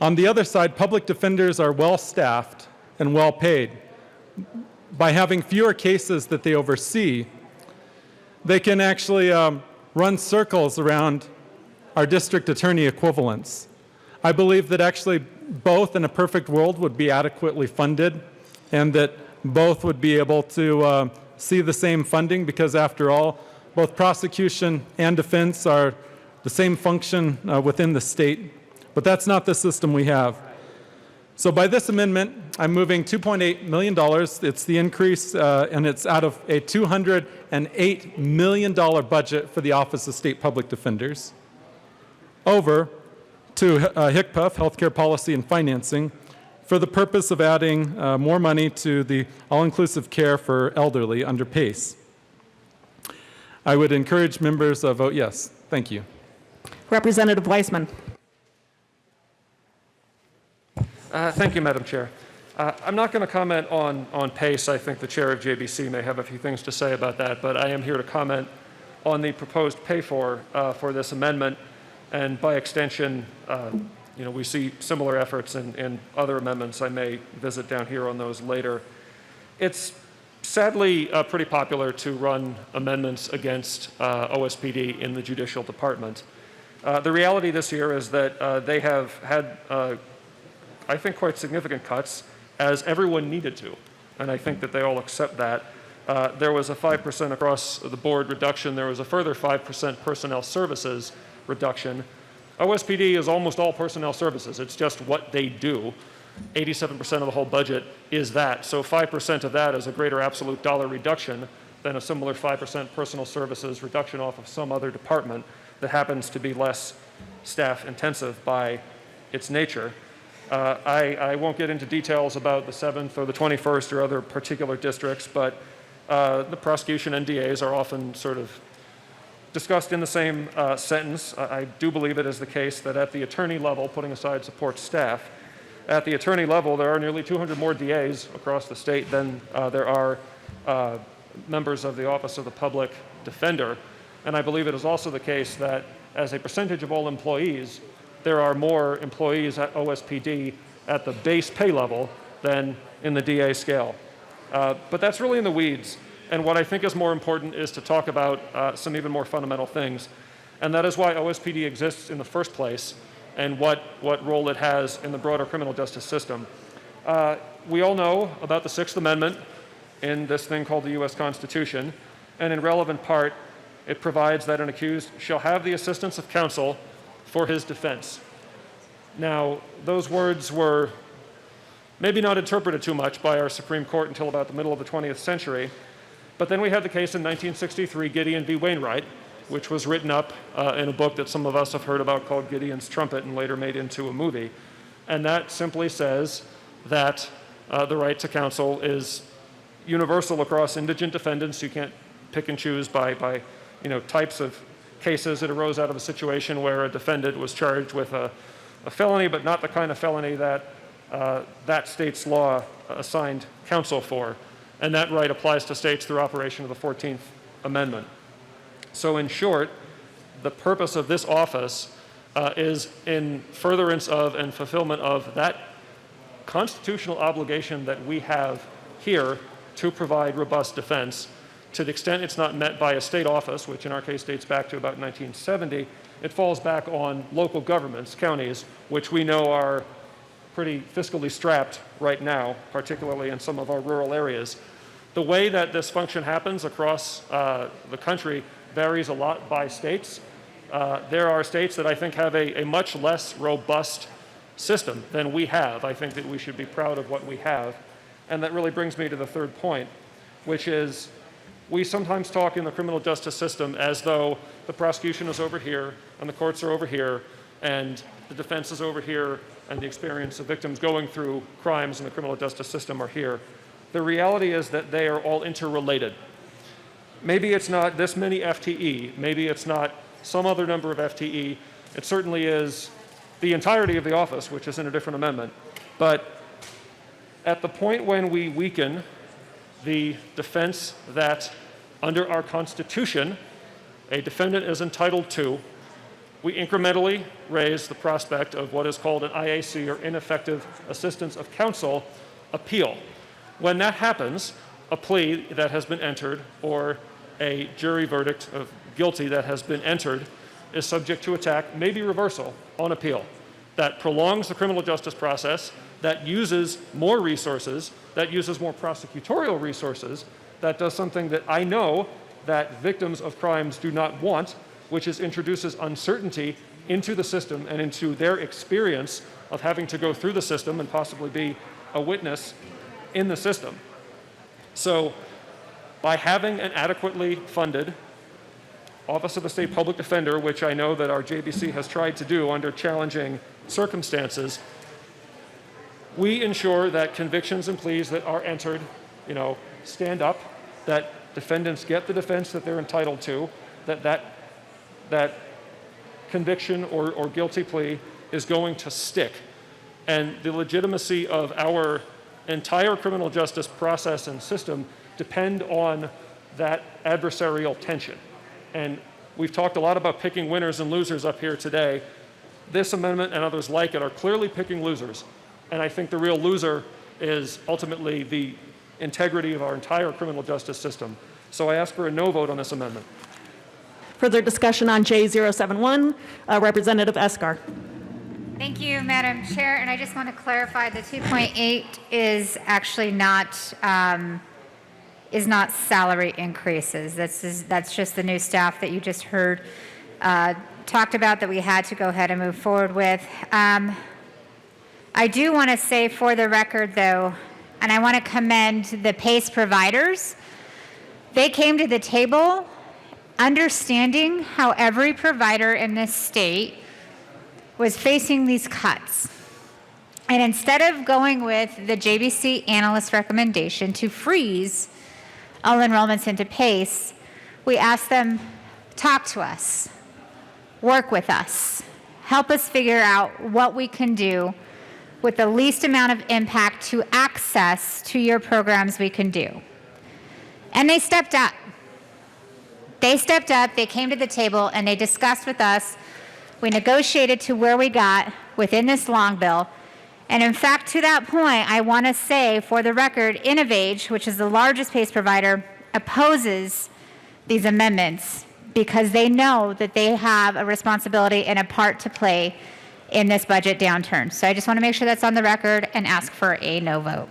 On the other side, public defenders are well-staffed and well-paid. By having fewer cases that they oversee, they can actually run circles around our district attorney equivalents. I believe that actually both in a perfect world would be adequately funded and that both would be able to see the same funding because after all, both prosecution and defense are the same function within the state, but that's not the system we have. So by this amendment, I'm moving $2.8 million. It's the increase, and it's out of a $208 million budget for the Office of State Public Defenders, over to HCPF, Healthcare Policy and Financing, for the purpose of adding more money to the all-inclusive care for elderly under PACE. I would encourage members to vote yes. Thank you. Representative Weissman. Thank you, Madam Chair. I'm not going to comment on PACE. I think the chair of JBC may have a few things to say about that, but I am here to comment on the proposed pay-for this amendment, and by extension, we see similar efforts in other amendments. I may visit down here on those later. It's sadly pretty popular to run amendments against OSPD in the Judicial Department. The reality this year is that they have had I think quite significant cuts, as everyone needed to, and I think that they all accept that. There was a 5% across the board reduction. There was a further 5% personnel services reduction. OSPD is almost all personnel services. It's just what they do. 87% of the whole budget is that. So 5% of that is a greater absolute dollar reduction than a similar 5% personnel services reduction off of some other department that happens to be less staff intensive by its nature. I won't get into details about the 7th or the 21st or other particular districts, but the prosecution and DAs are often sort of discussed in the same sentence. I do believe it is the case that at the attorney level, putting aside support staff, at the attorney level, there are nearly 200 more DAs across the state than there are members of the Office of the Public Defender. And I believe it is also the case that as a percentage of all employees, there are more employees at OSPD at the base pay level than in the DA scale. But that's really in the weeds. And what I think is more important is to talk about some even more fundamental things. And that is why OSPD exists in the first place and what role it has in the broader criminal justice system. We all know about the Sixth Amendment in this thing called the U.S. Constitution. And in relevant part, it provides that an accused shall have the assistance of counsel for his defense. Now, those words were maybe not interpreted too much by our Supreme Court until about the middle of the 20th century, but then we had the case in 1963, Gideon v. Wainwright, which was written up in a book that some of us have heard about called Gideon's Trumpet and later made into a movie. And that simply says that the right to counsel is universal across indigent defendants. You can't pick and choose by types of cases. It arose out of a situation where a defendant was charged with a felony, but not the kind of felony that that state's law assigned counsel for. And that right applies to states through operation of the 14th Amendment. So in short, the purpose of this office is in furtherance of and fulfillment of that constitutional obligation that we have here to provide robust defense. To the extent it's not met by a state office, which in our case dates back to about 1970, it falls back on local governments, counties, which we know are pretty fiscally strapped right now, particularly in some of our rural areas. The way that this function happens across the country varies a lot by states. There are states that I think have a much less robust system than we have. I think that we should be proud of what we have. And that really brings me to the third point, which is we sometimes talk in the criminal justice system as though the prosecution is over here and the courts are over here, and the defense is over here and the experience of victims going through crimes in the criminal justice system are here. The reality is that they are all interrelated. Maybe it's not this many FTE, maybe it's not some other number of FTE, it certainly is the entirety of the office, which is in a different amendment. But at the point when we weaken the defense that under our Constitution a defendant is entitled to, we incrementally raise the prospect of what is called an IAC, or ineffective assistance of counsel, appeal. When that happens, a plea that has been entered or a jury verdict of guilty that has been entered is subject to attack, maybe reversal, on appeal. That prolongs the criminal justice process, that uses more resources, that uses more prosecutorial resources, that does something that I know that victims of crimes do not want, which is introduces uncertainty into the system and into their experience of having to go through the system and possibly be a witness in the system. So by having an adequately funded Office of the State Public Defender, which I know that our JBC has tried to do under challenging circumstances, we ensure that convictions and pleas that are entered, stand up, that defendants get the defense that they're entitled to, that conviction or guilty plea is going to stick. And the legitimacy of our entire criminal justice process and system depend on that adversarial tension. And we've talked a lot about picking winners and losers up here today. This amendment and others like it are clearly picking losers. And I think the real loser is ultimately the integrity of our entire criminal justice system. So I ask for a no vote on this amendment. Further discussion on J071, Representative Escar. Thank you, Madam Chair. And I just want to clarify the 2.8 is actually not salary increases. That's just the new staff that you just heard talked about that we had to go ahead and move forward with. I do want to say for the record, though, and I want to commend the PACE providers. They came to the table understanding how every provider in this state was facing these cuts. And instead of going with the JBC analyst recommendation to freeze all enrollments into PACE, we asked them, talk to us, work with us, help us figure out what we can do with the least amount of impact to access to your programs we can do. And they stepped up. They stepped up, they came to the table, and they discussed with us. We negotiated to where we got within this long bill. And in fact, to that point, I want to say, for the record, InnovAge, which is the largest PACE provider, opposes these amendments because they know that they have a responsibility and a part to play in this budget downturn. So I just want to make sure that's on the record and ask for a no vote.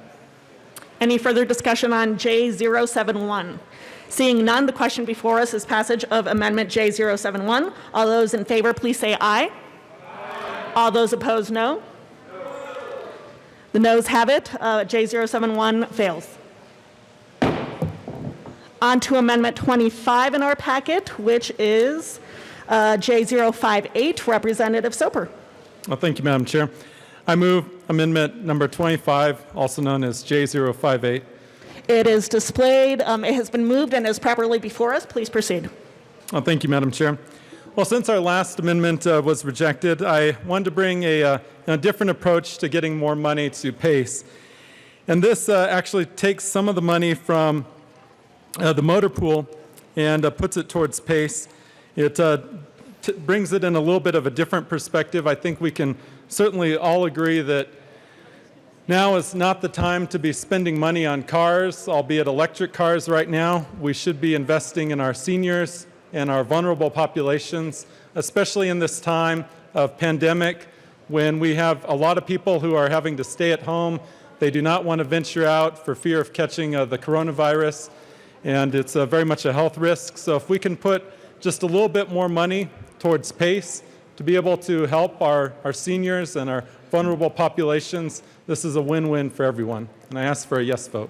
Any further discussion on J071? Seeing none, the question before us is passage of Amendment J071. All those in favor, please say aye. Aye. All those opposed, no. The noes have it. J071 fails. On to Amendment 25 in our packet, which is J058, Representative Soper. Well, thank you, Madam Chair. I move amendment number 25, also known as J058. It is displayed. It has been moved and is properly before us. Please proceed. Well, thank you, Madam Chair. Well, since our last amendment was rejected, I wanted to bring a different approach to getting more money to PACE. And this actually takes some of the money from the motor pool and puts it towards PACE. It brings it in a little bit of a different perspective. I think we can certainly all agree that now is not the time to be spending money on cars, albeit electric cars right now. We should be investing in our seniors and our vulnerable populations, especially in this time of pandemic when we have a lot of people who are having to stay at home. They do not want to venture out for fear of catching the coronavirus, and it's very much a health risk. So if we can put just a little bit more money towards PACE to be able to help our seniors and our vulnerable populations, this is a win-win for everyone. And I ask for a yes vote.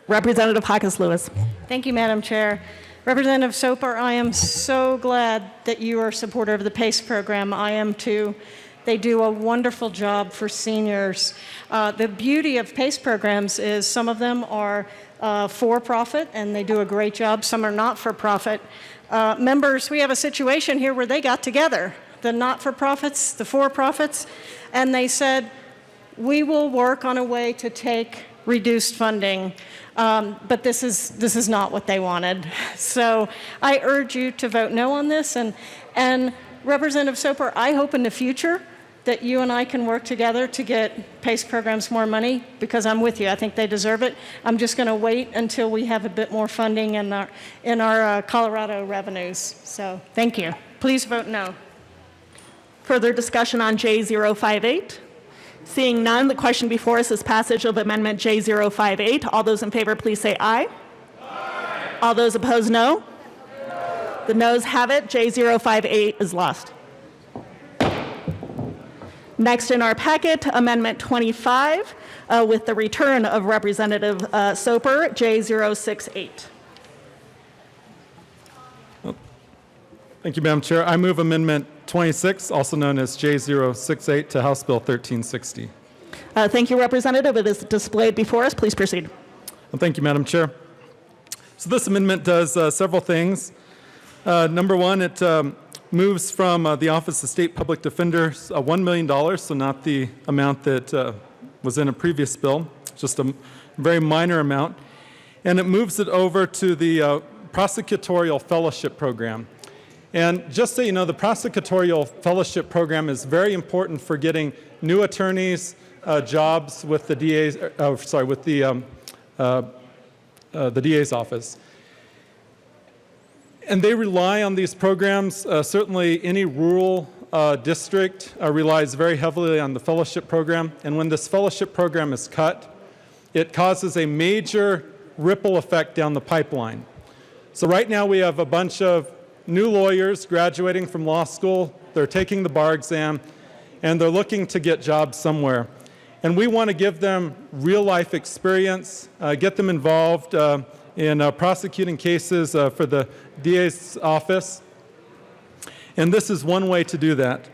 Representative Hawkins Lewis. Thank you, Madam Chair. Representative Soper, I am so glad that you are supportive of the PACE program. I am too. They do a wonderful job for seniors. The beauty of PACE programs is some of them are for-profit, and they do a great job. Some are not-for-profit. Members, we have a situation here where they got together, the not-for-profits, the for-profits, and they said, we will work on a way to take reduced funding. But this is not what they wanted. So I urge you to vote no on this. And Representative Soper, I hope in the future that you and I can work together to get PACE programs more money, because I'm with you. I think they deserve it. I'm just going to wait until we have a bit more funding in our Colorado revenues. So thank you. Please vote no. Further discussion on J058? Seeing none, the question before us is passage of Amendment J058. All those in favor, please say aye. Aye. All those opposed, no. The noes have it. J058 is lost. Next in our packet, Amendment 25, with the return of Representative Soper, J068. Thank you, Madam Chair. I move Amendment 26, also known as J068, to House Bill 1360. Thank you, Representative. It is displayed before us. Please proceed. Well, thank you, Madam Chair. So this amendment does several things. Number one, it moves from the Office of State Public Defender $1 million, so not the amount that was in a previous bill, just a very minor amount, and it moves it over to the Prosecutorial Fellowship Program. And just so you know, the Prosecutorial Fellowship Program is very important for getting new attorneys jobs with the DA's office. And they rely on these programs. Certainly, any rural district relies very heavily on the fellowship program. And when this fellowship program is cut, it causes a major ripple effect down the pipeline. So right now, we have a bunch of new lawyers graduating from law school. They're taking the bar exam, and they're looking to get jobs somewhere. And we want to give them real-life experience, get them involved in prosecuting cases for the DA's office. And this is one way to do that.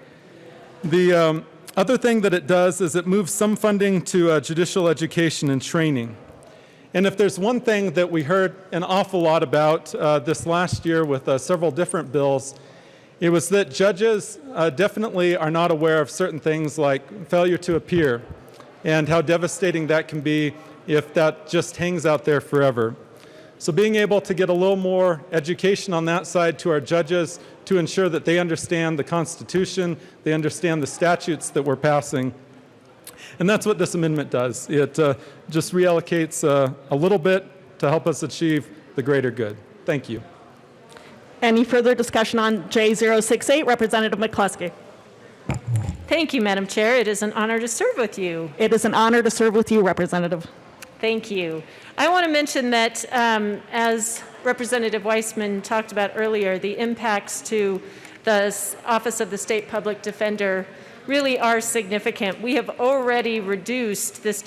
The other thing that it does is it moves some funding to judicial education and training. And if there's one thing that we heard an awful lot about this last year with several different bills, it was that judges definitely are not aware of certain things like failure to appear and how devastating that can be if that just hangs out there forever. So being able to get a little more education on that side to our judges to ensure that they understand the Constitution, they understand the statutes that we're passing. And that's what this amendment does. It just reallocates a little bit to help us achieve the greater good. Thank you. Any further discussion on J068? Representative McCluskey. Thank you, Madam Chair. It is an honor to serve with you. It is an honor to serve with you, Representative. Thank you. I want to mention that as Representative Weissman talked about earlier, the impacts to the Office of the State Public Defender really are significant. We have already reduced this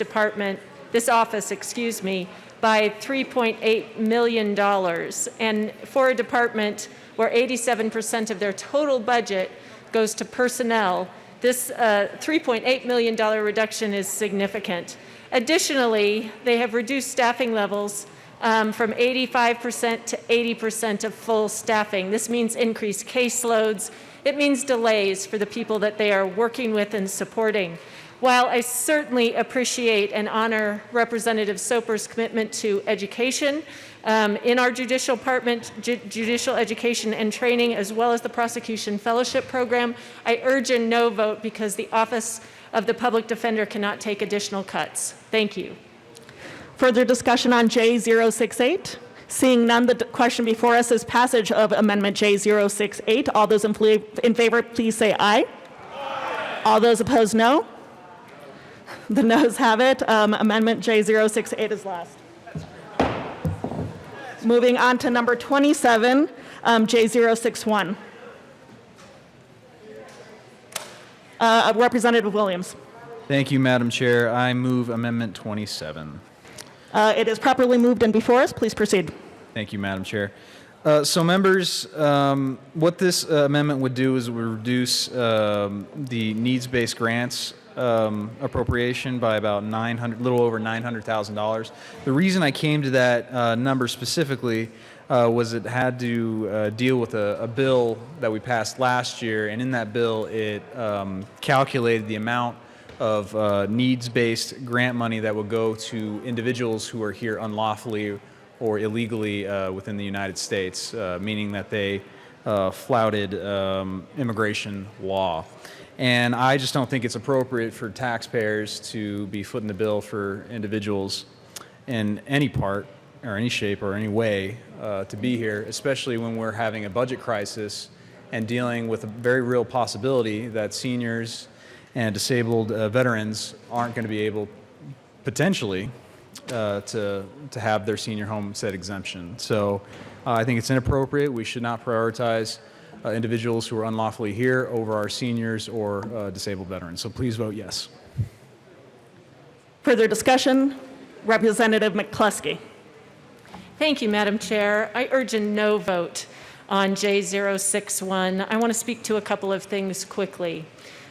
office, by $3.8 million. And for a department where 87% of their total budget goes to personnel, this $3.8 million reduction is significant. Additionally, they have reduced staffing levels from 85% to 80% of full staffing. This means increased caseloads. It means delays for the people that they are working with and supporting. While I certainly appreciate and honor Representative Soper's commitment to education in our judicial department, judicial education and training, as well as the prosecution fellowship program, I urge a no vote because the Office of the Public Defender cannot take additional cuts. Thank you. Further discussion on J068? Seeing none, the question before us is passage of Amendment J068. All those in favor, please say aye. Aye. All those opposed, no. The noes have it. Amendment J068 is lost. Moving on to number 27, J061. Representative Williams. Thank you, Madam Chair. I move Amendment 27. It is properly moved and before us. Please proceed. Thank you, Madam Chair. So members, what this amendment would do is it would reduce the needs-based grants appropriation by about little over $900,000. The reason I came to that number specifically was it had to deal with a bill that we passed last year, and in that bill it calculated the amount of needs-based grant money that would go to individuals who are here unlawfully or illegally within the United States, meaning that they flouted immigration law. And I just don't think it's appropriate for taxpayers to be footing the bill for individuals in any part or any shape or any way to be here, especially when we're having a budget crisis and dealing with a very real possibility that seniors and disabled veterans aren't going to be able, potentially, to have their senior homestead exemption. So I think it's inappropriate. We should not prioritize individuals who are unlawfully here over our seniors or disabled veterans. So please vote yes. Further discussion? Representative McCluskey. Thank you, Madam Chair. I urge a no vote on J061. I want to speak to a couple of things quickly.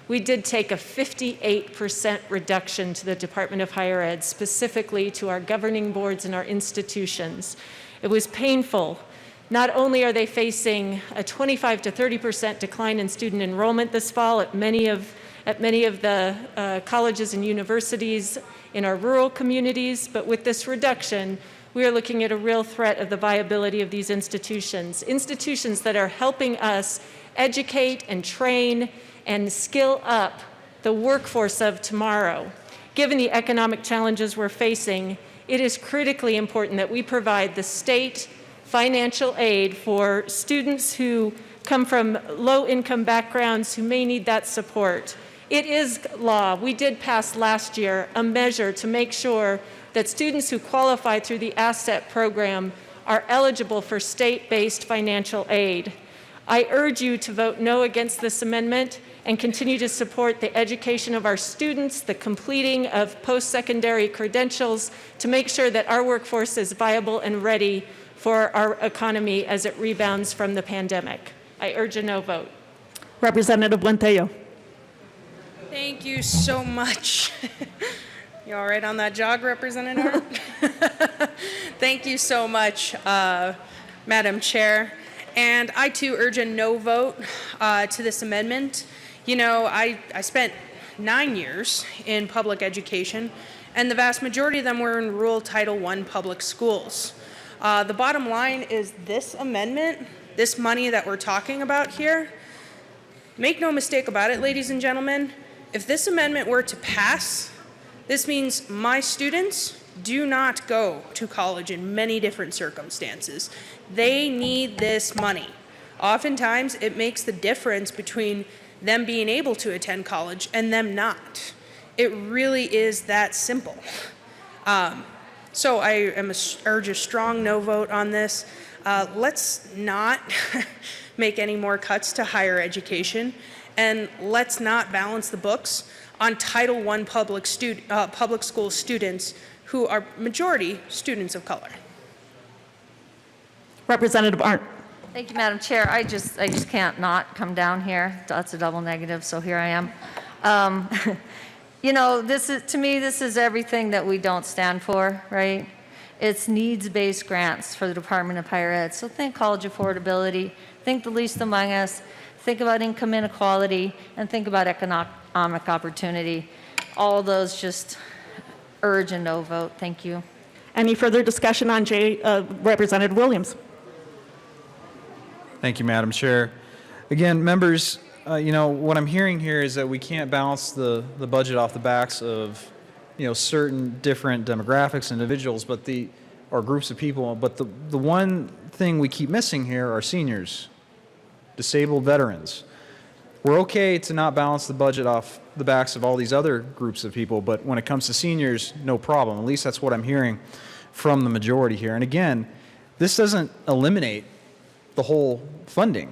We did take a 58% reduction to the Department of Higher Ed, specifically to our governing boards and our institutions. It was painful. Not only are they facing a 25 to 30% decline in student enrollment this fall at many of the colleges and universities in our rural communities, but with this reduction, we are looking at a real threat of the viability of these institutions. Institutions that are helping us educate and train and skill up the workforce of tomorrow. Given the economic challenges we're facing, it is critically important that we provide the state financial aid for students who come from low-income backgrounds who may need that support. It is law. We did pass last year a measure to make sure that students who qualify through the ASSET program are eligible for state-based financial aid. I urge you to vote no against this amendment and continue to support the education of our students, the completing of post-secondary credentials to make sure that our workforce is viable and ready for our economy as it rebounds from the pandemic. I urge a no vote. Representative Buentello. Thank you so much. You all right on that jog, Representative? Thank you so much, Madam Chair. And I too urge a no vote to this amendment. You know, I spent 9 years in public education, and the vast majority of them were in rural Title I public schools. The bottom line is this amendment, this money that we're talking about here, make no mistake about it, ladies and gentlemen, if this amendment were to pass, this means my students do not go to college in many different circumstances. They need this money. Oftentimes, it makes the difference between them being able to attend college and them not. It really is that simple. So I urge a strong no vote on this. Let's not make any more cuts to higher education, and let's not balance the books on Title I public school students who are majority students of color. Representative Arndt. Thank you, Madam Chair. I just can't not come down here. That's a double negative, so here I am. You know, to me, this is everything that we don't stand for, right? It's needs-based grants for the Department of Higher Ed. So think college affordability, think the least among us, think about income inequality, and think about economic opportunity. All those just urge a no vote. Thank you. Any further discussion on Representative Williams? Thank you, Madam Chair. Again, members, you know, what I'm hearing here is that we can't balance the budget off the backs of, you know, certain different demographics, individuals, or groups of people. But the one thing we keep missing here are seniors, disabled veterans. We're okay to not balance the budget off the backs of all these other groups of people, but when it comes to seniors, no problem. At least that's what I'm hearing from the majority here. And again, this doesn't eliminate the whole funding.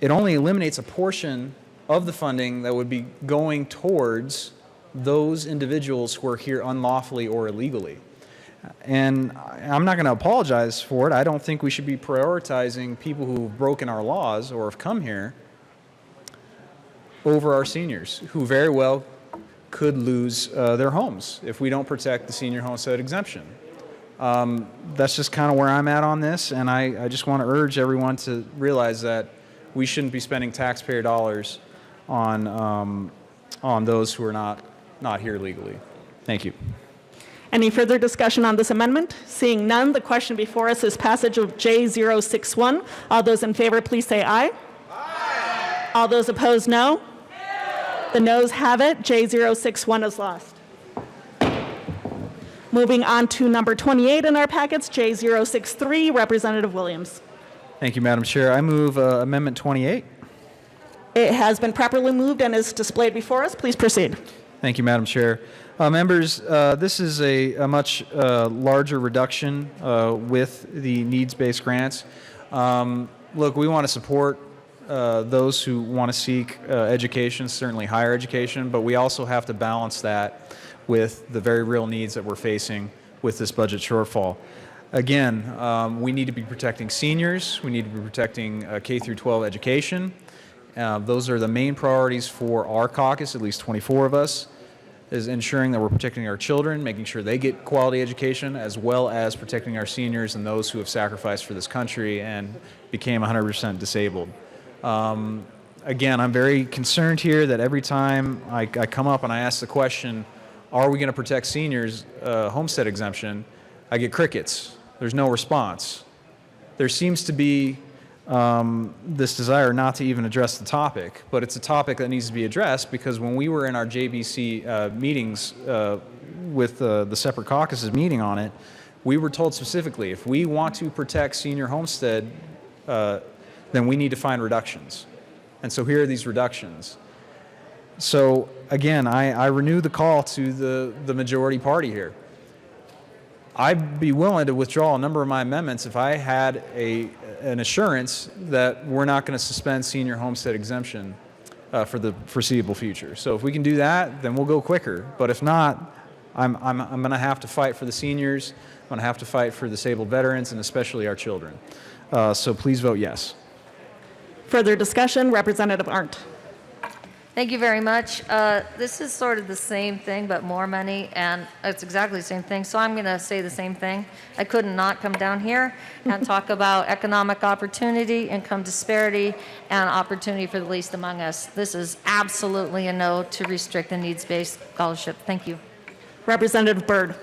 It only eliminates a portion of the funding that would be going towards those individuals who are here unlawfully or illegally. And I'm not going to apologize for it. I don't think we should be prioritizing people who have broken our laws or have come here over our seniors, who very well could lose their homes if we don't protect the senior homestead exemption. That's just kind of where I'm at on this, and I just want to urge everyone to realize that we shouldn't be spending taxpayer dollars on those who are not here legally. Thank you. Any further discussion on this amendment? Seeing none, the question before us is passage of J061. All those in favor, please say aye. Aye. All those opposed, no. The noes have it. J061 is lost. Moving on to number 28 in our packets, J063, Representative Williams. Thank you, Madam Chair. I move Amendment 28. It has been properly moved and is displayed before us. Please proceed. Thank you, Madam Chair. Members, this is a much larger reduction with the needs-based grants. Look, we want to support those who want to seek education, certainly higher education, but we also have to balance that with the very real needs that we're facing with this budget shortfall. Again, we need to be protecting seniors. We need to be protecting K through 12 education. Those are the main priorities for our caucus, at least 24 of us, is ensuring that we're protecting our children, making sure they get quality education, as well as protecting our seniors and those who have sacrificed for this country and became 100% disabled. Again, I'm very concerned here that every time I come up and I ask the question, are we going to protect seniors' homestead exemption, I get crickets. There's no response. There seems to be this desire not to even address the topic, but it's a topic that needs to be addressed because when we were in our JBC meetings with the separate caucuses meeting on it, we were told specifically if we want to protect senior homestead, then we need to find reductions. And so here are these reductions. So again, I renew the call to the majority party here. I'd be willing to withdraw a number of my amendments if I had an assurance that we're not going to suspend senior homestead exemption for the foreseeable future. So if we can do that, then we'll go quicker. But if not, I'm going to have to fight for the seniors. I'm going to have to fight for disabled veterans and especially our children. So please vote yes. Further discussion, Representative Arndt. Thank you very much. This is sort of the same thing, but more money, and it's exactly the same thing, so I'm going to say the same thing. I could not come down here and talk about economic opportunity, income disparity, and opportunity for the least among us. This is absolutely a no to restrict the needs-based scholarship. Thank you. Representative Byrd.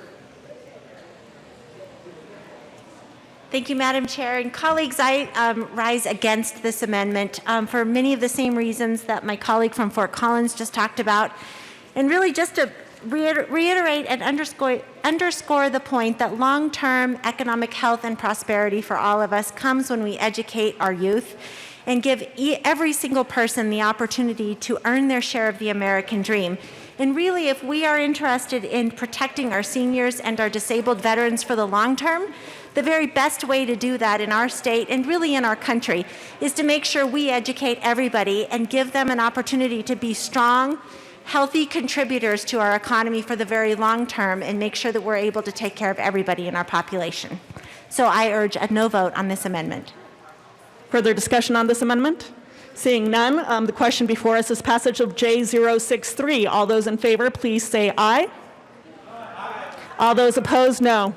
Thank you, Madam Chair. And colleagues, I rise against this amendment for many of the same reasons that my colleague from Fort Collins just talked about. And really just to reiterate and underscore the point that long-term economic health and prosperity for all of us comes when we educate our youth and give every single person the opportunity to earn their share of the American dream. And really, if we are interested in protecting our seniors and our disabled veterans for the long term, the very best way to do that in our state and really in our country is to make sure we educate everybody and give them an opportunity to be strong, healthy contributors to our economy for the very long term and make sure that we're able to take care of everybody in our population. So I urge a no vote on this amendment. Further discussion on this amendment? Seeing none, the question before us is passage of J063. All those in favor, please say aye. Aye. All those opposed, no.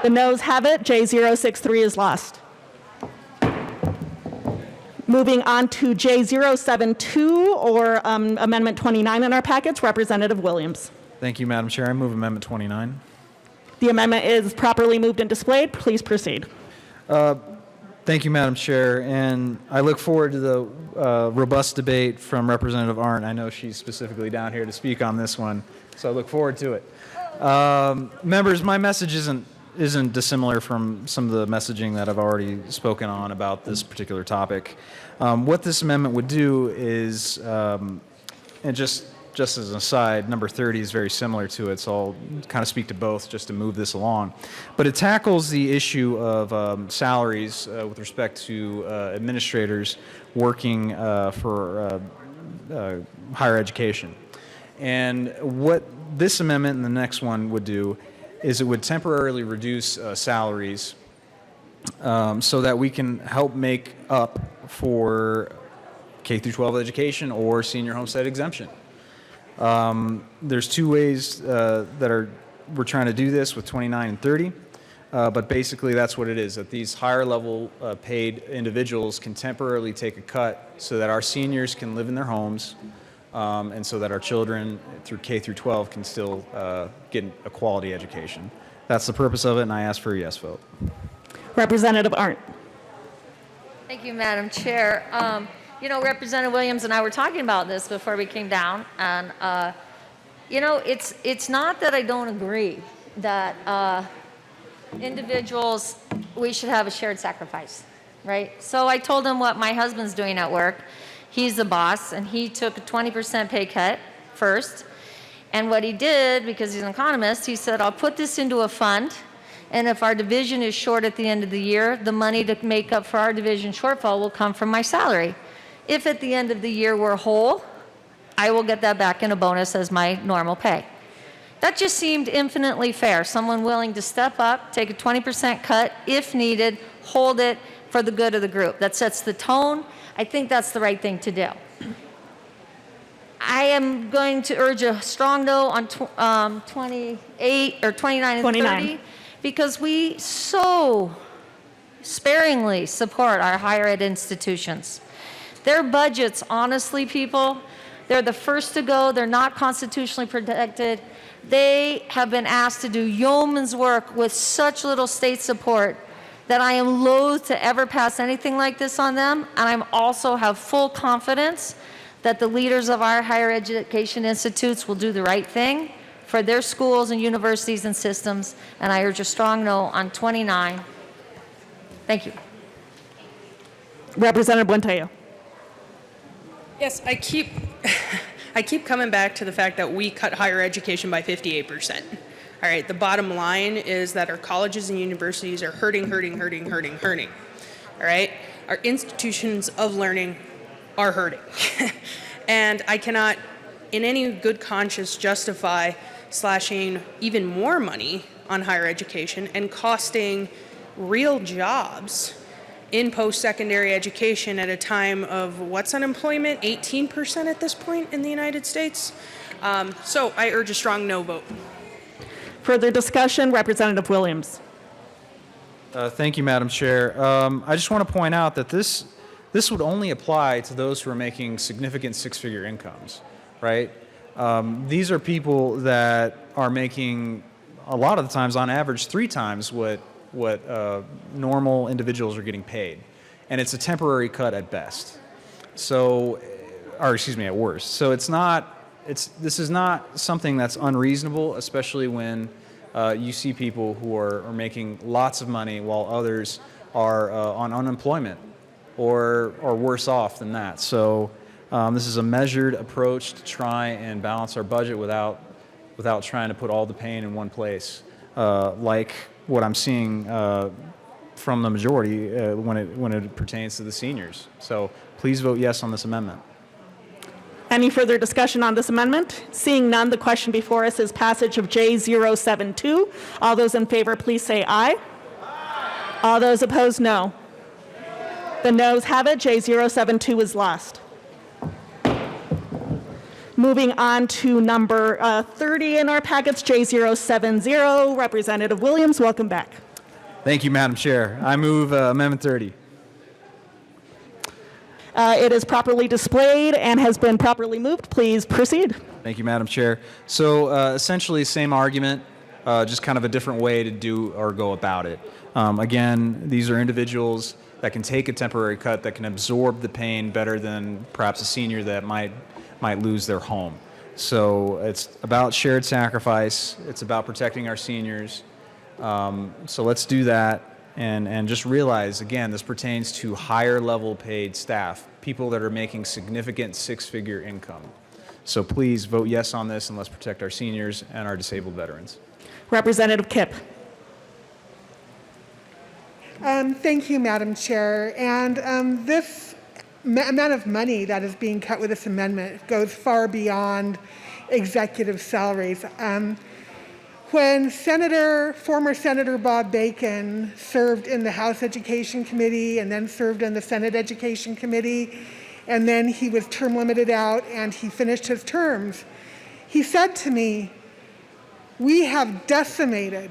The noes have it. J063 is lost. Moving on to J072, or Amendment 29 in our packets, Representative Williams. Thank you, Madam Chair. I move Amendment 29. The amendment is properly moved and displayed. Please proceed. Thank you, Madam Chair, and I look forward to the robust debate from Representative Arndt. I know she's specifically down here to speak on this one, so I look forward to it. Members, my message isn't dissimilar from some of the messaging that I've already spoken on about this particular topic. What this amendment would do is, and just as an aside, number 30 is very similar to it, so I'll kind of speak to both just to move this along. But it tackles the issue of salaries with respect to administrators working for higher education. And what this amendment and the next one would do is it would temporarily reduce salaries so that we can help make up for K through 12 education or senior homestead exemption. There's two ways we're trying to do this with 29 and 30, but basically that's what it is, that these higher level paid individuals can temporarily take a cut so that our seniors can live in their homes and so that our children through K through 12 can still get a quality education. That's the purpose of it, and I ask for a yes vote. Representative Arndt. Thank you, Madam Chair. You know, Representative Williams and I were talking about this before we came down, and you know, it's not that I don't agree that individuals, we should have a shared sacrifice, right? So I told him what my husband's doing at work. He's the boss, and he took a 20% pay cut first. And what he did, because he's an economist, he said, I'll put this into a fund, and if our division is short at the end of the year, the money to make up for our division shortfall will come from my salary. If at the end of the year we're whole, I will get that back in a bonus as my normal pay. That just seemed infinitely fair. Someone willing to step up, take a 20% cut if needed, hold it for the good of the group. That sets the tone. I think that's the right thing to do. I am going to urge a strong no on 28 or 29 and 30 because we so sparingly support our higher ed institutions. Their budgets, honestly, people, they're the first to go. They're not constitutionally protected. They have been asked to do yeoman's work with such little state support that I am loath to ever pass anything like this on them. And I also have full confidence that the leaders of our higher education institutes will do the right thing for their schools and universities and systems. And I urge a strong no on 29. Thank you. Representative Buentello. Yes, I keep coming back to the fact that we cut higher education by 58%. All right, the bottom line is that our colleges and universities are hurting. All right, our institutions of learning are hurting. And I cannot, in any good conscience, justify slashing even more money on higher education and costing real jobs in post-secondary education at a time of what's unemployment, 18% at this point in the United States. So I urge a strong no vote. Further discussion, Representative Williams. Thank you, Madam Chair. I just want to point out that this would only apply to those who are making significant six-figure incomes, right? These are people that are making, a lot of the times, on average, 3 times what normal individuals are getting paid. And it's a temporary cut at best. So, or excuse me, at worst. So this is not something that's unreasonable, especially when you see people who are making lots of money while others are on unemployment or worse off than that. So this is a measured approach to try and balance our budget without trying to put all the pain in one place, like what I'm seeing from the majority when it pertains to the seniors. So please vote yes on this amendment. Any further discussion on this amendment? Seeing none, the question before us is passage of J072. All those in favor, please say aye. Aye. All those opposed, no. The noes have it. J072 is lost. Moving on to number 30 in our packets, J070. Representative Williams, welcome back. Thank you, Madam Chair. I move Amendment 30. It is properly displayed and has been properly moved. Please proceed. Thank you, Madam Chair. So essentially, same argument, just kind of a different way to do or go about it. Again, these are individuals that can take a temporary cut, that can absorb the pain better than perhaps a senior that might lose their home. So it's about shared sacrifice. It's about protecting our seniors. So let's do that. And just realize, again, this pertains to higher level paid staff, people that are making significant six-figure income. So please vote yes on this, and let's protect our seniors and our disabled veterans. Representative Kipp. Thank you, Madam Chair. And this amount of money that is being cut with this amendment goes far beyond executive salaries. When former Senator Bob Bacon served in the House Education Committee and then served in the Senate Education Committee, and then he was term limited out and he finished his terms, he said to me, we have decimated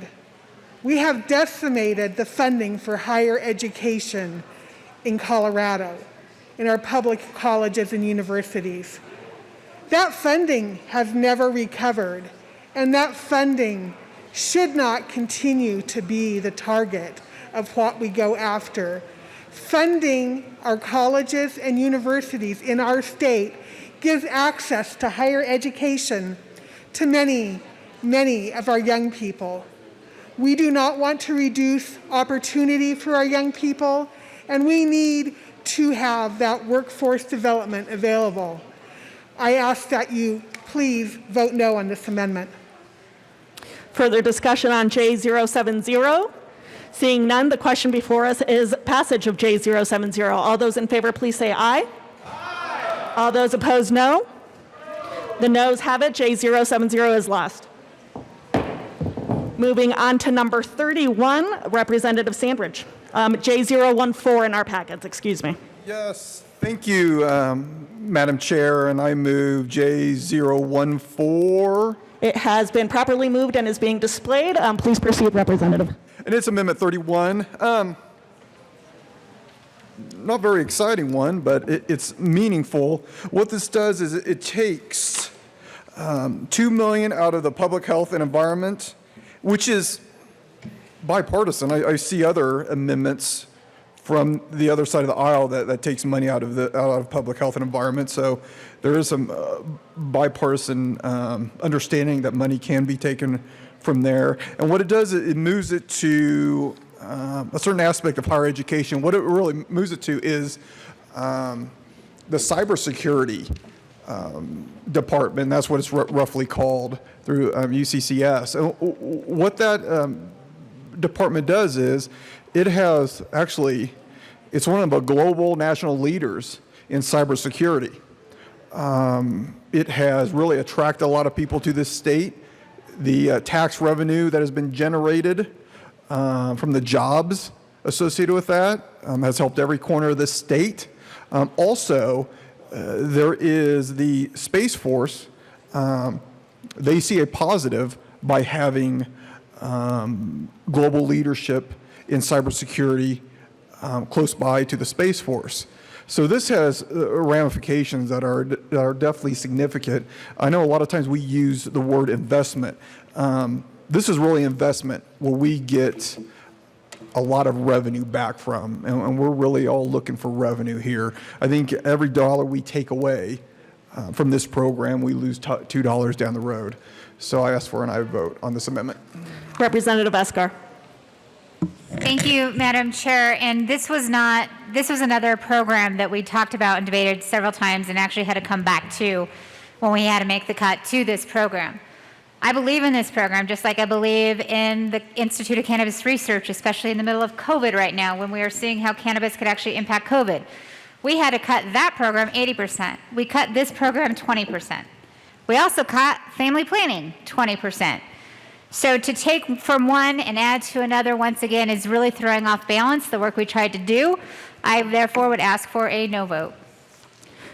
the funding for higher education in Colorado, in our public colleges and universities. That funding has never recovered, and that funding should not continue to be the target of what we go after. Funding our colleges and universities in our state gives access to higher education to many, many of our young people. We do not want to reduce opportunity for our young people, and we need to have that workforce development available. I ask that you please vote no on this amendment. Further discussion on J070? Seeing none, the question before us is passage of J070. All those in favor, please say aye. Aye. All those opposed, no. The noes have it. J070 is lost. Moving on to number 31, Representative Sandridge. J014 in our packets, excuse me. Yes, thank you, Madam Chair, and I move J014. It has been properly moved and is being displayed. Please proceed, Representative. And it's Amendment 31. Not very exciting one, but it's meaningful. What this does is it takes $2 million out of the public health and environment, which is bipartisan. I see other amendments from the other side of the aisle that takes money out of public health and environment. So there is some bipartisan understanding that money can be taken from there. And what it does, it moves it to a certain aspect of higher education. What it really moves it to is the cybersecurity department. That's what it's roughly called through UCCS. And what that department does is it has actually, it's one of the global national leaders in cybersecurity. It has really attracted a lot of people to this state. The tax revenue that has been generated from the jobs associated with that has helped every corner of this state. Also, there is the Space Force. They see a positive by having global leadership in cybersecurity close by to the Space Force. So this has ramifications that are definitely significant. I know a lot of times we use the word investment. This is really investment where we get a lot of revenue back from, and we're really all looking for revenue here. I think every dollar we take away from this program, we lose $2 down the road. So I ask for an aye vote on this amendment. Representative Escar. Thank you, Madam Chair. And this was another program that we talked about and debated several times and actually had to come back to when we had to make the cut to this program. I believe in this program, just like I believe in the Institute of Cannabis Research, especially in the middle of COVID right now when we are seeing how cannabis could actually impact COVID. We had to cut that program 80%. We cut this program 20%. We also cut family planning 20%. So to take from one and add to another once again is really throwing off balance the work we tried to do. I therefore would ask for a no vote.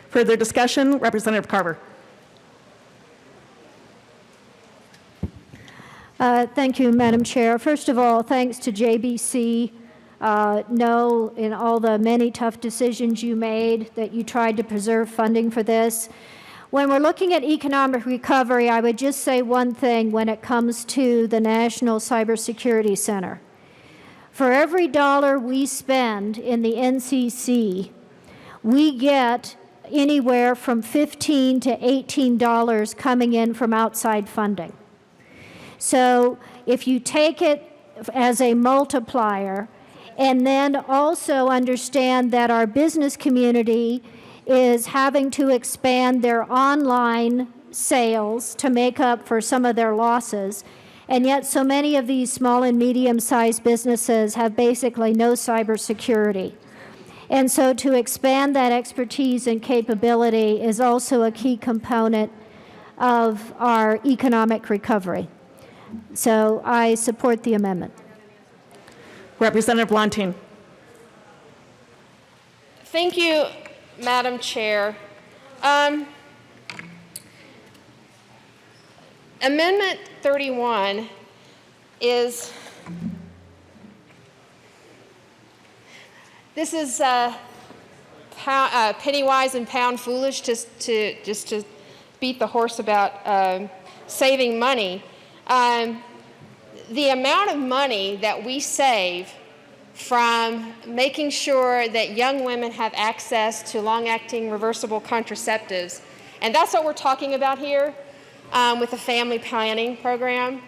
Further discussion, Representative Carver. Thank you, Madam Chair. First of all, thanks to JBC. No, in all the many tough decisions you made, that you tried to preserve funding for this. When we're looking at economic recovery, I would just say one thing when it comes to the National Cybersecurity Center. For every dollar we spend in the NCC, we get anywhere from $15 to $18 coming in from outside funding. So if you take it as a multiplier, and then also understand that our business community is having to expand their online sales to make up for some of their losses, and yet so many of these small and medium-sized businesses have basically no cybersecurity. And so to expand that expertise and capability is also a key component of our economic recovery. So I support the amendment. Representative Wlanting. Thank you, Madam Chair. Amendment 31 is, this is penny wise and pound foolish, just to beat the horse about saving money. The amount of money that we save from making sure that young women have access to long-acting reversible contraceptives, and that's what we're talking about here with the family planning program,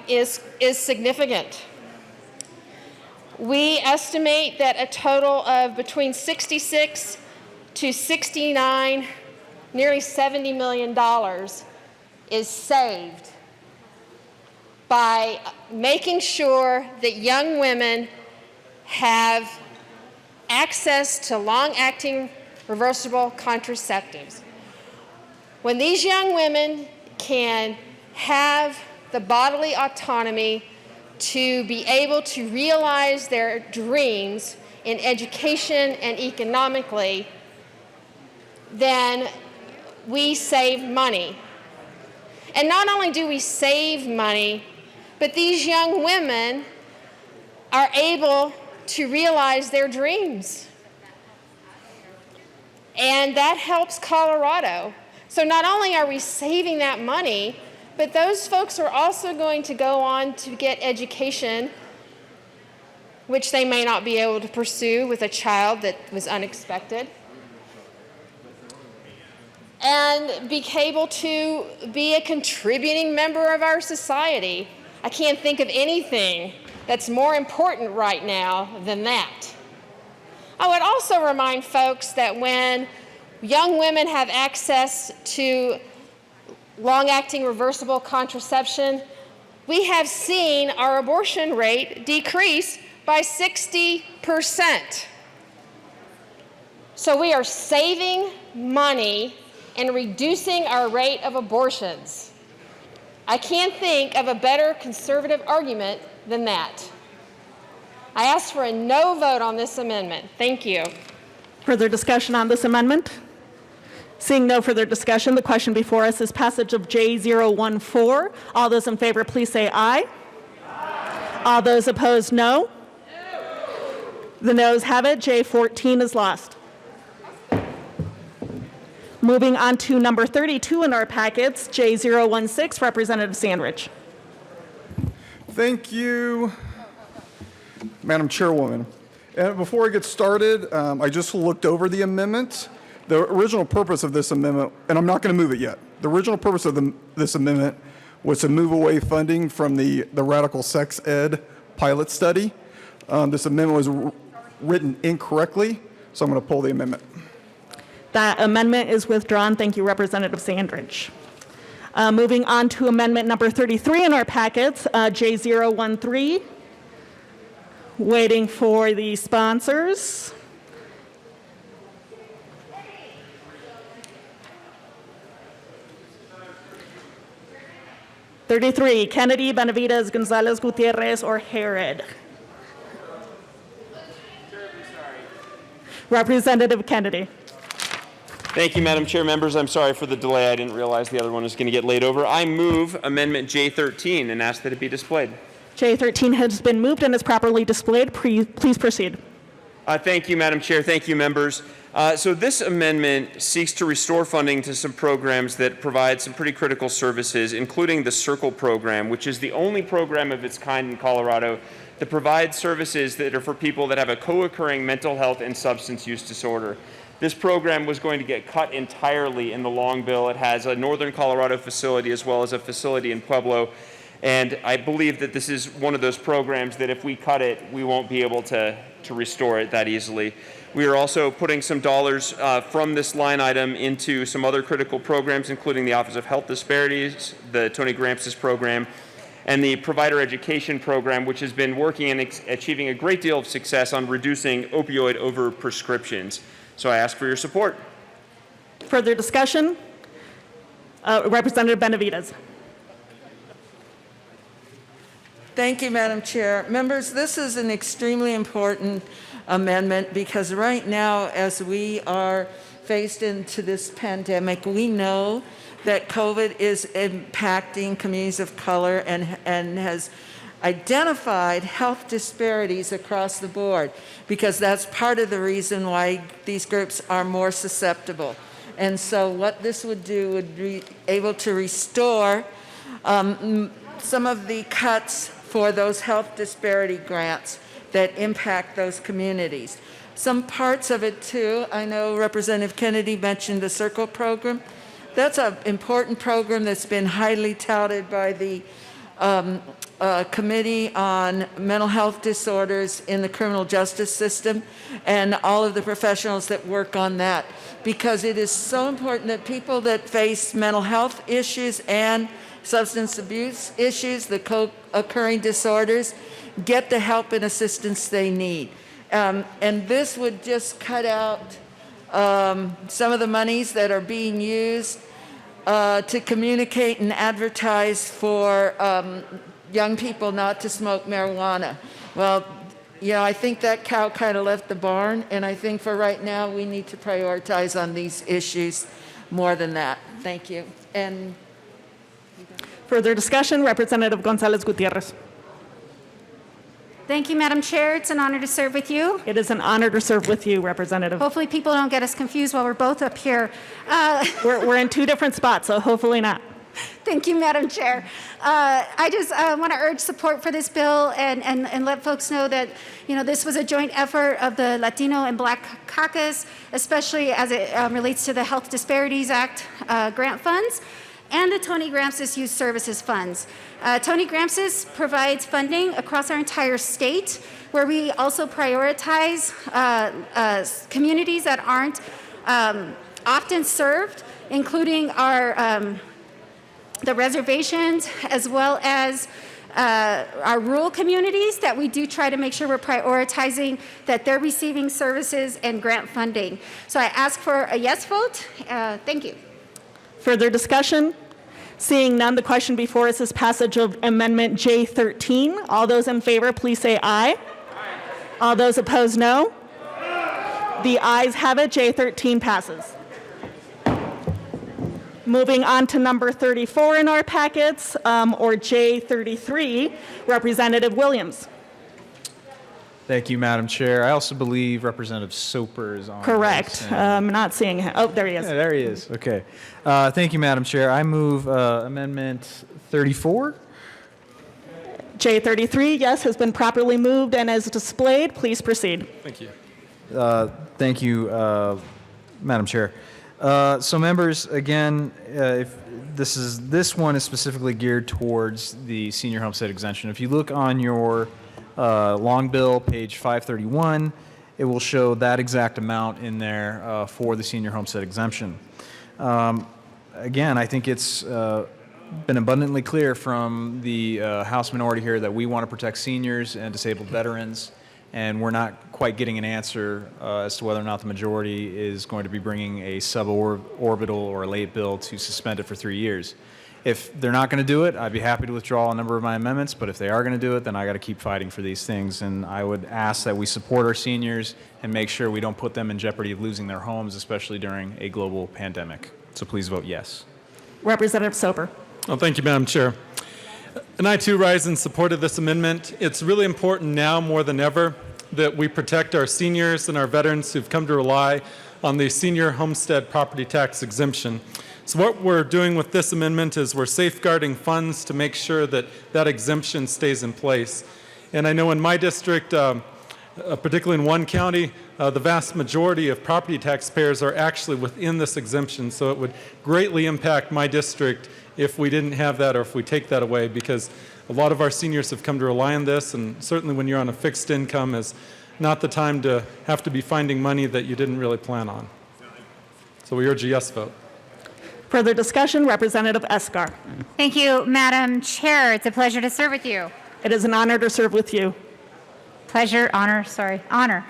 is significant. We estimate that a total of between 66 to 69, nearly $70 million is saved by making sure that young women have access to long-acting reversible contraceptives. When these young women can have the bodily autonomy to be able to realize their dreams in education and economically, then we save money. And not only do we save money, but these young women are able to realize their dreams. And that helps Colorado. So not only are we saving that money, but those folks are also going to go on to get education, which they may not be able to pursue with a child that was unexpected, and be able to be a contributing member of our society. I can't think of anything that's more important right now than that. I would also remind folks that when young women have access to long-acting reversible contraception, we have seen our abortion rate decrease by 60%. So we are saving money and reducing our rate of abortions. I can't think of a better conservative argument than that. I ask for a no vote on this amendment. Thank you. Further discussion on this amendment? Seeing no further discussion, the question before us is passage of J014. All those in favor, please say aye. Aye. All those opposed, no. The noes have it. J14 is lost. Moving on to number 32 in our packets, J016, Representative Sandridge. Thank you, Madam Chairwoman. And before I get started, I just looked over the amendment. The original purpose of this amendment, and I'm not going to move it yet, the original purpose of this amendment was to move away funding from the radical sex ed pilot study. This amendment was written incorrectly, so I'm going to pull the amendment. That amendment is withdrawn. Thank you, Representative Sandridge. Moving on to amendment number 33 in our packets, J013. Waiting for the sponsors. '33, Kennedy, Benavides, Gonzalez, Gutierrez, or Herod. Representative Kennedy. Thank you, Madam Chair. Members, I'm sorry for the delay. I didn't realize the other one was going to get laid over. I move Amendment J13 and ask that it be displayed. J13 has been moved and is properly displayed. Please proceed. Thank you, Madam Chair. Thank you, members. So this amendment seeks to restore funding to some programs that provide some pretty critical services, including the CIRCLE program, which is the only program of its kind in Colorado that provides services that are for people that have a co-occurring mental health and substance use disorder. This program was going to get cut entirely in the long bill. It has a Northern Colorado facility as well as a facility in Pueblo. And I believe that this is one of those programs that if we cut it, we won't be able to restore it that easily. We are also putting some dollars from this line item into some other critical programs, including the Office of Health Disparities, the Tony Gramscis program, and the Provider Education program, which has been working and achieving a great deal of success on reducing opioid overprescriptions. So I ask for your support. Further discussion? Representative Benavides. Thank you, Madam Chair. Members, this is an extremely important amendment because right now, as we are faced into this pandemic, we know that COVID is impacting communities of color and has identified health disparities across the board, because that's part of the reason why these groups are more susceptible. And so what this would do would be able to restore some of the cuts for those health disparity grants that impact those communities. Some parts of it too, I know Representative Kennedy mentioned the CIRCLE program. That's an important program that's been highly touted by the Committee on Mental Health Disorders in the criminal justice system and all of the professionals that work on that, because it is so important that people that face mental health issues and substance abuse issues, the co-occurring disorders, get the help and assistance they need. And this would just cut out some of the monies that are being used to communicate and advertise for young people not to smoke marijuana. Well, you know, I think that cow kind of left the barn, and I think for right now we need to prioritize on these issues more than that. Thank you. And further discussion, Representative Gonzalez Gutierrez. Thank you, Madam Chair. It's an honor to serve with you. It is an honor to serve with you, Representative. Hopefully people don't get us confused while we're both up here. We're in two different spots, so hopefully not. Thank you, Madam Chair. I just want to urge support for this bill and let folks know that, you know, this was a joint effort of the Latino and Black Caucus, especially as it relates to the Health Disparities Act grant funds and the Tony Gramscis Youth Services funds. Tony Gramscis provides funding across our entire state, where we also prioritize communities that aren't often served, including the reservations, as well as our rural communities, that we do try to make sure we're prioritizing that they're receiving services and grant funding. So I ask for a yes vote. Thank you. Further discussion? Seeing none, the question before us is passage of Amendment J13. All those in favor, please say aye. Aye. All those opposed, no. The ayes have it. J13 passes. Moving on to number 34 in our packets, or J33, Representative Williams. Thank you, Madam Chair. I also believe Representative Soper is on. Correct. I'm not seeing him. Oh, there he is. Yeah, there he is. Okay. Thank you, Madam Chair. I move Amendment 34. J33, yes, has been properly moved and is displayed. Please proceed. Thank you. Thank you, Madam Chair. So members, again, if this one is specifically geared towards the senior homestead exemption. If you look on your long bill, page 531, it will show that exact amount in there for the senior homestead exemption. Again, I think it's been abundantly clear from the House minority here that we want to protect seniors and disabled veterans, and we're not quite getting an answer as to whether or not the majority is going to be bringing a suborbital or a late bill to suspend it for 3 years. If they're not going to do it, I'd be happy to withdraw a number of my amendments, but if they are going to do it, then I got to keep fighting for these things. And I would ask that we support our seniors and make sure we don't put them in jeopardy of losing their homes, especially during a global pandemic. So please vote yes. Representative Soper. Well, thank you, Madam Chair. And I too rise in support of this amendment. It's really important now more than ever that we protect our seniors and our veterans who've come to rely on the senior homestead property tax exemption. So what we're doing with this amendment is we're safeguarding funds to make sure that that exemption stays in place. And I know in my district, particularly in one county, the vast majority of property taxpayers are actually within this exemption. So it would greatly impact my district if we didn't have that or if we take that away, because a lot of our seniors have come to rely on this, and certainly when you're on a fixed income is not the time to have to be finding money that you didn't really plan on. So we urge a yes vote. Further discussion, Representative Escar. Thank you, Madam Chair. It's a pleasure to serve with you. It is an honor to serve with you. Pleasure, honor, sorry, honor.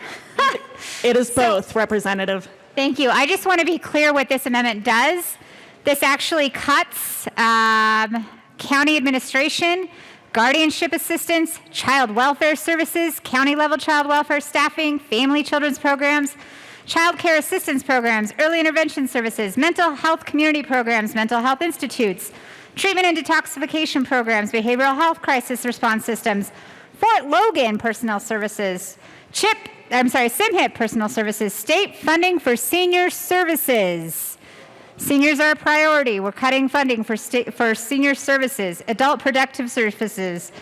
It is both, Representative. Thank you. I just want to be clear what this amendment does. This actually cuts county administration guardianship assistance, child welfare services, county-level child welfare staffing, family children's programs, child care assistance programs, early intervention services, mental health community programs, mental health institutes, treatment and detoxification programs, behavioral health crisis response systems, Fort Logan personnel services, SIMHIP personnel services, state funding for senior services. Seniors are a priority. We're cutting funding for senior services, adult productive services.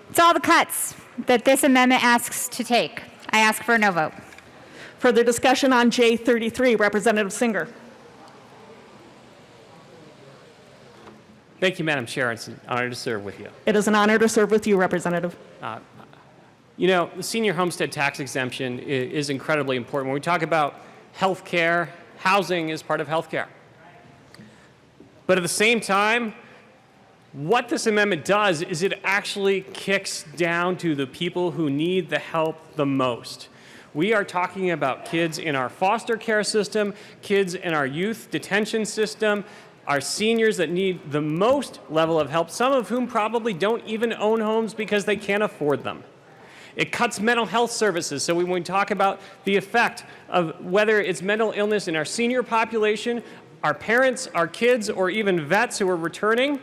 It's all the cuts that this amendment asks to take. I ask for a no vote. Further discussion on J33, Representative Singer. Thank you, Madam Chair. It's an honor to serve with you. It is an honor to serve with you, Representative. You know, the senior homestead tax exemption is incredibly important. When we talk about health care, housing is part of health care. But at the same time, what this amendment does is it actually kicks down to the people who need the help the most. We are talking about kids in our foster care system, kids in our youth detention system, our seniors that need the most level of help, some of whom probably don't even own homes because they can't afford them. It cuts mental health services. So when we talk about the effect of whether it's mental illness in our senior population, our parents, our kids, or even vets who are returning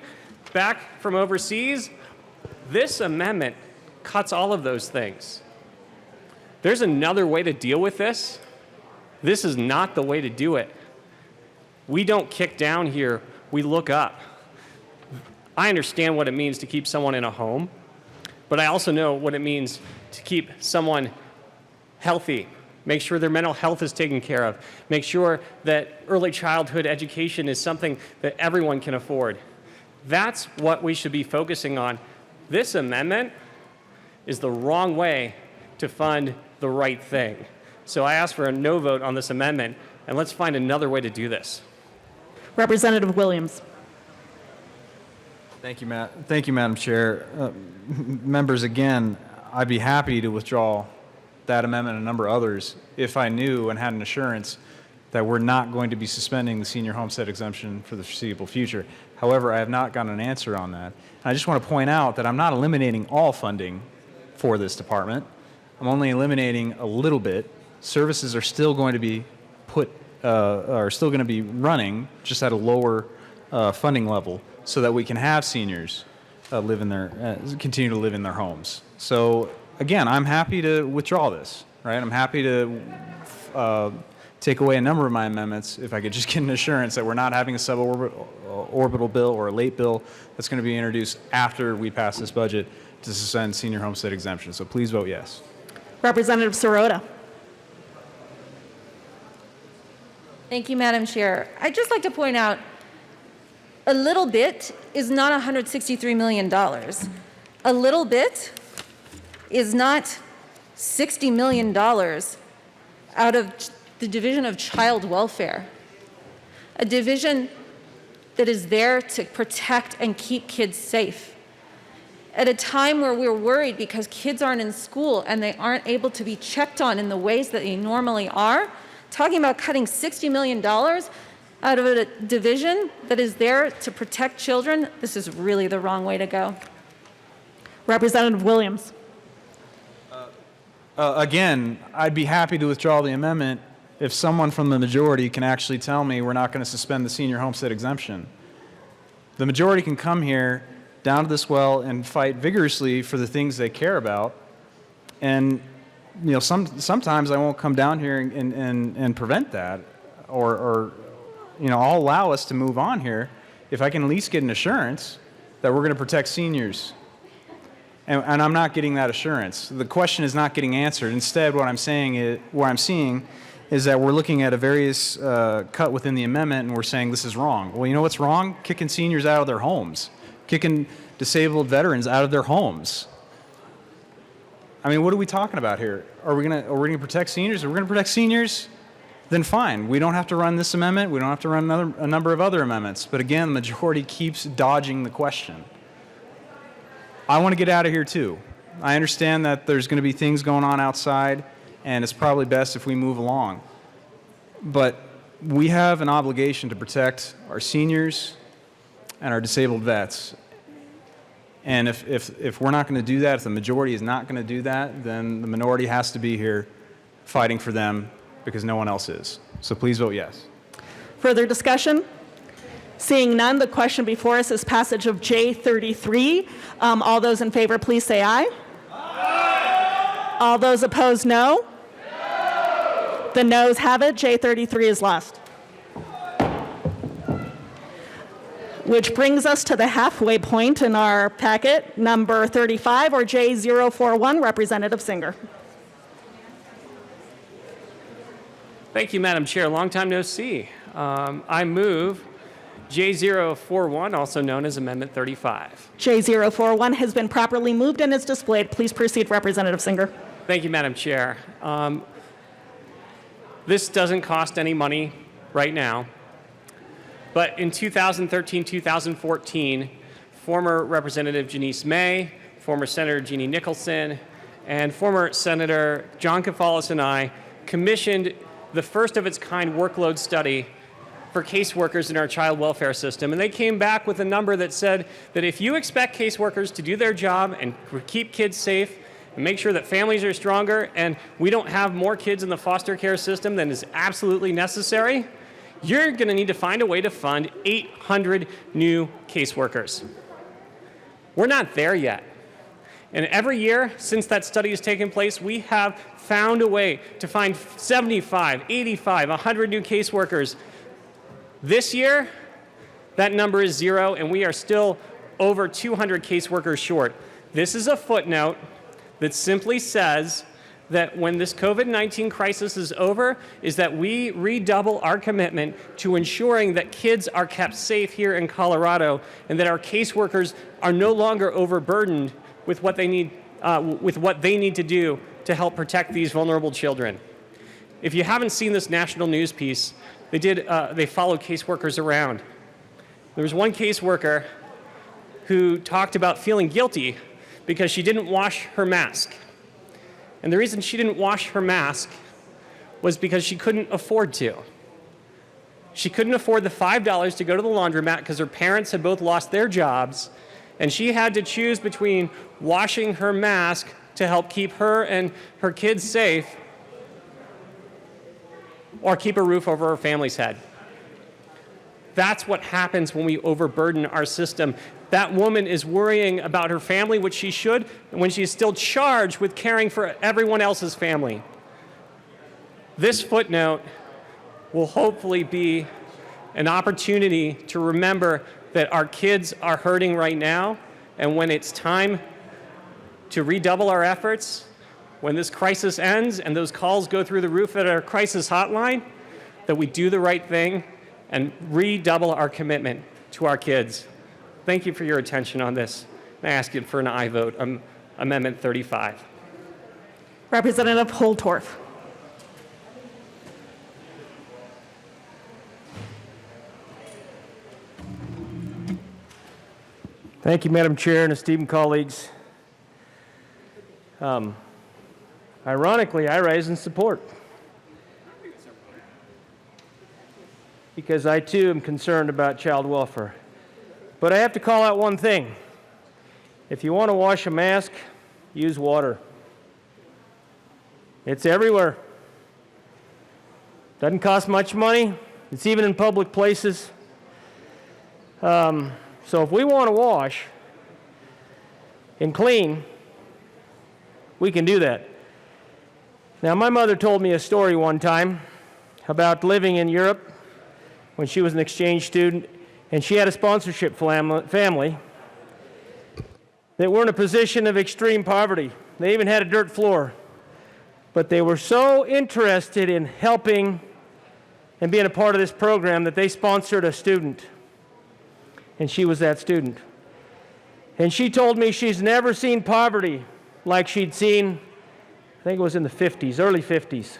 back from overseas, this amendment cuts all of those things. There's another way to deal with this. This is not the way to do it. We don't kick down here, we look up. I understand what it means to keep someone in a home, but I also know what it means to keep someone healthy, make sure their mental health is taken care of, make sure that early childhood education is something that everyone can afford. That's what we should be focusing on. This amendment is the wrong way to fund the right thing. So I ask for a no vote on this amendment, and let's find another way to do this. Representative Williams. Thank you, Madam Chair. Members, again, I'd be happy to withdraw that amendment and a number of others if I knew and had an assurance that we're not going to be suspending the senior homestead exemption for the foreseeable future. However, I have not gotten an answer on that. And I just want to point out that I'm not eliminating all funding for this department. I'm only eliminating a little bit. Services are still going to be running just at a lower funding level so that we can have seniors continue to live in their homes. So again, I'm happy to withdraw this, right? I'm happy to take away a number of my amendments if I could just get an assurance that we're not having a suborbital bill or a late bill that's going to be introduced after we pass this budget to suspend senior homestead exemption. So please vote yes. Representative Sirota. Thank you, Madam Chair. I'd just like to point out a little bit is not $163 million. A little bit is not $60 million out of the Division of Child Welfare, a division that is there to protect and keep kids safe. At a time where we're worried because kids aren't in school and they aren't able to be checked on in the ways that they normally are, talking about cutting $60 million out of a division that is there to protect children, this is really the wrong way to go. Representative Williams. Again, I'd be happy to withdraw the amendment if someone from the majority can actually tell me we're not going to suspend the senior homestead exemption. The majority can come here down to this well and fight vigorously for the things they care about. And sometimes I won't come down here and prevent that, or I'll allow us to move on here if I can at least get an assurance that we're going to protect seniors. And I'm not getting that assurance. The question is not getting answered. Instead, what I'm seeing is that we're looking at a various cut within the amendment and we're saying this is wrong. Well, you know what's wrong? Kicking seniors out of their homes, kicking disabled veterans out of their homes. I mean, what are we talking about here? Are we gonna protect seniors? If we're gonna protect seniors, then fine. We don't have to run this amendment. We don't have to run a number of other amendments. But again, the majority keeps dodging the question. I want to get out of here too. I understand that there's going to be things going on outside, and it's probably best if we move along. But we have an obligation to protect our seniors and our disabled vets. And if we're not going to do that, if the majority is not going to do that, then the minority has to be here fighting for them because no one else is. So please vote yes. Further discussion? Seeing none, the question before us is passage of J33. All those in favor, please say aye. Aye. All those opposed, no. No. The noes have it. J33 is lost. Which brings us to the halfway point in our packet, number 35, or J041, Representative Singer. Thank you, Madam Chair. Long time no see. I move J041, also known as Amendment 35. J041 has been properly moved and is displayed. Please proceed, Representative Singer. Thank you, Madam Chair. This doesn't cost any money right now, but in 2013-2014, former Representative Janice May, former Senator Jeannie Nicholson, and former Senator John Kafalis and I commissioned the first of its kind workload study for caseworkers in our child welfare system. And they came back with a number that said that if you expect caseworkers to do their job and keep kids safe and make sure that families are stronger and we don't have more kids in the foster care system than is absolutely necessary, you're going to need to find a way to fund 800 new caseworkers. We're not there yet. And every year since that study has taken place, we have found a way to find 75, 85, 100 new caseworkers. This year, that number is 0, and we are still over 200 caseworkers short. This is a footnote that simply says that when this COVID-19 crisis is over, is that we redouble our commitment to ensuring that kids are kept safe here in Colorado and that our caseworkers are no longer overburdened with what they need to do to help protect these vulnerable children. If you haven't seen this national news piece, they followed caseworkers around. There was one caseworker who talked about feeling guilty because she didn't wash her mask. And the reason she didn't wash her mask was because she couldn't afford to. She couldn't afford the $5 to go to the laundromat because her parents had both lost their jobs, and she had to choose between washing her mask to help keep her and her kids safe or keep a roof over her family's head. That's what happens when we overburden our system. That woman is worrying about her family, which she should, when she's still charged with caring for everyone else's family. This footnote will hopefully be an opportunity to remember that our kids are hurting right now, and when it's time to redouble our efforts, when this crisis ends and those calls go through the roof at our crisis hotline, that we do the right thing and redouble our commitment to our kids. Thank you for your attention on this. I ask you for an aye vote on Amendment 35. Representative Holtorf. Thank you, Madam Chair and esteemed colleagues. Ironically, I rise in support because I too am concerned about child welfare. But I have to call out one thing. If you want to wash a mask, use water. It's everywhere. Doesn't cost much money. It's even in public places. So if we want to wash and clean, we can do that. Now, my mother told me a story one time about living in Europe when she was an exchange student, and she had a sponsorship family that were in a position of extreme poverty. They even had a dirt floor. But they were so interested in helping and being a part of this program that they sponsored a student. And she was that student. And she told me she's never seen poverty like she'd seen, I think it was in the 50s, early 50s,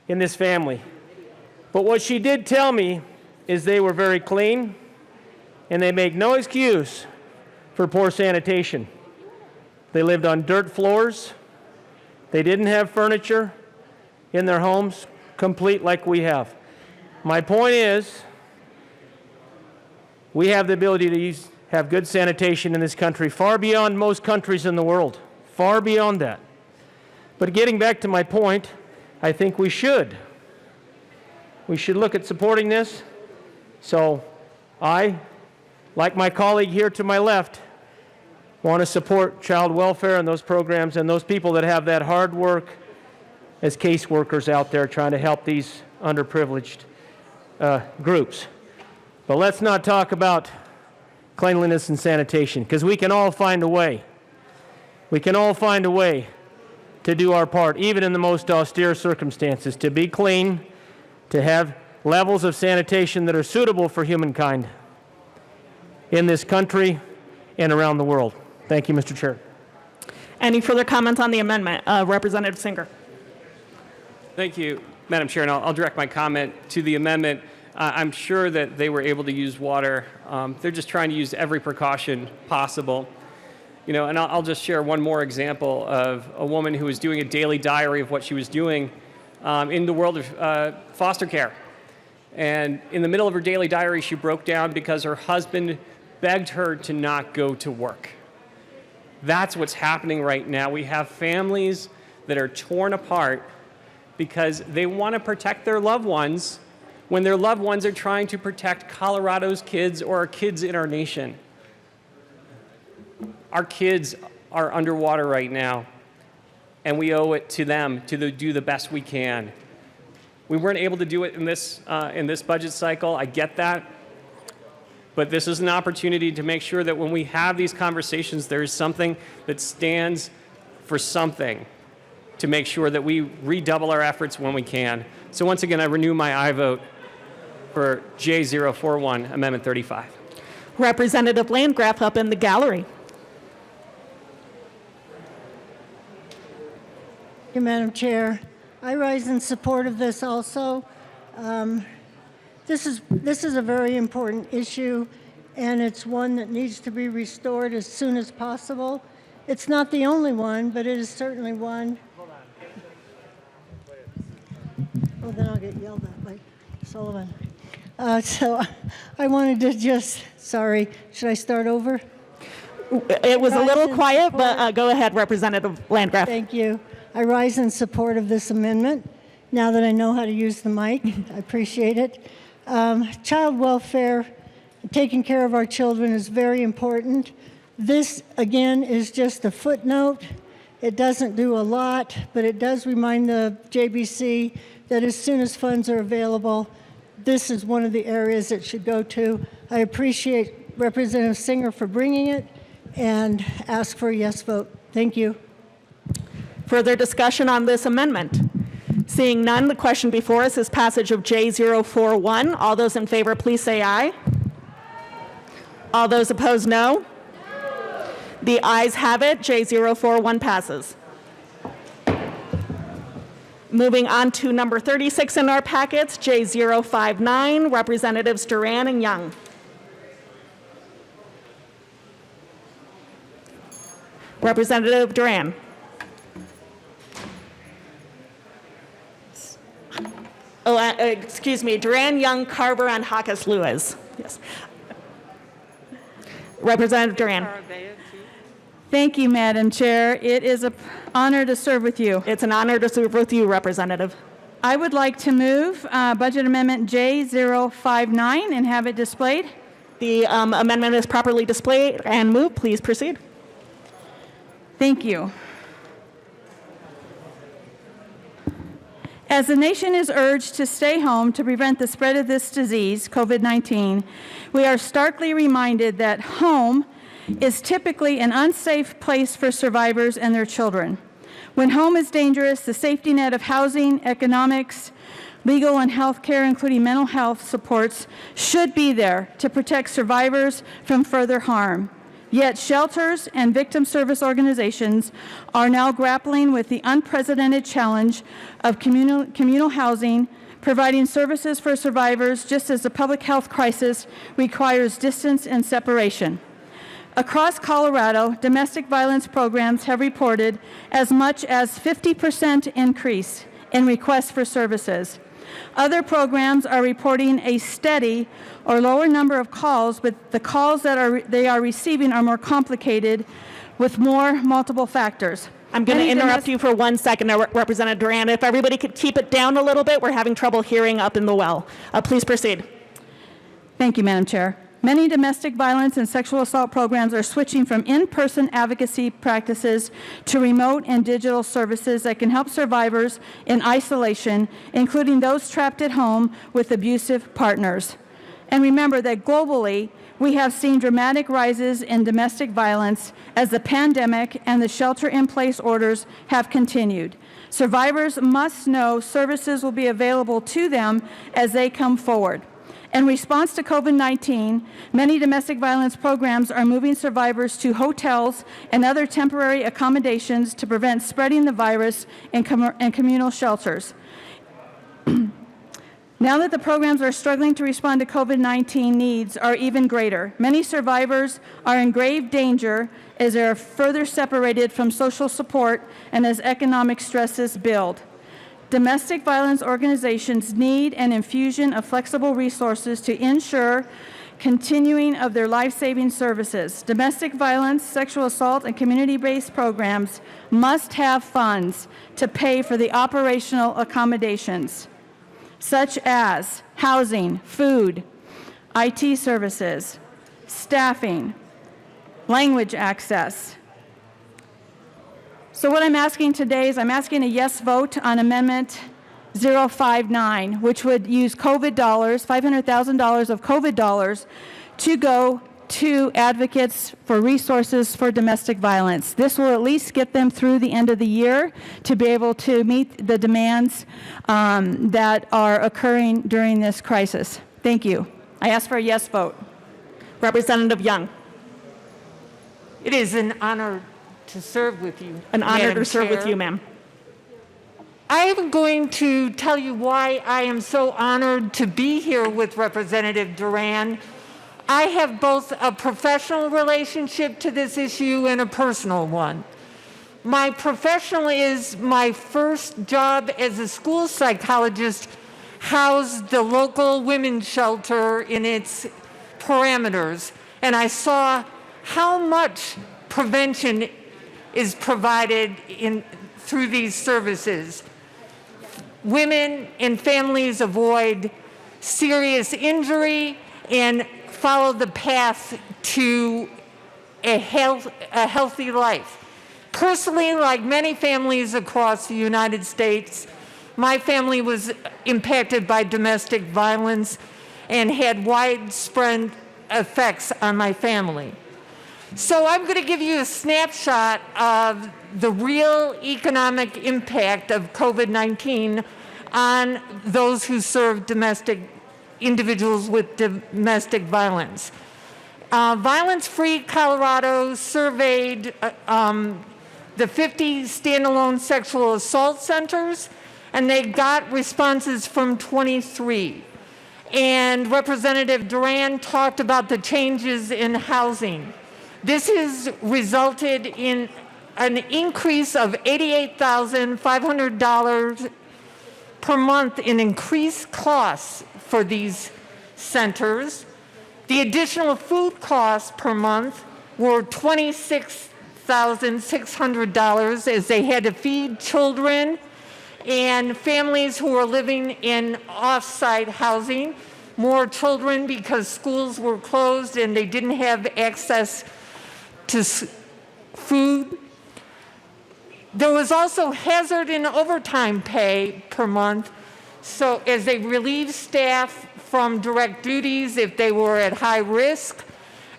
in this family. But what she did tell me is they were very clean, and they make no excuse for poor sanitation. They lived on dirt floors. They didn't have furniture in their homes, complete like we have. My point is, we have the ability to have good sanitation in this country, far beyond most countries in the world, far beyond that. But getting back to my point, I think we should. We should look at supporting this. So I, like my colleague here to my left, want to support child welfare and those programs and those people that have that hard work as caseworkers out there trying to help these underprivileged groups. But let's not talk about cleanliness and sanitation, because we can all find a way. We can all find a way to do our part, even in the most austere circumstances, to be clean, to have levels of sanitation that are suitable for humankind in this country and around the world. Thank you, Mr. Chair. Any further comments on the amendment? Representative Singer. Thank you, Madam Chair, and I'll direct my comment to the amendment. I'm sure that they were able to use water. They're just trying to use every precaution possible. You know, and I'll just share one more example of a woman who was doing a daily diary of what she was doing in the world of foster care. And in the middle of her daily diary, she broke down because her husband begged her to not go to work. That's what's happening right now. We have families that are torn apart because they want to protect their loved ones when their loved ones are trying to protect Colorado's kids or our kids in our nation. Our kids are underwater right now, and we owe it to them to do the best we can. We weren't able to do it in this budget cycle. I get that. But this is an opportunity to make sure that when we have these conversations, there is something that stands for something to make sure that we redouble our efforts when we can. So once again, I renew my aye vote for J041, Amendment 35. Representative Landgraf up in the gallery. Thank you, Madam Chair. I rise in support of this also. This is a very important issue, and it's one that needs to be restored as soon as possible. It's not the only one, but it is certainly one. Oh, then I'll get yelled at by Sullivan. So I wanted to just, sorry, should I start over? It was a little quiet, but go ahead, Representative Landgraf. Thank you. I rise in support of this amendment. Now that I know how to use the mic, I appreciate it. Child welfare, taking care of our children is very important. This, again, is just a footnote. It doesn't do a lot, but it does remind the JBC that as soon as funds are available, this is one of the areas it should go to. I appreciate Representative Singer for bringing it and ask for a yes vote. Thank you. Further discussion on this amendment? Seeing none, the question before us is passage of J041. All those in favor, please say aye. All those opposed, no. The ayes have it. J041 passes. Moving on to number 36 in our packets, J059, Representatives Duran and Young. Representative Duran. Excuse me, Duran, Young, Carver, and Hawkes Lewis. Yes. Representative Duran. Thank you, Madam Chair. It is an honor to serve with you. It's an honor to serve with you, Representative. I would like to move Budget Amendment J059 and have it displayed. The amendment is properly displayed and moved. Please proceed. Thank you. As the nation is urged to stay home to prevent the spread of this disease, COVID-19, we are starkly reminded that home is typically an unsafe place for survivors and their children. When home is dangerous, the safety net of housing, economics, legal and health care, including mental health supports, should be there to protect survivors from further harm. Yet shelters and victim service organizations are now grappling with the unprecedented challenge of communal housing, providing services for survivors just as the public health crisis requires distance and separation. Across Colorado, domestic violence programs have reported as much as 50% increase in requests for services. Other programs are reporting a steady or lower number of calls, but the calls that they are receiving are more complicated with more multiple factors. I'm going to interrupt you for 1 second, Representative Duran. If everybody could keep it down a little bit, we're having trouble hearing up in the well. Please proceed. Thank you, Madam Chair. Many domestic violence and sexual assault programs are switching from in-person advocacy practices to remote and digital services that can help survivors in isolation, including those trapped at home with abusive partners. And remember that globally, we have seen dramatic rises in domestic violence as the pandemic and the shelter-in-place orders have continued. Survivors must know services will be available to them as they come forward. In response to COVID-19, many domestic violence programs are moving survivors to hotels and other temporary accommodations to prevent spreading the virus in communal shelters. Now that the programs are struggling to respond to COVID-19 needs are even greater, many survivors are in grave danger as they are further separated from social support and as economic stresses build. Domestic violence organizations need an infusion of flexible resources to ensure continuing of their life-saving services. Domestic violence, sexual assault, and community-based programs must have funds to pay for the operational accommodations, such as housing, food, IT services, staffing, language access. So what I'm asking today is I'm asking a yes vote on Amendment 059, which would use COVID dollars, $500,000 of COVID dollars, to go to advocates for resources for domestic violence. This will at least get them through the end of the year to be able to meet the demands that are occurring during this crisis. Thank you. I ask for a yes vote. Representative Young. It is an honor to serve with you. An honor Madam to serve with Chair. you, ma'am. I am going to tell you why I am so honored to be here with Representative Duran. I have both a professional relationship to this issue and a personal one. My professional is my first job as a school psychologist housed the local women's shelter in its parameters, and I saw how much prevention is provided through these services. Women and families avoid serious injury and follow the path to a healthy life. Personally, like many families across the United States, my family was impacted by domestic violence and had widespread effects on my family. So I'm going to give you a snapshot of the real economic impact of COVID-19 on those who serve individuals with domestic violence. Violence Free Colorado surveyed the 50 standalone sexual assault centers, and they got responses from 23. And Representative Duran talked about the changes in housing. This has resulted in an increase of $88,500 per month in increased costs for these centers. The additional food costs per month were $26,600 as they had to feed children and families who were living in off-site housing, more children because schools were closed and they didn't have access to food. There was also hazard and overtime pay per month, so as they relieved staff from direct duties if they were at high risk,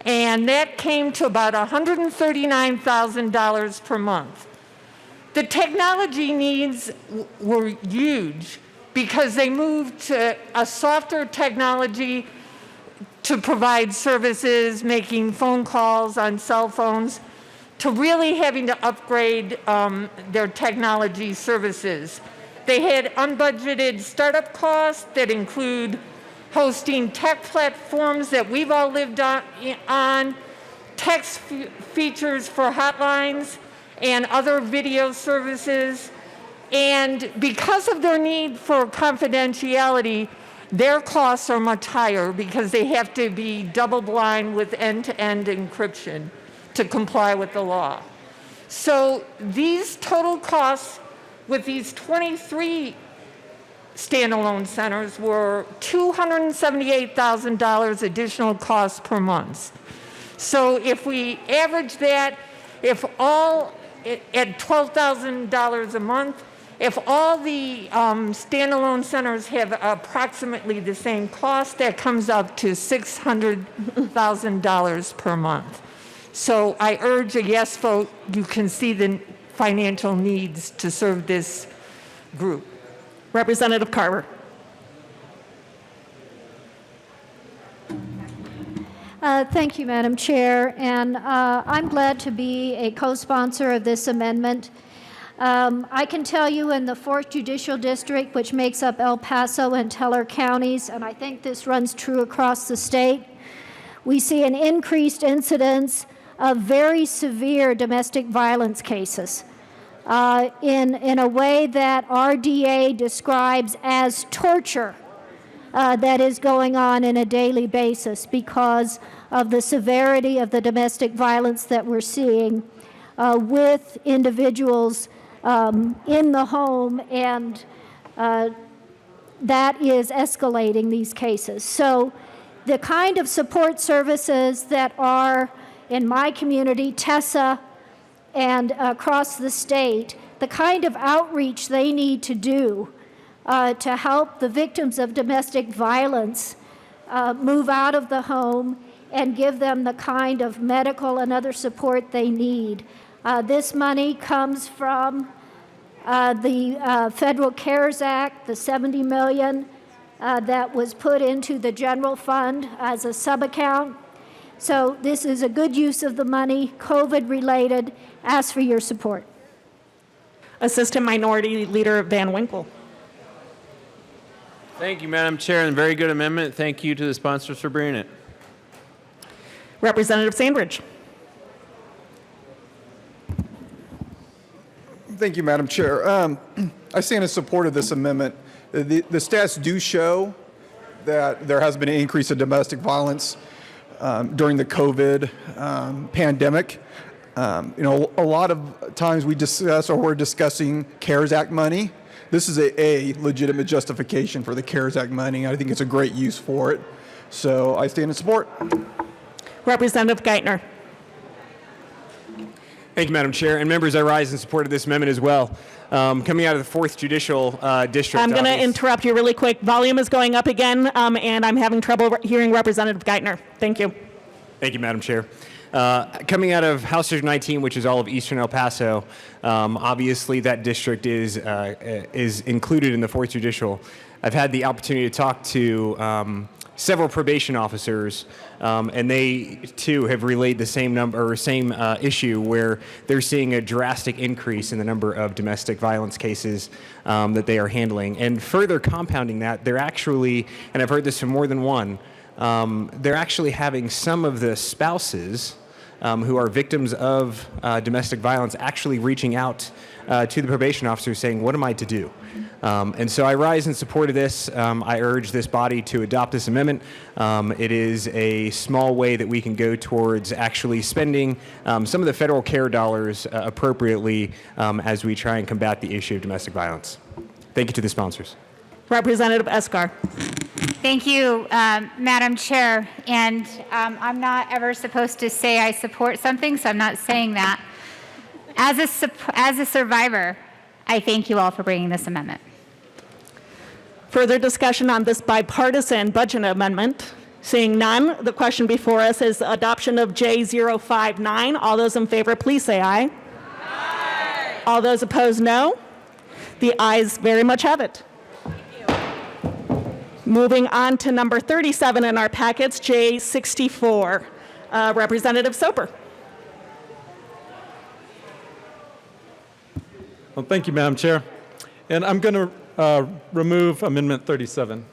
and that came to about $139,000 per month. The technology needs were huge because they moved to a softer technology to provide services, making phone calls on cell phones, to really having to upgrade their technology services. They had unbudgeted startup costs that include hosting tech platforms that we've all lived on, text features for hotlines, and other video services. And because of their need for confidentiality, their costs are much higher because they have to be double-blind with end-to-end encryption to comply with the law. So these total costs with these 23 standalone centers were $278,000 additional costs per month. So if we average that, if all at $12,000 a month, if all the standalone centers have approximately the same cost, that comes up to $600,000 per month. So I urge a yes vote. You can see the financial needs to serve this group. Representative Carver. Thank you, Madam Chair, and I'm glad to be a co-sponsor of this amendment. I can tell you in the 4th Judicial District, which makes up El Paso and Teller counties, and I think this runs true across the state, we see an increased incidence of very severe domestic violence cases in a way that RDA describes as torture that is going on a daily basis because of the severity of the domestic violence that we're seeing with individuals in the home, and that is escalating these cases. So the kind of support services that are in my community, Tessa, and across the state, the kind of outreach they need to do to help the victims of domestic violence move out of the home and give them the kind of medical and other support they need. This money comes from the Federal CARES Act, the $70 million that was put into the general fund as a sub-account. So this is a good use of the money, COVID-related. Ask for your support. Assistant Minority Leader Van Winkle. Thank you, Madam Chair, and very good amendment. Thank you to the sponsors for bringing it. Representative Sandridge. Thank you, Madam Chair. I stand in support of this amendment. The stats do show that there has been an increase in domestic violence during the COVID pandemic. A lot of times we discuss, or we're discussing CARES Act money. This is a legitimate justification for the CARES Act money. I think it's a great use for it. So I stand in support. Representative Geithner. Thank you, Madam Chair. And members, I rise in support of this amendment as well. Coming out of the 4th Judicial District. I'm going to interrupt you really quick. Volume is going up again, and I'm having trouble hearing Representative Geithner. Thank you. Thank you, Madam Chair. Coming out of House District 19, which is all of eastern El Paso, obviously that district is included in the 4th Judicial. I've had the opportunity to talk to several probation officers, and they too have relayed the same issue where they're seeing a drastic increase in the number of domestic violence cases that they are handling. And further compounding that, they're actually, and I've heard this from more than one, they're actually having some of the spouses who are victims of domestic violence actually reaching out to the probation officer saying, what am I to do? And so I rise in support of this. I urge this body to adopt this amendment. It is a small way that we can go towards actually spending some of the federal care dollars appropriately as we try and combat the issue of domestic violence. Thank you to the sponsors. Representative Escar. Thank you, Madam Chair. And I'm not ever supposed to say I support something, so I'm not saying that. As a survivor, I thank you all for bringing this amendment. Further discussion on this bipartisan budget amendment? Seeing none, the question before us is adoption of J059. All those in favor, please say aye. Aye. All those opposed, no. The ayes very much have it. Moving on to number 37 in our packets, J64. Representative Soper. Well, thank you, Madam Chair. And I'm going to remove Amendment 37.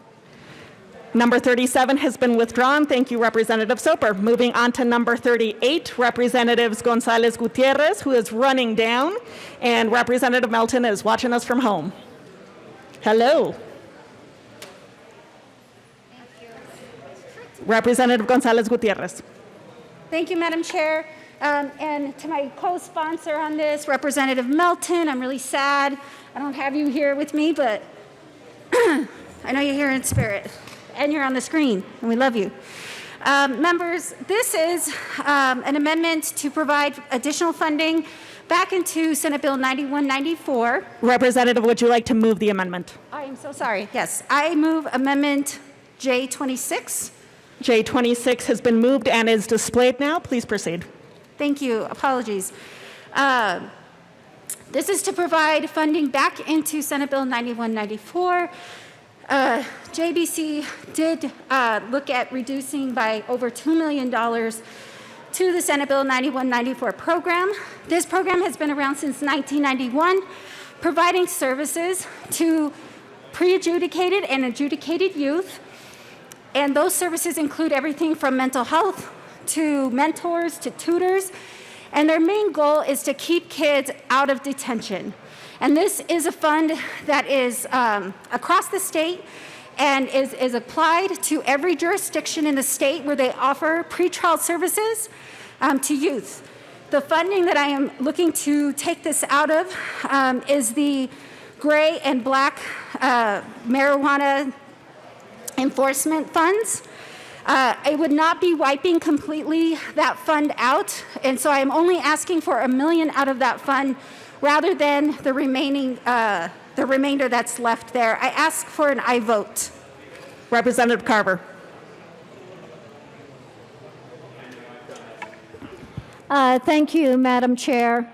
Number 37 has been withdrawn. Thank you, Representative Soper. Moving on to number 38, Representative Gonzalez Gutierrez, who is running down, and Representative Melton is watching us from home. Hello. Representative Gonzalez Gutierrez. Thank you, Madam Chair. And to my co-sponsor on this, Representative Melton, I'm really sad I don't have you here with me, but I know you're here in spirit, and you're on the screen, and we love you. Members, this is an amendment to provide additional funding back into Senate Bill 9194. Representative, would you like to move the amendment? I am so sorry. Yes, I move Amendment J26. J26 has been moved and is displayed now. Please proceed. Thank you. Apologies. This is to provide funding back into Senate Bill 9194. JBC did look at reducing by over $2 million to the Senate Bill 9194 program. This program has been around since 1991, providing services to pre-adjudicated and adjudicated youth. And those services include everything from mental health to mentors to tutors. And their main goal is to keep kids out of detention. And this is a fund that is across the state and is applied to every jurisdiction in the state where they offer pretrial services to youth. The funding that I am looking to take this out of is the gray and black marijuana enforcement funds. I would not be wiping completely that fund out, and so I'm only asking for $1 million out of that fund rather than the remainder that's left there. I ask for an aye vote. Representative Carver. Thank you, Madam Chair.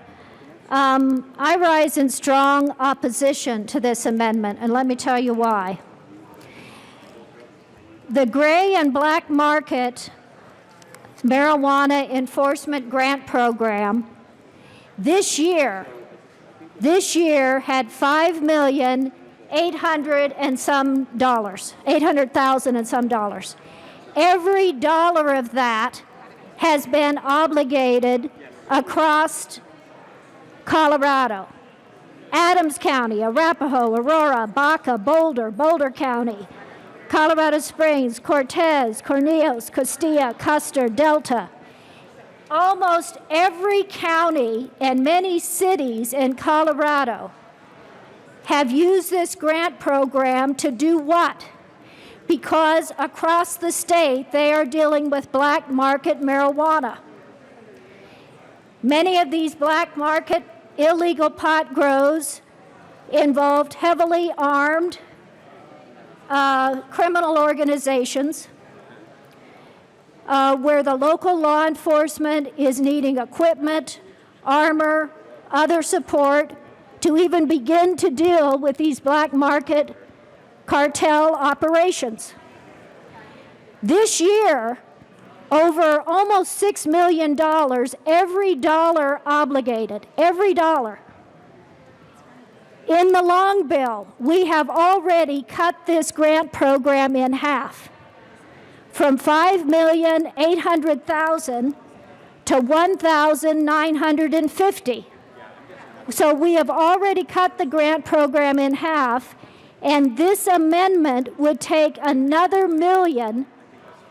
I rise in strong opposition to this amendment, and let me tell you why. The gray and black market marijuana enforcement grant program this year had $5,800,000 and some dollars, $800,000 and some dollars. Every dollar of that has been obligated across Colorado. Adams County, Arapahoe, Aurora, Baca, Boulder County, Colorado Springs, Cortez, Cornelius, Costilla, Custer, Delta. Almost every county and many cities in Colorado have used this grant program to do what? Because across the state they are dealing with black market marijuana. Many of these black market illegal pot grows involved heavily armed criminal organizations where the local law enforcement is needing equipment, armor, other support to even begin to deal with these black market cartel operations. This year, over almost $6 million, every dollar obligated, every dollar. In the long bill, we have already cut this grant program in half, from $5,800,000 to $1,950,000. So we have already cut the grant program in half, and this amendment would take another $1 million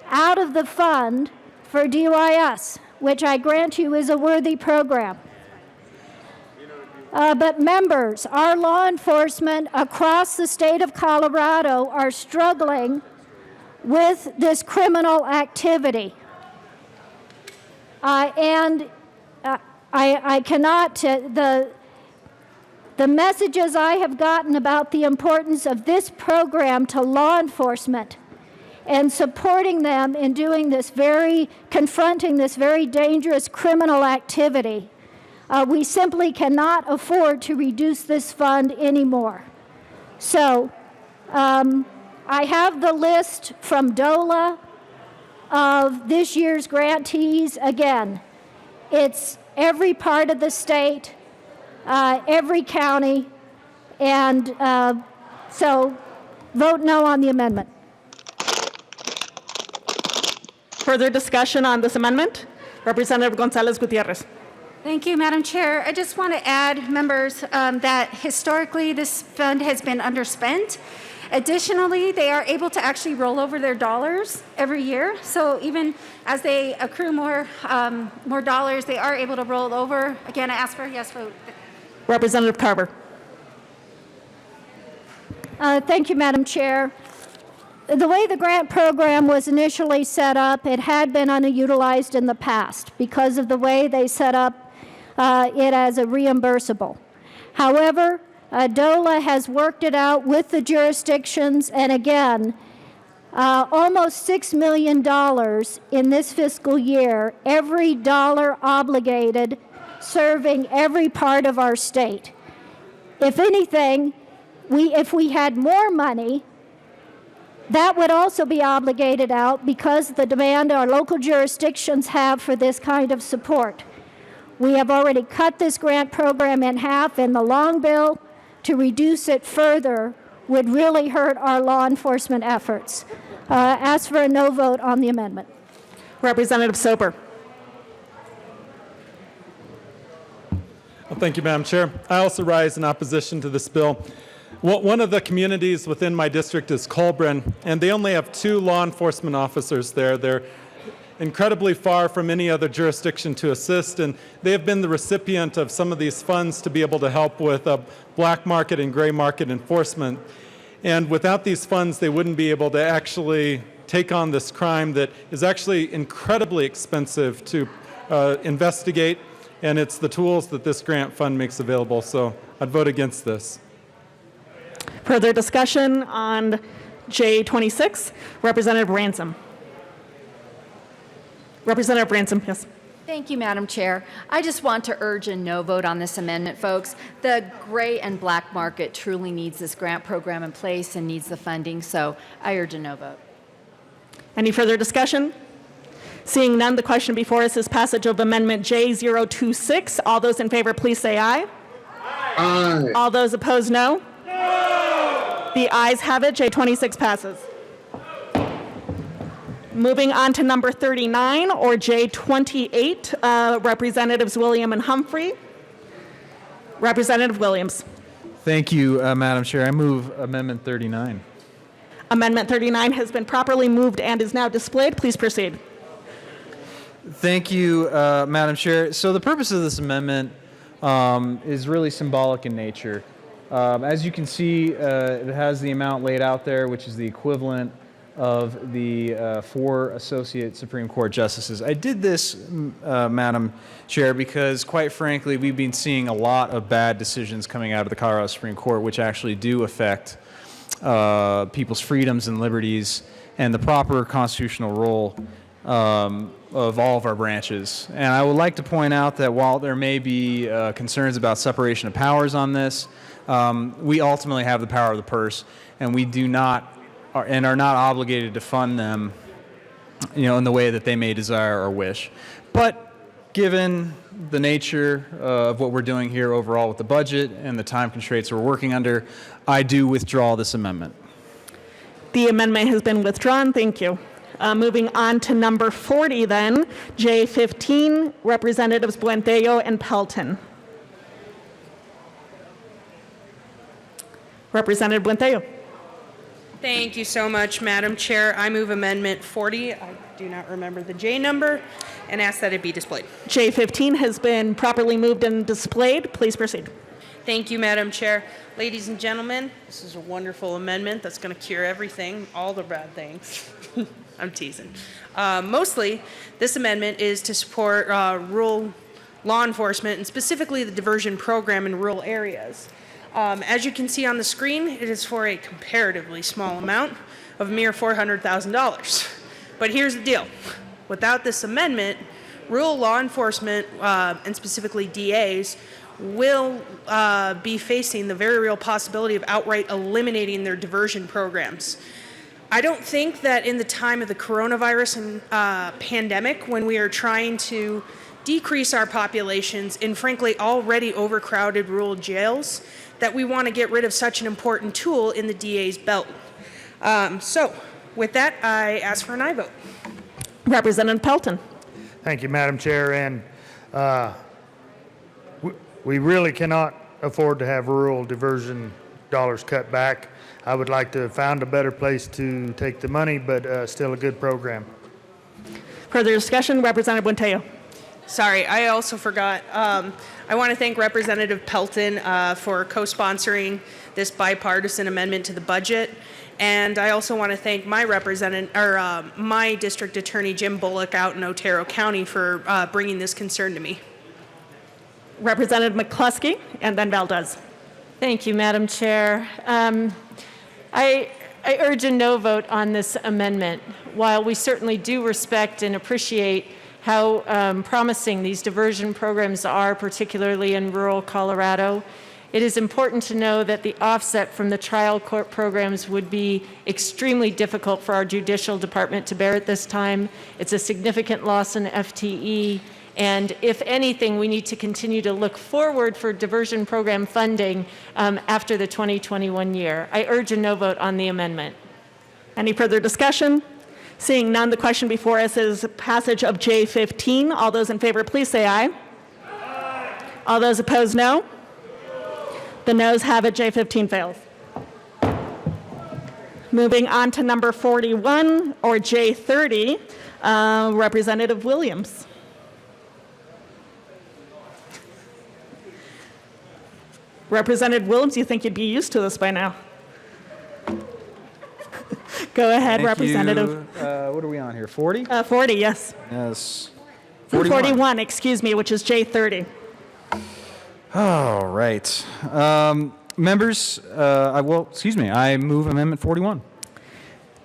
out of the fund for DYS, which I grant you is a worthy program. But members, our law enforcement across the state of Colorado are struggling with this criminal activity. I cannot, the messages I have gotten about the importance of this program to law enforcement and supporting them in doing this confronting this very dangerous criminal activity, we simply cannot afford to reduce this fund anymore. So I have the list from DOLA of this year's grantees. Again, it's every part of the state, every county, and so vote no on the amendment. Further discussion on this amendment? Representative Gonzalez Gutierrez. Thank you, Madam Chair. I just want to add, members, that historically this fund has been underspent. Additionally, they are able to actually roll over their dollars every year. So even as they accrue more dollars, they are able to roll over. Again, I ask for a yes vote. Representative Carver. Thank you, Madam Chair. The way the grant program was initially set up, it had been underutilized in the past because of the way they set up it as a reimbursable. However, DOLA has worked it out with the jurisdictions, and again, almost $6 million in this fiscal year, every dollar obligated, serving every part of our state. If anything, if we had more money, that would also be obligated out because of the demand our local jurisdictions have for this kind of support. We have already cut this grant program in half, and the long bill to reduce it further would really hurt our law enforcement efforts. Ask for a no vote on the amendment. Representative Soper. Well, thank you, Madam Chair. I also rise in opposition to this bill. One of the communities within my district is Colburn, and they only have 2 law enforcement officers there. They're incredibly far from any other jurisdiction to assist, and they have been the recipient of some of these funds to be able to help with black market and gray market enforcement. And without these funds, they wouldn't be able to actually take on this crime that is actually incredibly expensive to investigate, and it's the tools that this grant fund makes available. So I'd vote against this. Further discussion on J26? Representative Ransom. Representative Ransom, yes. Thank you, Madam Chair. I just want to urge a no vote on this amendment, folks. The gray and black market truly needs this grant program in place and needs the funding, so I urge a no vote. Any further discussion? Seeing none, the question before us is passage of Amendment J026. All those in favor, please say aye. Aye. All those opposed, no? The ayes have it. J26 passes. Moving on to number 39, or J28, Representatives William and Humphrey. Representative Williams. Thank you, Madam Chair. I move Amendment 39. Amendment 39 has been properly moved and is now displayed. Please proceed. Thank you, Madam Chair. So the purpose of this amendment is really symbolic in nature. As you can see, it has the amount laid out there, which is the equivalent of the 4 Associate Supreme Court Justices. I did this, Madam Chair, because quite frankly, we've been seeing a lot of bad decisions coming out of the Colorado Supreme Court, which actually do affect people's freedoms and liberties and the proper constitutional role of all of our branches. And I would like to point out that while there may be concerns about separation of powers on this, we ultimately have the power of the purse, and we do not and are not obligated to fund them, in the way that they may desire or wish. But given the nature of what we're doing here overall with the budget and the time constraints we're working under, I do withdraw this amendment. The amendment has been withdrawn. Thank you. Moving on to number 40 then, J15, Representatives Buentello and Pelton. Representative Buentello. Thank you so much, Madam Chair. I move Amendment 40. I do not remember the J number, and ask that it be displayed. J15 has been properly moved and displayed. Please proceed. Thank you, Madam Chair. Ladies and gentlemen, this is a wonderful amendment that's going to cure everything, all the bad things. I'm teasing. Mostly, this amendment is to support rural law enforcement, and specifically the diversion program in rural areas. As you can see on the screen, it is for a comparatively small amount of mere $400,000. But here's the deal. Without this amendment, rural law enforcement, and specifically DAs, will be facing the very real possibility of outright eliminating their diversion programs. I don't think that in the time of the coronavirus and pandemic, when we are trying to decrease our populations in frankly already overcrowded rural jails, that we want to get rid of such an important tool in the DA's belt. So with that, I ask for an aye vote. Representative Pelton. Thank you, Madam Chair. And we really cannot afford to have rural diversion dollars cut back. I would like to have found a better place to take the money, but still a good program. Further discussion, Representative Buentello. Sorry, I also forgot. I want to thank Representative Pelton for co-sponsoring this bipartisan amendment to the budget. And I also want to thank my my district attorney, Jim Bullock, out in Otero County for bringing this concern to me. Representative McCluskey, and then Valdez. Thank you, Madam Chair. I urge a no vote on this amendment. While we certainly do respect and appreciate how promising these diversion programs are, particularly in rural Colorado, it is important to know that the offset from the trial court programs would be extremely difficult for our judicial department to bear at this time. It's a significant loss in FTE. And if anything, we need to continue to look forward for diversion program funding after the 2021 year. I urge a no vote on the amendment. Any further discussion? Seeing none, the question before us is passage of J15. All those in favor, please say aye. Aye. All those opposed, no. The noes have it. J15 fails. Moving on to number 41, or J30, Representative Williams. Representative Williams, you think you'd be used to this by now? Go ahead, Thank Representative. you. What are we on here, 40? 40, yes. Yes. 41, excuse me, which is J30. All right. Members, I move Amendment 41.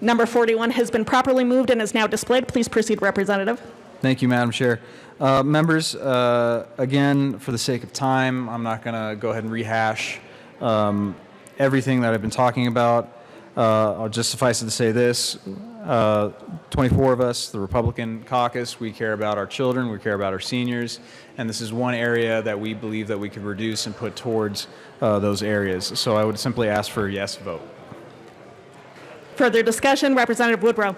Number 41 has been properly moved and is now displayed. Please proceed, Representative. Thank you, Madam Chair. Members, again, for the sake of time, I'm not going to go ahead and rehash everything that I've been talking about. I'll just suffice it to say this. 24 of us, the Republican caucus, we care about our children, we care about our seniors, and this is one area that we believe that we could reduce and put towards those areas. So I would simply ask for a yes vote. Further discussion, Representative Woodrow.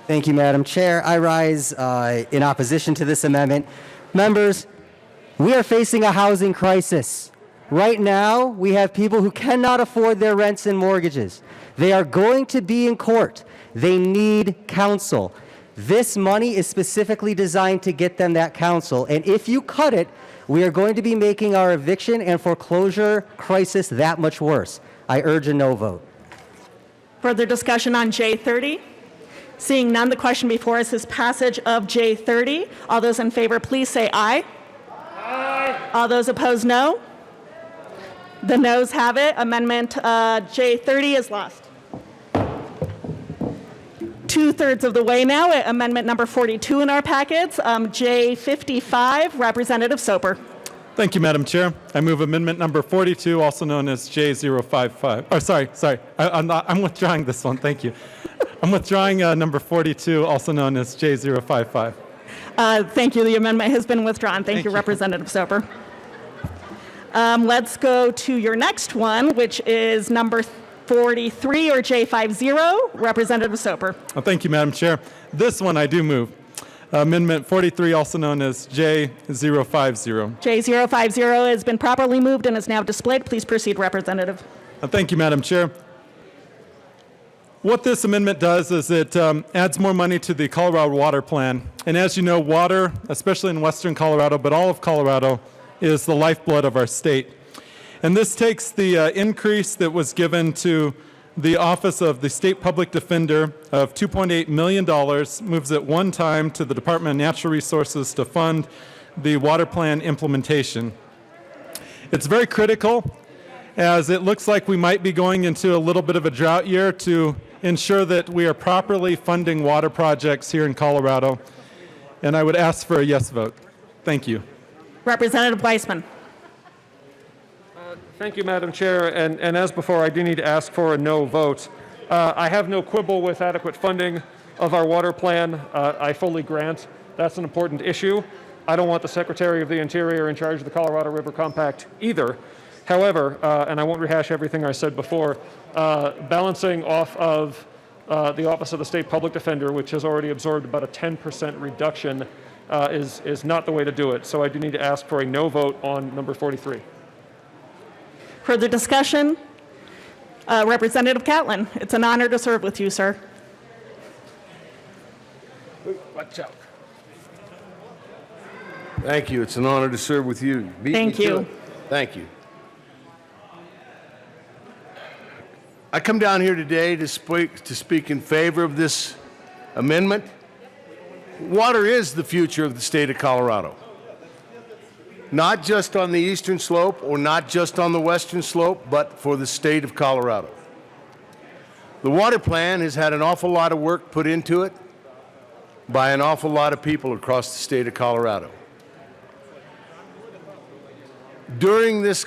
Thank you, Madam Chair. I rise in opposition to this amendment. Members, we are facing a housing crisis. Right now, we have people who cannot afford their rents and mortgages. They are going to be in court. They need counsel. This money is specifically designed to get them that counsel. And if you cut it, we are going to be making our eviction and foreclosure crisis that much worse. I urge a no vote. Further discussion on J30? Seeing none, the question before us is passage of J30. All those in favor, please say aye. Aye. All those opposed, no. The noes have it. Amendment J30 is lost. 2/3 of the way now at amendment number 42 in our packets. J55, Representative Soper. Thank you, Madam Chair. I move amendment number 42, also known as J055. Oh, sorry. I'm withdrawing this one. Thank you. I'm withdrawing number 42, also known as J055. Thank you. The amendment has been withdrawn. Thank you, Representative Soper. Let's go to your next one, which is number 43, or J50, Representative Soper. Oh, thank you, Madam Chair. This one I do move. Amendment 43, also known as J050. J050 has been properly moved and is now displayed. Please proceed, Representative. Thank you, Madam Chair. What this amendment does is it adds more money to the Colorado Water Plan. And as you know, water, especially in western Colorado, but all of Colorado, is the lifeblood of our state. And this takes the increase that was given to the Office of the State Public Defender of $2.8 million, moves it one time to the Department of Natural Resources to fund the water plan implementation. It's very critical, as it looks like we might be going into a little bit of a drought year, to ensure that we are properly funding water projects here in Colorado. And I would ask for a yes vote. Thank you. Representative Weissman. Thank you, Madam Chair. And as before, I do need to ask for a no vote. I have no quibble with adequate funding of our water plan. I fully grant that's an important issue. I don't want the Secretary of the Interior in charge of the Colorado River Compact either. However, and I won't rehash everything I said before, balancing off of the Office of the State Public Defender, which has already absorbed about a 10% reduction, is not the way to do it. So I do need to ask for a no vote on number 43. Further discussion? Representative Catlin, it's an honor to serve with you, sir. Watch out. Thank you. It's an honor to serve with you. Beat Thank me to you. it. Thank you. I come down here today to speak in favor of this amendment. Water is the future of the state of Colorado. Not just on the eastern slope or not just on the western slope, but for the state of Colorado. The water plan has had an awful lot of work put into it by an awful lot of people across the state of Colorado. During this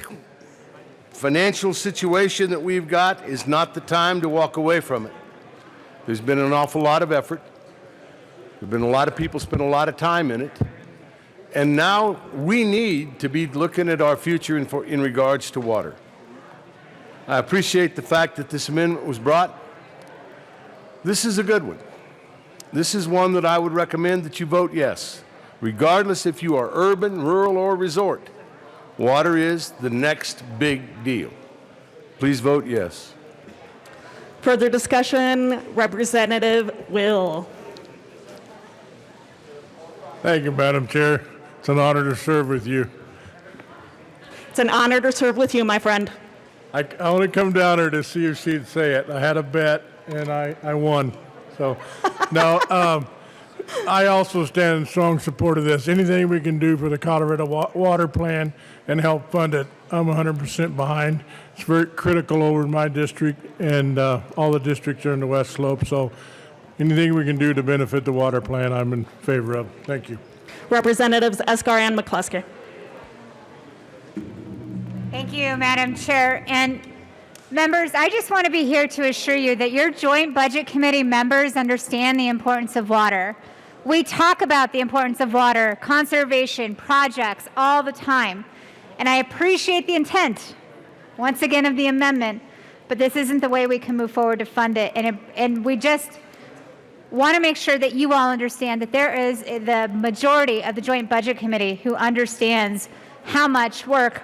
financial situation that we've got is not the time to walk away from it. There's been an awful lot of effort. There've been a lot of people spend a lot of time in it. And now we need to be looking at our future in regards to water. I appreciate the fact that this amendment was brought. This is a good one. This is one that I would recommend that you vote yes, regardless if you are urban, rural, or resort. Water is the next big deal. Please vote yes. Further discussion? Representative Will. Thank you, Madam Chair. It's an honor to serve with you. It's an honor to serve with you, my friend. I only come down here to see if she'd say it. I had a bet, and I won. So, now, I also stand in strong support of this. Anything we can do for the Colorado Water Plan and help fund it, I'm 100% behind. It's very critical over in my district, and all the districts are in the West Slope. So, anything we can do to benefit the water plan, I'm in favor of. Thank you. Representatives Esgar and McCluskey. Thank you, Madam Chair. And members, I just want to be here to assure you that your Joint Budget Committee members understand the importance of water. We talk about the importance of water, conservation, projects all the time. And I appreciate the intent, once again, of the amendment, but this isn't the way we can move forward to fund it. And we just want to make sure that you all understand that there is the majority of the Joint Budget Committee who understands how much work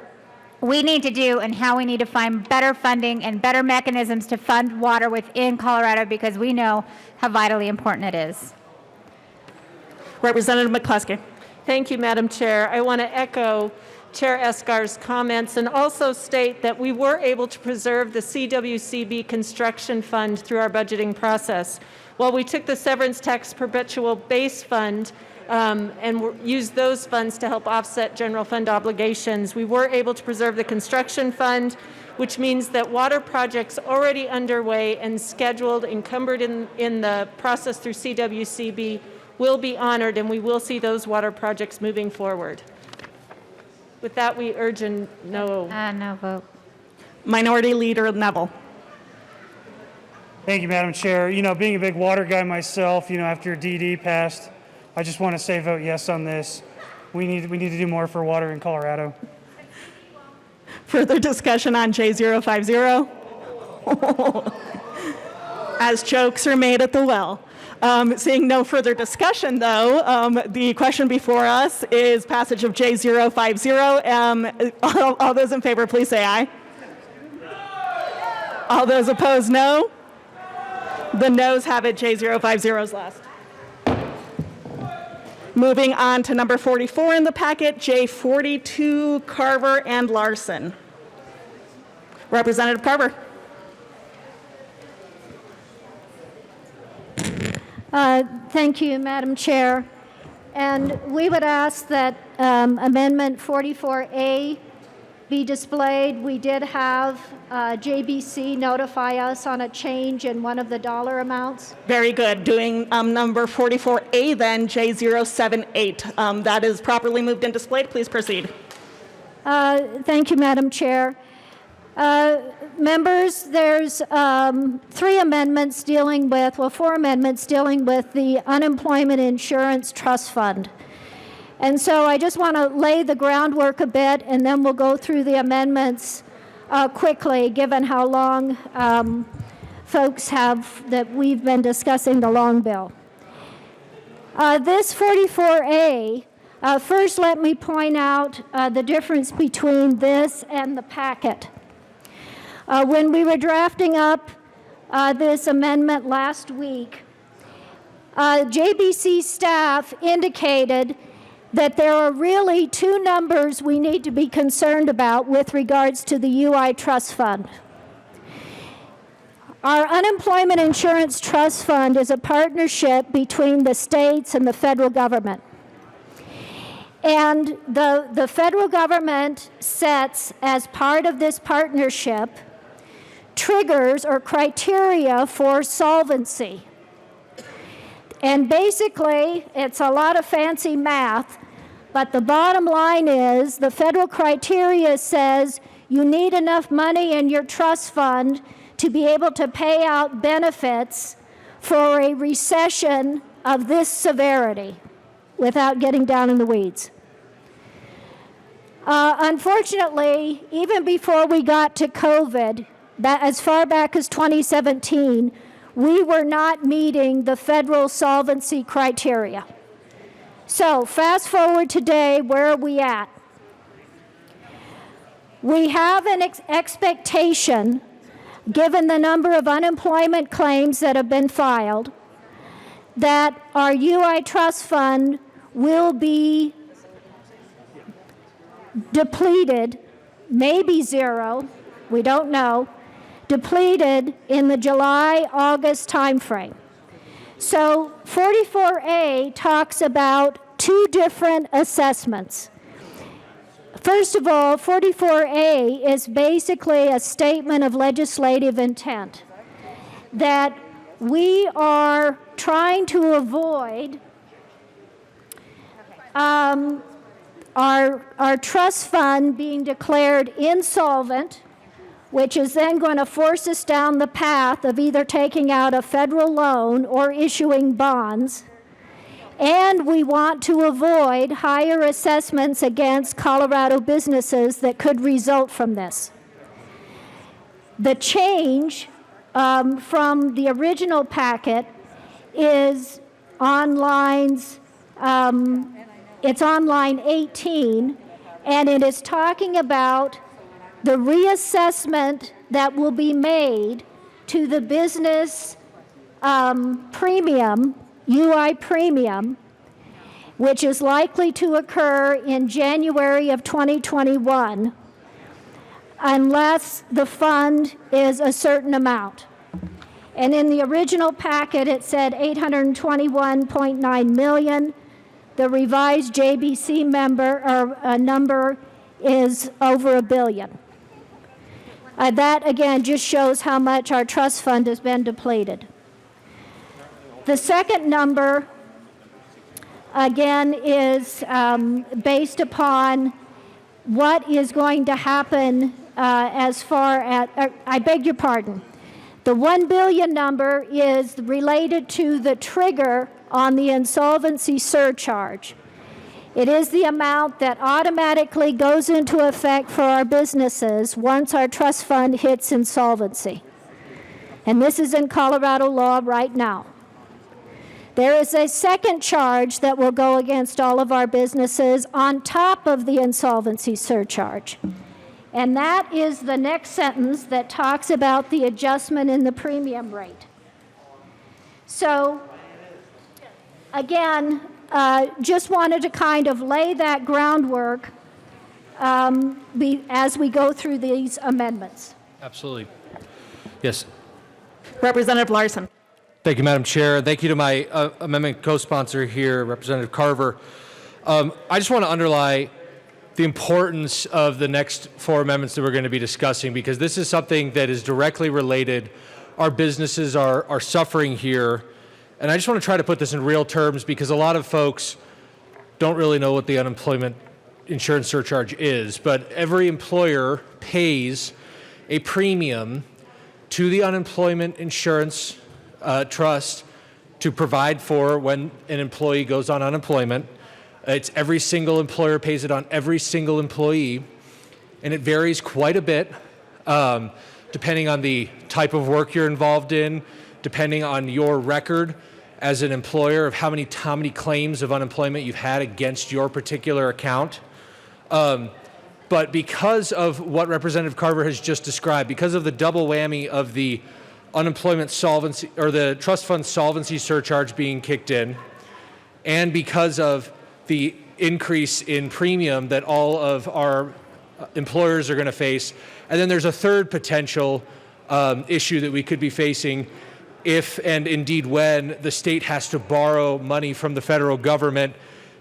we need to do and how we need to find better funding and better mechanisms to fund water within Colorado, because we know how vitally important it is. Representative McCluskey. Thank you, Madam Chair. I want to echo Chair Esgar's comments and also state that we were able to preserve the CWCB construction fund through our budgeting process. While we took the severance tax perpetual base fund and used those funds to help offset general fund obligations, we were able to preserve the construction fund, which means that water projects already underway and scheduled, encumbered in the process through CWCB will be honored, and we will see those water projects moving forward. With that, we urge a no. No vote. Minority Leader Neville. Thank you, Madam Chair. You know, being a big water guy myself, you know, after DD passed, I just want to say vote yes on this. We need to do more for water in Colorado. Further discussion on J050? As jokes are made at the well. Seeing no further discussion, though, the question before us is passage of J050. All those in favor, please say aye. All those opposed, no. The noes have it. J050 is last. Moving on to number 44 in the packet, J42, Carver and Larson. Representative Carver. Thank you, Madam Chair. And we would ask that Amendment 44A be displayed. We did have JBC notify us on a change in one of the dollar amounts. Very good. Doing number 44A then, J078. That is properly moved and displayed. Please proceed. Thank you, Madam Chair. Members, there's four amendments dealing with the Unemployment Insurance Trust Fund. And so I just want to lay the groundwork a bit, and then we'll go through the amendments quickly, given how long folks have, that we've been discussing the long bill. This 44A, first let me point out the difference between this and the packet. When we were drafting up this amendment last week, JBC staff indicated that there are really two numbers we need to be concerned about with regards to the UI Trust Fund. Our Unemployment Insurance Trust Fund is a partnership between the states and the federal government. And the federal government sets, as part of this partnership, triggers or criteria for solvency. And basically, it's a lot of fancy math, but the bottom line is the federal criteria says you need enough money in your trust fund to be able to pay out benefits for a recession of this severity without getting down in the weeds. Unfortunately, even before we got to COVID, as far back as 2017, we were not meeting the federal solvency criteria. So fast forward today, where are we at? We have an expectation, given the number of unemployment claims that have been filed, that our UI Trust Fund will be depleted, maybe zero, we don't know, depleted in the July-August timeframe. So 44A talks about two different assessments. First of all, 44A is basically a statement of legislative intent that we are trying to avoid our trust fund being declared insolvent, which is then going to force us down the path of either taking out a federal loan or issuing bonds. And we want to avoid higher assessments against Colorado businesses that could result from this. The change from the original packet is on lines, it's on line 18, and it is talking about the reassessment that will be made to the business premium, UI premium, which is likely to occur in January of 2021, unless the fund is a certain amount. And in the original packet, it said $821.9 million. The revised JBC number is over $1 billion. That, again, just shows how much our trust fund has been depleted. The second number, again, is based upon what is going to happen as far as, I beg your pardon, the $1 billion number is related to the trigger on the insolvency surcharge. It is the amount that automatically goes into effect for our businesses once our trust fund hits insolvency. And this is in Colorado law right now. There is a second charge that will go against all of our businesses on top of the insolvency surcharge. And that is the next sentence that talks about the adjustment in the premium rate. So, again, just wanted to kind of lay that groundwork as we go through these amendments. Absolutely. Yes. Representative Larson. Thank you, Madam Chair. Thank you to my amendment co-sponsor here, Representative Carver. I just want to underline the importance of the next four amendments that we're going to be discussing, because this is something that is directly related. Our businesses are suffering here. And I just want to try to put this in real terms, because a lot of folks don't really know what the unemployment insurance surcharge is. But every employer pays a premium to the unemployment insurance trust to provide for when an employee goes on unemployment. It's every single employer pays it on every single employee, and it varies quite a bit. To depending on the type of work you're involved in, depending on your record as an employer of how many claims of unemployment you've had against your particular account. But because of what Representative Carver has just described, because of the double whammy of the unemployment solvency or the trust fund solvency surcharge being kicked in, and because of the increase in premium that all of our employers are going to face, and then there's a third potential issue that we could be facing if and indeed when the state has to borrow money from the federal government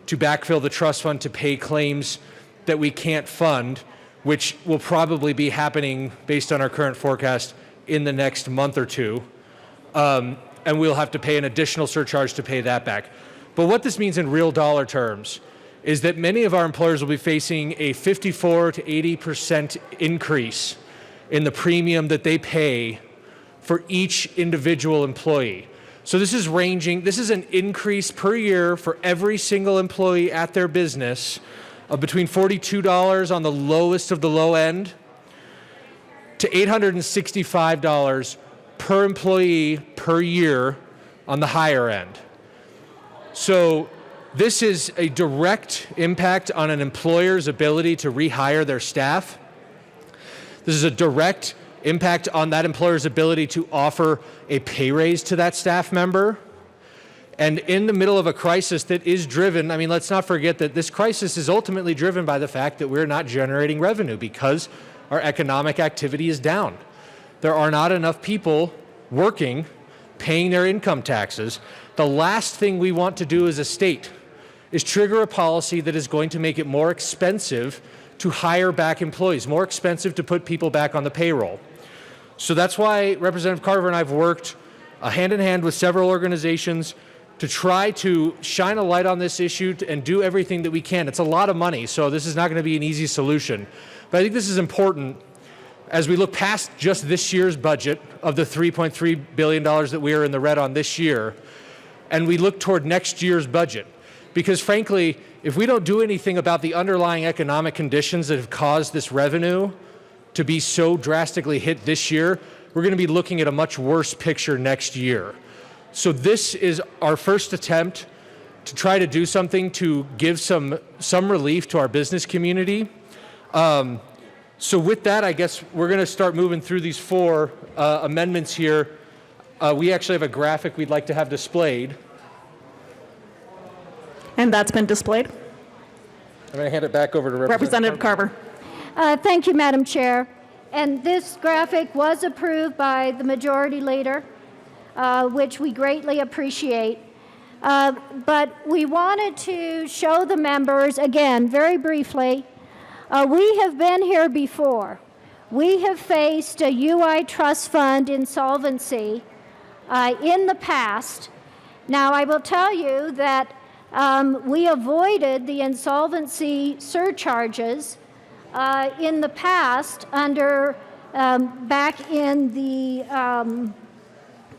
to backfill the trust fund to pay claims that we can't fund, which will probably be happening based on our current forecast in the next month or two. And we'll have to pay an additional surcharge to pay that back. But what this means in real dollar terms is that many of our employers will be facing a 54 to 80% increase in the premium that they pay for each individual employee. So this is an increase per year for every single employee at their business of between $42 on the lowest of the low end to $865 per employee per year on the higher end. So this is a direct impact on an employer's ability to rehire their staff. This is a direct impact on that employer's ability to offer a pay raise to that staff member. And in the middle of a crisis that is driven, I mean, let's not forget that this crisis is ultimately driven by the fact that we're not generating revenue because our economic activity is down. There are not enough people working, paying their income taxes. The last thing we want to do as a state is trigger a policy that is going to make it more expensive to hire back employees, more expensive to put people back on the payroll. So that's why Representative Carver and I have worked hand in hand with several organizations to try to shine a light on this issue and do everything that we can. It's a lot of money, so this is not going to be an easy solution. But I think this is important as we look past just this year's budget of the $3.3 billion that we are in the red on this year, and we look toward next year's budget. Because frankly, if we don't do anything about the underlying economic conditions that have caused this revenue to be so drastically hit this year, we're going to be looking at a much worse picture next year. So this is our first attempt to try to do something to give some relief to our business community. So with that, I guess we're going to start moving through these four amendments here. We actually have a graphic we'd like to have displayed. And that's been displayed. I'm going to hand it back over to Representative Carver. Thank you, Madam Chair. And this graphic was approved by the Majority Leader, which we greatly appreciate. But we wanted to show the members, again, very briefly, we have been here before. We have faced a UI trust fund insolvency in the past. Now, I will tell you that we avoided the insolvency surcharges in the past under back in the,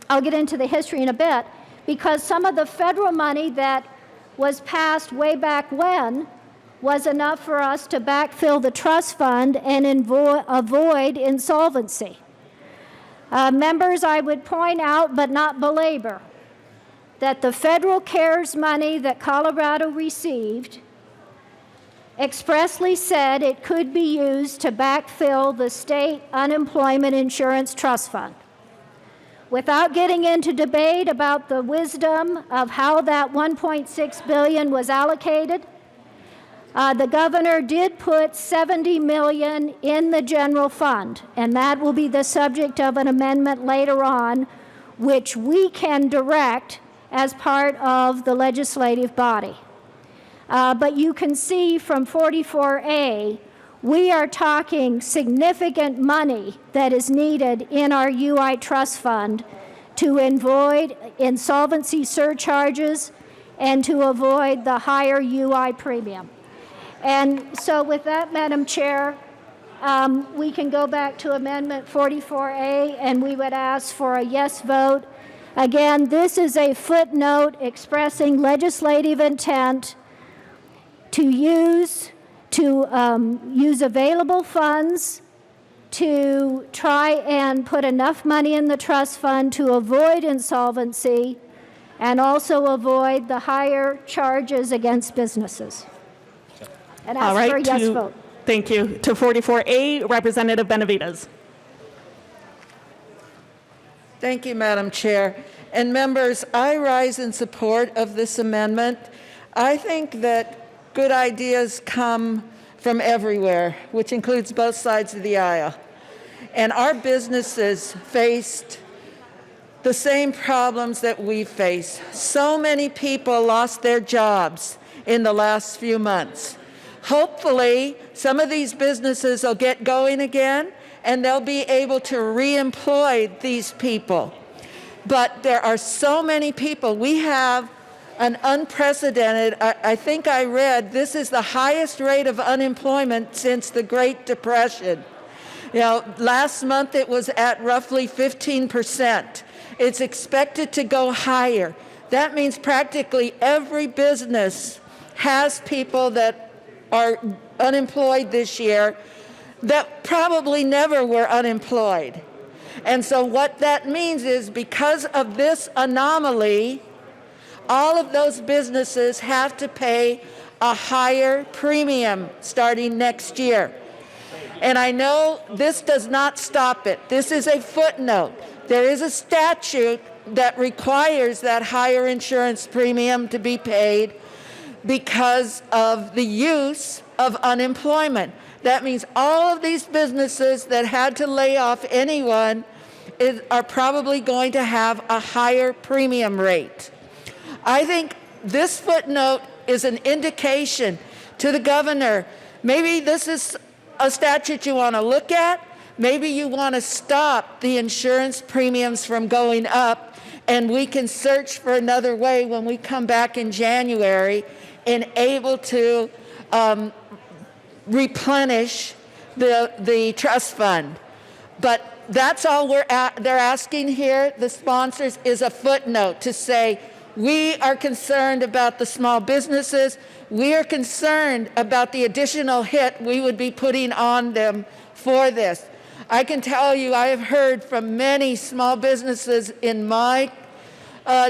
I'll get into the history in a bit, because some of the federal money that was passed way back when was enough for us to backfill the trust fund and avoid insolvency. Members, I would point out, but not belabor, that the federal CARES money that Colorado received expressly said it could be used to backfill the state unemployment insurance trust fund. Without getting into debate about the wisdom of how that $1.6 billion was allocated, the governor did put $70 million in the general fund, and that will be the subject of an amendment later on, which we can direct as part of the legislative body. But you can see from 44A, we are talking significant money that is needed in our UI trust fund to avoid insolvency surcharges and to avoid the higher UI premium. And so with that, Madam Chair, we can go back to Amendment 44A, and we would ask for a yes vote. Again, this is a footnote expressing legislative intent to use available funds to try and put enough money in the trust fund to avoid insolvency and also avoid the higher charges against businesses. And All ask for a right, yes vote. thank you. To 44A, Representative Benavides. Thank you, Madam Chair. And members, I rise in support of this amendment. I think that good ideas come from everywhere, which includes both sides of the aisle. And our businesses faced the same problems that we face. So many people lost their jobs in the last few months. Hopefully, some of these businesses will get going again and they'll be able to re-employ these people. But there are so many people. We have an unprecedented, I think I read, this is the highest rate of unemployment since the Great Depression. You know, last month it was at roughly 15%. It's expected to go higher. That means practically every business has people that are unemployed this year that probably never were unemployed. And so what that means is because of this anomaly, all of those businesses have to pay a higher premium starting next year. And I know this does not stop it. This is a footnote. There is a statute that requires that higher insurance premium to be paid because of the use of unemployment. That means all of these businesses that had to lay off anyone are probably going to have a higher premium rate. I think this footnote is an indication to the governor. Maybe this is a statute you want to look at. Maybe you want to stop the insurance premiums from going up, and we can search for another way when we come back in January and able to replenish the trust fund. But that's all they're asking here, the sponsors, is a footnote to say, we are concerned about the small businesses. We are concerned about the additional hit we would be putting on them for this. I can tell you, I have heard from many small businesses in my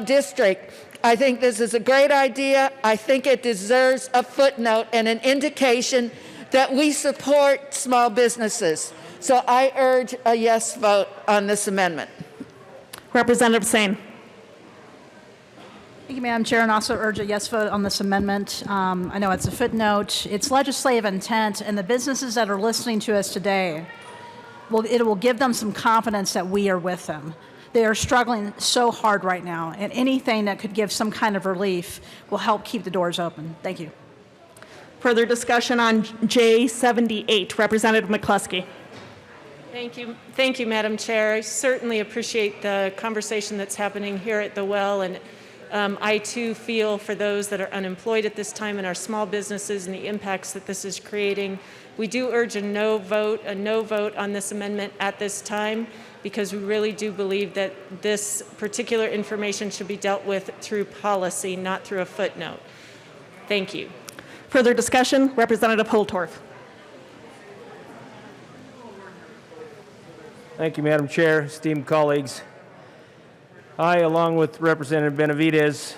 district. I think this is a great idea. I think it deserves a footnote and an indication that we support small businesses. So I urge a yes vote on this amendment. Representative Sane. Thank you, Madam Chair, and also urge a yes vote on this amendment. I know it's a footnote. It's legislative intent, and the businesses that are listening to us today, it will give them some confidence that we are with them. They are struggling so hard right now, and anything that could give some kind of relief will help keep the doors open. Thank you. Further discussion on J78, Representative McCluskey. Thank you, Madam Chair. I certainly appreciate the conversation that's happening here at the well, and I too feel for those that are unemployed at this time in our small businesses and the impacts that this is creating. We do urge a no vote on this amendment at this time, because we really do believe that this particular information should be dealt with through policy, not through a footnote. Thank you. Further discussion, Representative Holtorf. Thank you, Madam Chair, esteemed colleagues. I, along with Representative Benavides,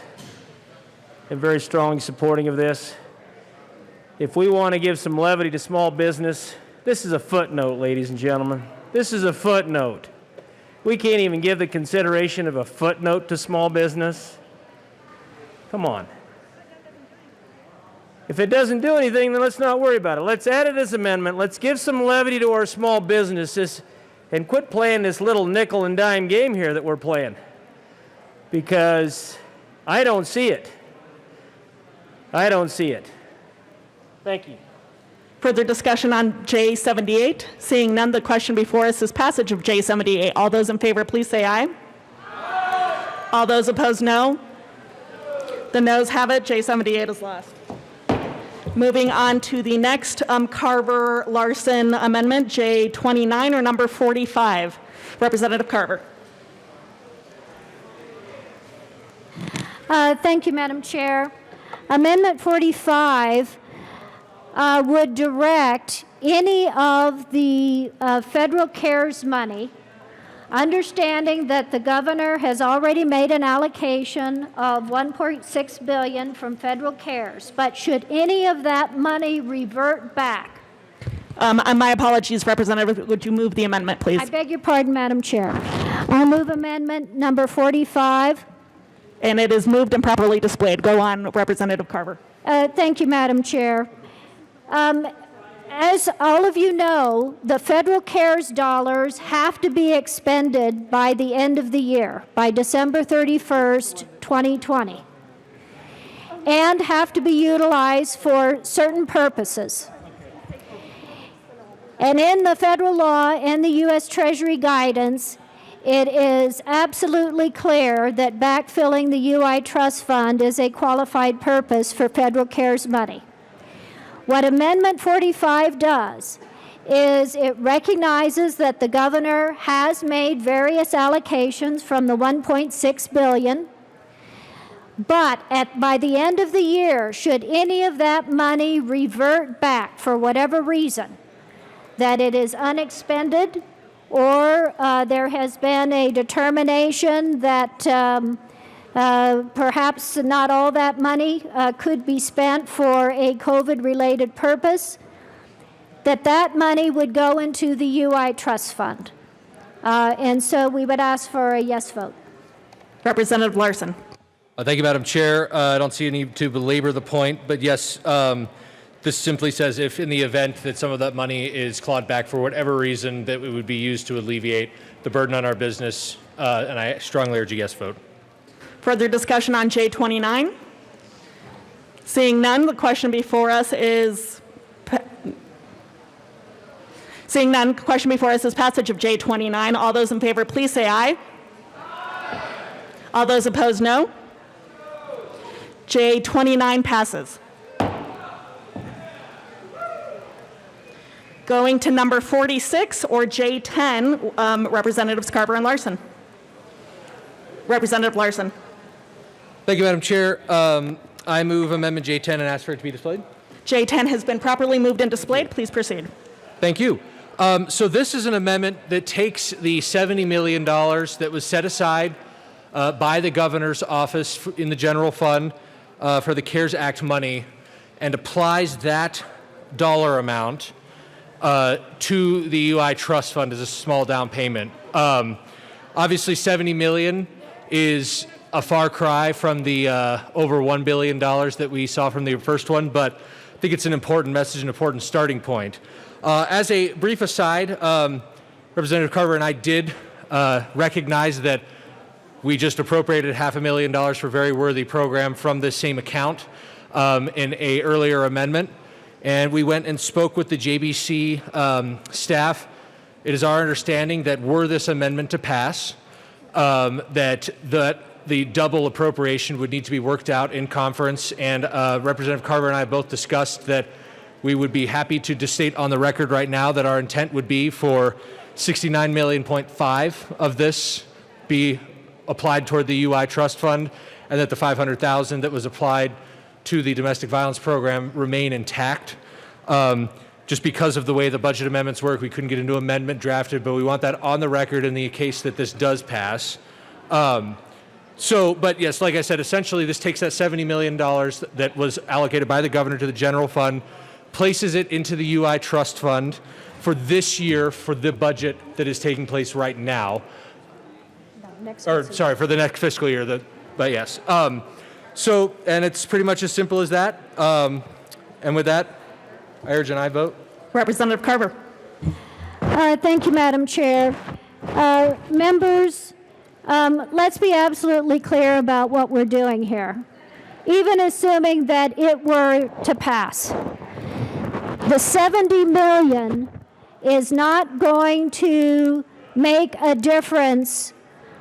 am very strongly supporting of this. If we want to give some levity to small business, this is a footnote, ladies and gentlemen. This is a footnote. We can't even give the consideration of a footnote to small business. Come on. If it doesn't do anything, then let's not worry about it. Let's add it as an amendment. Let's give some levity to our small businesses and quit playing this little nickel and dime game here that we're playing. Because I don't see it. I don't see it. Thank you. Further discussion on J78. Seeing none, the question before us is passage of J78. All those in favor, please say aye. Aye. All those opposed, no. The noes have it. J78 is lost. Moving on to the next Carver-Larson amendment, J29, or number 45. Representative Carver. Thank you, Madam Chair. Amendment 45 would direct any of the federal CARES money, understanding that the governor has already made an allocation of $1.6 billion from federal CARES, but should any of that money revert back? My apologies, Representative. Would you move the amendment, please? I beg your pardon, Madam Chair. I move amendment number 45. And it is moved and properly displayed. Go on, Representative Carver. Thank you, Madam Chair. As all of you know, the federal CARES dollars have to be expended by the end of the year, by December 31st, 2020, and have to be utilized for certain purposes. And in the federal law and the U.S. Treasury guidance, it is absolutely clear that backfilling the UI Trust Fund is a qualified purpose for federal CARES money. What Amendment 45 does is it recognizes that the governor has made various allocations from the $1.6 billion, but by the end of the year, should any of that money revert back for whatever reason, that it is unexpended, or there has been a determination that perhaps not all that money could be spent for a COVID-related purpose, that money would go into the UI Trust Fund. And so we would ask for a yes vote. Representative Larson. Thank you, Madam Chair. I don't see any need to belabor the point, but yes, this simply says if in the event that some of that money is clawed back for whatever reason, that it would be used to alleviate the burden on our business, and I strongly urge a yes vote. Further discussion on J29? Seeing none, the question before us is passage of J29. All those in favor, please say aye. All those opposed, no. J29 passes. Going to number 46, or J10, Representatives Carver and Larson. Representative Larson. Thank you, Madam Chair. I move Amendment J10 and ask for it to be displayed. J10 has been properly moved and displayed. Please proceed. Thank you. So this is an amendment that takes the $70 million that was set aside by the governor's office in the general fund for the CARES Act money and applies that dollar amount to the UI Trust Fund as a small down payment. Obviously, $70 million is a far cry from the over $1 billion that we saw from the first one, but I think it's an important message, an important starting point. As a brief aside, Representative Carver and I did recognize that we just appropriated $500,000 for a very worthy program from this same account in an earlier amendment. And we went and spoke with the JBC staff. It is our understanding that were this amendment to pass, that the double appropriation would need to be worked out in conference. And Representative Carver and I both discussed that we would be happy to state on the record right now that our intent would be for $69.5 million of this be applied toward the UI Trust Fund, and that the $500,000 that was applied to the domestic violence program remain intact. Just because of the way the budget amendments work, we couldn't get a new amendment drafted, but we want that on the record in the case that this does pass. But yes, like I said, essentially this takes that $70 million that was allocated by the governor to the general fund, places it into the UI Trust Fund for this year for the budget that is taking place right now. For the next fiscal year, but yes. And it's pretty much as simple as that. And with that, I urge an aye vote. Representative Carver. Thank you, Madam Chair. Members, let's be absolutely clear about what we're doing here. Even assuming that it were to pass, the $70 million is not going to make a difference,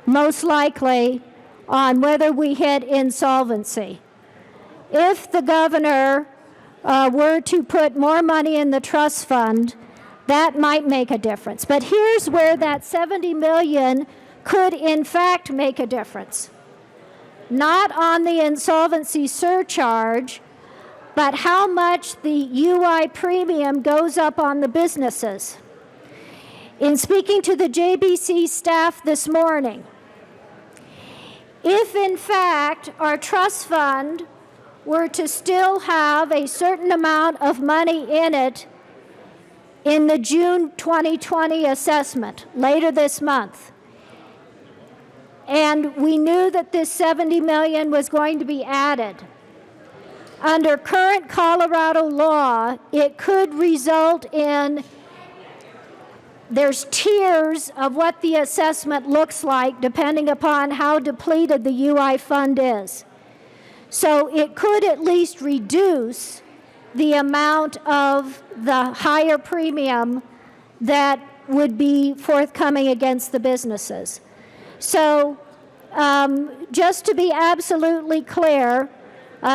most likely, on whether we hit insolvency. If the governor were to put more money in the trust fund, that might make a difference. But here's where that $70 million could in fact make a difference. Not on the insolvency surcharge, but how much the UI premium goes up on the businesses. In speaking to the JBC staff this morning, if in fact our trust fund were to still have a certain amount of money in it in the June 2020 assessment later this month, and we knew that this $70 million was going to be added, under current Colorado law, it could result in, there's tiers of what the assessment looks like depending upon how depleted the UI fund is. So it could at least reduce the amount of the higher premium that would be forthcoming against the businesses. So just to be absolutely clear,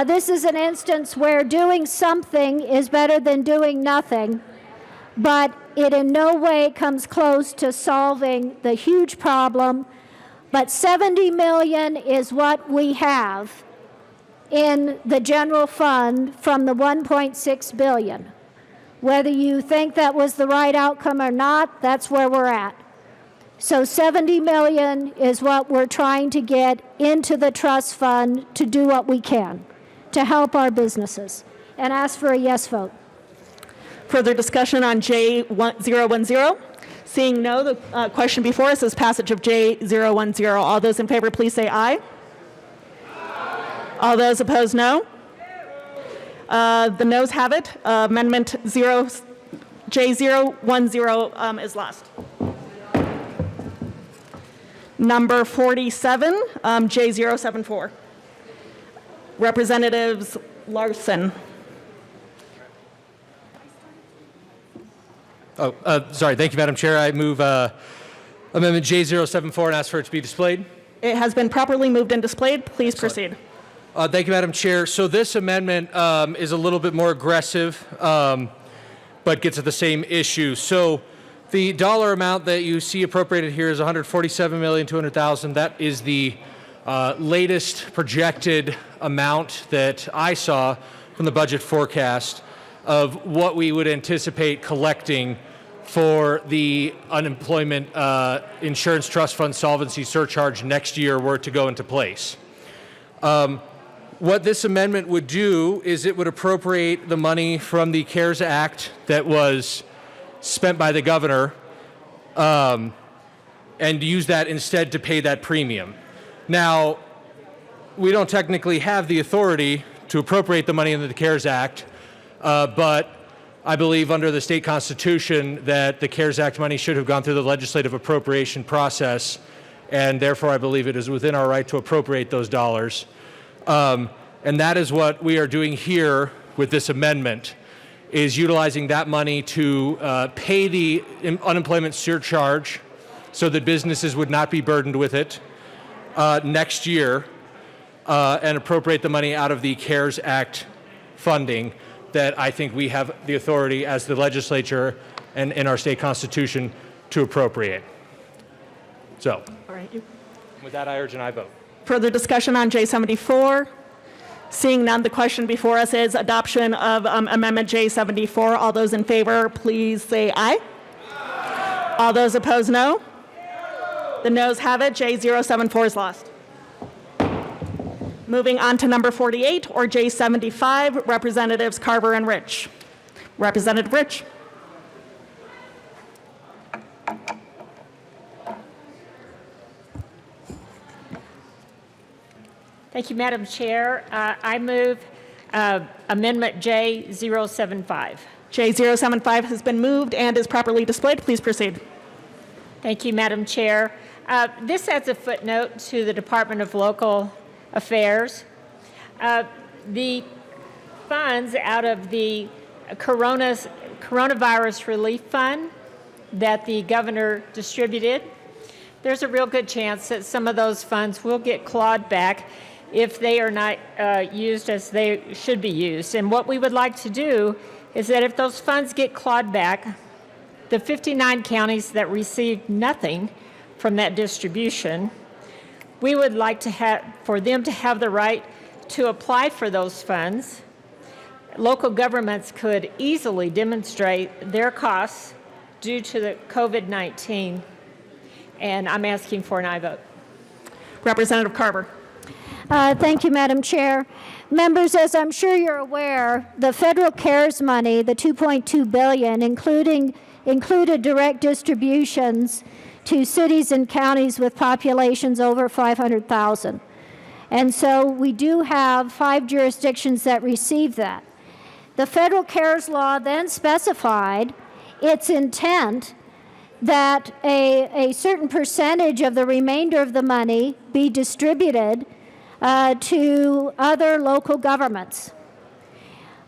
this is an instance where doing something is better than doing nothing, but it in no way comes close to solving the huge problem. But $70 million is what we have in the general fund from the $1.6 billion. Whether you think that was the right outcome or not, that's where we're at. So $70 million is what we're trying to get into the trust fund to do what we can to help our businesses, and ask for a yes vote. Further discussion on J010? Seeing no, the question before us is passage of J010. All those in favor, please say aye. All those opposed, no. The noes have it. Amendment J010 is lost. Number 47, J074. Representatives Larson. Sorry. Thank you, Madam Chair. I move Amendment J074 and ask for it to be displayed. It has been properly moved and displayed. Please proceed. Thank you, Madam Chair. So this amendment is a little bit more aggressive, but gets at the same issue. So the dollar amount that you see appropriated here is $147,200,000. That is the latest projected amount that I saw from the budget forecast of what we would anticipate collecting for the unemployment insurance trust fund solvency surcharge next year were to go into place. What this amendment would do is it would appropriate the money from the CARES Act that was spent by the governor and use that instead to pay that premium. Now, we don't technically have the authority to appropriate the money under the CARES Act, but I believe under the state constitution that the CARES Act money should have gone through the legislative appropriation process, and therefore I believe it is within our right to appropriate those dollars. And that is what we are doing here with this amendment, is utilizing that money to pay the unemployment surcharge so that businesses would not be burdened with it next year, and appropriate the money out of the CARES Act funding that I think we have the authority as the legislature and in our state constitution to appropriate. So, All right. with that, I urge an aye vote. Further discussion on J74? Seeing none, the question before us is adoption of Amendment J74. All those in favor, please say aye. Aye. All those opposed, no. The noes have it. J074 is lost. Moving on to number 48, or J75, Representatives Carver and Rich. Representative Rich. Thank you, Madam Chair. I move Amendment J075. J075 has been moved and is properly displayed. Please proceed. Thank you, Madam Chair. This adds a footnote to the Department of Local Affairs. The funds out of the Coronavirus Relief Fund that the governor distributed, there's a real good chance that some of those funds will get clawed back if they are not used as they should be used. And what we would like to do is that if those funds get clawed back, the 59 counties that received nothing from that distribution, we would like to have for them to have the right to apply for those funds local governments could easily demonstrate their costs due to the COVID-19, and I'm asking for an aye vote. Representative Carver. Thank you, Madam Chair. Members, as I'm sure you're aware, the federal CARES money, the $2.2 billion, included direct distributions to cities and counties with populations over 500,000. And so we do have 5 jurisdictions that receive that. The federal CARES law then specified its intent that a certain percentage of the remainder of the money be distributed to other local governments.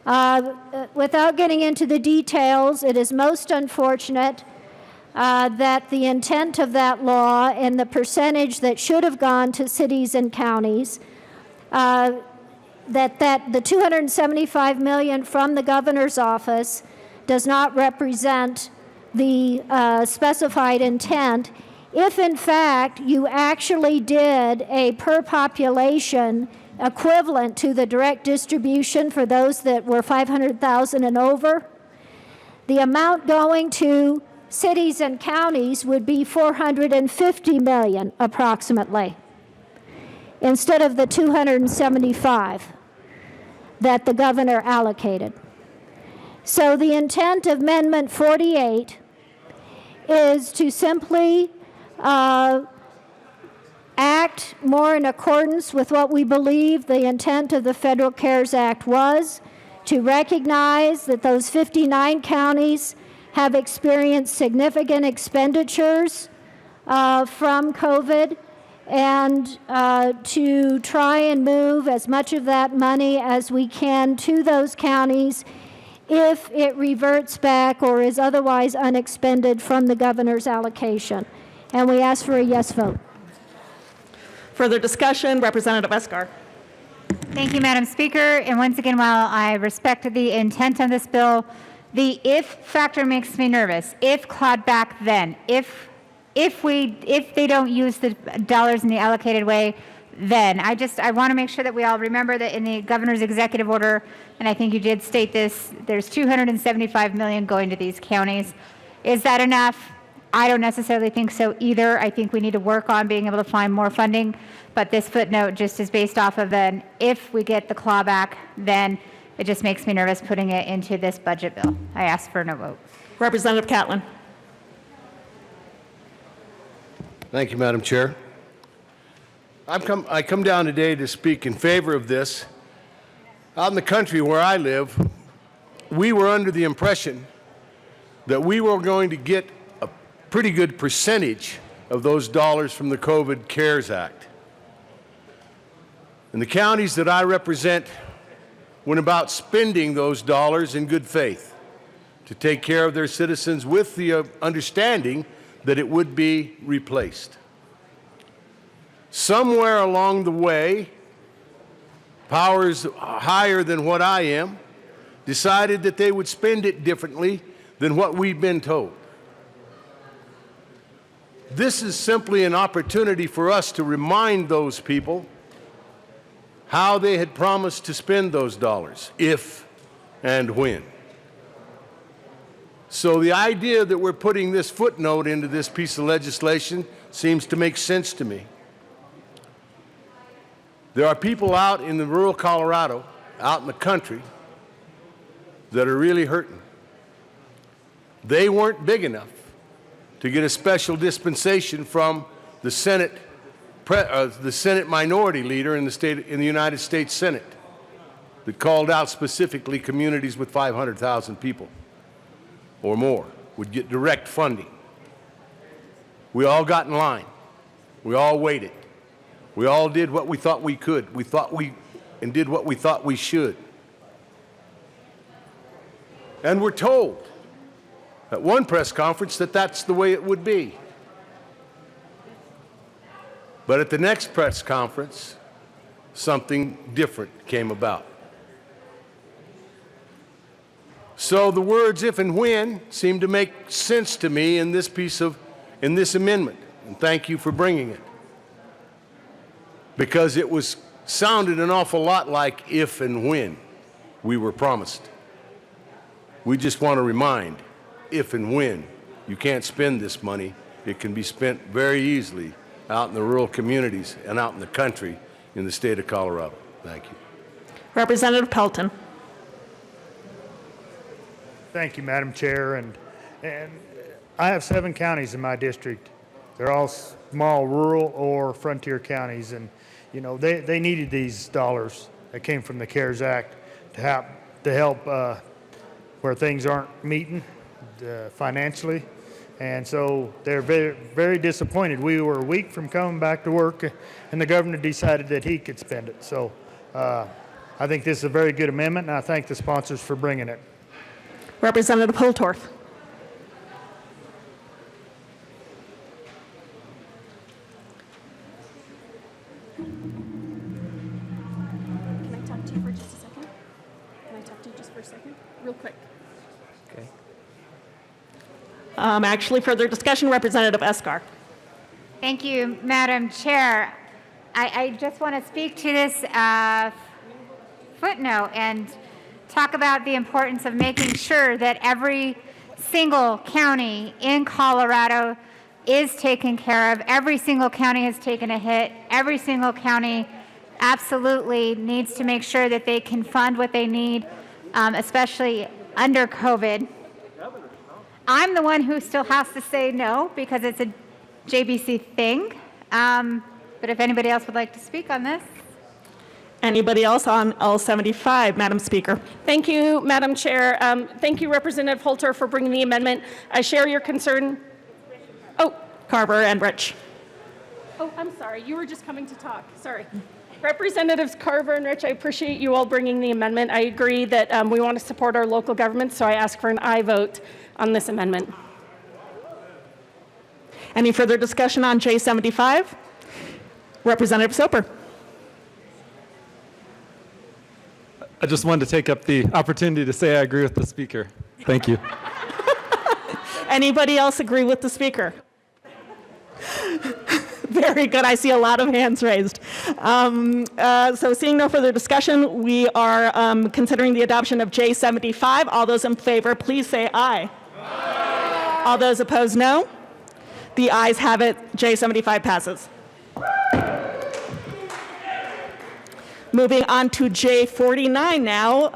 Without getting into the details, it is most unfortunate that the intent of that law and the percentage that should have gone to cities and counties, that the $275 million from the governor's office does not represent the specified intent. If in fact you actually did a per population equivalent to the direct distribution for those that were 500,000 and over, the amount going to cities and counties would be $450 million approximately, instead of the 275 that the governor allocated. So the intent of Amendment 48 is to simply act more in accordance with what we believe the intent of the Federal CARES Act was, to recognize that those 59 counties have experienced significant expenditures from COVID, and to try and move as much of that money as we can to those counties if it reverts back or is otherwise unexpended from the governor's allocation. And we ask for a yes vote. Further discussion, Representative Escar. Thank you, Madam Speaker. And once again, while I respect the intent on this bill, the if factor makes me nervous. If clawed back then, if they don't use the dollars in the allocated way, then I want to make sure that we all remember that in the governor's executive order, and I think you did state this, there's $275 million going to these counties. Is that enough? I don't necessarily think so either. I think we need to work on being able to find more funding, but this footnote just is based off of an if we get the clawback, then it just makes me nervous putting it into this budget bill. I ask for no vote. Representative Catlin. Thank you, Madam Chair. I come down today to speak in favor of this. Out in the country where I live, we were under the impression that we were going to get a pretty good percentage of those dollars from the COVID CARES Act. And the counties that I represent went about spending those dollars in good faith to take care of their citizens with the understanding that it would be replaced. Somewhere along the way, powers higher than what I am decided that they would spend it differently than what we've been told. This is simply an opportunity for us to remind those people how they had promised to spend those dollars, if and when. So the idea that we're putting this footnote into this piece of legislation seems to make sense to me. There are people out in the rural Colorado, out in the country, that are really hurting. They weren't big enough to get a special dispensation from the Senate minority leader in the United States Senate that called out specifically communities with 500,000 people or more would get direct funding. We all got in line. We all waited. We all did what we thought we could. And did what we thought we should. And we're told at one press conference that that's the way it would be. But at the next press conference, something different came about. So the words if and when seem to make sense to me in this amendment. And thank you for bringing it. Because it sounded an awful lot like if and when we were promised. We just want to remind, if and when you can't spend this money, it can be spent very easily out in the rural communities and out in the country in the state of Colorado. Thank you. Representative Pelton. Thank you, Madam Chair. And I have 7 counties in my district. They're all small rural or frontier counties. And, you know, they needed these dollars that came from the CARES Act to help where things aren't meeting financially. And so they're very, very disappointed. We were a week from coming back to work, and the governor decided that he could spend it. So I think this is a very good amendment, and I thank the sponsors for bringing it. Representative Holtorf. Can I talk to you for just a second? Can I talk to you just for a second? Real quick. Okay. Actually, further discussion, Representative Eskar. Thank you, Madam Chair. I just want to speak to this footnote and talk about the importance of making sure that every single county in Colorado is taken care of. Every single county has taken a hit. Every single county absolutely needs to make sure that they can fund what they need, especially under COVID. I'm the one who still has to say no because it's a JBC thing. But if anybody else would like to speak on this. Anybody else on L75, Madam Speaker? Thank you, Madam Chair. Thank you, Representative Holter, for bringing the amendment. I share your concern. Oh, Carver and Rich. oh, I'm sorry. You were just coming to talk. Sorry. Representatives Carver and Rich, I appreciate you all bringing the amendment. I agree that we want to support our local governments, so I ask for an aye vote on this amendment. Any further discussion on J75? Representative Soper. I just wanted to take up the opportunity to say I agree with the speaker. Thank you. Anybody else agree with the speaker? Very good. I see a lot of hands raised. So seeing no further discussion, we are considering the adoption of J75. All those in favor, please say aye. Aye. All those opposed, no. The ayes have it. J75 passes. Moving on to J49 now.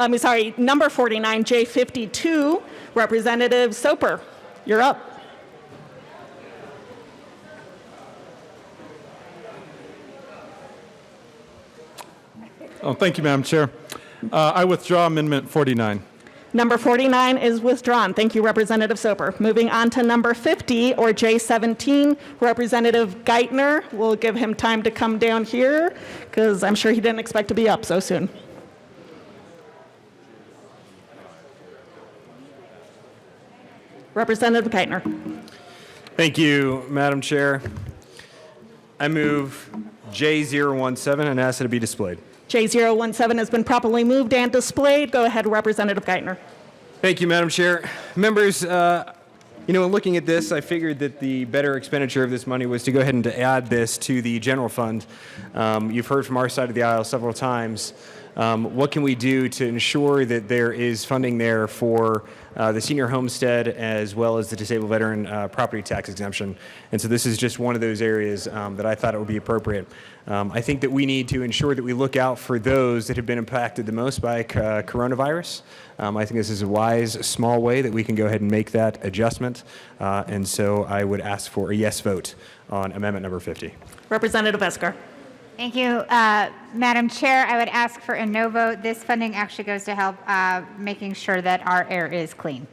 Number 49, J52. Representative Soper, you're up. Oh, thank you, Madam Chair. I withdraw Amendment 49. Number 49 is withdrawn. Thank you, Representative Soper. Moving on to number 50, or J17, Representative Geithner. We'll give him time to come down here, because I'm sure he didn't expect to be up so soon. Representative Geithner. Thank you, Madam Chair. I move J017 and ask that it be displayed. J017 has been properly moved and displayed. Go ahead, Representative Geithner. Thank you, Madam Chair. Members, in looking at this, I figured that the better expenditure of this money was to go ahead and to add this to the general fund. You've heard from our side of the aisle several times. What can we do to ensure that there is funding there for the senior homestead as well as the disabled veteran property tax exemption? And so this is just one of those areas that I thought it would be appropriate. I think that we need to ensure that we look out for those that have been impacted the most by coronavirus. I think this is a wise, small way that we can go ahead and make that adjustment. And so I would ask for a yes vote on amendment number 50. Representative Eskar. Thank you, Madam Chair. I would ask for a no vote. This funding actually goes to help making sure that our air is clean.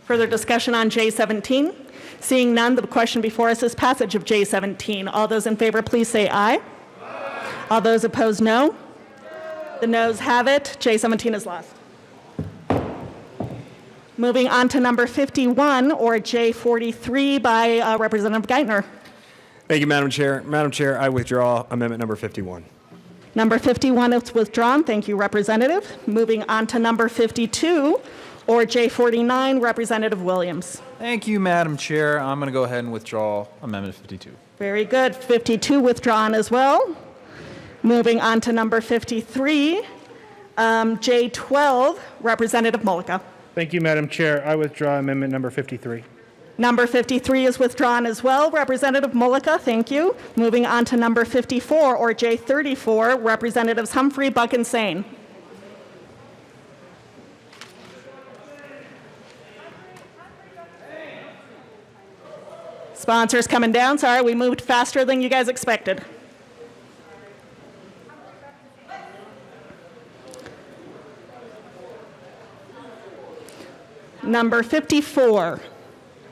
Further discussion on J17? Seeing none, the question before us is passage of J17. All those in favor, please say aye. Aye. All those opposed, no. The noes have it. J17 is lost. Moving on to number 51, or J43 by Representative Geithner. Thank you, Madam Chair. Madam Chair, I withdraw amendment number 51. Number 51 is withdrawn. Thank you, Representative. Moving on to number 52, or J49, Representative Williams. Thank you, Madam Chair. I'm going to go ahead and withdraw Amendment 52. Very good. 52 withdrawn as well. Moving on to number 53, J12, Representative Mullica. Thank you, Madam Chair. I withdraw amendment number 53. Number 53 is withdrawn as well. Representative Mullica, thank you. Moving on to number 54, or J34, Representatives Humphrey, Buck, and Sane. Sponsors coming down. Sorry, we moved faster than you guys expected. Number 54,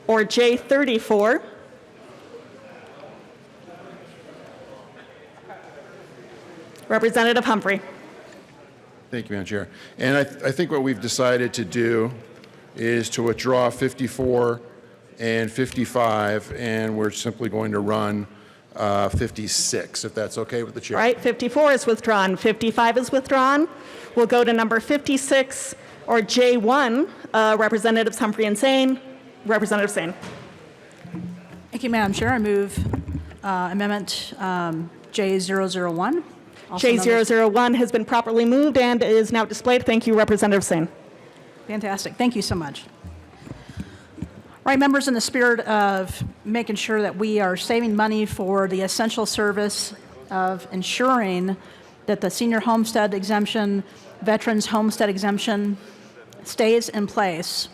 or J34. Representative Humphrey. Thank you, Madam Chair. And I think what we've decided to do is to withdraw 54 and 55, and we're simply going to run 56, if that's okay with the Chair. Right, 54 is withdrawn. 55 is withdrawn. We'll go to number 56, or J1, Representatives Humphrey and Sane. Representative Sane. Thank you, Madam Chair. I move amendment J001. J001 has been properly moved and is now displayed. Thank you, Representative Sane. Fantastic. Thank you so much. Right, members, in the spirit of making sure that we are saving money for the essential service of ensuring that the senior homestead exemption, veterans homestead exemption stays in place,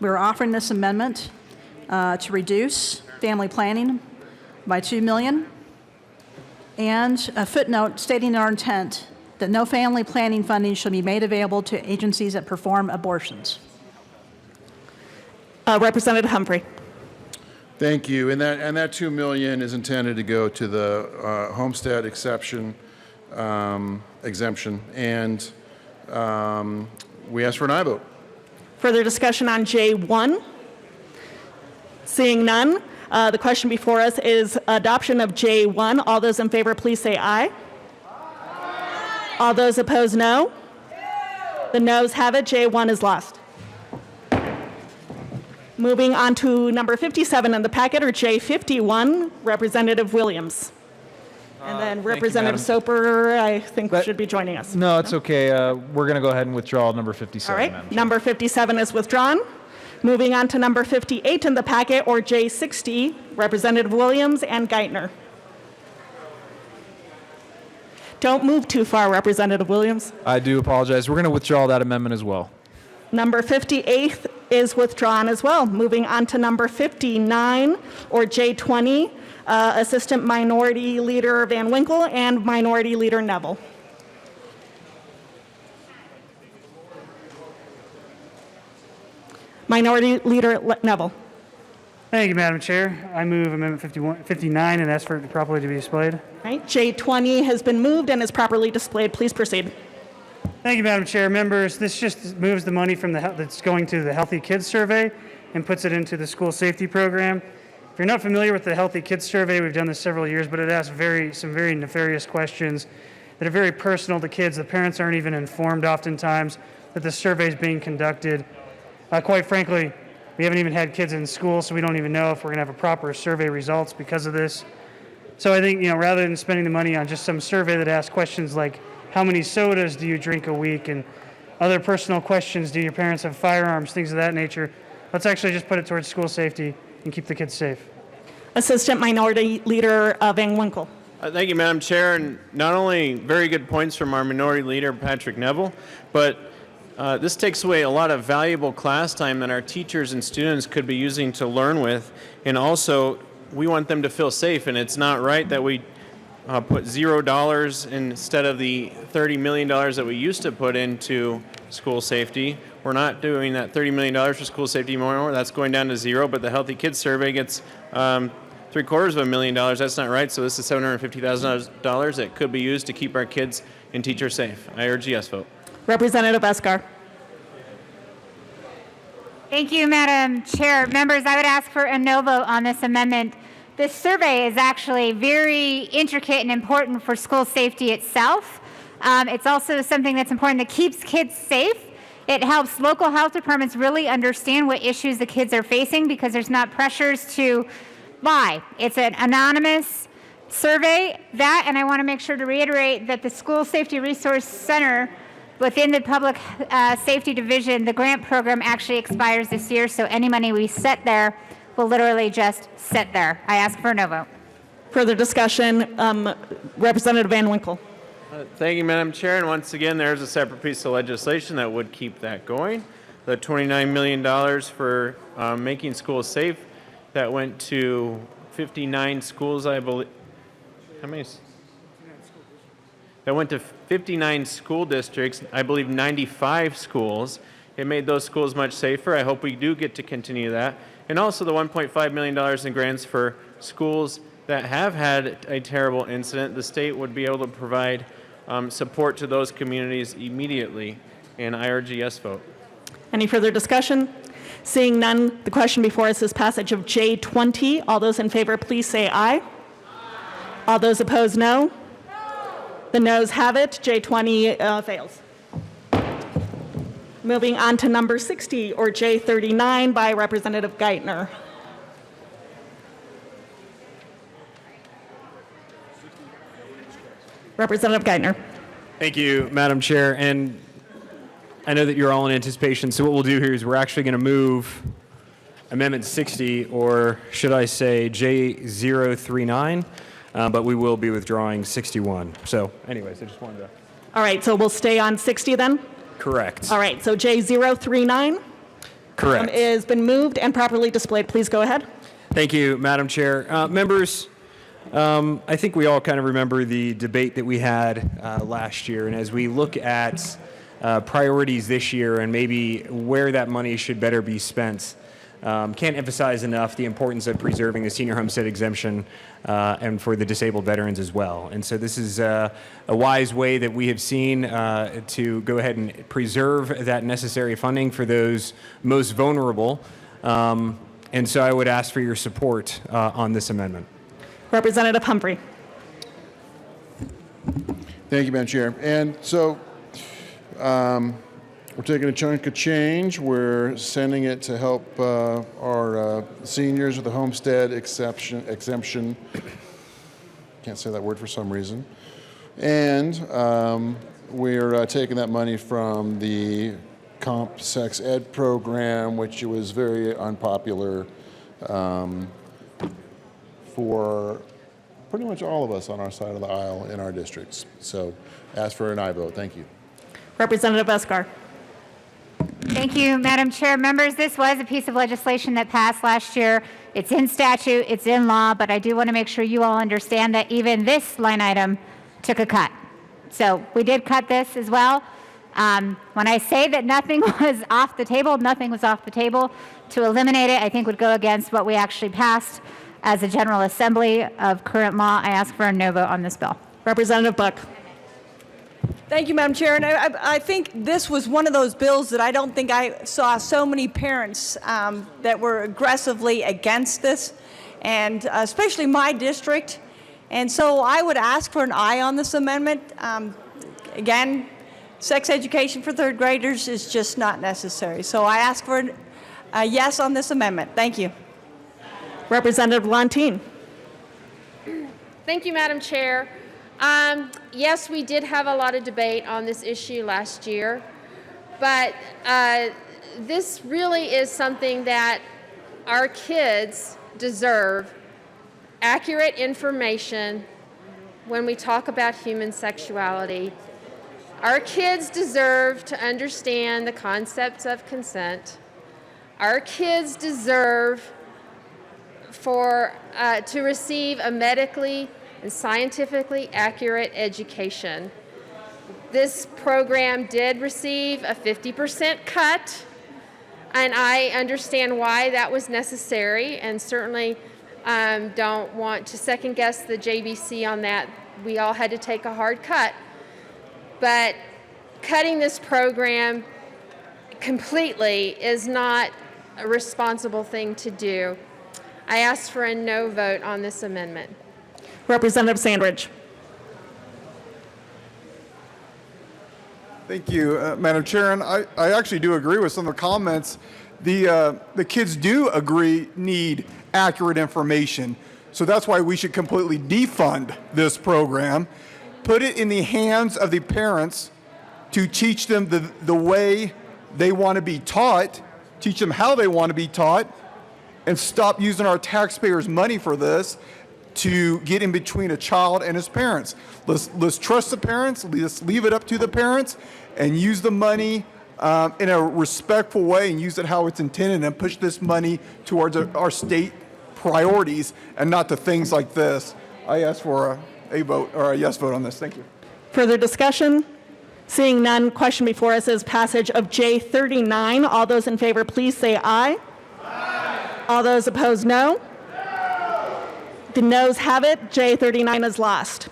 we're offering this amendment to reduce family planning by $2 million, and a footnote stating our intent that no family planning funding shall be made available to agencies that perform abortions. Representative Humphrey. Thank you. And that $2 million is intended to go to the homestead exemption, and we ask for an aye vote. Further discussion on J1? Seeing none, the question before us is adoption of J1. All those in favor, please say aye. Aye. All those opposed, no. The noes have it. J1 is lost. Moving on to number 57 in the packet, or J51, Representative Williams. And then Representative Soper, I think, should be joining us. No, it's okay. We're going to go ahead and withdraw number 57. All right, Madam Chair. number 57 is withdrawn. Moving on to number 58 in the packet, or J60, Representative Williams and Geithner. Don't move too far, Representative Williams. I do apologize. We're going to withdraw that amendment as well. Number 58 is withdrawn as well. Moving on to number 59, or J20, Assistant Minority Leader Van Winkle and Minority Leader Neville. Minority Leader Neville. Thank you, Madam Chair. I move amendment 59 and ask for it properly to be displayed. Right. J20 has been moved and is properly displayed. Please proceed. Thank you, Madam Chair. Members, this just moves the money from that's going to the Healthy Kids Survey and puts it into the school safety program. If you're not familiar with the Healthy Kids Survey, we've done this several years, but it asks some very nefarious questions that are very personal to kids. The parents aren't even informed oftentimes that the survey is being conducted. Quite frankly, we haven't even had kids in school, so we don't even know if we're going to have a proper survey results because of this. So I think, rather than spending the money on just some survey that asks questions like, how many sodas do you drink a week, and other personal questions, do your parents have firearms, things of that nature, let's actually just put it towards school safety and keep the kids safe. Assistant Minority Leader Van Winkle. Thank you, Madam Chair. And not only very good points from our Minority Leader, Patrick Neville, but this takes away a lot of valuable class time that our teachers and students could be using to learn with. And also, we want them to feel safe, and it's not right that we put $0 instead of the $30 million that we used to put into school safety. We're not doing that $30 million for school safety anymore. That's going down to zero, but the Healthy Kids Survey gets $750,000. That's not right, so this is $750,000 that could be used to keep our kids and teachers safe. I urge a yes vote. Representative Eskar. Thank you, Madam Chair. Members, I would ask for a no vote on this amendment. This survey is actually very intricate and important for school safety itself. It's also something that's important that keeps kids safe. It helps local health departments really understand what issues the kids are facing because there's not pressures to lie. It's an anonymous survey. And I want to make sure to reiterate that the School Safety Resource Center Within the Public Safety Division, the grant program actually expires this year, so any money we set there will literally just sit there. I ask for a no vote. Further discussion, Representative Van Winkle. Thank you, Madam Chair. And once again, there's a separate piece of legislation that would keep that going. The $29 million for making schools safe, that went to 59 schools, I believe. How many? That went to 59 school districts, I believe 95 schools. It made those schools much safer. I hope we do get to continue that. And also the $1.5 million in grants for schools that have had a terrible incident. The state would be able to provide support to those communities immediately. And I urge a yes vote. Any further discussion? Seeing none, the question before us is passage of J20. All those in favor, please say aye. All those opposed, no. The noes have it. J20 fails. Moving on to number 60, or J39, by Representative Geithner. Representative Geithner. Thank you, Madam Chair. And I know that you're all in anticipation, so what we'll do here is we're actually going to move Amendment 60, or should I say J039, but we will be withdrawing 61. So anyways, I just wanted to... All right, so we'll stay on 60 then? Correct. All right, so J039 Correct. has been moved and properly displayed. Please go ahead. Thank you, Madam Chair. Members, I think we all kind of remember the debate that we had last year, and as we look at priorities this year and maybe where that money should better be spent, can't emphasize enough the importance of preserving the senior homestead exemption and for the disabled veterans as well. And so this is a wise way that we have seen to go ahead and preserve that necessary funding for those most vulnerable. And so I would ask for your support on this amendment. Representative Humphrey. Thank you, Madam Chair. And so we're taking a chunk of change. We're sending it to help our seniors with the homestead exemption. Can't say that word for some reason. And we're taking that money from the comp sex ed program, which was very unpopular for pretty much all of us on our side of the aisle in our districts. So ask for an aye vote. Thank you. Representative Escar. Thank you, Madam Chair. Members, this was a piece of legislation that passed last year. It's in statute, it's in law, but I do want to make sure you all understand that even this line item took a cut. So we did cut this as well. When I say that nothing was off the table, nothing was off the table. To eliminate it, I think would go against what we actually passed as a General Assembly of current law. I ask for a no vote on this bill. Representative Buck. Thank you, Madam Chair. And I think this was one of those bills that I don't think I saw so many parents that were aggressively against this, and especially my district. And so I would ask for an aye on this amendment. Again, sex education for third graders is just not necessary. So I ask for a yes on this amendment. Thank you. Representative Lontine. Thank you, Madam Chair. Yes, we did have a lot of debate on this issue last year, but this really is something that our kids deserve: accurate information when we talk about human sexuality. Our kids deserve to understand the concepts of consent. Our kids deserve to receive a medically and scientifically accurate education. This program did receive a 50% cut, and I understand why that was necessary, and certainly don't want to second guess the JBC on that. We all had to take a hard cut. But cutting this program completely is not a responsible thing to do. I ask for a no vote on this amendment. Representative Sandridge. Thank you, Madam Chair. And I actually do agree with some of the comments. The kids do need accurate information. So that's why we should completely defund this program, put it in the hands of the parents to teach them the way they want to be taught, teach them how they want to be taught, and stop using our taxpayers' money for this to get in between a child and his parents. Let's trust the parents, let's leave it up to the parents, and use the money in a respectful way and use it how it's intended, and push this money towards our state priorities and not to things like this. I ask for a vote or a yes vote on this. Thank you. Further discussion? Seeing none, question before us is passage of J39. All those in favor, please say aye. Aye. All those opposed, no. The noes have it. J39 is lost.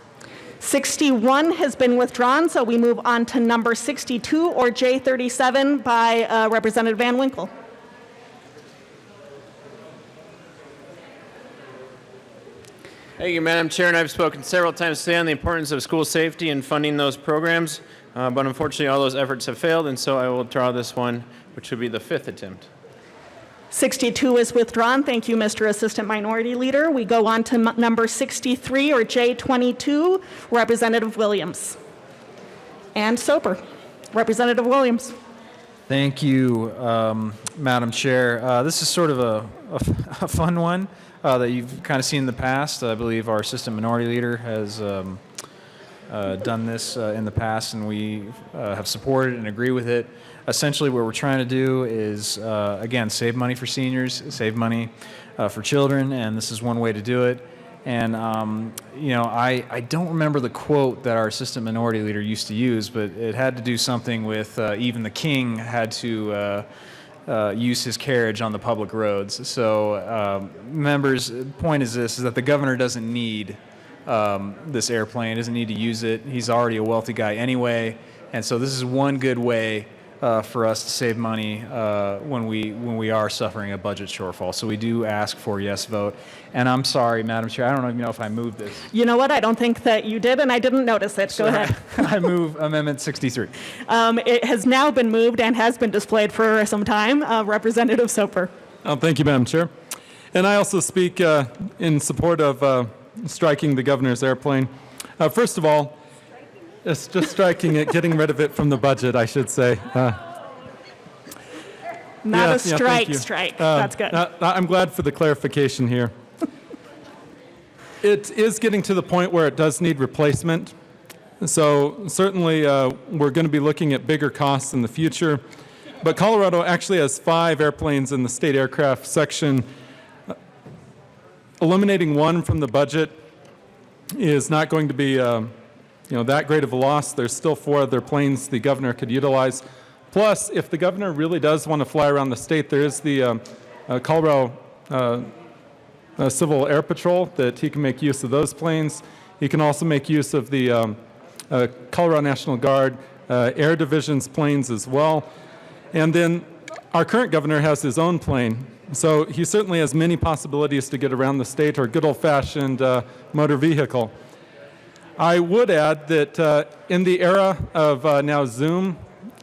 61 has been withdrawn, so we move on to number 62, or J37, by Representative Van Winkle. Thank you, Madam Chair, and I've spoken several times today on the importance of school safety and funding those programs, but unfortunately all those efforts have failed, and so I will draw this one, which would be the 5th attempt. 62 is withdrawn. Thank you, Mr. Assistant Minority Leader. We go on to number 63, or J22, Representative Williams. And Soper. Representative Williams. Thank you, Madam Chair. This is sort of a fun one that you've kind of seen in the past. I believe our Assistant Minority Leader has done this in the past, and we have supported and agree with it. Essentially, what we're trying to do is, again, save money for seniors, save money for children, and this is one way to do it. And, you know, I don't remember the quote that our Assistant Minority Leader used to use, but it had to do something with even the king had to use his carriage on the public roads. So, members, the point is this, is that the governor doesn't need this airplane, doesn't need to use it. He's already a wealthy guy anyway, and so this is one good way for us to save money when we are suffering a budget shortfall. So we do ask for a yes vote. And I'm sorry, Madam Chair, I don't even know if I moved this. You know what? I don't think that you did, and I didn't notice it. Go ahead. I move Amendment 63. It has now been moved and has been displayed for some time. Representative Soper. Thank you, Madam Chair. And I also speak in support of striking the governor's airplane. First of all, it's just striking it, getting rid of it from the budget, I should say. Not a thank you. strike. That's good. I'm glad for the clarification here. It is getting to the point where it does need replacement. So certainly we're going to be looking at bigger costs in the future. But Colorado actually has 5 airplanes in the state aircraft section. Eliminating one from the budget is not going to be that great of a loss. There's still 4 other planes the governor could utilize. Plus, if the governor really does want to fly around the state, there is the Colorado Civil Air Patrol that he can make use of those planes. He can also make use of the Colorado National Guard Air Division's planes as well. And then our current governor has his own plane. So he certainly has many possibilities to get around the state, or good old-fashioned motor vehicle. I would add that in the era of now Zoom,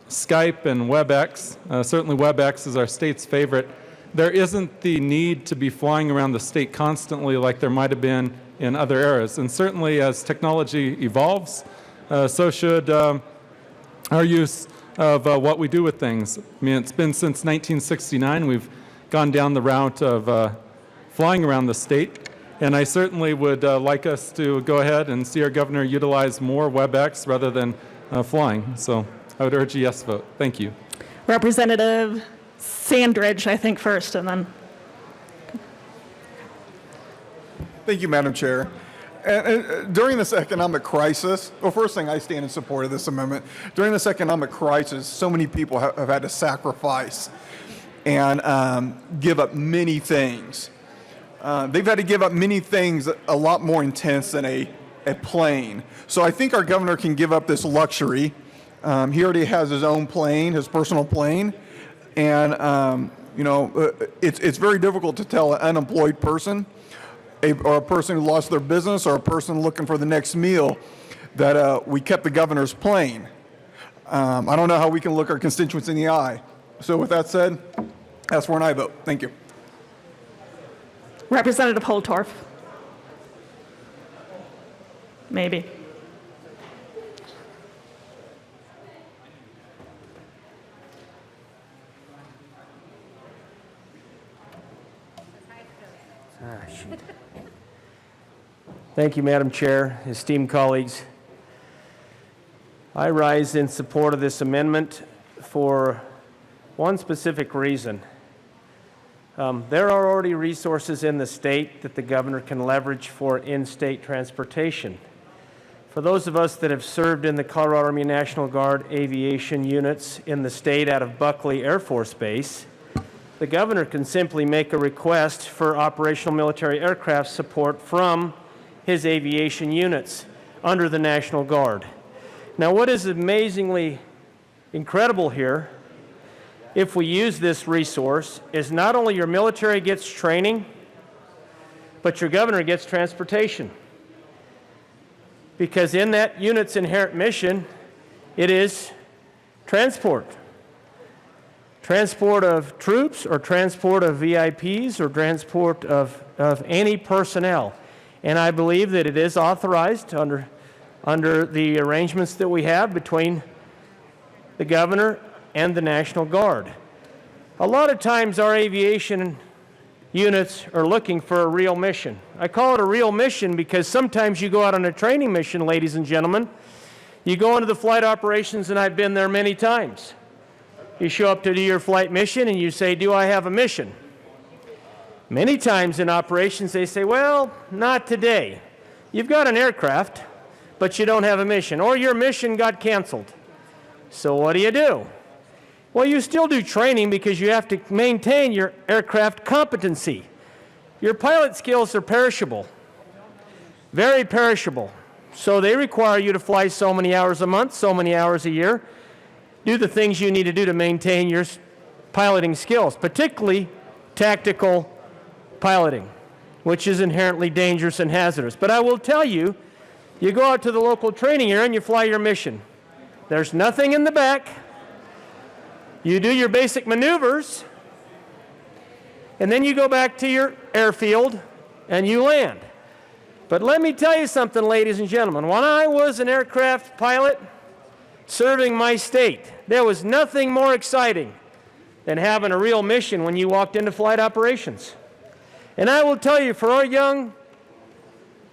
Skype, and WebEx, certainly WebEx is our state's favorite, there isn't the need to be flying around the state constantly like there might have been in other eras. And certainly as technology evolves, so should our use of what we do with things. I mean, it's been since 1969 we've gone down the route of flying around the state. And I certainly would like us to go ahead and see our governor utilize more WebEx rather than flying. So I would urge a yes vote. Thank you. Representative Sandridge, I think, first, and then. Thank you, Madam Chair. And during this economic crisis, well, first thing, I stand in support of this amendment. During this economic crisis, so many people have had to sacrifice and give up many things. They've had to give up many things a lot more intense than a plane. So I think our governor can give up this luxury. He already has his own plane, his personal plane. And, it's very difficult to tell an unemployed person or a person who lost their business or a person looking for the next meal that we kept the governor's plane. I don't know how we can look our constituents in the eye. So with that said, ask for an aye vote. Thank you. Representative Holtorf. Maybe. Thank you, Madam Chair, esteemed colleagues. I rise in support of this amendment for one specific reason. There are already resources in the state that the governor can leverage for in-state transportation. For those of us that have served in the Colorado Army National Guard aviation units in the state out of Buckley Air Force Base, the governor can simply make a request for operational military aircraft support from his aviation units under the National Guard. Now, what is amazingly incredible here, if we use this resource, is not only your military gets training, but your governor gets transportation. Because in that unit's inherent mission, it is transport. Transport of troops, or transport of VIPs, or transport of any personnel. And I believe that it is authorized under the arrangements that we have between the governor and the National Guard. A lot of times our aviation units are looking for a real mission. I call it a real mission because sometimes you go out on a training mission, ladies and gentlemen. You go into the flight operations, and I've been there many times. You show up to do your flight mission and you say, do I have a mission? Many times in operations they say, well, not today. You've got an aircraft, but you don't have a mission, or your mission got canceled. So what do? Well, you still do training because you have to maintain your aircraft competency. Your pilot skills are perishable, very perishable. So they require you to fly so many hours a month, so many hours a year, do the things you need to do to maintain your piloting skills, particularly tactical piloting, which is inherently dangerous and hazardous. But I will tell you, you go out to the local training area and you fly your mission. There's nothing in the back. You do your basic maneuvers, and then you go back to your airfield and you land. But let me tell you something, ladies and gentlemen. When I was an aircraft pilot serving my state, there was nothing more exciting than having a real mission when you walked into flight operations. And I will tell you, for our young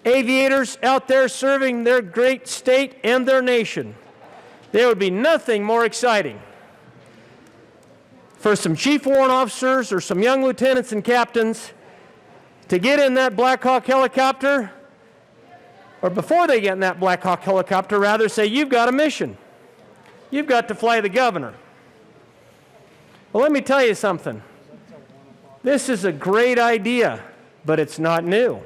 aviators out there serving their great state and their nation, there would be nothing more exciting for some chief warrant officers or some young lieutenants and captains to get in that Black Hawk helicopter, or before they get in that Black Hawk helicopter, rather say, you've got a mission. You've got to fly the governor. Well, let me tell you something. This is a great idea, but it's not new.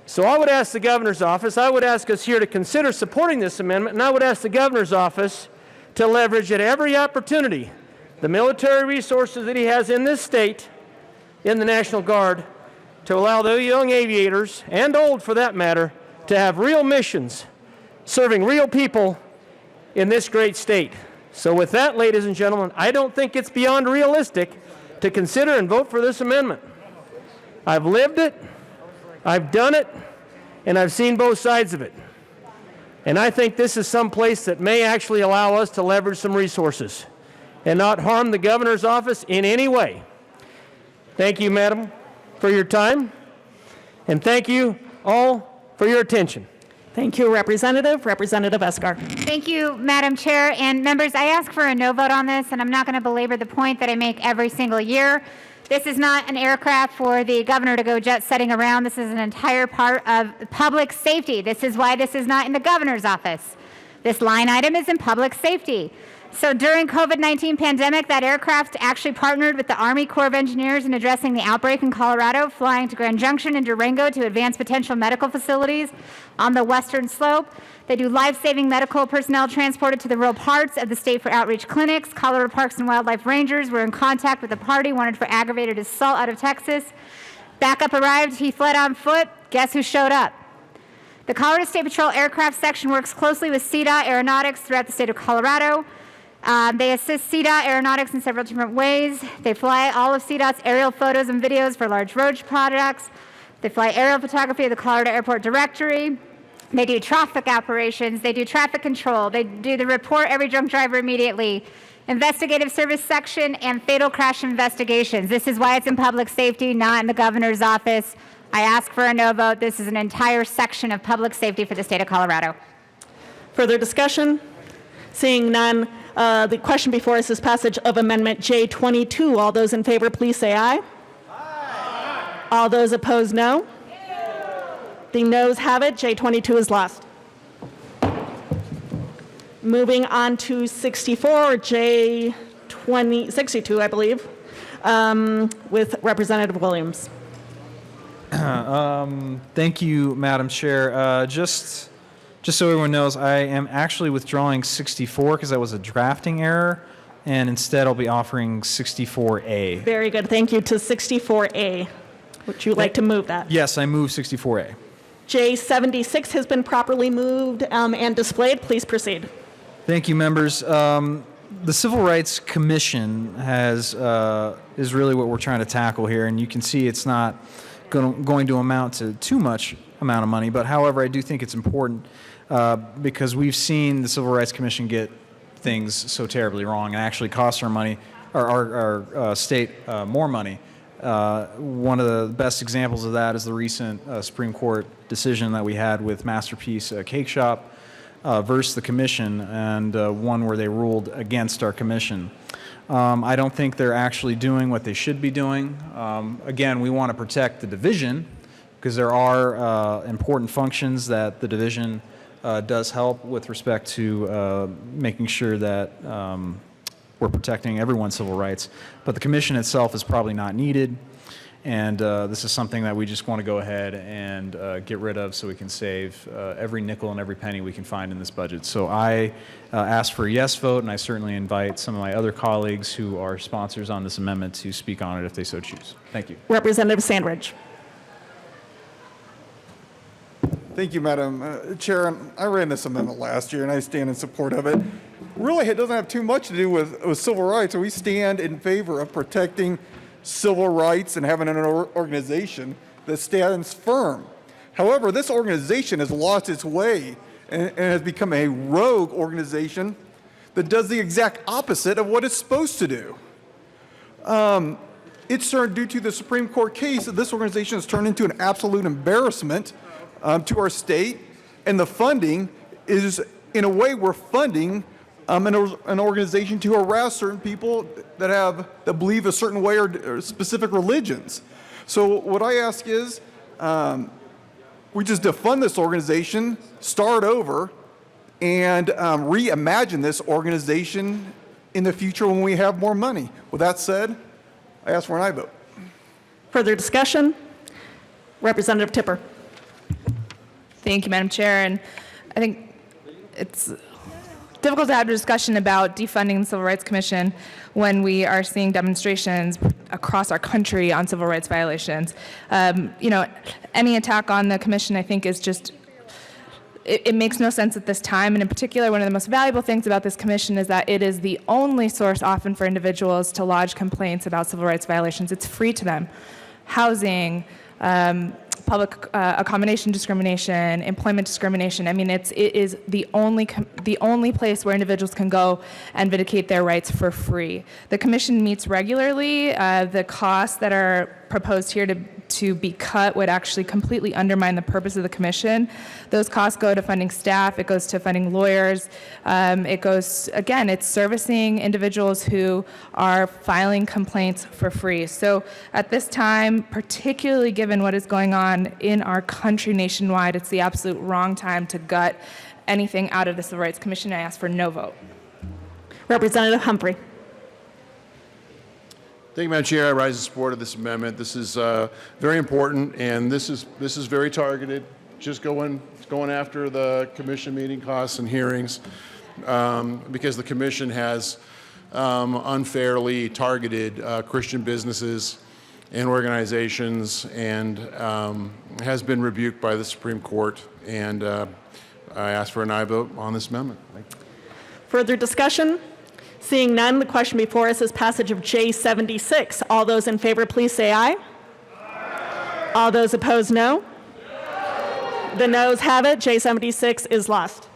So I would ask the governor's office, I would ask us here to consider supporting this amendment, and I would ask the governor's office to leverage at every opportunity the military resources that he has in this state, in the National Guard, to allow those young aviators, and old for that matter, to have real missions, serving real people in this great state. So with that, ladies and gentlemen, I don't think it's beyond realistic to consider and vote for this amendment. I've lived it, I've done it, and I've seen both sides of it. And I think this is some place that may actually allow us to leverage some resources and not harm the governor's office in any way. Thank you, madam, for your time, and thank you all for your attention. Thank you, Representative. Representative Escar. Thank you, Madam Chair. And members, I ask for a no vote on this, and I'm not going to belabor the point that I make every single year. This is not an aircraft for the governor to go jet setting around. This is an entire part of public safety. This is why this is not in the governor's office. This line item is in public safety. So during COVID-19 pandemic, that aircraft actually partnered with the Army Corps of Engineers in addressing the outbreak in Colorado, flying to Grand Junction and Durango to advance potential medical facilities on the western slope. They do life-saving medical personnel transported to the rural parts of the state for outreach clinics. Colorado Parks and Wildlife Rangers were in contact with a party wanted for aggravated assault out of Texas. Backup arrived. He fled on foot. Guess who showed up? The Colorado State Patrol Aircraft Section works closely with CDOT Aeronautics throughout the state of Colorado. They assist CDOT Aeronautics in several different ways. They fly all of CDOT's aerial photos and videos for large road projects. They fly aerial photography of the Colorado Airport Directory. They do traffic operations, they do traffic control, they do the report every drunk driver immediately, investigative service section, and fatal crash investigations. This is why it's in public safety, not in the governor's office. I ask for a no vote. This is an entire section of public safety for the state of Colorado. Further discussion? Seeing none, the question before us is passage of Amendment J22. All those in favor, please say aye. Aye. All those opposed, no. The noes have it. J22 is lost. Moving on to 64, or J62, I believe, with Representative Williams. Thank you, Madam Chair. Just so everyone knows, I am actually withdrawing 64 because that was a drafting error, and instead I'll be offering 64A. Very good. Thank you. To 64A. Would you like to move that? Yes, I move 64A. J76 has been properly moved and displayed. Please proceed. Thank you, members. The Civil Rights Commission is really what we're trying to tackle here, and you can see it's not going to amount to too much amount of money, but however, I do think it's important because we've seen the Civil Rights Commission get things so terribly wrong and actually cost our state more money. One of the best examples of that is the recent Supreme Court decision that we had with Masterpiece Cake Shop versus the commission, and one where they ruled against our commission. I don't think they're actually doing what they should be doing. Again, we want to protect the division because there are important functions that the division does help with respect to making sure that we're protecting everyone's civil rights. But the commission itself is probably not needed, and this is something that we just want to go ahead and get rid of so we can save every nickel and every penny we can find in this budget. So I ask for a yes vote, and I certainly invite some of my other colleagues who are sponsors on this amendment to speak on it if they so choose. Thank you. Representative Sandridge. Thank you, Madam Chair. I ran this amendment last year, and I stand in support of it. Really, it doesn't have too much to do with civil rights. We stand in favor of protecting civil rights and having an organization that stands firm. However, this organization has lost its way and has become a rogue organization that does the exact opposite of what it's supposed to do. It's turned, due to the Supreme Court case, that this organization has turned into an absolute embarrassment to our state, and the funding is, in a way, we're funding an organization to harass certain people that believe a certain way or specific religions. So what I ask is, we just defund this organization, start over, and reimagine this organization in the future when we have more money. With that said, I ask for an aye vote. Further discussion? Representative Tipper. Thank you, Madam Chair. And I think it's difficult to have a discussion about defunding the Civil Rights Commission when we are seeing demonstrations across our country on civil rights violations. Any attack on the commission, I think, is just, it makes no sense at this time. And in particular, one of the most valuable things about this commission is that it is the only source often for individuals to lodge complaints about civil rights violations. It's free to them. Housing, public accommodation discrimination, employment discrimination. I mean, it is the only place where individuals can go and vindicate their rights for free. The commission meets regularly. The costs that are proposed here to be cut would actually completely undermine the purpose of the commission. Those costs go to funding staff, it goes to funding lawyers, it goes, again, it's servicing individuals who are filing complaints for free. So at this time, particularly given what is going on in our country nationwide, it's the absolute wrong time to gut anything out of the Civil Rights Commission. I ask for no vote. Representative Humphrey. Thank you, Madam Chair. I rise in support of this amendment. This is very important, and this is very targeted, just going after the commission meeting costs and hearings, because the commission has unfairly targeted Christian businesses and organizations, and has been rebuked by the Supreme Court. And I ask for an aye vote on this amendment. Thank you. Further discussion? Seeing none, the question before us is passage of J76. All those in favor, please say aye. Aye. All those opposed, no. The noes have it. J76 is lost.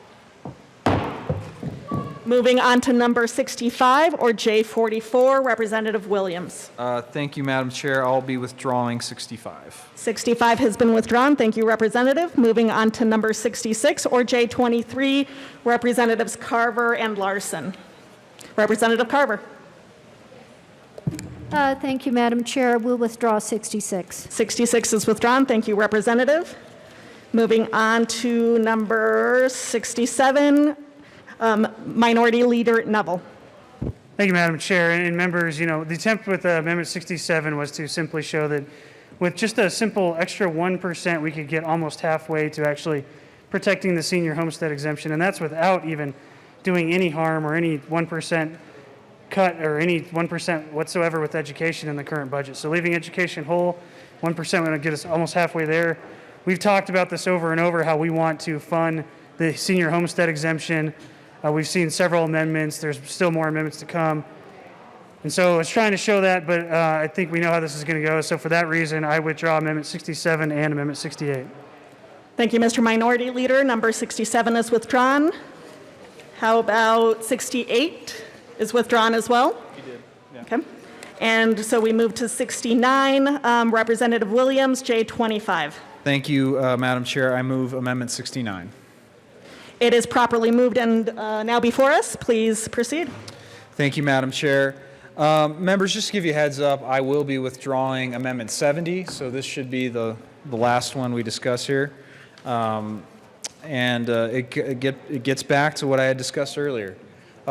Moving on to number 65, or J44, Representative Williams. Thank you, Madam Chair. I'll be withdrawing 65. 65 has been withdrawn. Thank you, Representative. Moving on to number 66, or J23, Representatives Carver and Larson. Representative Carver. Thank you, Madam Chair. We'll withdraw 66. 66 is withdrawn. Thank you, Representative. Moving on to number 67, Minority Leader Neville. Thank you, Madam Chair. And members, the attempt with Amendment 67 was to simply show that with just a simple extra 1%, we could get almost halfway to actually protecting the senior homestead exemption. And that's without even doing any harm or any 1% cut or any 1% whatsoever with education in the current budget. So leaving education whole, 1% would get us almost halfway there. We've talked about this over and over, how we want to fund the senior homestead exemption. We've seen several amendments. There's still more amendments to come. And so it's trying to show that, but I think we know how this is going to go. So for that reason, I withdraw Amendment 67 and Amendment 68. Thank you, Mr. Minority Leader. Number 67 is withdrawn. How about 68 is withdrawn as well? You did, yeah. Okay. And so we move to 69, Representative Williams, J25. Thank you, Madam Chair. I move Amendment 69. It is properly moved and now before us. Please proceed. Thank you, Madam Chair. Members, just to give you a heads up, I will be withdrawing Amendment 70, so this should be the last one we discuss here. It gets back to what I had discussed earlier.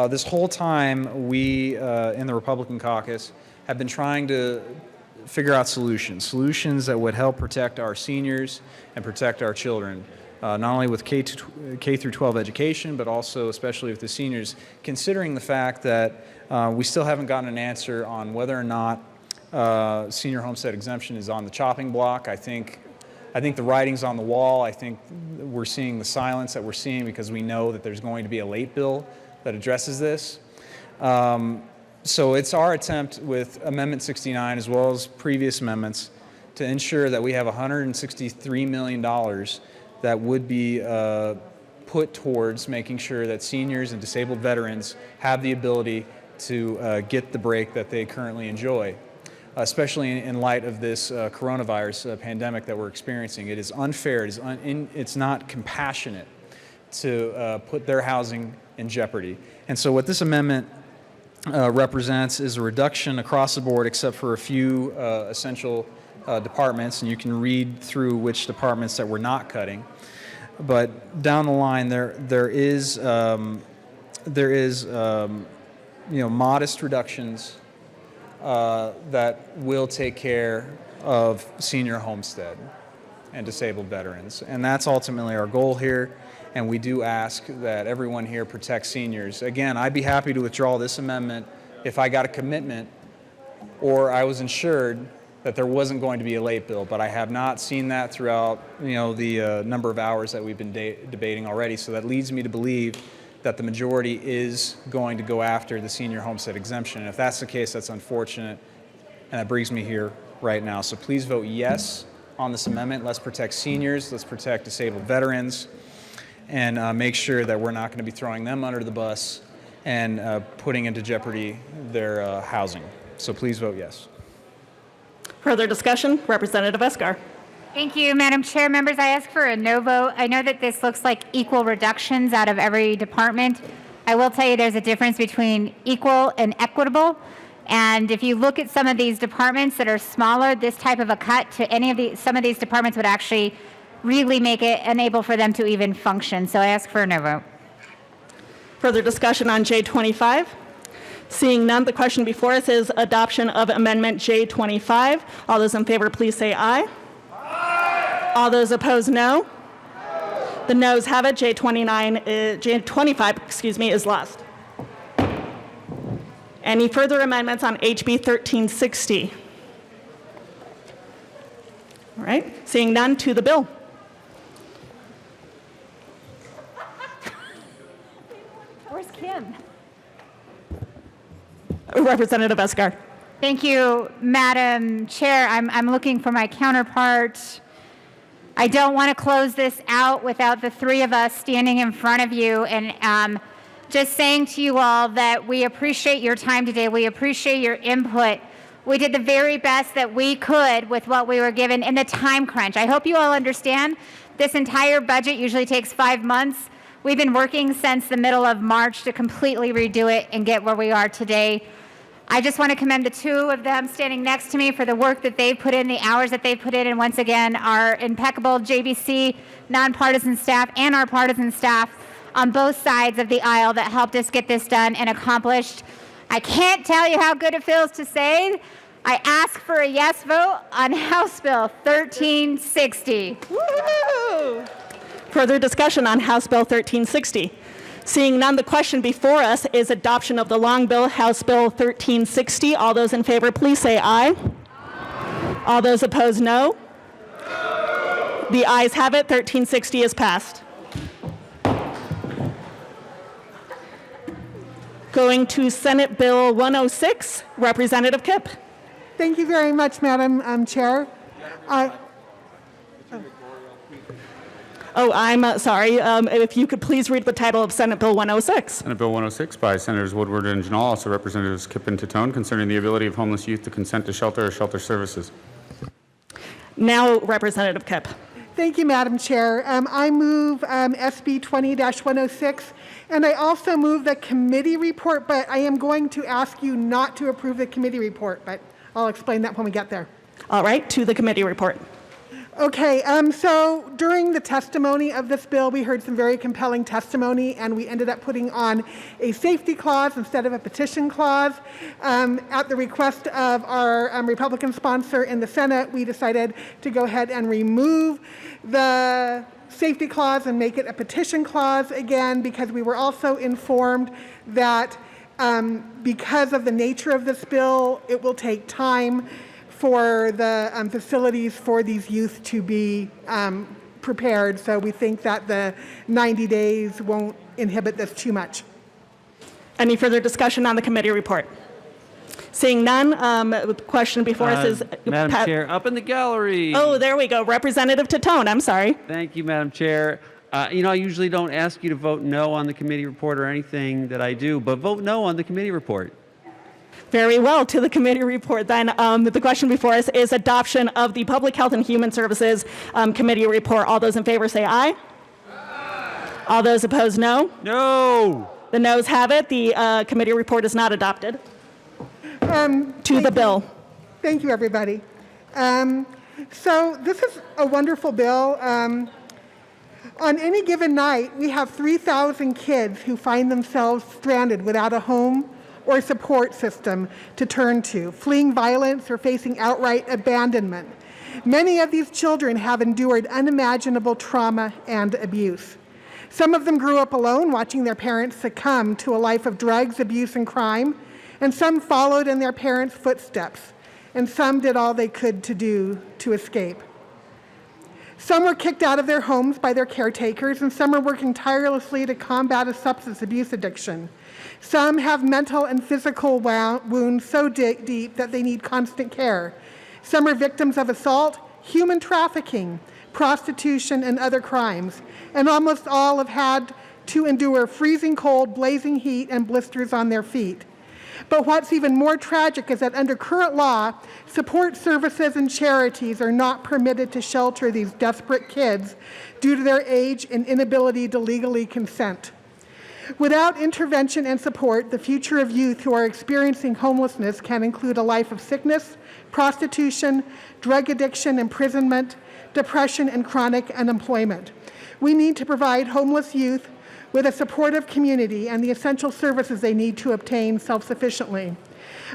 This whole time, we in the Republican caucus have been trying to figure out solutions that would help protect our seniors and protect our children. Not only with K through 12 education, but also especially with the seniors, considering the fact that we still haven't gotten an answer on whether or not senior homestead exemption is on the chopping block. I think the writing's on the wall. I think we're seeing the silence that we're seeing because we know that there's going to be a late bill that addresses this. So it's our attempt with Amendment 69, as well as previous amendments, to ensure that we have $163 million that would be put towards making sure that seniors and disabled veterans have the ability to get the break that they currently enjoy, especially in light of this coronavirus pandemic that we're experiencing. It is unfair, it's not compassionate to put their housing in jeopardy. And so what this amendment represents is a reduction across the board except for a few essential departments, and you can read through which departments that we're not cutting. But down the line, there is modest reductions that will take care of senior homestead and disabled veterans, and that's ultimately our goal here. And we do ask that everyone here protect seniors. Again, I'd be happy to withdraw this amendment if I got a commitment or I was ensured that there wasn't going to be a late bill, but I have not seen that throughout the number of hours that we've been debating already. So that leads me to believe that the majority is going to go after the senior homestead exemption. And if that's the case, that's unfortunate, and that brings me here right now. So please vote yes on this amendment. Let's protect seniors, let's protect disabled veterans, and make sure that we're not going to be throwing them under the bus and putting into jeopardy their housing. So please vote yes. Further discussion? Representative Esgar. Thank you, Madam Chair. Members, I ask for a no vote. I know that this looks like equal reductions out of every department. I will tell you there's a difference between equal and equitable. And if you look at some of these departments that are smaller, this type of a cut to some of these departments would actually really make it unable for them to even function. So I ask for a no vote. Further discussion on J25? Seeing none, the question before us is adoption of Amendment J25. All those in favor, please say aye. Aye. All those opposed, no. The noes have it. J25 is lost. Any further amendments on HB 1360? All right. Seeing none, to the bill. Where's Kim? Representative Esgar. Thank you, Madam Chair. I'm looking for my counterpart. I don't want to close this out without the three of us standing in front of you and just saying to you all that we appreciate your time today. We appreciate your input. We did the very best that we could with what we were given in the time crunch. I hope you all understand this entire budget usually takes 5 months. We've been working since the middle of March to completely redo it and get where we are today. I just want to commend the two of them standing next to me for the work that they've put in, the hours that they've put in, and once again, our impeccable JBC nonpartisan staff and our partisan staff on both sides of the aisle that helped us get this done and accomplished. I can't tell you how good it feels to say I ask for a yes vote on House Bill 1360. Woo! Further discussion on House Bill 1360. Seeing none, the question before us is adoption of the long bill, House Bill 1360. All those in favor, please say aye. All those opposed, no. The ayes have it. 1360 is passed. Going to Senate Bill 106, Representative Kipp. Thank you very much, Madam Chair. I'm sorry. If you could please read the title of Senate Bill 106. Senate Bill 106 by Senators Woodward and Janal, also Representatives Kipp and Titone, concerning the ability of homeless youth to consent to shelter or shelter services. Now, Representative Kipp. Thank you, Madam Chair. I move SB 20-106, and I also move the committee report, but I am going to ask you not to approve the committee report, but I'll explain that when we get there. All right, to the committee report. Okay, so during the testimony of this bill, we heard some very compelling testimony, and we ended up putting on a safety clause instead of a petition clause. At the request of our Republican sponsor in the Senate, we decided to go ahead and remove the safety clause and make it a petition clause again, because we were also informed that because of the nature of this bill, it will take time for the facilities for these youth to be prepared. So we think that the 90 days won't inhibit this too much. Any further discussion on the committee report? Seeing none, the question before us is... Madam Chair, up in the gallery. Oh, there we go. Representative Titone, I'm sorry. Thank you, Madam Chair. I usually don't ask you to vote no on the committee report or anything that I do, but vote no on the committee report. Very well, to the committee report then. The question before us is adoption of the Public Health and Human Services Committee report. All those in favor say aye. Aye. All those opposed, no. No. The noes have it. The committee report is not adopted. To the bill. Thank you, everybody. So this is a wonderful bill. On any given night, we have 3,000 kids who find themselves stranded without a home or support system to turn to, fleeing violence or facing outright abandonment. Many of these children have endured unimaginable trauma and abuse. Some of them grew up alone, watching their parents succumb to a life of drugs, abuse, and crime, and some followed in their parents' footsteps, and some did all they could to do to escape. Some were kicked out of their homes by their caretakers, and some are working tirelessly to combat a substance abuse addiction. Some have mental and physical wounds so deep that they need constant care. Some are victims of assault, human trafficking, prostitution, and other crimes. And almost all have had to endure freezing cold, blazing heat, and blisters on their feet. But what's even more tragic is that under current law, support services and charities are not permitted to shelter these desperate kids due to their age and inability to legally consent. Without intervention and support, the future of youth who are experiencing homelessness can include a life of sickness, prostitution, drug addiction, imprisonment, depression, and chronic unemployment. We need to provide homeless youth with a supportive community and the essential services they need to obtain self-sufficiently.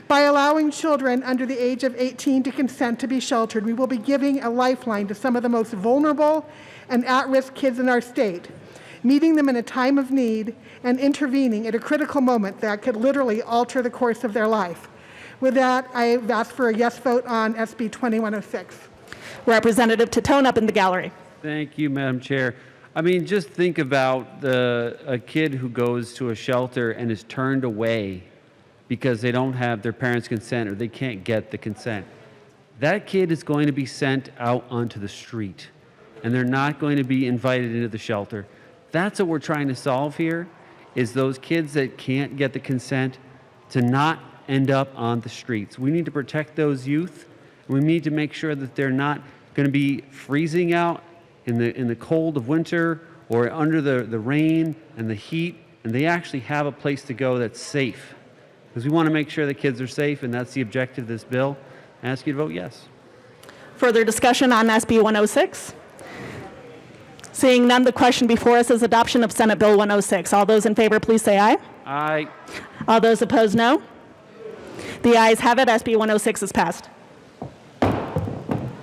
By allowing children under the age of 18 to consent to be sheltered, we will be giving a lifeline to some of the most vulnerable and at-risk kids in our state, meeting them in a time of need and intervening at a critical moment that could literally alter the course of their life. With that, I've asked for a yes vote on SB 2106. Representative Titone up in the gallery. Thank you, Madam Chair. I mean, just think about a kid who goes to a shelter and is turned away because they don't have their parents' consent or they can't get the consent. That kid is going to be sent out onto the street. and they're not going to be invited into the shelter. That's what we're trying to solve here, is those kids that can't get the consent to not end up on the streets. We need to protect those youth. We need to make sure that they're not going to be freezing out in the cold of winter or under the rain and the heat, and they actually have a place to go that's safe. Because we want to make sure the kids are safe, and that's the objective of this bill. I ask you to vote yes. Further discussion on SB 106? Seeing none, the question before us is adoption of Senate Bill 106. All those in favor, please say aye. Aye. All those opposed, no. The ayes have it. SB 106 is passed.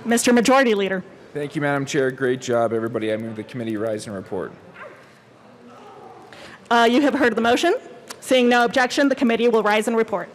Mr. Majority Leader. Thank you, Madam Chair. Great job, everybody. I move the committee rise and report. You have heard the motion. Seeing no objection, the committee will rise and report.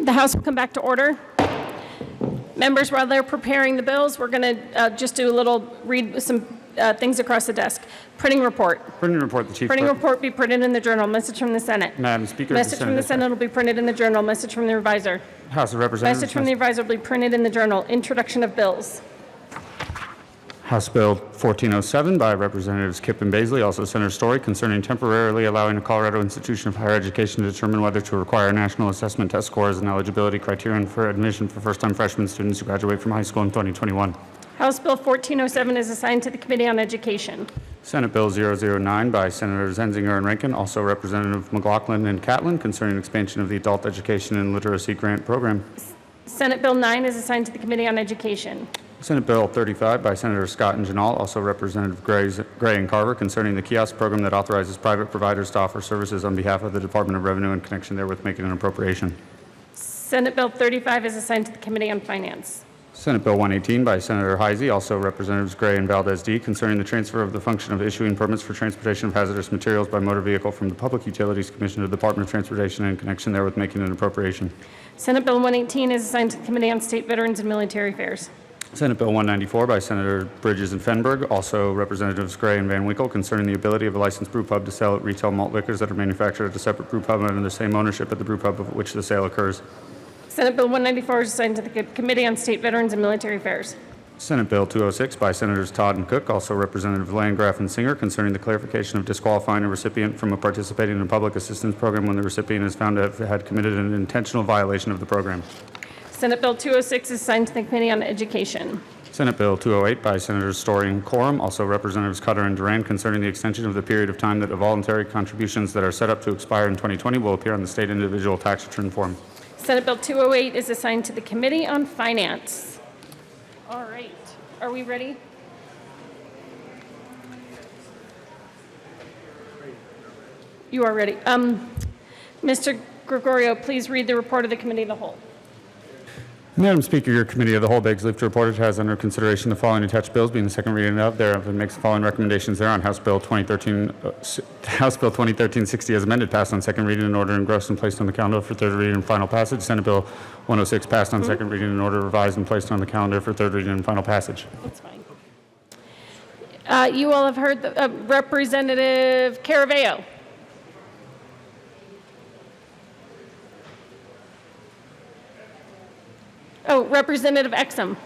The House will come back to order. Members, while they're preparing the bills, we're going to just do a little, read some things across the desk. Printing report. Printing report, the Chief Printing Clerk. report be printed in the Journal. Message from the Senate. Madam Speaker, Message from the Senate will be printed in the Journal. Message from the Revisor. House of Representatives. Message from the Revisor will be printed in the Journal. Introduction of bills. House Bill 1407 by Representatives Kipp and Baisley, also Senator Story, concerning temporarily allowing a Colorado institution of higher education to determine whether to require national assessment test scores and eligibility criterion for admission for first-time freshman students who graduate from high school in 2021. House Bill 1407 is assigned to the Committee on Education. Senate Bill 009 by Senators Enzinger and Rankin, also Representative McLaughlin and Catlin, concerning expansion of the Adult Education and Literacy Grant Program. Senate Bill 9 is assigned to the Committee on Education. Senate Bill 35 by Senators Scott and Janal, also Representative Gray and Carver, concerning the kiosk program that authorizes private providers to offer services on behalf of the Department of Revenue in connection therewith making an appropriation. Senate Bill 35 is assigned to the Committee on Finance. Senate Bill 118 by Senator Heisey, also Representatives Gray and Valdez D, concerning the transfer of the function of issuing permits for transportation of hazardous materials by motor vehicle from the Public Utilities Commission to the Department of Transportation in connection therewith making an appropriation. Senate Bill 118 is assigned to the Committee on State Veterans and Military Affairs. Senate Bill 194 by Senator Bridges and Fenberg, also Representatives Gray and Van Winkle, concerning the ability of a licensed brew pub to sell at retail malt liquors that are manufactured at a separate brew pub under the same ownership at the brew pub of which the sale occurs. Senate Bill 194 is assigned to the Committee on State Veterans and Military Affairs. Senate Bill 206 by Senators Todd and Cook, also Representative Landgraf and Singer, concerning the clarification of disqualifying a recipient from participating in a public assistance program when the recipient is found to have had committed an intentional violation of the program. Senate Bill 206 is assigned to the Committee on Education. Senate Bill 208 by Senators Story and Quorum, also Representatives Cutter and Duran, concerning the extension of the period of time that the voluntary contributions that are set up to expire in 2020 will appear on the state individual tax return form. Senate Bill 208 is assigned to the Committee on Finance. All right. Are we ready? You are ready. Mr. Gregorio, please read the report of the Committee of the Whole. Madam Speaker, your Committee of the Whole begs leave to report it has under consideration the following attached bills, being the second reading of thereof, and makes the following recommendations thereon. House Bill 2013-60 as amended, passed on second reading in order engrossed and placed on the calendar for third reading and final passage. Senate Bill 106 passed on second reading in order revised and placed on the calendar for third reading and final passage. That's fine. You all have heard the, Representative Caraveo. Oh, Representative Exum.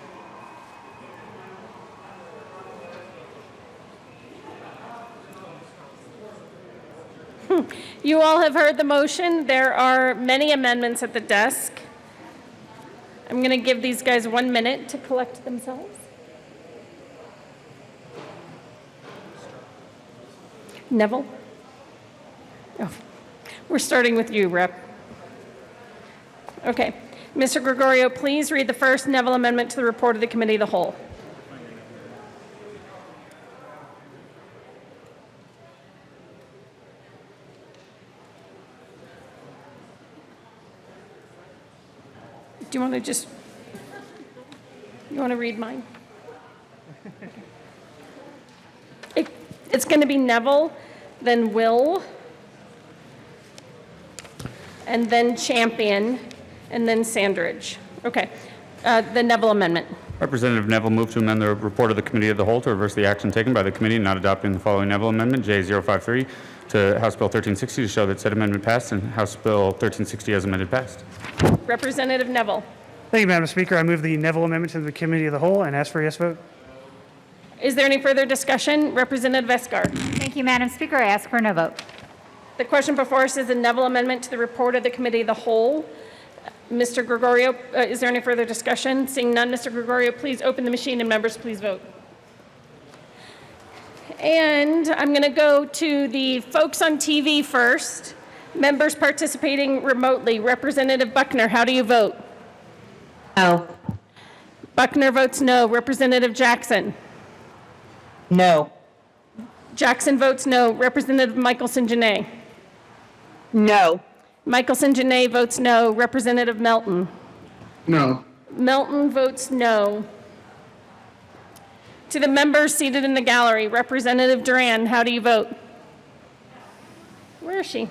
You all have heard the motion. There are many amendments at the desk. I'm going to give these guys 1 minute to collect themselves. Neville? Oh, we're starting with you, Rep. Okay. Mr. Gregorio, please read the first Neville amendment to the report of the Committee of the Whole. Do you want to read mine? It's going to be Neville, then Will, and then Champion, and then Sandridge. Okay. The Neville amendment. Representative Neville moved to amend the report of the Committee of the Whole to reverse the action taken by the committee in not adopting the following Neville amendment, J053, to House Bill 1360 to show that said amendment passed and House Bill 1360 as amended passed. Representative Neville. Thank you, Madam Speaker. I move the Neville amendment to the Committee of the Whole and ask for a yes vote. Is there any further discussion? Representative Escar. Thank you, Madam Speaker. I ask for no vote. The question before us is a Neville amendment to the report of the Committee of the Whole. Mr. Gregorio, is there any further discussion? Seeing none, Mr. Gregorio, please open the machine and members, please vote. And I'm going to go to the folks on TV first. Members participating remotely. Representative Buckner, how do you vote? No. Buckner votes no. Representative Jackson? No. Jackson votes no. Representative Michelson-Janae? No. Michelson-Janae votes no. Representative Melton? No. Melton votes no. To the members seated in the gallery, Representative Duran, how do you vote? Where is she?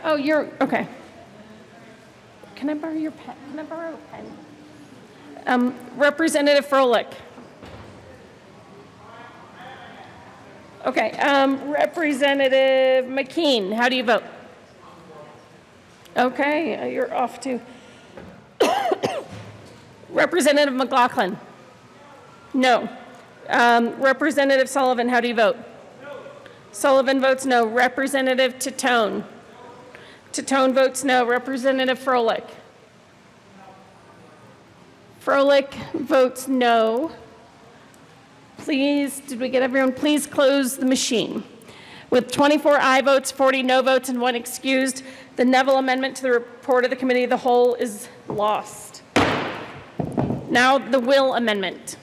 Oh, you're, okay. Can I borrow your pen? Can I borrow a pen? Representative Froelich. Okay, Representative McKean, how do you vote? Okay, you're off too. Representative McLaughlin? No. Representative Sullivan, how do you vote? No. Sullivan votes no. Representative Titone? Titone votes no. Representative Froelich? Froelich votes no. Please, did we get everyone? Please close the machine. With 24 aye votes, 40 no votes, and 1 excused, the Neville amendment to the report of the Committee of the Whole is lost. Now the Will amendment.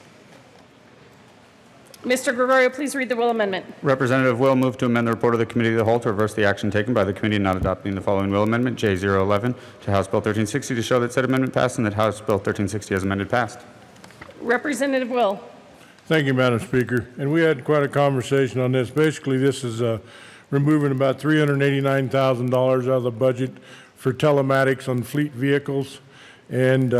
Mr. Gregorio, please read the Will amendment. Representative Will moved to amend the report of the Committee of the Whole to reverse the action taken by the committee in not adopting the following Will amendment, J011, to House Bill 1360 to show that said amendment passed and that House Bill 1360 as amended passed. Representative Will. Thank you, Madam Speaker. And we had quite a conversation on this. Basically, this is removing about $389,000 out of the budget for telematics on fleet vehicles. And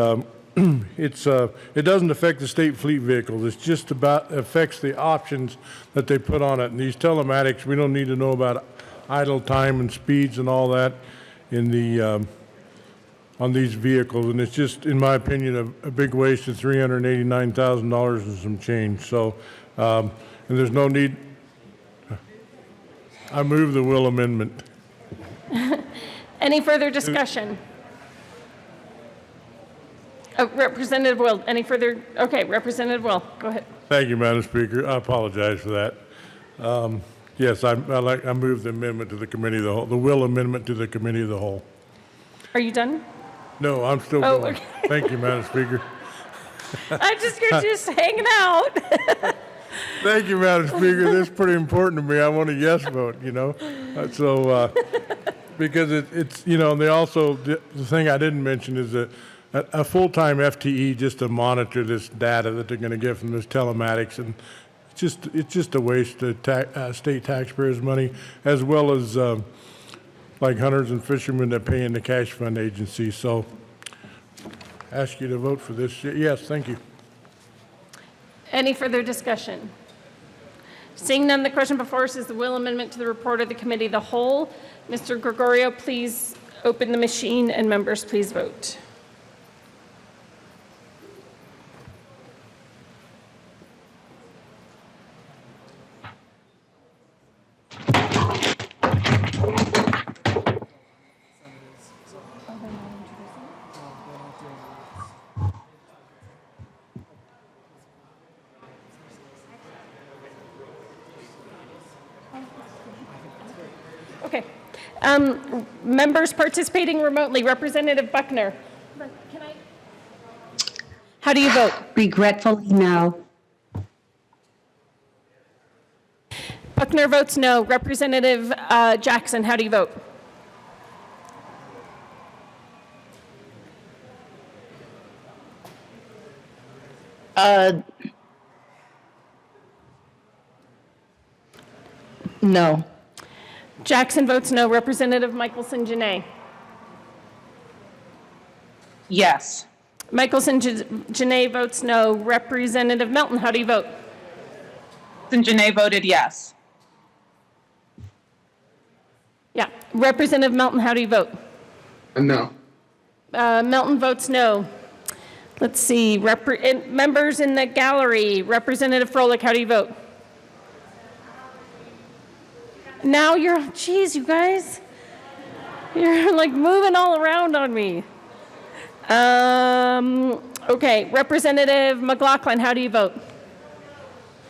it doesn't affect the state fleet vehicles. It's just about affects the options that they put on it. And these telematics, we don't need to know about idle time and speeds and all that in the on these vehicles. And it's just, in my opinion, a big waste of $389,000 and some change. So, and there's no need. I move the Will amendment. Any further discussion? Representative Will, any further? Okay, Representative Will, go ahead. Thank you, Madam Speaker. I apologize for that. Yes, I move the amendment to the committee of the whole, the will amendment to the committee of the whole. Are you done? No, I'm still Oh, going. okay. Thank you, Madam Speaker. You're just hanging out. Thank you, Madam Speaker. This is pretty important to me. I want a yes vote, you know? Because it's, you know, they also, the thing I didn't mention is that a full-time FTE just to monitor this data that they're going to get from this telematics, and it's just a waste of state taxpayers' money, as well as like hunters and fishermen that pay in the cash fund agency. So ask you to vote for this. Yes, thank you. Any further discussion? Seeing none, the question before us is the will amendment to the report of the committee of the whole. Mr. Gregorio, please open the machine, and members, please vote. Okay. Members participating remotely, Representative Buckner. How do you vote? Regretfully, no. Buckner votes no. Representative Jackson, how do you vote? No. Jackson votes no. Representative Michelson-Janae. Yes. Michelson-Janae votes no. Representative Melton, how do you vote? Janae voted yes. Yeah. Representative Melton, how do you vote? No. Melton votes no. Let's see. Members in the gallery, Representative Froelich, how do you vote? Now geez, you guys. You're like moving all around on me. Okay. Representative McLaughlin, how do you vote?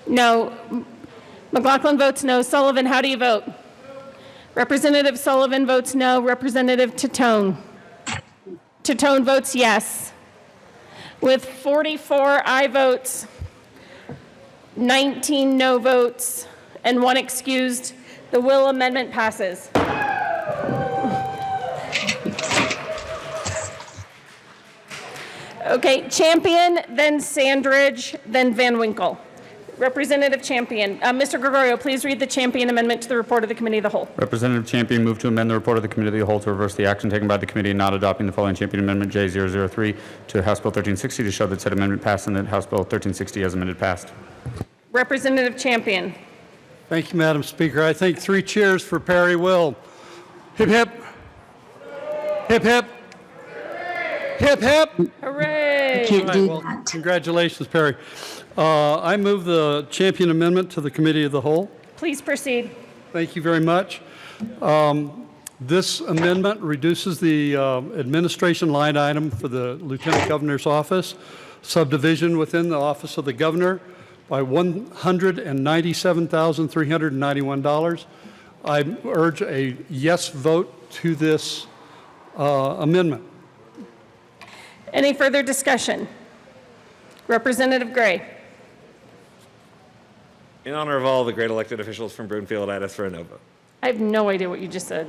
No. McLaughlin votes no. Sullivan, how do you vote? Representative Sullivan votes no. Representative Titone. Titone votes yes. With 44 aye votes, 19 no votes, and 1 excused, the will amendment passes. Okay, Champion, then Sandridge, then Van Winkle. Representative Champion. Mr. Gregorio, please read the Champion amendment to the report of the Committee of the Whole. Representative Champion moved to amend the report of the Committee of the Whole to reverse the action taken by the committee in not adopting the following Champion Amendment J003 to House Bill 1360 to show that said amendment passed and that House Bill 1360 as amended passed. Representative Champion. Thank you, Madam Speaker. I think 3 cheers for Perry Will. Hip, hip. Hip, hip. Hip, hip. Hooray. All right, well, congratulations, Perry. I move the Champion Amendment to the Committee of the Whole. Please proceed. Thank you very much. This amendment reduces the administration line item for the Lieutenant Governor's office, subdivision within the Office of the Governor, by $197,391. I urge a yes vote to this amendment. Any further discussion? Representative Gray. In honor of all the great elected officials from Broomfield, I'd ask for a no vote. I have no idea what you just said.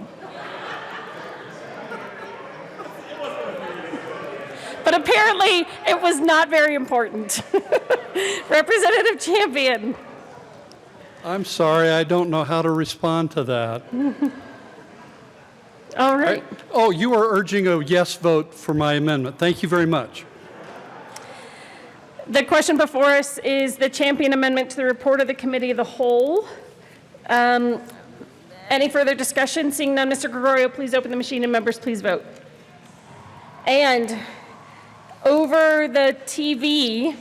But apparently, it was not very important. Representative Champion. I'm sorry, I don't know how to respond to that. All right. Oh, you are urging a yes vote for my amendment. Thank you very much. The question before us is the Champion Amendment to the report of the Committee of the Whole. Any further discussion? Seeing none, Mr. Gregorio, please open the machine and members, please vote. And over the TV,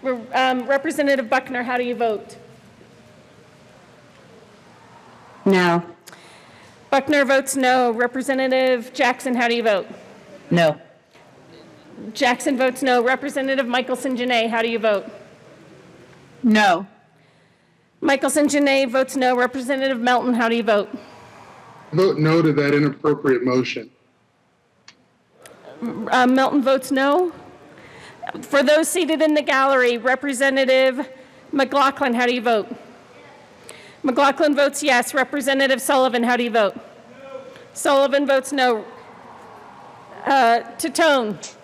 Representative Buckner, how do you vote? No. Buckner votes no. Representative Jackson, how do you vote? No. Jackson votes no. Representative Michelson Janae, how do you vote? No. Michelson Janae votes no. Representative Melton, how do you vote? Vote no to that inappropriate motion. Melton votes no. For those seated in the gallery, Representative McLaughlin, how do you vote? McLaughlin votes yes. Representative Sullivan, how do you vote? No. Sullivan votes no. Titone.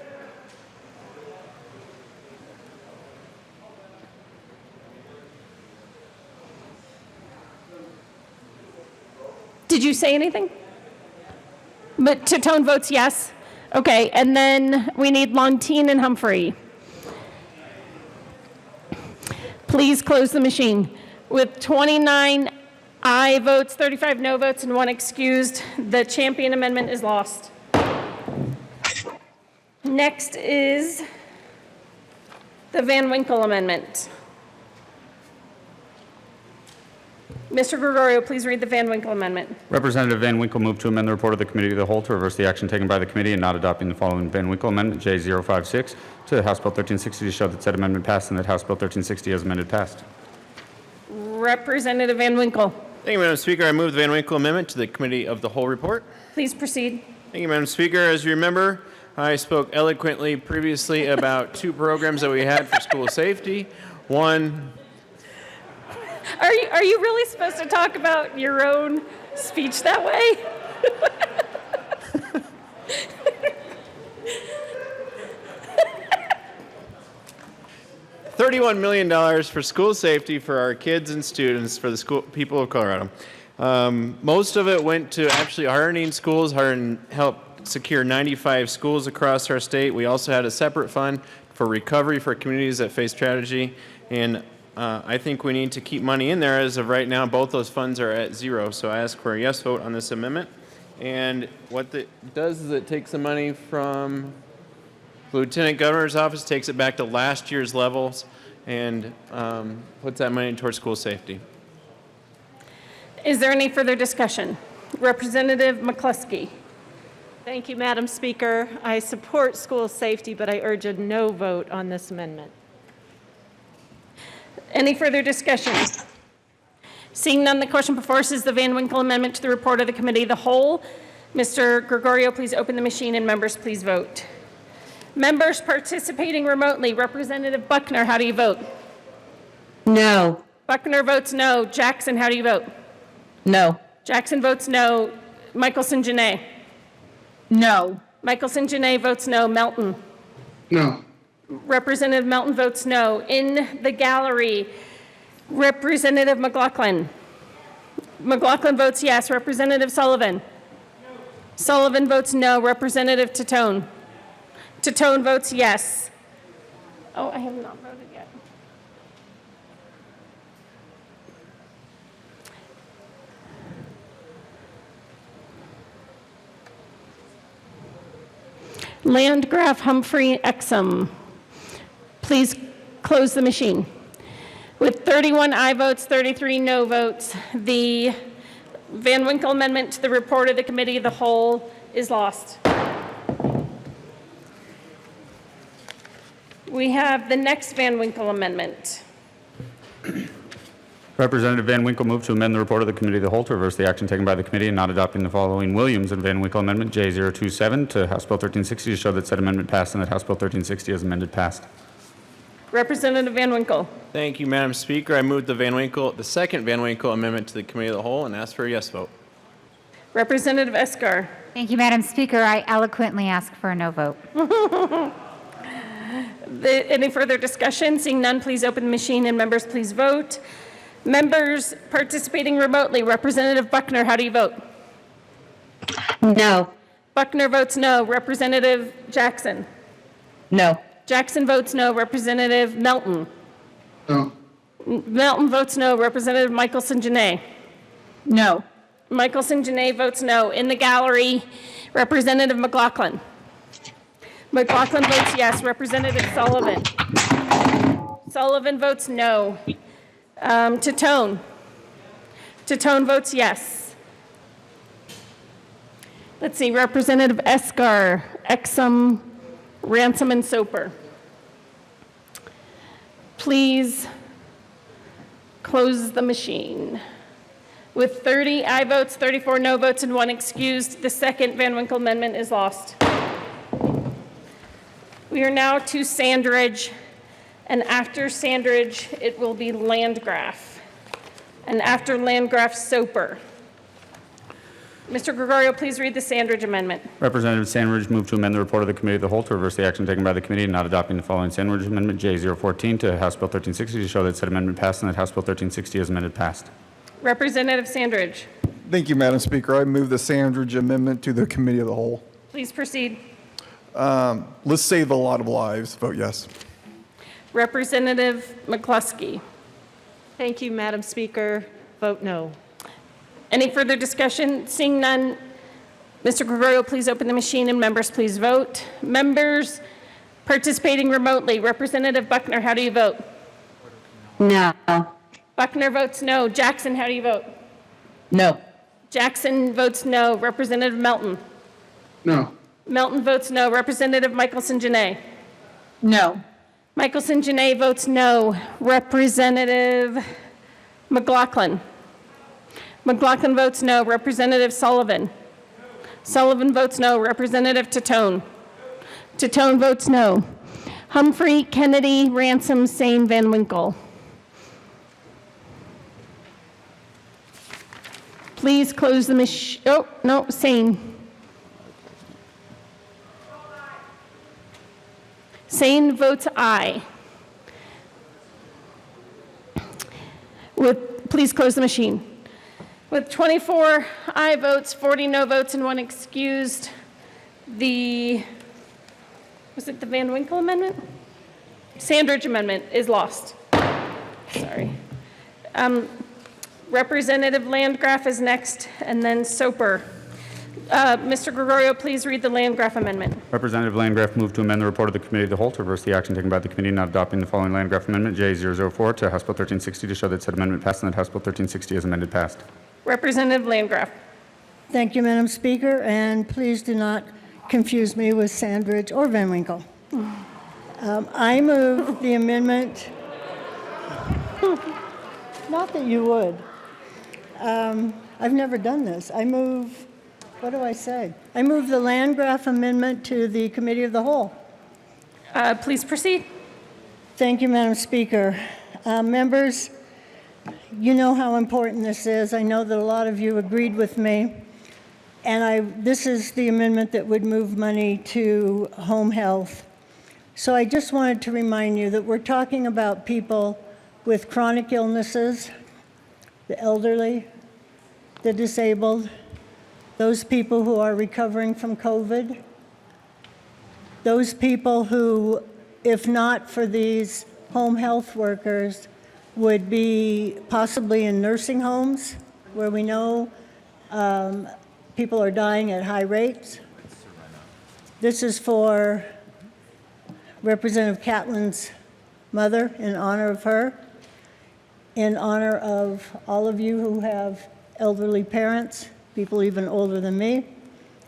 Did you say anything? But Titone votes yes. Okay, and then we need Lontine and Humphrey. Please close the machine. With 29 aye votes, 35 no votes, and 1 excused, the Champion Amendment is lost. Next is the Van Winkle Amendment. Mr. Gregorio, please read the Van Winkle Amendment. Representative Van Winkle moved to amend the report of the Committee of the Whole to reverse the action taken by the committee and not adopting the following Van Winkle Amendment J056 to House Bill 1360 to show that said amendment passed and that House Bill 1360 as amended passed. Representative Van Winkle. Thank you, Madam Speaker. I move the Van Winkle Amendment to the Committee of the Whole report. Please proceed. Thank you, Madam Speaker. As you remember, I spoke eloquently previously about 2 programs that we had for school safety. One, Are you really supposed to talk about your own speech that way? $31 million for school safety for our kids and students for the school people of Colorado. Most of it went to actually hardening schools, help secure 95 schools across our state. We also had a separate fund for recovery for communities that face tragedy, and I think we need to keep money in there. As of right now, both those funds are at 0, so I ask for a yes vote on this amendment. And what it does is it takes the money from the Lieutenant Governor's office, takes it back to last year's levels, and puts that money towards school safety. Is there any further discussion? Representative McCluskey. Thank you, Madam Speaker. I support school safety, but I urge a no vote on this amendment. Any further discussion? Seeing none, the question before us is the Van Winkle Amendment to the report of the Committee of the Whole. Mr. Gregorio, please open the machine, and members, please vote. Members participating remotely, Representative Buckner, how do you vote? No. Buckner votes no. Jackson, how do you vote? No. Jackson votes no. Michelson Janae. No. Michelson Janae votes no. Melton. No. Representative Melton votes no. In the gallery, Representative McLaughlin. McLaughlin votes yes. Representative Sullivan. No. Sullivan votes no. Representative Titone. Titone votes yes. Oh, I have not voted yet. Landgraf, Humphrey, Exum. Please close the machine. With 31 aye votes, 33 no votes, the Van Winkle Amendment to the report of the Committee of the Whole is lost. We have the next Van Winkle Amendment. Representative Van Winkle moved to amend the report of the Committee of the Whole to reverse the action taken by the committee and not adopting the following Williams and Van Winkle Amendment J027 to House Bill 1360 to show that said amendment passed and that House Bill 1360 as amended passed. Representative Van Winkle. Thank you, Madam Speaker. I move the second Van Winkle Amendment to the Committee of the Whole and ask for a yes vote. Representative Escar. Thank you, Madam Speaker. I eloquently ask for a no vote. Any further discussion? Seeing none, please open the machine, and members, please vote. Members participating remotely, Representative Buckner, how do you vote? No. Buckner votes no. Representative Jackson? No. Jackson votes no. Representative Melton? No. Melton votes no. Representative Michelson Janae? No. Michelson Janae votes no. In the gallery, Representative McLaughlin? McLaughlin votes yes. Representative Sullivan? Sullivan votes no. Titone? Titone votes yes. Let's see, Representative Escar, Exum, Ransom and Soper. Please close the machine. With 30 aye votes, 34 no votes, and 1 excused, the second Van Winkle amendment is lost. We are now to Sandridge, and after Sandridge, it will be Landgraf. And after Landgraf, Soper. Mr. Gregorio, please read the Sandridge amendment. Representative Sandridge moved to amend the report of the Committee of the Whole to reverse the action taken by the committee in not adopting the following Sandridge Amendment J014 to House Bill 1360 to show that said amendment passed and that House Bill 1360 as amended passed. Representative Sandridge, Thank you, Madam Speaker. I move the Sandridge Amendment to the Committee of the Whole. please proceed. Let's save a lot of lives. Vote yes. Representative McCluskey. Thank you, Madam Speaker. Vote no. Any further discussion? Seeing none, Mr. Gregorio, please open the machine and members please vote. Members participating remotely, Representative Buckner, how do you vote? No. Buckner votes no. Jackson, how do you vote? No. Jackson votes no. Representative Melton. No. Melton votes no. Representative Michelson-Janae. No. Michelson-Janae votes no. Representative McLaughlin. McLaughlin votes no. Representative Sullivan. Sullivan votes no. Representative Tatone. Tatone votes no. Humphrey, Kennedy, Ransom, Sane, Van Winkle. Please close the machine. Oh, no, Sane. Sane votes aye. Please close the machine. With 24 aye votes, 40 no votes, and 1 excused, was it the Van Winkle amendment? Sandridge amendment is lost. Sorry. Representative Landgraf is next, and then Soper. Mr. Gregorio, please read the Landgraf amendment. Representative Landgraf moved to amend the report of the Committee of the Whole to reverse the action taken by the committee in not adopting the following Landgraf Amendment J004 to House Bill 1360 to show that said amendment passed and that House Bill 1360 as amended passed. Representative Landgraf. Thank you, Madam Speaker, and please do not confuse me with Sandridge or Van Winkle. I move the amendment, not that you would. I've never done this. I move, what do I say? I move the Landgraf Amendment to the Committee of the Whole. Please proceed. Thank you, Madam Speaker. Members, you know how important this is. I know that a lot of you agreed with me. And this is the amendment that would move money to home health. So I just wanted to remind you that we're talking about people with chronic illnesses, the elderly, the disabled, those people who are recovering from COVID, those people who, if not for these home health workers, would be possibly in nursing homes where we know people are dying at high rates. This is for Representative Catlin's mother, in honor of her, in honor of all of you who have elderly parents, people even older than me,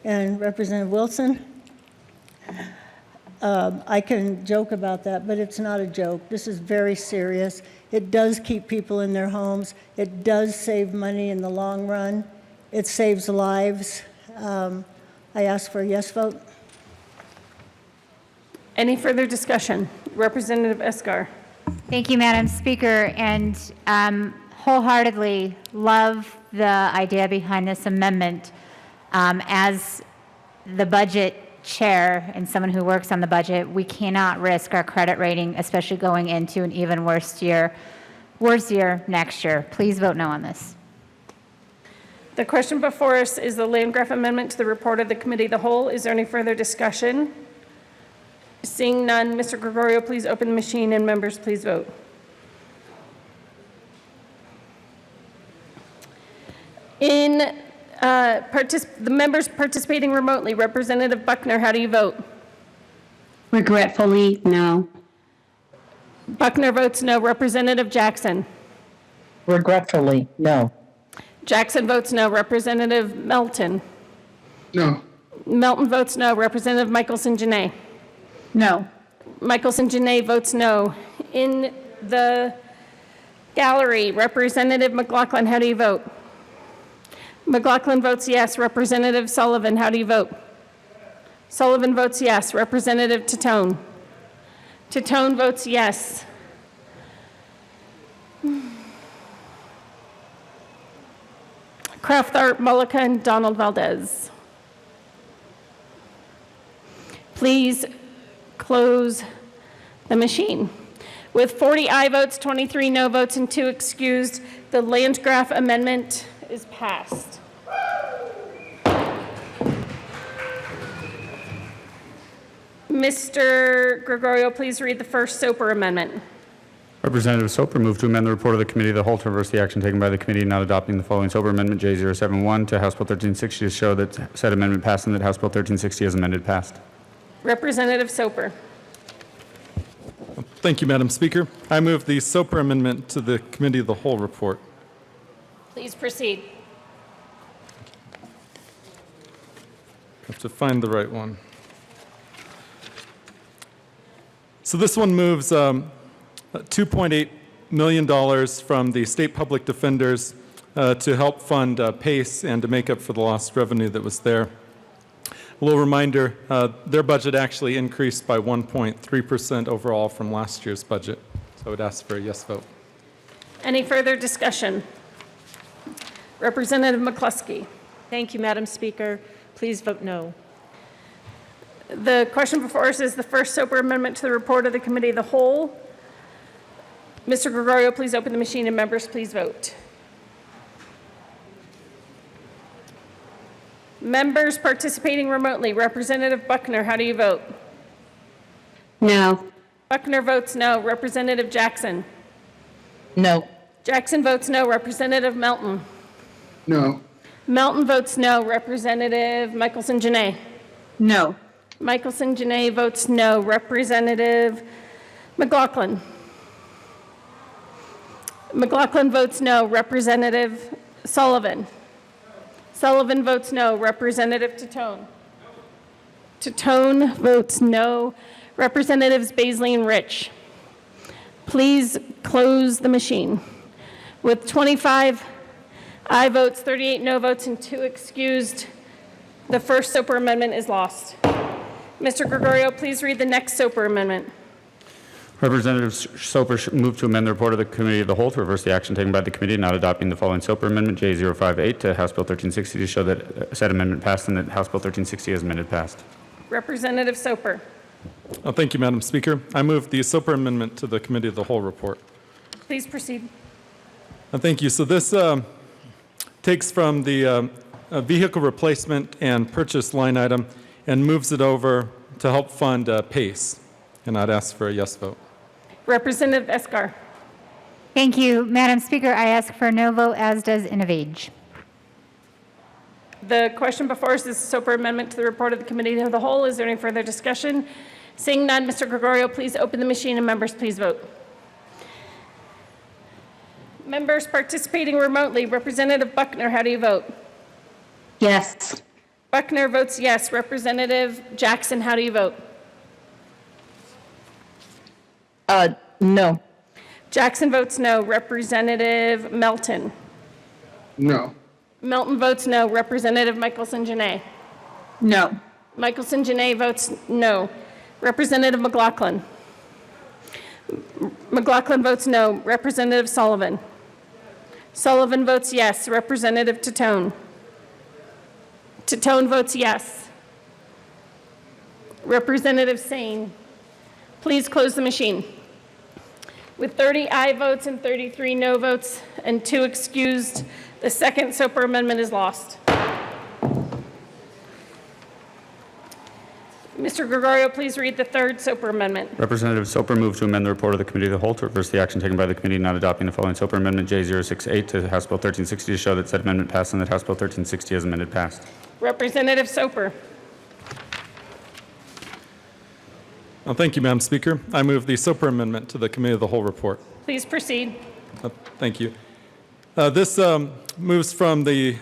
and Representative Wilson. I can joke about that, but it's not a joke. This is very serious. It does keep people in their homes. It does save money in the long run. It saves lives. I ask for a yes vote. Any further discussion? Representative Escar. Thank you, Madam Speaker, and wholeheartedly love the idea behind this amendment. As the budget chair and someone who works on the budget, we cannot risk our credit rating, especially going into an even worse year next year. Please vote no on this. The question before us is the Landgraf amendment to the report of the Committee of the Whole. Is there any further discussion? Seeing none, Mr. Gregorio, please open the machine and members please vote. In the members participating remotely, Representative Buckner, how do you vote? Regretfully, no. Buckner votes no. Representative Jackson. Regretfully, no. Jackson votes no. Representative Melton. No. Melton votes no. Representative Michelson-Janae. No. Michelson Janae votes no. In the gallery, Representative McLaughlin, how do you vote? McLaughlin votes yes. Representative Sullivan, how do you vote? Sullivan votes yes. Representative Tatone. Tatone votes yes. Crafthart, Mullica, and Donald Valdez. Please close the machine. With 40 aye votes, 23 no votes, and 2 excused, the Landgraf amendment is passed. Mr. Gregorio, please read the first Soper amendment. Representative Soper moved to amend the report of the committee of the whole to reverse the action taken by the committee in not adopting the following Soper Amendment J071 to House Bill 1360 to show that said amendment passed and that House Bill 1360 as amended passed. Representative Soper. Thank you, Madam Speaker. I move the Soper Amendment to the Committee of the Whole report. Please proceed. I have to find the right one. So this one moves $2.8 million from the state public defenders to help fund PACE and to make up for the lost revenue that was there. A little reminder, their budget actually increased by 1.3% overall from last year's budget. So I would ask for a yes vote. Any further discussion? Representative McCluskey. Thank you, Madam Speaker. Please vote no. The question before us is the first Soper Amendment to the report of the Committee of the Whole. Mr. Gregorio, please open the machine and members, please vote. Members participating remotely, Representative Buckner, how do you vote? No. Buckner votes no. Representative Jackson? No. Jackson votes no. Representative Melton? No. Melton votes no. Representative Michelson Janae? No. Michelson Janae votes no. Representative McLaughlin? McLaughlin votes no. Representative Sullivan? Sullivan votes no. Representative Tatone? Tatone votes no. Representatives Baisley and Rich, please close the machine. With 25 aye votes, 38 no votes, and 2 excused, the first Soper Amendment is lost. Mr. Gregorio, please read the next Soper Amendment. Representative Soper moved to amend the report of the Committee of the Whole to reverse the action taken by the committee in not adopting the following Soper Amendment J058 to House Bill 1360 to show that said amendment passed and that House Bill 1360 as amended passed. Representative Soper. Thank you, Madam Speaker. I move the Soper Amendment to the Committee of the Whole report. Please proceed. Thank you. So this takes from the vehicle replacement and purchase line item and moves it over to help fund PACE. And I'd ask for a yes vote. Representative Escar. Thank you, Madam Speaker. I ask for a no vote, as does Innovage. The question before us is the Soper Amendment to the report of the Committee of the Whole. Is there any further discussion? Seeing none, Mr. Gregorio, please open the machine and members, please vote. Members participating remotely, Representative Buckner, how do you vote? Yes. Buckner votes yes. Representative Jackson, how do you vote? No. Jackson votes no. Representative Melton? No. Melton votes no. Representative Michelson Janae? No. Michelson Janae votes no. Representative McLaughlin? McLaughlin votes no. Representative Sullivan? Sullivan votes yes. Representative Tatone? Tatone votes yes. Representative Sane? Please close the machine. With 30 aye votes and 33 no votes and 2 excused, the second Soper Amendment is lost. Mr. Gregorio, please read the third Soper Amendment. Representative Soper moved to amend the report of the Committee of the Whole to reverse the action taken by the committee not adopting the following Soper Amendment J068 to House Bill 1360 to show that said amendment passed and that House Bill 1360 as amended passed. Representative Soper. Thank you, Madam Speaker. I move the Soper Amendment to the Committee of the Whole report. Please proceed. Thank you. This moves from the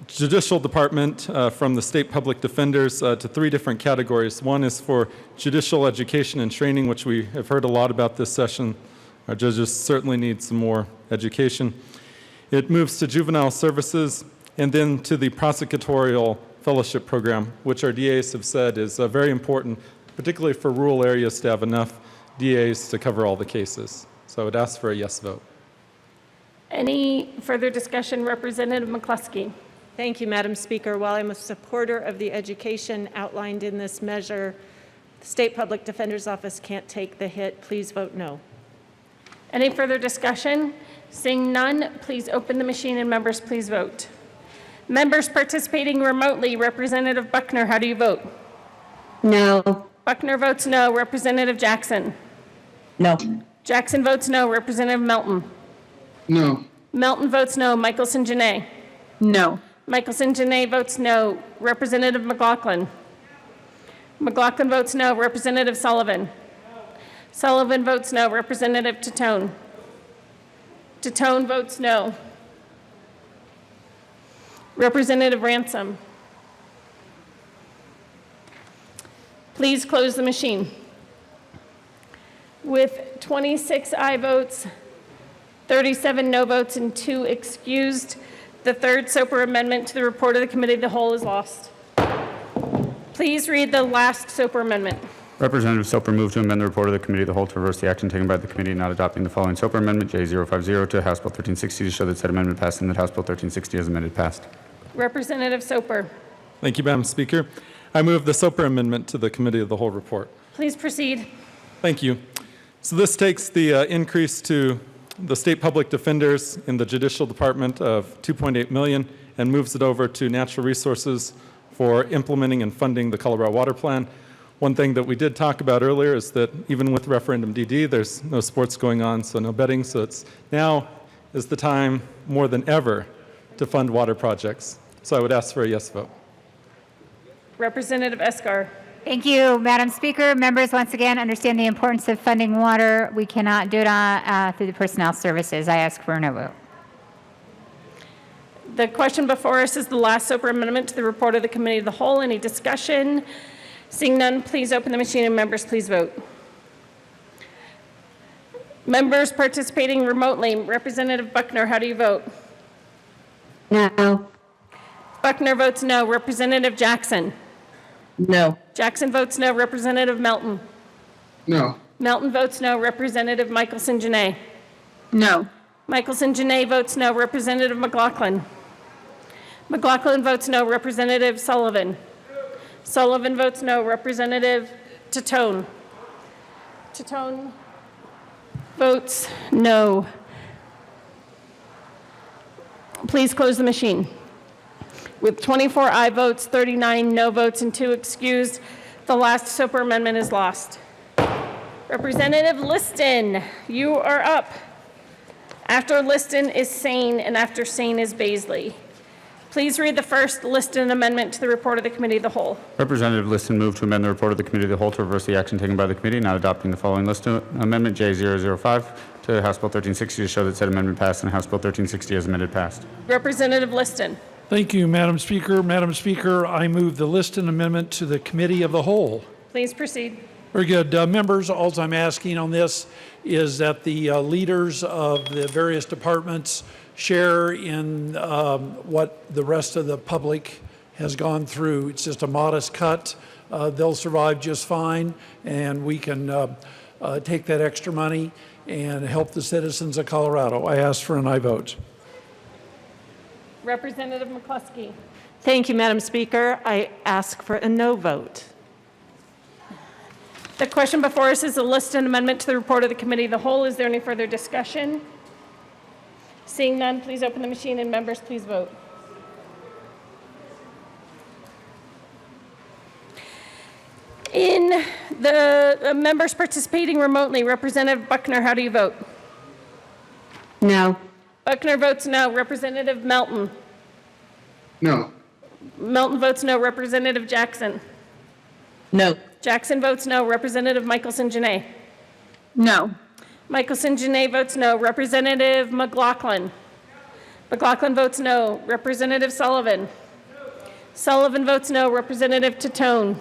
Judicial Department from the State Public Defenders to 3 different categories. One is for judicial education and training, which we have heard a lot about this session. Our judges certainly need some more education. It moves to juvenile services and then to the prosecutorial fellowship program, which our DAs have said is very important, particularly for rural areas, to have enough DAs to cover all the cases. So I would ask for a yes vote. Any further discussion? Representative McCluskey. Thank you, Madam Speaker. While I'm a supporter of the education outlined in this measure, the State Public Defender's Office can't take the hit. Please vote no. Any further discussion? Seeing none, please open the machine and members please vote. Members participating remotely, Representative Buckner, how do you vote? No. Buckner votes no. Representative Jackson? No. Jackson votes no. Representative Melton? No. Melton votes no. Michelson Janae? No. Michelson Janae votes no. Representative McLaughlin? McLaughlin votes no. Representative Sullivan? Sullivan votes no. Representative Titone? Titone votes no. Representative Ransom? Please close the machine. With 26 aye votes, 37 no votes, and 2 excused, the third Soper amendment to the report of the Committee of the Whole is lost. Please read the last Soper amendment. Representative Soper moved to amend the report of the Committee of the Whole to reverse the action taken by the committee not adopting the following Soper Amendment J050 to House Bill 1360 to show that said amendment passed and that House Bill 1360 as amended passed. Representative Soper. Thank you, Madam Speaker. I move the Soper Amendment to the Committee of the Whole report. Please proceed. Thank you. So this takes the increase to the State Public Defenders in the Judicial Department of $2.8 million and moves it over to Natural Resources for implementing and funding the Colorado Water Plan. One thing that we did talk about earlier is that even with referendum DD, there's no sports going on, so no betting. So it's now is the time more than ever to fund water projects. So I would ask for a yes vote. Representative Escar. Thank you, Madam Speaker. Members, once again, understand the importance of funding water. We cannot do it through the personnel services. I ask for a no vote. The question before us is the last Soper amendment to the report of the Committee of the Whole. Any discussion? Seeing none, please open the machine and members please vote. Members participating remotely, Representative Buckner, how do you vote? No. Buckner votes no. Representative Jackson? No. Jackson votes no. Representative Melton? No. Melton votes no. Representative Michelson Janae? No. Michelson Janae votes no. Representative McLaughlin? McLaughlin votes no. Representative Sullivan? Sullivan votes no. Representative Titone? Titone votes no. Please close the machine. With 24 aye votes, 39 no votes, and 2 excused, the last Soper amendment is lost. Representative Liston, you are up. After Liston is Sane, and after Sane is Baisley. Please read the first Liston amendment to the report of the Committee of the Whole. Representative Liston moved to amend the report of the Committee of the Whole to reverse the action taken by the committee not adopting the following Liston Amendment J005 to House Bill 1360 to show that said amendment passed and House Bill 1360 as amended passed. Representative Liston. Thank you, Madam Speaker. Madam Speaker, I move the Liston Amendment to the Committee of the Whole. Please proceed. Very good. Members, all I'm asking on this is that the leaders of the various departments share in what the rest of the public has gone through. It's just a modest cut. They'll survive just fine, and we can take that extra money and help the citizens of Colorado. I ask for an aye vote. Representative McCluskey. Thank you, Madam Speaker. I ask for a no vote. The question before us is a Liston amendment to the report of the Committee of the Whole. Is there any further discussion? Seeing none, please open the machine and members please vote. In the members participating remotely, Representative Buckner, how do you vote? No. Buckner votes no. Representative Melton? No. Melton votes no. Representative Jackson? No. Jackson votes no. Representative Michelson Janae? No. Michelson Janae votes no. Representative McLaughlin? McLaughlin votes no. Representative Sullivan? Sullivan votes no. Representative Tatone?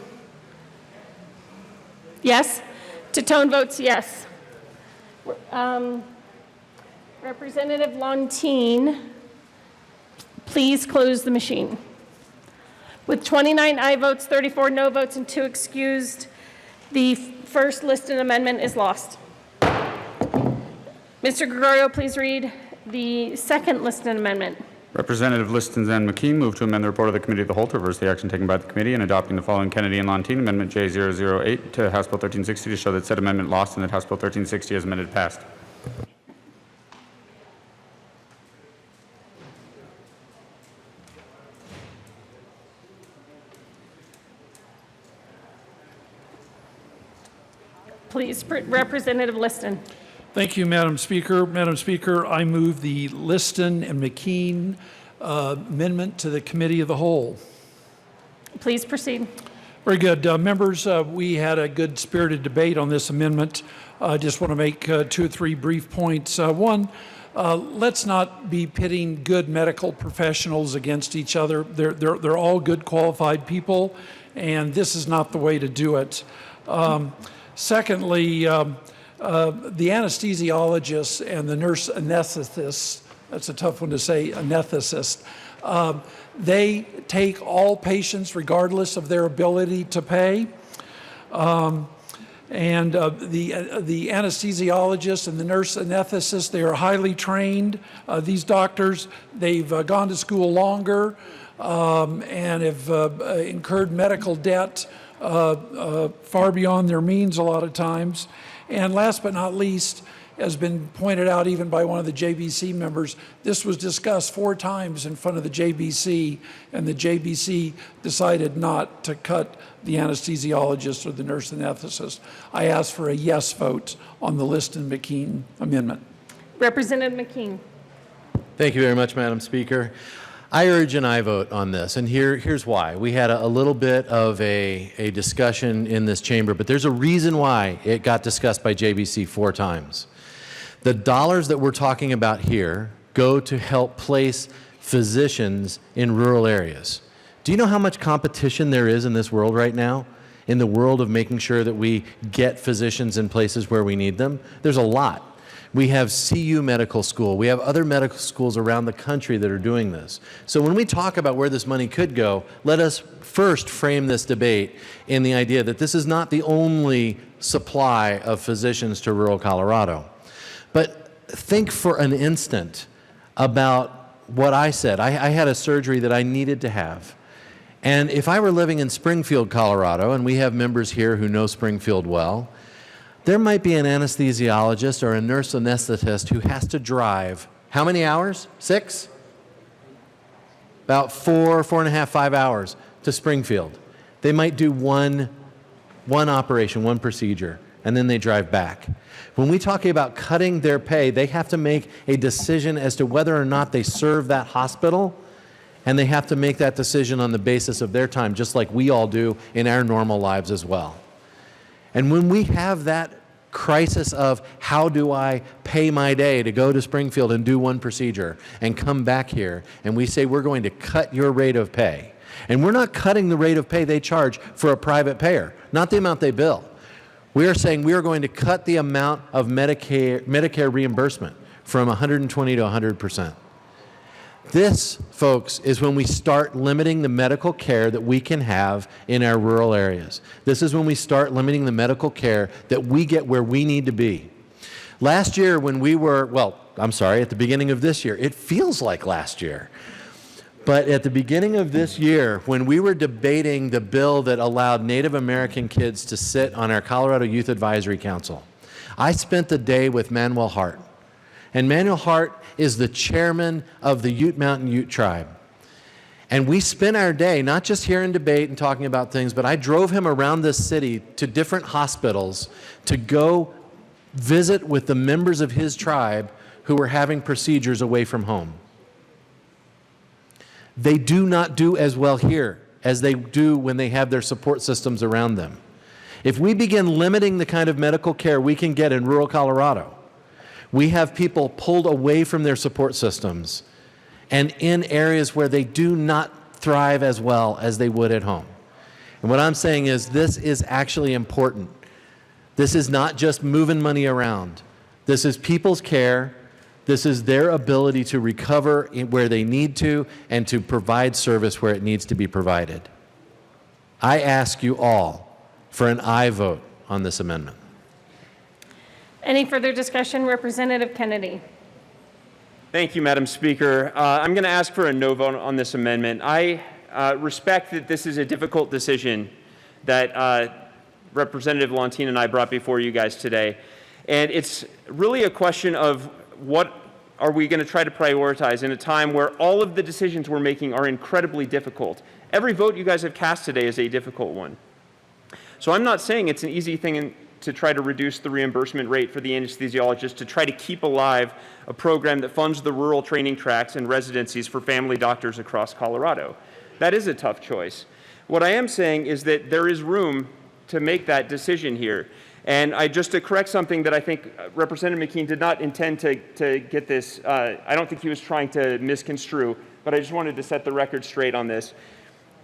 Yes? Tatone votes yes. Representative Lontine, please close the machine. With 29 aye votes, 34 no votes, and 2 excused, the first listed amendment is lost. Mr. Gregorio, please read the second listed amendment. Representative Liston and McKean move to amend the report of the Committee of the Whole to reverse the action taken by the committee in adopting the following Kennedy and Lontine Amendment J008 to House Bill 1360 to show that said amendment lost and that House Bill 1360 as amended passed. Please, Representative Liston. Thank you, Madam Speaker. Madam Speaker, I move the Liston and McKean amendment to the Committee of the Whole. Please proceed. Very good. Members, we had a good spirited debate on this amendment. I just want to make 2 or 3 brief points. One, let's not be pitting good medical professionals against each other. They're all good qualified people, and this is not the way to do it. Secondly, the anesthesiologists and the nurse anesthetists, that's a tough one to say, anesthetist, they take all patients regardless of their ability to pay. The anesthesiologists and the nurse anesthetists, they are highly trained. These doctors, they've gone to school longer and have incurred medical debt far beyond their means a lot of times. And last but not least, has been pointed out even by one of the JBC members, this was discussed 4 times in front of the JBC, and the JBC decided not to cut the anesthesiologist or the nurse anesthetist. I ask for a yes vote on the Liston-McKean amendment. Representative McKean. Thank you very much, Madam Speaker. I urge an aye vote on this, and here's why. We had a little bit of a discussion in this chamber, but there's a reason why it got discussed by JBC 4 times. The dollars that we're talking about here go to help place physicians in rural areas. Do you know how much competition there is in this world right now? In the world of making sure that we get physicians in places where we need them? There's a lot. We have CU Medical School. We have other medical schools around the country that are doing this. So when we talk about where this money could go, let us first frame this debate in the idea that this is not the only supply of physicians to rural Colorado. But think for an instant about what I said. I had a surgery that I needed to have. And if I were living in Springfield, Colorado, and we have members here who know Springfield well, there might be an anesthesiologist or a nurse anesthetist who has to drive how many hours? 6? About 4.5, 5 hours to Springfield. They might do one operation, one procedure, and then they drive back. When we talk about cutting their pay, they have to make a decision as to whether or not they serve that hospital, and they have to make that decision on the basis of their time, just like we all do in our normal lives as well. And when we have that crisis of how do I pay my day to go to Springfield and do one procedure and come back here, and we say we're going to cut your rate of pay, and we're not cutting the rate of pay they charge for a private payer, not the amount they bill. We are saying we are going to cut the amount of Medicare reimbursement from 120 to 100%. This, folks, is when we start limiting the medical care that we can have in our rural areas. This is when we start limiting the medical care that we get where we need to be. Last year when we were, at the beginning of this year, it feels like last year. But at the beginning of this year, when we were debating the bill that allowed Native American kids to sit on our Colorado Youth Advisory Council, I spent the day with Manuel Hart. And Manuel Hart is the chairman of the Ute Mountain Ute Tribe. And we spent our day not just here in debate and talking about things, but I drove him around this city to different hospitals to go visit with the members of his tribe who were having procedures away from home. They do not do as well here as they do when they have their support systems around them. If we begin limiting the kind of medical care we can get in rural Colorado, we have people pulled away from their support systems, and in areas where they do not thrive as well as they would at home. And what I'm saying is this is actually important. This is not just moving money around. This is people's care. This is their ability to recover where they need to and to provide service where it needs to be provided. I ask you all for an aye vote on this amendment. Any further discussion? Representative Kennedy. Thank you, Madam Speaker. I'm going to ask for a no vote on this amendment. I respect that this is a difficult decision that Representative Lantina and I brought before you guys today. And it's really a question of what are we going to try to prioritize in a time where all of the decisions we're making are incredibly difficult. Every vote you guys have cast today is a difficult one. So I'm not saying it's an easy thing to try to reduce the reimbursement rate for the anesthesiologist, to try to keep alive a program that funds the rural training tracks and residencies for family doctors across Colorado. That is a tough choice. What I am saying is that there is room to make that decision here. And just to correct something that I think Representative McKean did not intend to get this, I don't think he was trying to misconstrue, but I just wanted to set the record straight on this.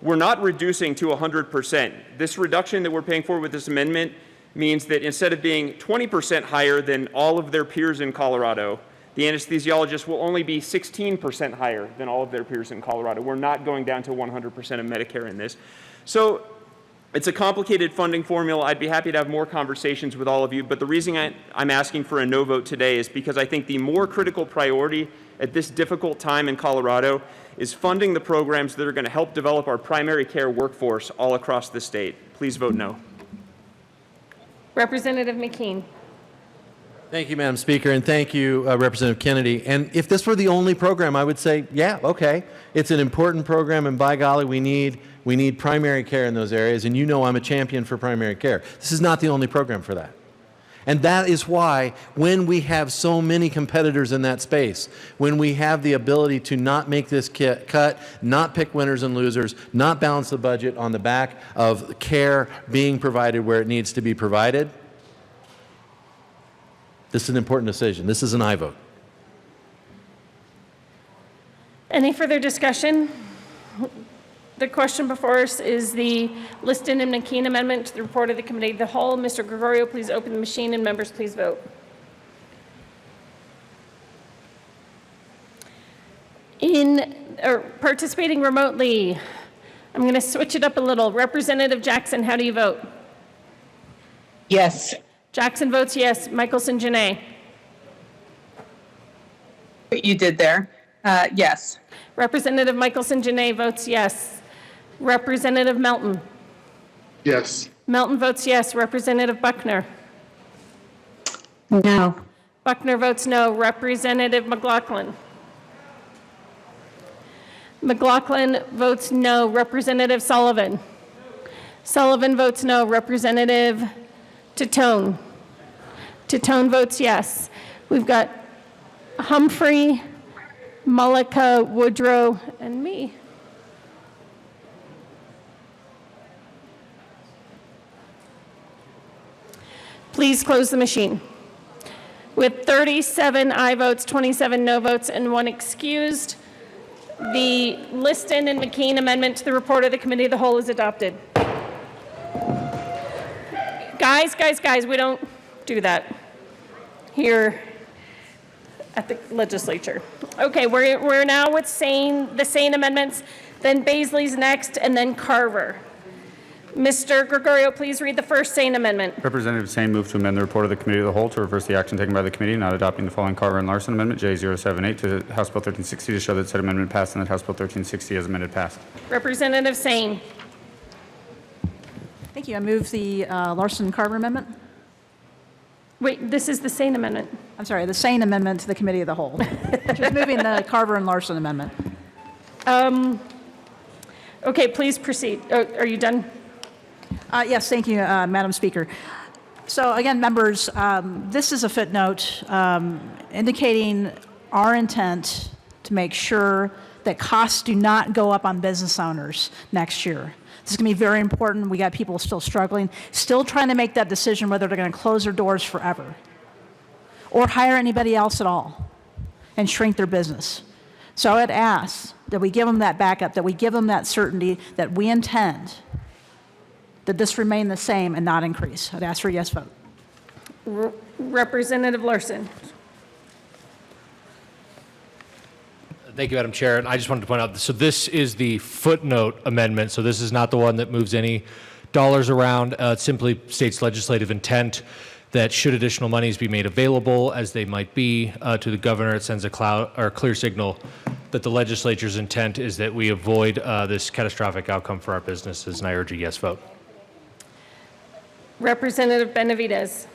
We're not reducing to 100%. This reduction that we're paying for with this amendment means that instead of being 20% higher than all of their peers in Colorado, the anesthesiologists will only be 16% higher than all of their peers in Colorado. We're not going down to 100% of Medicare in this. So it's a complicated funding formula. I'd be happy to have more conversations with all of you, but the reason I'm asking for a no vote today is because I think the more critical priority at this difficult time in Colorado is funding the programs that are going to help develop our primary care workforce all across the state. Please vote no. Representative McKean. Thank you, Madam Speaker, and thank you, Representative Kennedy. And if this were the only program, I would say, yeah, okay. It's an important program, and by golly, we need primary care in those areas, and you know I'm a champion for primary care. This is not the only program for that. And that is why when we have so many competitors in that space, when we have the ability to not make this cut, not pick winners and losers, not balance the budget on the back of care being provided where it needs to be provided, this is an important decision. This is an aye vote. Any further discussion? The question before us is the Liston and McKean amendment to the report of the Committee of the Whole. Mr. Gregorio, please open the machine, and members, please vote. Participating remotely, I'm going to switch it up a little. Representative Jackson, how do you vote? Yes. Jackson votes yes. Michelson Janae. What you did there. Yes. Representative Michelson Janae votes yes. Representative Melton. Yes. Melton votes yes. Representative Buckner. No. Buckner votes no. Representative McLaughlin. McLaughlin votes no. Representative Sullivan. Sullivan votes no. Representative Titone. Titone votes yes. We've got Humphrey, Mullica, Woodrow, and me. Please close the machine. With 37 aye votes, 27 no votes, and 1 excused, the Liston and McKean amendment to the report of the Committee of the Whole is adopted. Guys, we don't do that here at the legislature. Okay, we're now with the Sane amendments, then Baisley's next, and then Carver. Mr. Gregorio, please read the first Sane amendment. Representative Sane moved to amend the report of the Committee of the Whole to reverse the action taken by the committee, not adopting the following Carver and Larson amendment, J078, to House Bill 1360 to show that said amendment passed and that House Bill 1360 as amended passed. Representative Sane. Thank you. I move the Larson-Carver amendment. Wait, this is the Sane amendment. I'm sorry, the Sane amendment to the Committee of the Whole. Just moving the Carver and Larson amendment. Okay, please proceed. Are you done? Yes, thank you, Madam Speaker. So again, members, this is a footnote indicating our intent to make sure that costs do not go up on business owners next year. This is going to be very important. We got people still struggling, still trying to make that decision whether they're going to close their doors forever or hire anybody else at all and shrink their business. So I'd ask that we give them that backup, that we give them that certainty that we intend that this remain the same and not increase. I'd ask for a yes vote. Representative Larson. Thank you, Madam Chair. And I just wanted to point out, so this is the footnote amendment. So this is not the one that moves any dollars around. It simply states legislative intent that should additional monies be made available, as they might be, to the governor, it sends a clear signal that the legislature's intent is that we avoid this catastrophic outcome for our businesses, and I urge a yes vote. Representative Benavides.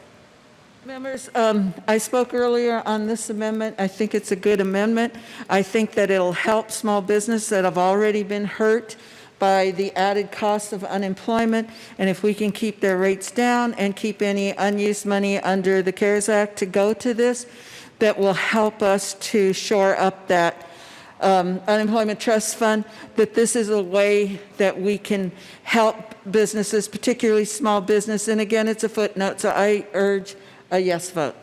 Members, I spoke earlier on this amendment. I think it's a good amendment. I think that it'll help small business that have already been hurt by the added cost of unemployment. And if we can keep their rates down and keep any unused money under the CARES Act to go to this, that will help us to shore up that unemployment trust fund, that this is a way that we can help businesses, particularly small business. And again, it's a footnote, so I urge a yes vote.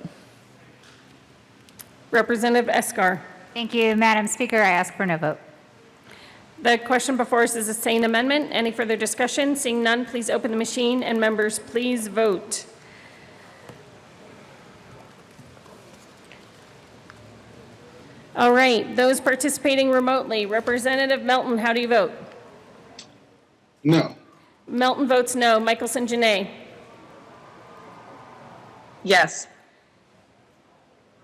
Representative Escar. Thank you, Madam Speaker. I ask for no vote. The question before us is a sane amendment. Any further discussion? Seeing none, please open the machine, and members, please vote. All right, those participating remotely. Representative Melton, how do you vote? No. Melton votes no. Michelson Janae. Yes.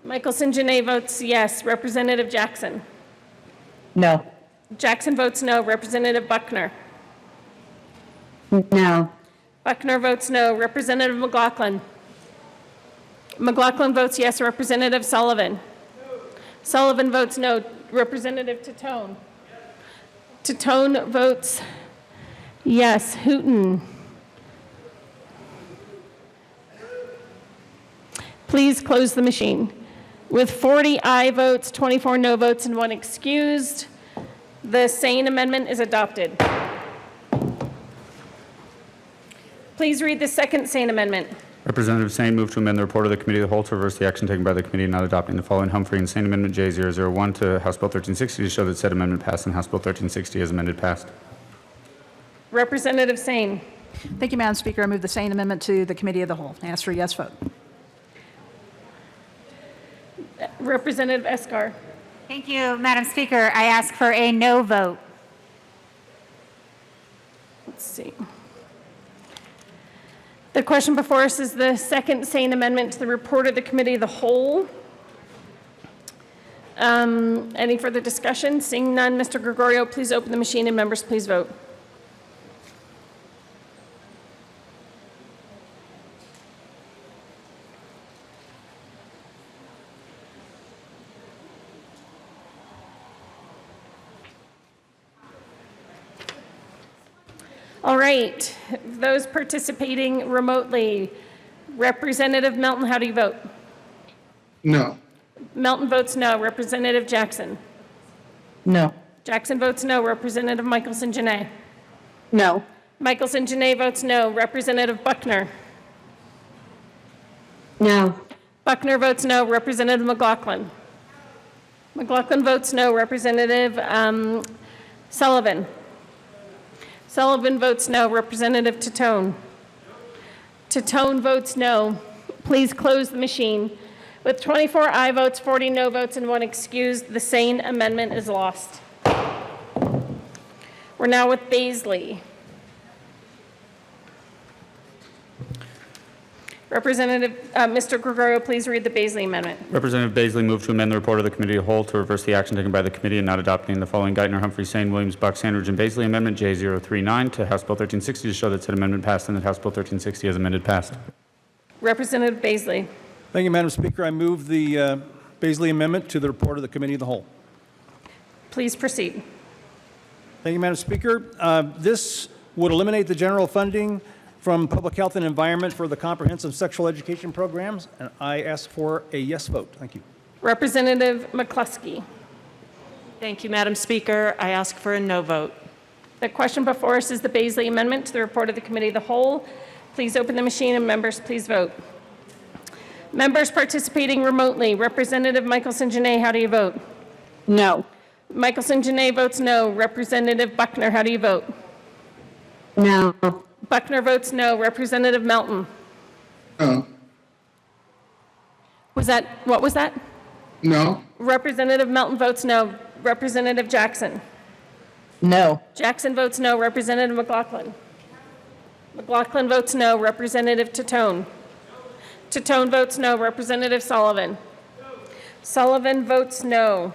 Michelson Janae votes yes. Representative Jackson. No. Jackson votes no. Representative Buckner. No. Buckner votes no. Representative McLaughlin. McLaughlin votes yes. Representative Sullivan. Sullivan votes no. Representative Titone. Titone votes yes. Hooton. Please close the machine. With 40 aye votes, 24 no votes, and 1 excused, the sane amendment is adopted. Please read the second sane amendment. Representative Sane moved to amend the report of the Committee of the Whole to reverse the action taken by the committee in not adopting the following Humphrey and Sane Amendment J001 to House Bill 1360 to show that said amendment passed and House Bill 1360 as amended passed. Representative Sane. Thank you, Madam Speaker. I move the same amendment to the Committee of the Whole. I ask for a yes vote. Representative Escar. Thank you, Madam Speaker. I ask for a no vote. Let's see. The question before us is the second sane amendment to the report of the Committee of the Whole. Any further discussion? Seeing none, Mr. Gregorio, please open the machine, and members, please vote. All right, those participating remotely. Representative Melton, how do you vote? No. Melton votes no. Representative Jackson? No. Jackson votes no. Representative Michelson Janae? No. Michelson Janae votes no. Representative Buckner? No. Buckner votes no. Representative McLaughlin? McLaughlin votes no. Representative Sullivan? Sullivan votes no. Representative Titone? Titone votes no. Please close the machine. With 24 aye votes, 40 no votes, and 1 excused, the sane amendment is lost. We're now with Baisley. Representative, Mr. Gregorio, please read the Baisley amendment. Representative Baisley moved to amend the report of the Committee of the Whole to reverse the action taken by the committee in not adopting the following Geithner, Humphrey, Sane, Williams, Buck, Sandridge, and Baisley Amendment J039 to House Bill 1360 to show that said amendment passed and that House Bill 1360 as amended passed. Representative Baisley. Thank you, Madam Speaker. I move the Baisley Amendment to the report of the Committee of the Whole. Please proceed. Thank you, Madam Speaker. This would eliminate the general funding from Public Health and Environment for the comprehensive sexual education programs, and I ask for a yes vote. Thank you. Representative McCluskey. Thank you, Madam Speaker. I ask for a no vote. The question before us is the Baisley Amendment to the report of the Committee of the Whole. Please open the machine, and members, please vote. Members participating remotely. Representative Michelson Janae, how do you vote? No. Michelson Janae votes no. Representative Buckner, how do you vote? No. Buckner votes no. Representative Melton? No. What was that? No. Representative Melton votes no. Representative Jackson? No. Jackson votes no. Representative McLaughlin? McLaughlin votes no. Representative Tatone? Tatone votes no. Representative Sullivan? Sullivan votes no.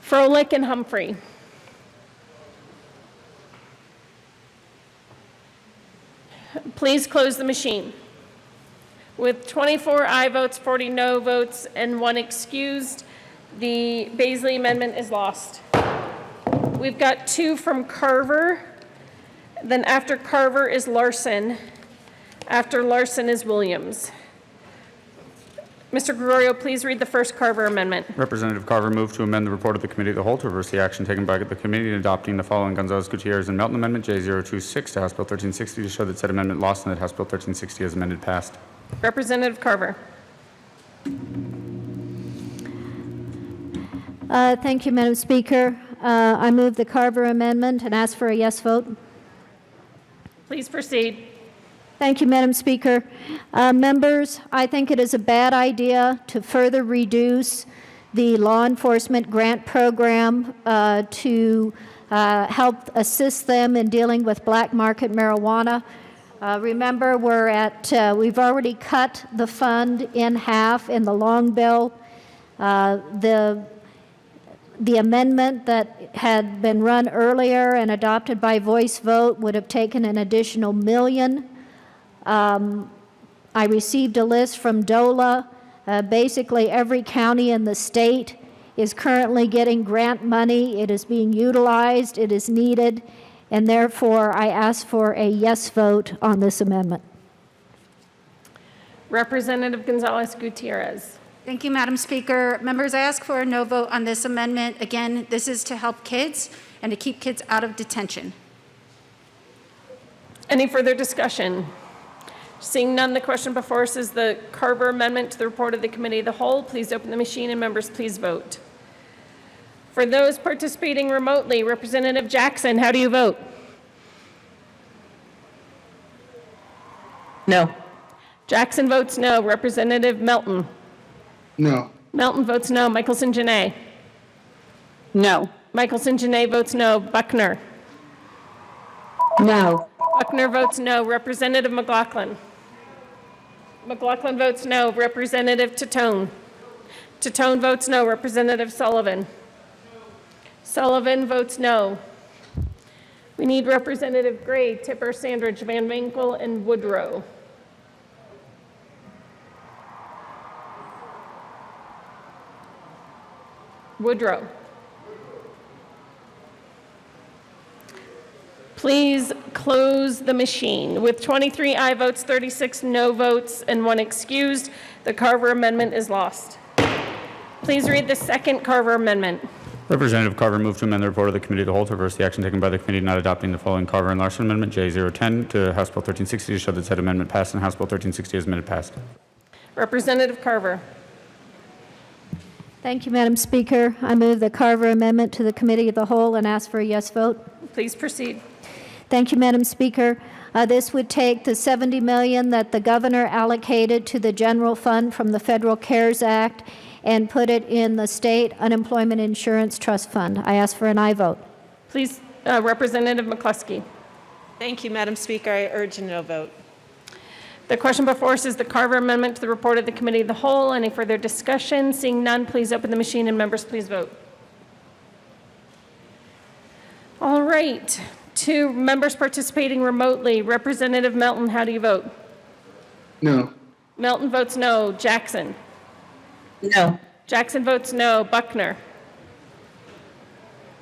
Froelich and Humphrey? Please close the machine. With 24 aye votes, 40 no votes, and 1 excused, the Baisley amendment is lost. We've got 2 from Carver. Then after Carver is Larson. After Larson is Williams. Mr. Gregorio, please read the first Carver amendment. Representative Carver moved to amend the report of the Committee of the Whole to reverse the action taken by the committee in adopting the following Gonzalez, Gutierrez, and Melton Amendment J026 to House Bill 1360 to show that said amendment lost and that House Bill 1360 as amended passed. Representative Carver. Thank you, Madam Speaker. I move the Carver amendment and ask for a yes vote. Please proceed. Thank you, Madam Speaker. Members, I think it is a bad idea to further reduce the law enforcement grant program to help assist them in dealing with black market marijuana. Remember, we've already cut the fund in half in the long bill. The amendment that had been run earlier and adopted by voice vote would have taken an additional $1 million. I received a list from DOLA. Basically, every county in the state is currently getting grant money. It is being utilized. It is needed. And therefore, I ask for a yes vote on this amendment. Representative Gonzalez Gutierrez. Thank you, Madam Speaker. Members, I ask for a no vote on this amendment. Again, this is to help kids and to keep kids out of detention. Any further discussion? Seeing none, the question before us is the Carver amendment to the report of the Committee of the Whole. Please open the machine and members, please vote. For those participating remotely, Representative Jackson, how do you vote? No. Jackson votes no. Representative Melton? No. Melton votes no. Michelson Janae? No. Michelson Janae votes no. Buckner? No. Buckner votes no. Representative McLaughlin? McLaughlin votes no. Representative Tatone? Tatone votes no. Representative Sullivan? Sullivan votes no. We need Representative Gray, Tipper, Sandridge, Van Winkle, and Woodrow. Woodrow. Please close the machine. With 23 aye votes, 36 no votes, and 1 excused, the Carver amendment is lost. Please read the second Carver amendment. Representative Carver moved to amend the report of the Committee of the Whole to reverse the action taken by the committee not adopting the following Carver and Larson Amendment J010 to House Bill 1360 to show that said amendment passed and House Bill 1360 as amended passed. Representative Carver. Thank you, Madam Speaker. I move the Carver amendment to the Committee of the Whole and ask for a yes vote. Please proceed. Thank you, Madam Speaker. This would take the $70 million that the governor allocated to the general fund from the Federal CARES Act and put it in the State Unemployment Insurance Trust Fund. I ask for an aye vote. Please, Representative McCluskey. Thank you, Madam Speaker. I urge a no vote. The question before us is the Carver amendment to the report of the Committee of the Whole. Any further discussion? Seeing none, please open the machine and members, please vote. All right. 2 members participating remotely. Representative Melton, how do you vote? No. Melton votes no. Jackson? No. Jackson votes no. Buckner?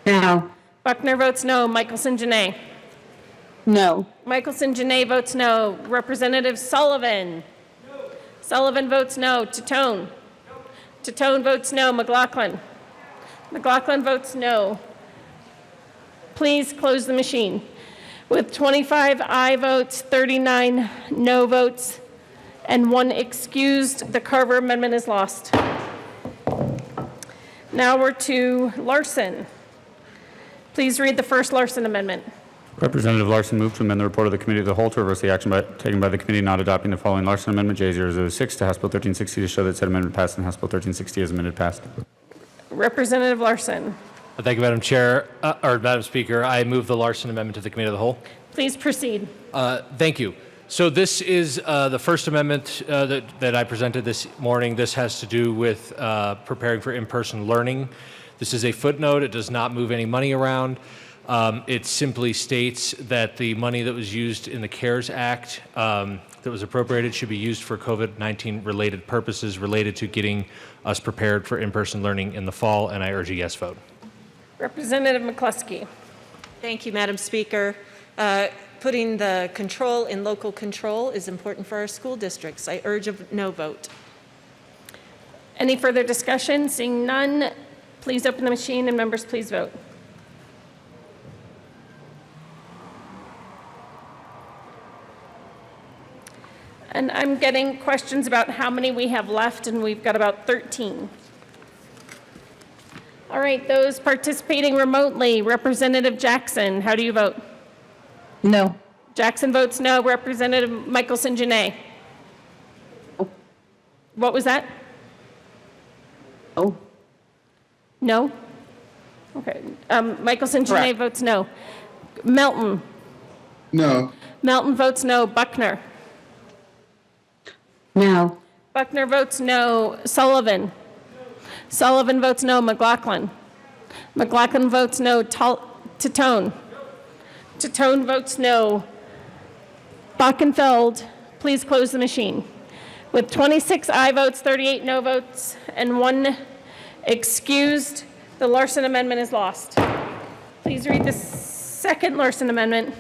No. Buckner votes no. Michelson Janae? No. Michelson Janae votes no. Representative Sullivan? No. Sullivan votes no. Tatone? No. Tatone votes no. McLaughlin? McLaughlin votes no. Please close the machine. With 25 aye votes, 39 no votes, and 1 excused, the Carver amendment is lost. Now we're to Larson. Please read the first Larson amendment. Representative Larson moved to amend the report of the Committee of the Whole to reverse the action taken by the committee not adopting the following Larson Amendment J006 to House Bill 1360 to show that said amendment passed and House Bill 1360 as amended passed. Representative Larson. Thank you, Madam Chair, or Madam Speaker. I move the Larson Amendment to the Committee of the Whole. Please proceed. Thank you. So this is the first amendment that I presented this morning. This has to do with preparing for in-person learning. This is a footnote. It does not move any money around. It simply states that the money that was used in the CARES Act that was appropriated should be used for COVID-19 related purposes related to getting us prepared for in-person learning in the fall, and I urge a yes vote. Representative McCluskey. Thank you, Madam Speaker. Putting the control in local control is important for our school districts. I urge a no vote. Any further discussion? Seeing none, please open the machine and members please vote. And I'm getting questions about how many we have left, and we've got about 13. All right, those participating remotely, Representative Jackson, how do you vote? No. Jackson votes no. Representative Michelson Janae. What was that? Oh. No? Okay. Michelson Janae Correct. votes no. Melton. No. Melton votes no. Buckner. No. Buckner votes no. Sullivan. Sullivan votes no. McLaughlin. McLaughlin votes no. Titone. Titone votes no. Bockenfeld, please close the machine. With 26 aye votes, 38 no votes, and 1 excused, the Larson Amendment is lost. Please read the second Larson Amendment.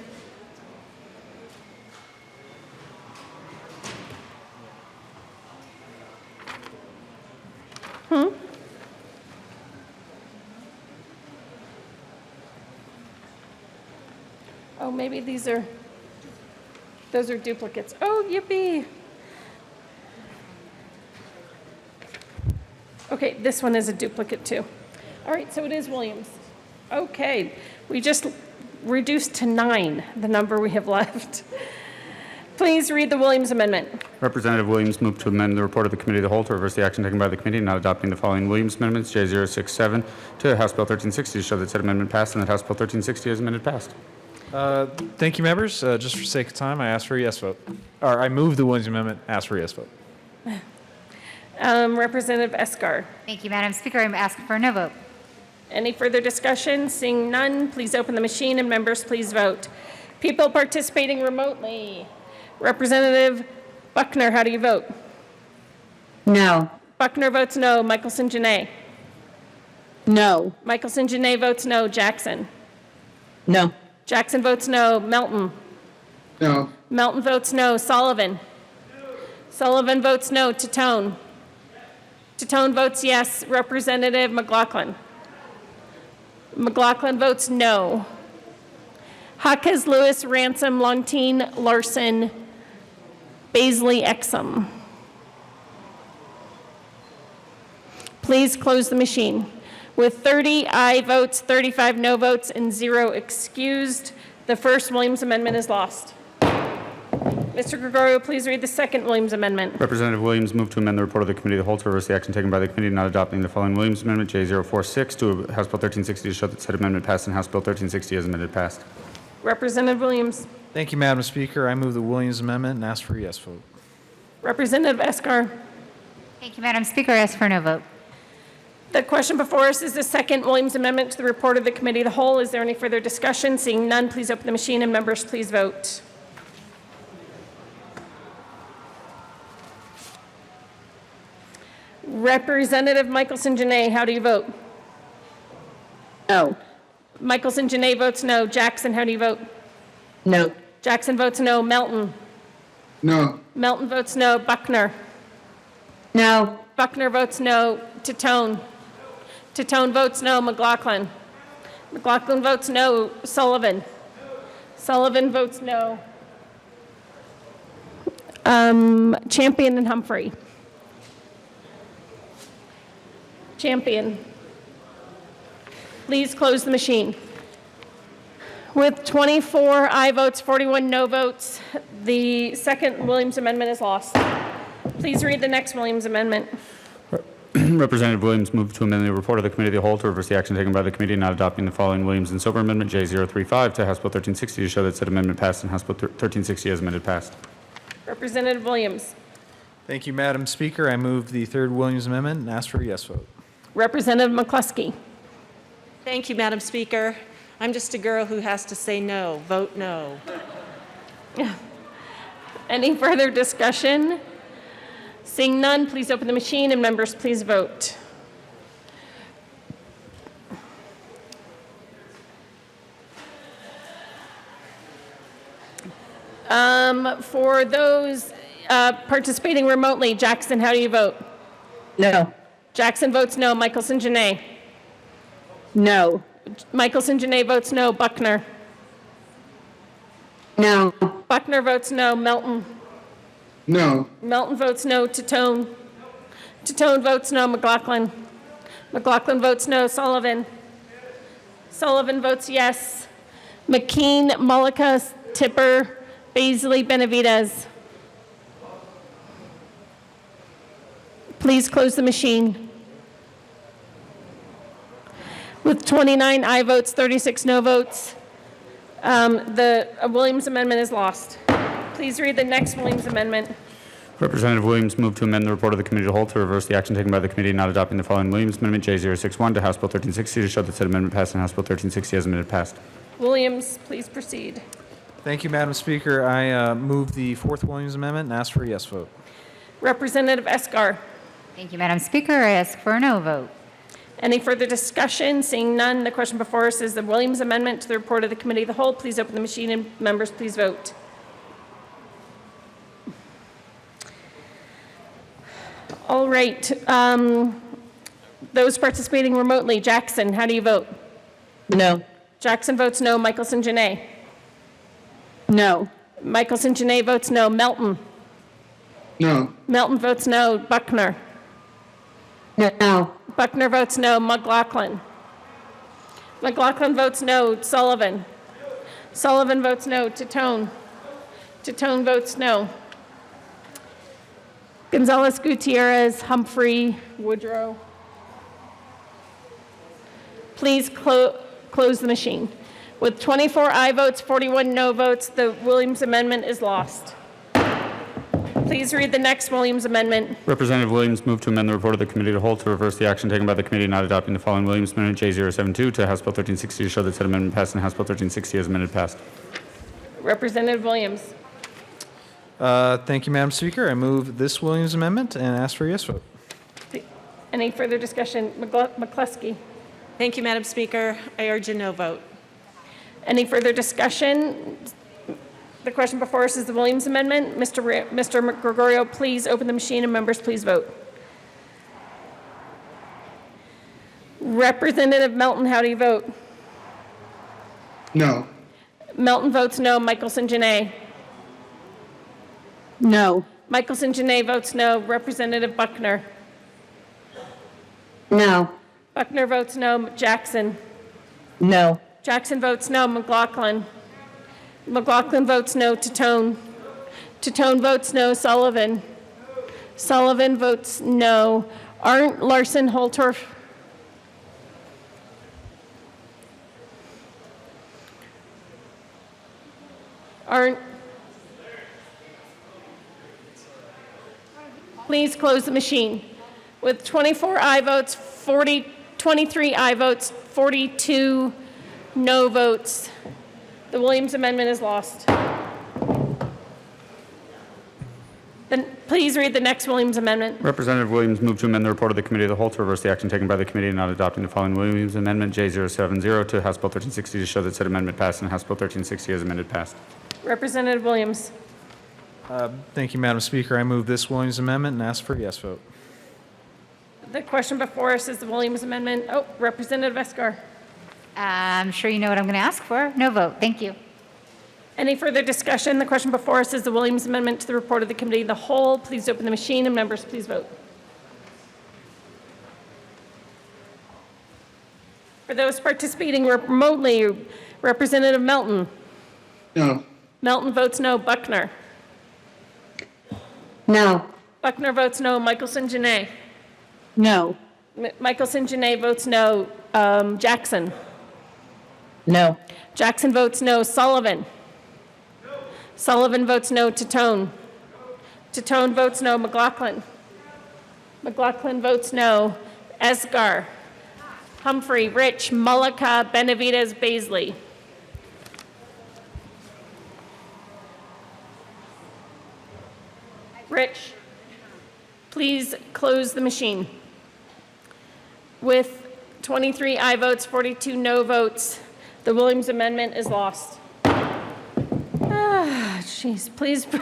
Oh, maybe those are duplicates. Oh, yippee. Okay, this one is a duplicate too. All right, so it is Williams. Okay, we just reduced to 9, the number we have left. Please read the Williams Amendment. Representative Williams moved to amend the report of the Committee of the Whole to reverse the action taken by the committee not adopting the following Williams Amendments J067 to House Bill 1360 to show that said amendment passed and that House Bill 1360 as amended passed. Thank you, members. Just for sake of time, I ask for a yes vote. Or I move the Williams Amendment, ask for a yes vote. Representative Escar. Thank you, Madam Speaker. I'm asking for a no vote. Any further discussion? Seeing none, please open the machine and members please vote. People participating remotely. Representative Buckner, how do you vote? No. Buckner votes no. Michelson Janae. No. Michelson Janae votes no. Jackson. No. Jackson votes no. Melton. No. Melton votes no. Sullivan. Sullivan votes no. Titone. Titone votes yes. Representative McLaughlin. McLaughlin votes no. Hawkes, Lewis, Ransom, Longtine, Larson, Baisley, Exum. Please close the machine. With 30 aye votes, 35 no votes, and 0 excused, the first Williams Amendment is lost. Mr. Gregorio, please read the second Williams Amendment. Representative Williams moved to amend the report of the Committee of the Whole to reverse the action taken by the committee not adopting the following Williams Amendment J046 to House Bill 1360 to show that said amendment passed and House Bill 1360 as amended passed. Representative Williams. Thank you, Madam Speaker. I move the Williams Amendment and ask for a yes vote. Representative Escar. Thank you, Madam Speaker. I ask for a no vote. The question before us is the second Williams Amendment to the report of the Committee of the Whole. Is there any further discussion? Seeing none, please open the machine and members please vote. Representative Michelson Janae, how do you vote? No. Michelson Janae votes no. Jackson, how do you vote? No. Jackson votes no. Melton. No. Melton votes no. Buckner. No. Buckner votes no. Titone. Titone votes no. McLaughlin. McLaughlin votes no. Sullivan. Sullivan votes no. Champion and Humphrey. Champion. Please close the machine. With 24 aye votes, 41 no votes, the second Williams amendment is lost. Please read the next Williams amendment. Representative Williams moved to amend the report of the Committee of the Whole to reverse the action taken by the committee in not adopting the following Williams and Sober Amendment J035 to House Bill 1360 to show that said amendment passed and House Bill 1360 as amended passed. Representative Williams. Thank you, Madam Speaker. I move the third Williams Amendment and ask for a yes vote. Representative McCluskey. Thank you, Madam Speaker. I'm just a girl who has to say no. Vote no. Any further discussion? Seeing none, please open the machine and members please vote. For those participating remotely, Jackson, how do you vote? No. Jackson votes no. Michelson Janae. No. Michelson Janae votes no. Buckner. No. Buckner votes no. Melton. No. Melton votes no. Tatone. Tatone votes no. McLaughlin. McLaughlin votes no. Sullivan. Sullivan votes yes. McKean, Mullica, Tipper, Baisley, Benavides. Please close the machine. With 29 aye votes, 36 no votes, the Williams amendment is lost. Please read the next Williams amendment. Representative Williams moved to amend the report of the Committee of the Whole to reverse the action taken by the committee in not adopting the following Williams Amendment J061 to House Bill 1360 to show that said amendment passed and House Bill 1360 as amended passed. Williams, please proceed. Thank you, Madam Speaker. I move the fourth Williams Amendment and ask for a yes vote. Representative Escar. Thank you, Madam Speaker. I ask for a no vote. Any further discussion? Seeing none, the question before us is the Williams amendment to the report of the Committee of the Whole. Please open the machine and members please vote. All right. Those participating remotely, Jackson, how do you vote? No. Jackson votes no. Michelson Janae. No. Michelson Janae votes no. Melton. No. Melton votes no. Buckner. No. Buckner votes no. McLaughlin. McLaughlin votes no. Sullivan. Sullivan votes no. Tatone. Tatone votes no. Gonzalez, Gutierrez, Humphrey, Woodrow. Please close the machine. With 24 aye votes, 41 no votes, the Williams amendment is lost. Please read the next Williams amendment. Representative Williams moved to amend the report of the Committee of the Whole to reverse the action taken by the committee in not adopting the following Williams Amendment J072 to House Bill 1360 to show that said amendment passed and House Bill 1360 as amended passed. Representative Williams. Thank you, Madam Speaker. I move this Williams Amendment and ask for a yes vote. Any further discussion? McCluskey. Thank you, Madam Speaker. I urge a no vote. Any further discussion? The question before us is the Williams amendment. Mr. Gregorio, please open the machine and members please vote. Representative Melton, how do you vote? No. Melton votes no. Michelson Janae. No. Michelson Janae votes no. Representative Buckner. No. Buckner votes no. Jackson. No. Jackson votes no. McLaughlin. McLaughlin votes no. Tatone. Tatone votes no. Sullivan. Sullivan votes no. Arndt, Larson, Holtorf. Arndt. Please close the machine. With 24 aye votes, 23 aye votes, 42 no votes, the Williams amendment is lost. Then please read the next Williams amendment. Representative Williams moved to amend the report of the Committee of the Whole to reverse the action taken by the committee in not adopting the following Williams Amendment J070 to House Bill 1360 to show that said amendment passed and House Bill 1360 as amended passed. Representative Williams. Thank you, Madam Speaker. I move this Williams Amendment and ask for a yes vote. The question before us is the Williams amendment. Oh, Representative Escar. I'm sure you know what I'm going to ask for. No vote. Thank you. Any further discussion? The question before us is the Williams amendment to the report of the Committee of the Whole. Please open the machine and members please vote. For those participating remotely, Representative Melton. No. Melton votes no. Buckner. No. Buckner votes no. Michelson Janae. No. Michelson Janae votes no. Jackson. No. Jackson votes no. Sullivan. Sullivan votes no. Tatone. Tatone votes no. McLaughlin. McLaughlin votes no. Esgar. Humphrey, Rich, Mullica, Benavides, Baisley. Rich, please close the machine. With 23 aye votes, 42 no votes, the Williams amendment is lost. Jeez, please read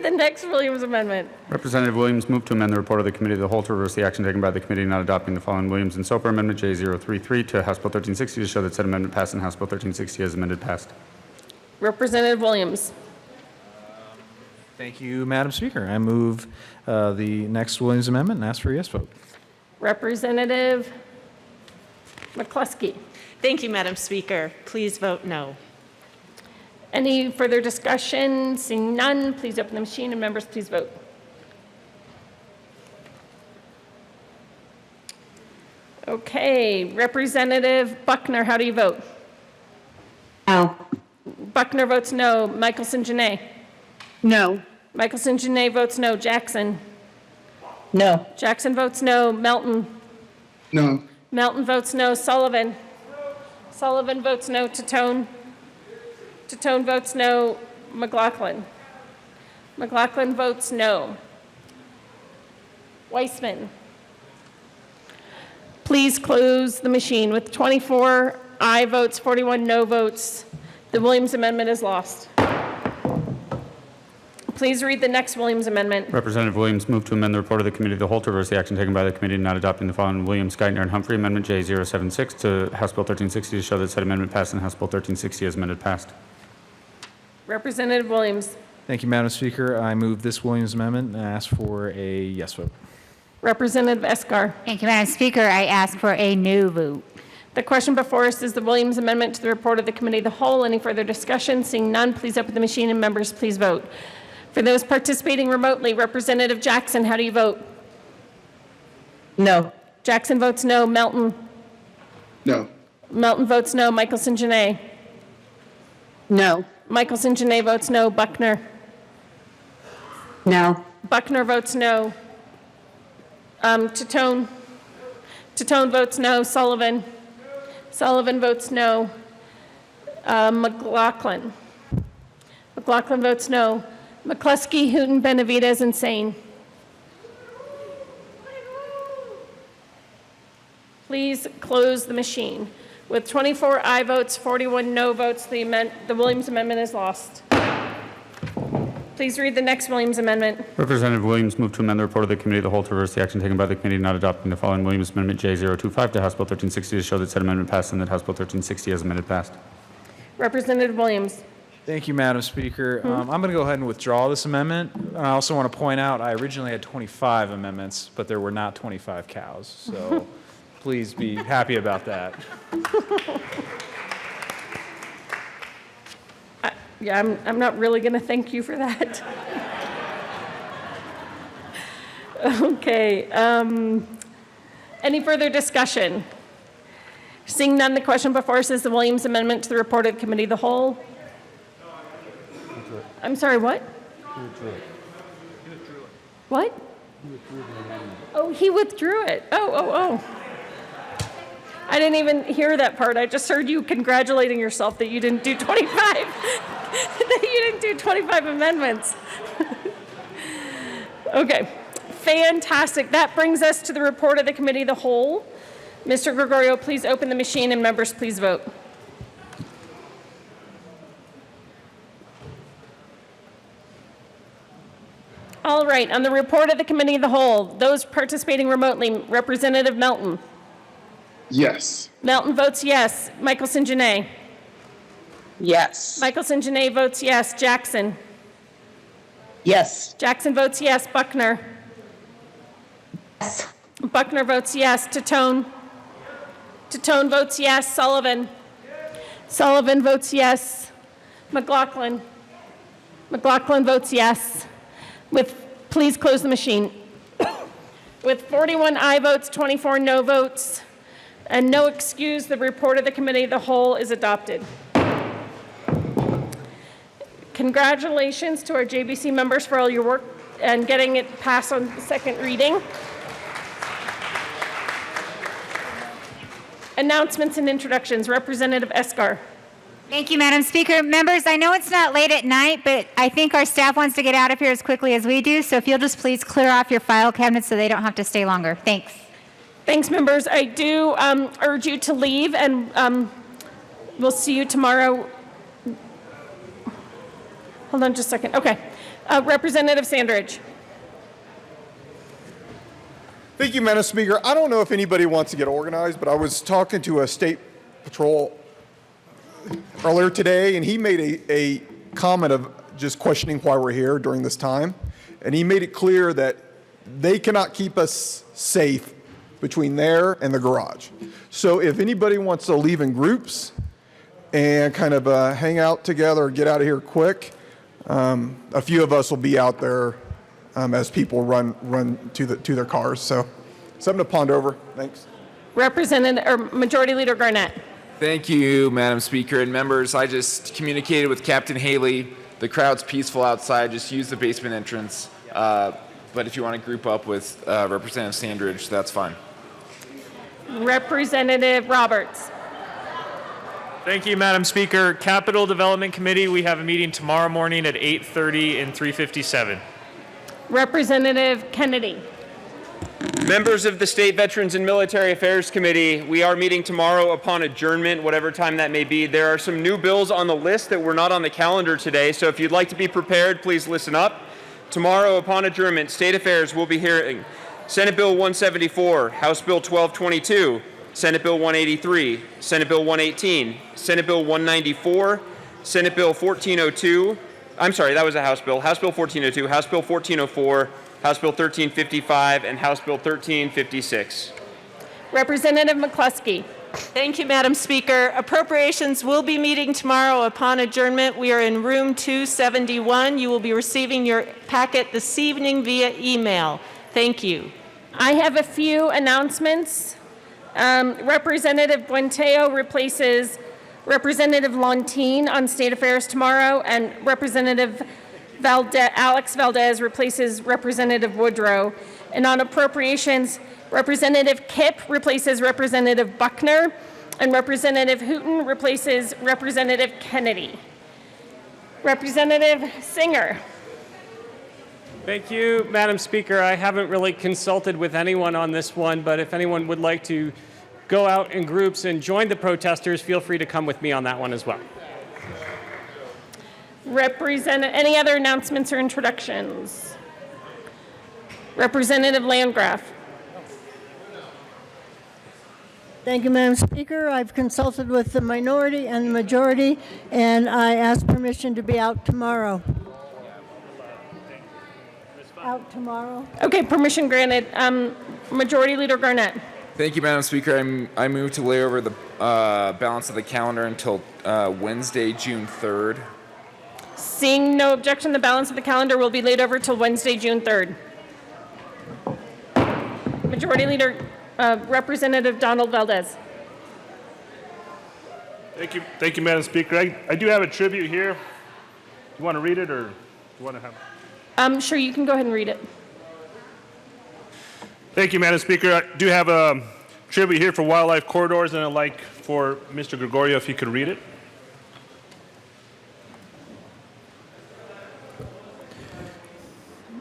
the next Williams amendment. Representative Williams moved to amend the report of the Committee of the Whole to reverse the action taken by the committee not adopting the following Williams and Soper Amendment J033 to House Bill 1360 to show that said amendment passed and House Bill 1360 as amended passed. Representative Williams. Thank you, Madam Speaker. I move the next Williams Amendment and ask for a yes vote. Representative McCluskey. Thank you, Madam Speaker. Please vote no. Any further discussion? Seeing none, please open the machine and members, please vote. Okay, Representative Buckner, how do you vote? No. Buckner votes no. Michelson Janae. No. Michelson Janae votes no. Jackson. No. Jackson votes no. Melton. No. Melton votes no. Sullivan. Sullivan votes no. Tatone. Tatone votes no. McLaughlin. McLaughlin votes no. Weissman. Please close the machine. With 24 aye votes, 41 no votes, the Williams amendment is lost. Please read the next Williams amendment. Representative Williams moved to amend the report of the Committee of the Whole to reverse the action taken by the committee not adopting the following Williams, Geithner, and Humphrey Amendment J076 to House Bill 1360 to show that said amendment passed and House Bill 1360 as amended passed. Representative Williams. Thank you, Madam Speaker. I move this Williams Amendment and ask for a yes vote. Representative Escar. Thank you, Madam Speaker. I ask for a no vote. The question before us is the Williams amendment to the report of the Committee of the Whole. Any further discussion? Seeing none, please open the machine and members, please vote. For those participating remotely, Representative Jackson, how do you vote? No. Jackson votes no. Melton. No. Melton votes no. Michelson Janae. No. Michelson Janae votes no. Buckner. No. Buckner votes no. Tatone. Tatone votes no. Sullivan. Sullivan votes no. McLaughlin. McLaughlin votes no. McCluskey, Hooton, Benavides, and Sane. Please close the machine. With 24 aye votes, 41 no votes, the Williams amendment is lost. Please read the next Williams amendment. Representative Williams moved to amend the report of the Committee of the Whole to reverse the action taken by the committee not adopting the following Williams Amendment J025 to House Bill 1360 to show that said amendment passed and that House Bill 1360 as amended passed. Representative Williams. Thank you, Madam Speaker. I'm going to go ahead and withdraw this amendment. I also want to point out I originally had 25 amendments, but there were not 25 cows. So please be happy about that. Yeah, I'm not really going to thank you for that. Okay. Any further discussion? Seeing none, the question before us is the Williams amendment to the report of the Committee of the Whole. I'm sorry, what? What? Oh, he withdrew it. Oh. I didn't even hear that part. I just heard you congratulating yourself that you didn't do 25. That you didn't do 25 amendments. Okay, fantastic. That brings us to the report of the Committee of the Whole. Mr. Gregorio, please open the machine and members, please vote. All right, on the report of the Committee of the Whole, those participating remotely, Representative Melton. Yes. Melton votes yes. Michelson Janae. Yes. Michelson Janae votes yes. Jackson. Yes. Jackson votes yes. Buckner. Yes. Buckner votes yes. Tatone. Tatone votes yes. Sullivan. Sullivan votes yes. McLaughlin. McLaughlin votes yes. Please close the machine. With 41 aye votes, 24 no votes, and no excuse, the report of the committee of the whole is adopted. Congratulations to our JBC members for all your work and getting it passed on second reading. Announcements and introductions. Representative Escar. Thank you, Madam Speaker. Members, I know it's not late at night, but I think our staff wants to get out of here as quickly as we do, so if you'll just please clear off your file cabinets so they don't have to stay longer. Thanks. Thanks, members. I do urge you to leave, and we'll see you tomorrow. Hold on just a second. Okay. Representative Sandridge. Thank you, Madam Speaker. I don't know if anybody wants to get organized, but I was talking to a state patrol earlier today, and he made a comment of just questioning why we're here during this time. And he made it clear that they cannot keep us safe between there and the garage. So if anybody wants to leave in groups and kind of hang out together or get out of here quick, a few of us will be out there as people run to their cars. So something to ponder over. Thanks. Majority Leader Garnett. Thank you, Madam Speaker and members. I just communicated with Captain Haley. The crowd's peaceful outside. Just use the basement entrance. But if you want to group up with Representative Sandridge, that's fine. Representative Roberts. Thank you, Madam Speaker. Capital Development Committee, we have a meeting tomorrow morning at 8:30 and 3:57. Representative Kennedy. Members of the State Veterans and Military Affairs Committee, we are meeting tomorrow upon adjournment, whatever time that may be. There are some new bills on the list that were not on the calendar today, so if you'd like to be prepared, please listen up. Tomorrow upon adjournment, State Affairs will be hearing Senate Bill 174, House Bill 1222, Senate Bill 183, Senate Bill 118, Senate Bill 194, Senate Bill 1402, I'm sorry, that was a House Bill, House Bill 1402, House Bill 1404, House Bill 1355, and House Bill 1356. Representative McCluskey. Thank you, Madam Speaker. Appropriations will be meeting tomorrow upon adjournment. We are in room 271. You will be receiving your packet this evening via email. Thank you. I have a few announcements. Representative Buenteo replaces Representative Lontine on State Affairs tomorrow, and Representative Alex Valdez replaces Representative Woodrow. And on appropriations, Representative Kipp replaces Representative Buckner, and Representative Hooton replaces Representative Kennedy. Representative Singer. Thank you, Madam Speaker. I haven't really consulted with anyone on this one, but if anyone would like to go out in groups and join the protesters, feel free to come with me on that one as well. Any other announcements or introductions? Representative Landgraf. Thank you, Madam Speaker. I've consulted with the minority and the majority, and I ask permission to be out tomorrow. Out tomorrow. Okay, permission granted. Majority Leader Garnett. Thank you, Madam Speaker. I move to lay over the balance of the calendar until Wednesday, June 3rd. Seeing no objection, the balance of the calendar will be laid over till Wednesday, June 3rd. Majority Leader, Representative Donald Valdez. Thank you, Madam Speaker. I do have a tribute here. You want to read it, or you want to have? Sure, you can go ahead and read it. Thank you, Madam Speaker. I do have a tribute here for Wildlife Corridors, and I'd like for Mr. Gregorio if he could read it.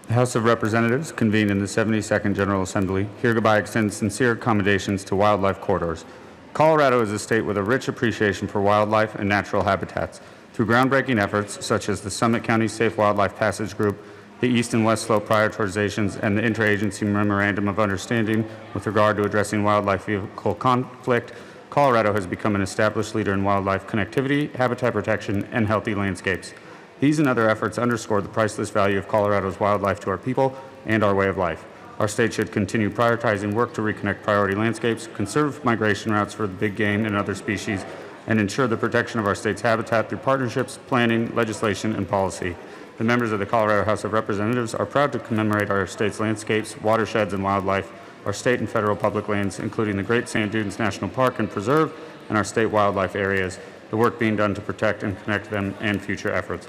The House of Representatives, convened in the 72nd General Assembly, hereby extends sincere accommodations to Wildlife Corridors. Colorado is a state with a rich appreciation for wildlife and natural habitats. Through groundbreaking efforts such as the Summit County Safe Wildlife Passage Group, the East and West Slope prioritizations, and the Interagency Memorandum of Understanding with regard to addressing wildlife vehicle conflict, Colorado has become an established leader in wildlife connectivity, habitat protection, and healthy landscapes. These and other efforts underscore the priceless value of Colorado's wildlife to our people and our way of life. Our state should continue prioritizing work to reconnect priority landscapes, conserve migration routes for the big game and other species, and ensure the protection of our state's habitat through partnerships, planning, legislation, and policy. The members of the Colorado House of Representatives are proud to commemorate our state's landscapes, watersheds, and wildlife, our state and federal public lands, including the Great Sand Dunes National Park and Preserve, and our state wildlife areas, the work being done to protect and connect them, and future efforts.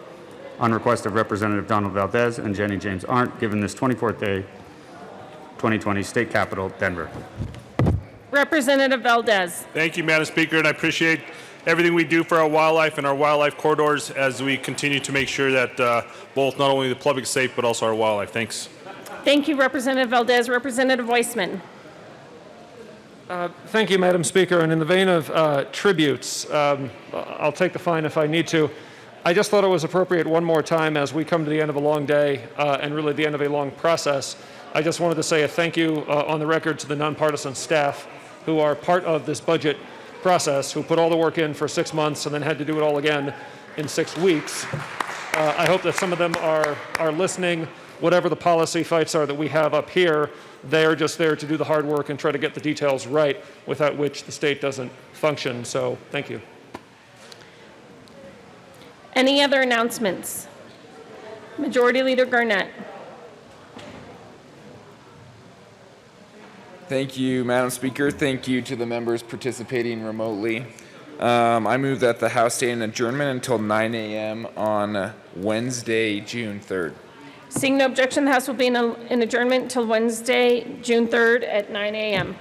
On request of Representative Donald Valdez and Jenny James Arndt, given this 24th day, 2020, State Capitol, Denver. Representative Valdez. Thank you, Madam Speaker, and I appreciate everything we do for our wildlife and our wildlife corridors as we continue to make sure that both not only the public is safe, but also our wildlife. Thanks. Thank you, Representative Valdez. Representative Weissman. Thank you, Madam Speaker. And in the vein of tributes, I'll take the fine if I need to. I just thought it was appropriate one more time as we come to the end of a long day and really the end of a long process. I just wanted to say a thank you on the record to the nonpartisan staff who are part of this budget process, who put all the work in for 6 months and then had to do it all again in 6 weeks. I hope that some of them are listening. Whatever the policy fights are that we have up here, they are just there to do the hard work and try to get the details right, without which the state doesn't function. So thank you. Any other announcements? Majority Leader Garnett. Thank you, Madam Speaker. Thank you to the members participating remotely. I move that the House stay in adjournment until 9 a.m. on Wednesday, June 3rd. Seeing no objection, the House will be in adjournment until Wednesday, June 3rd at 9 a.m.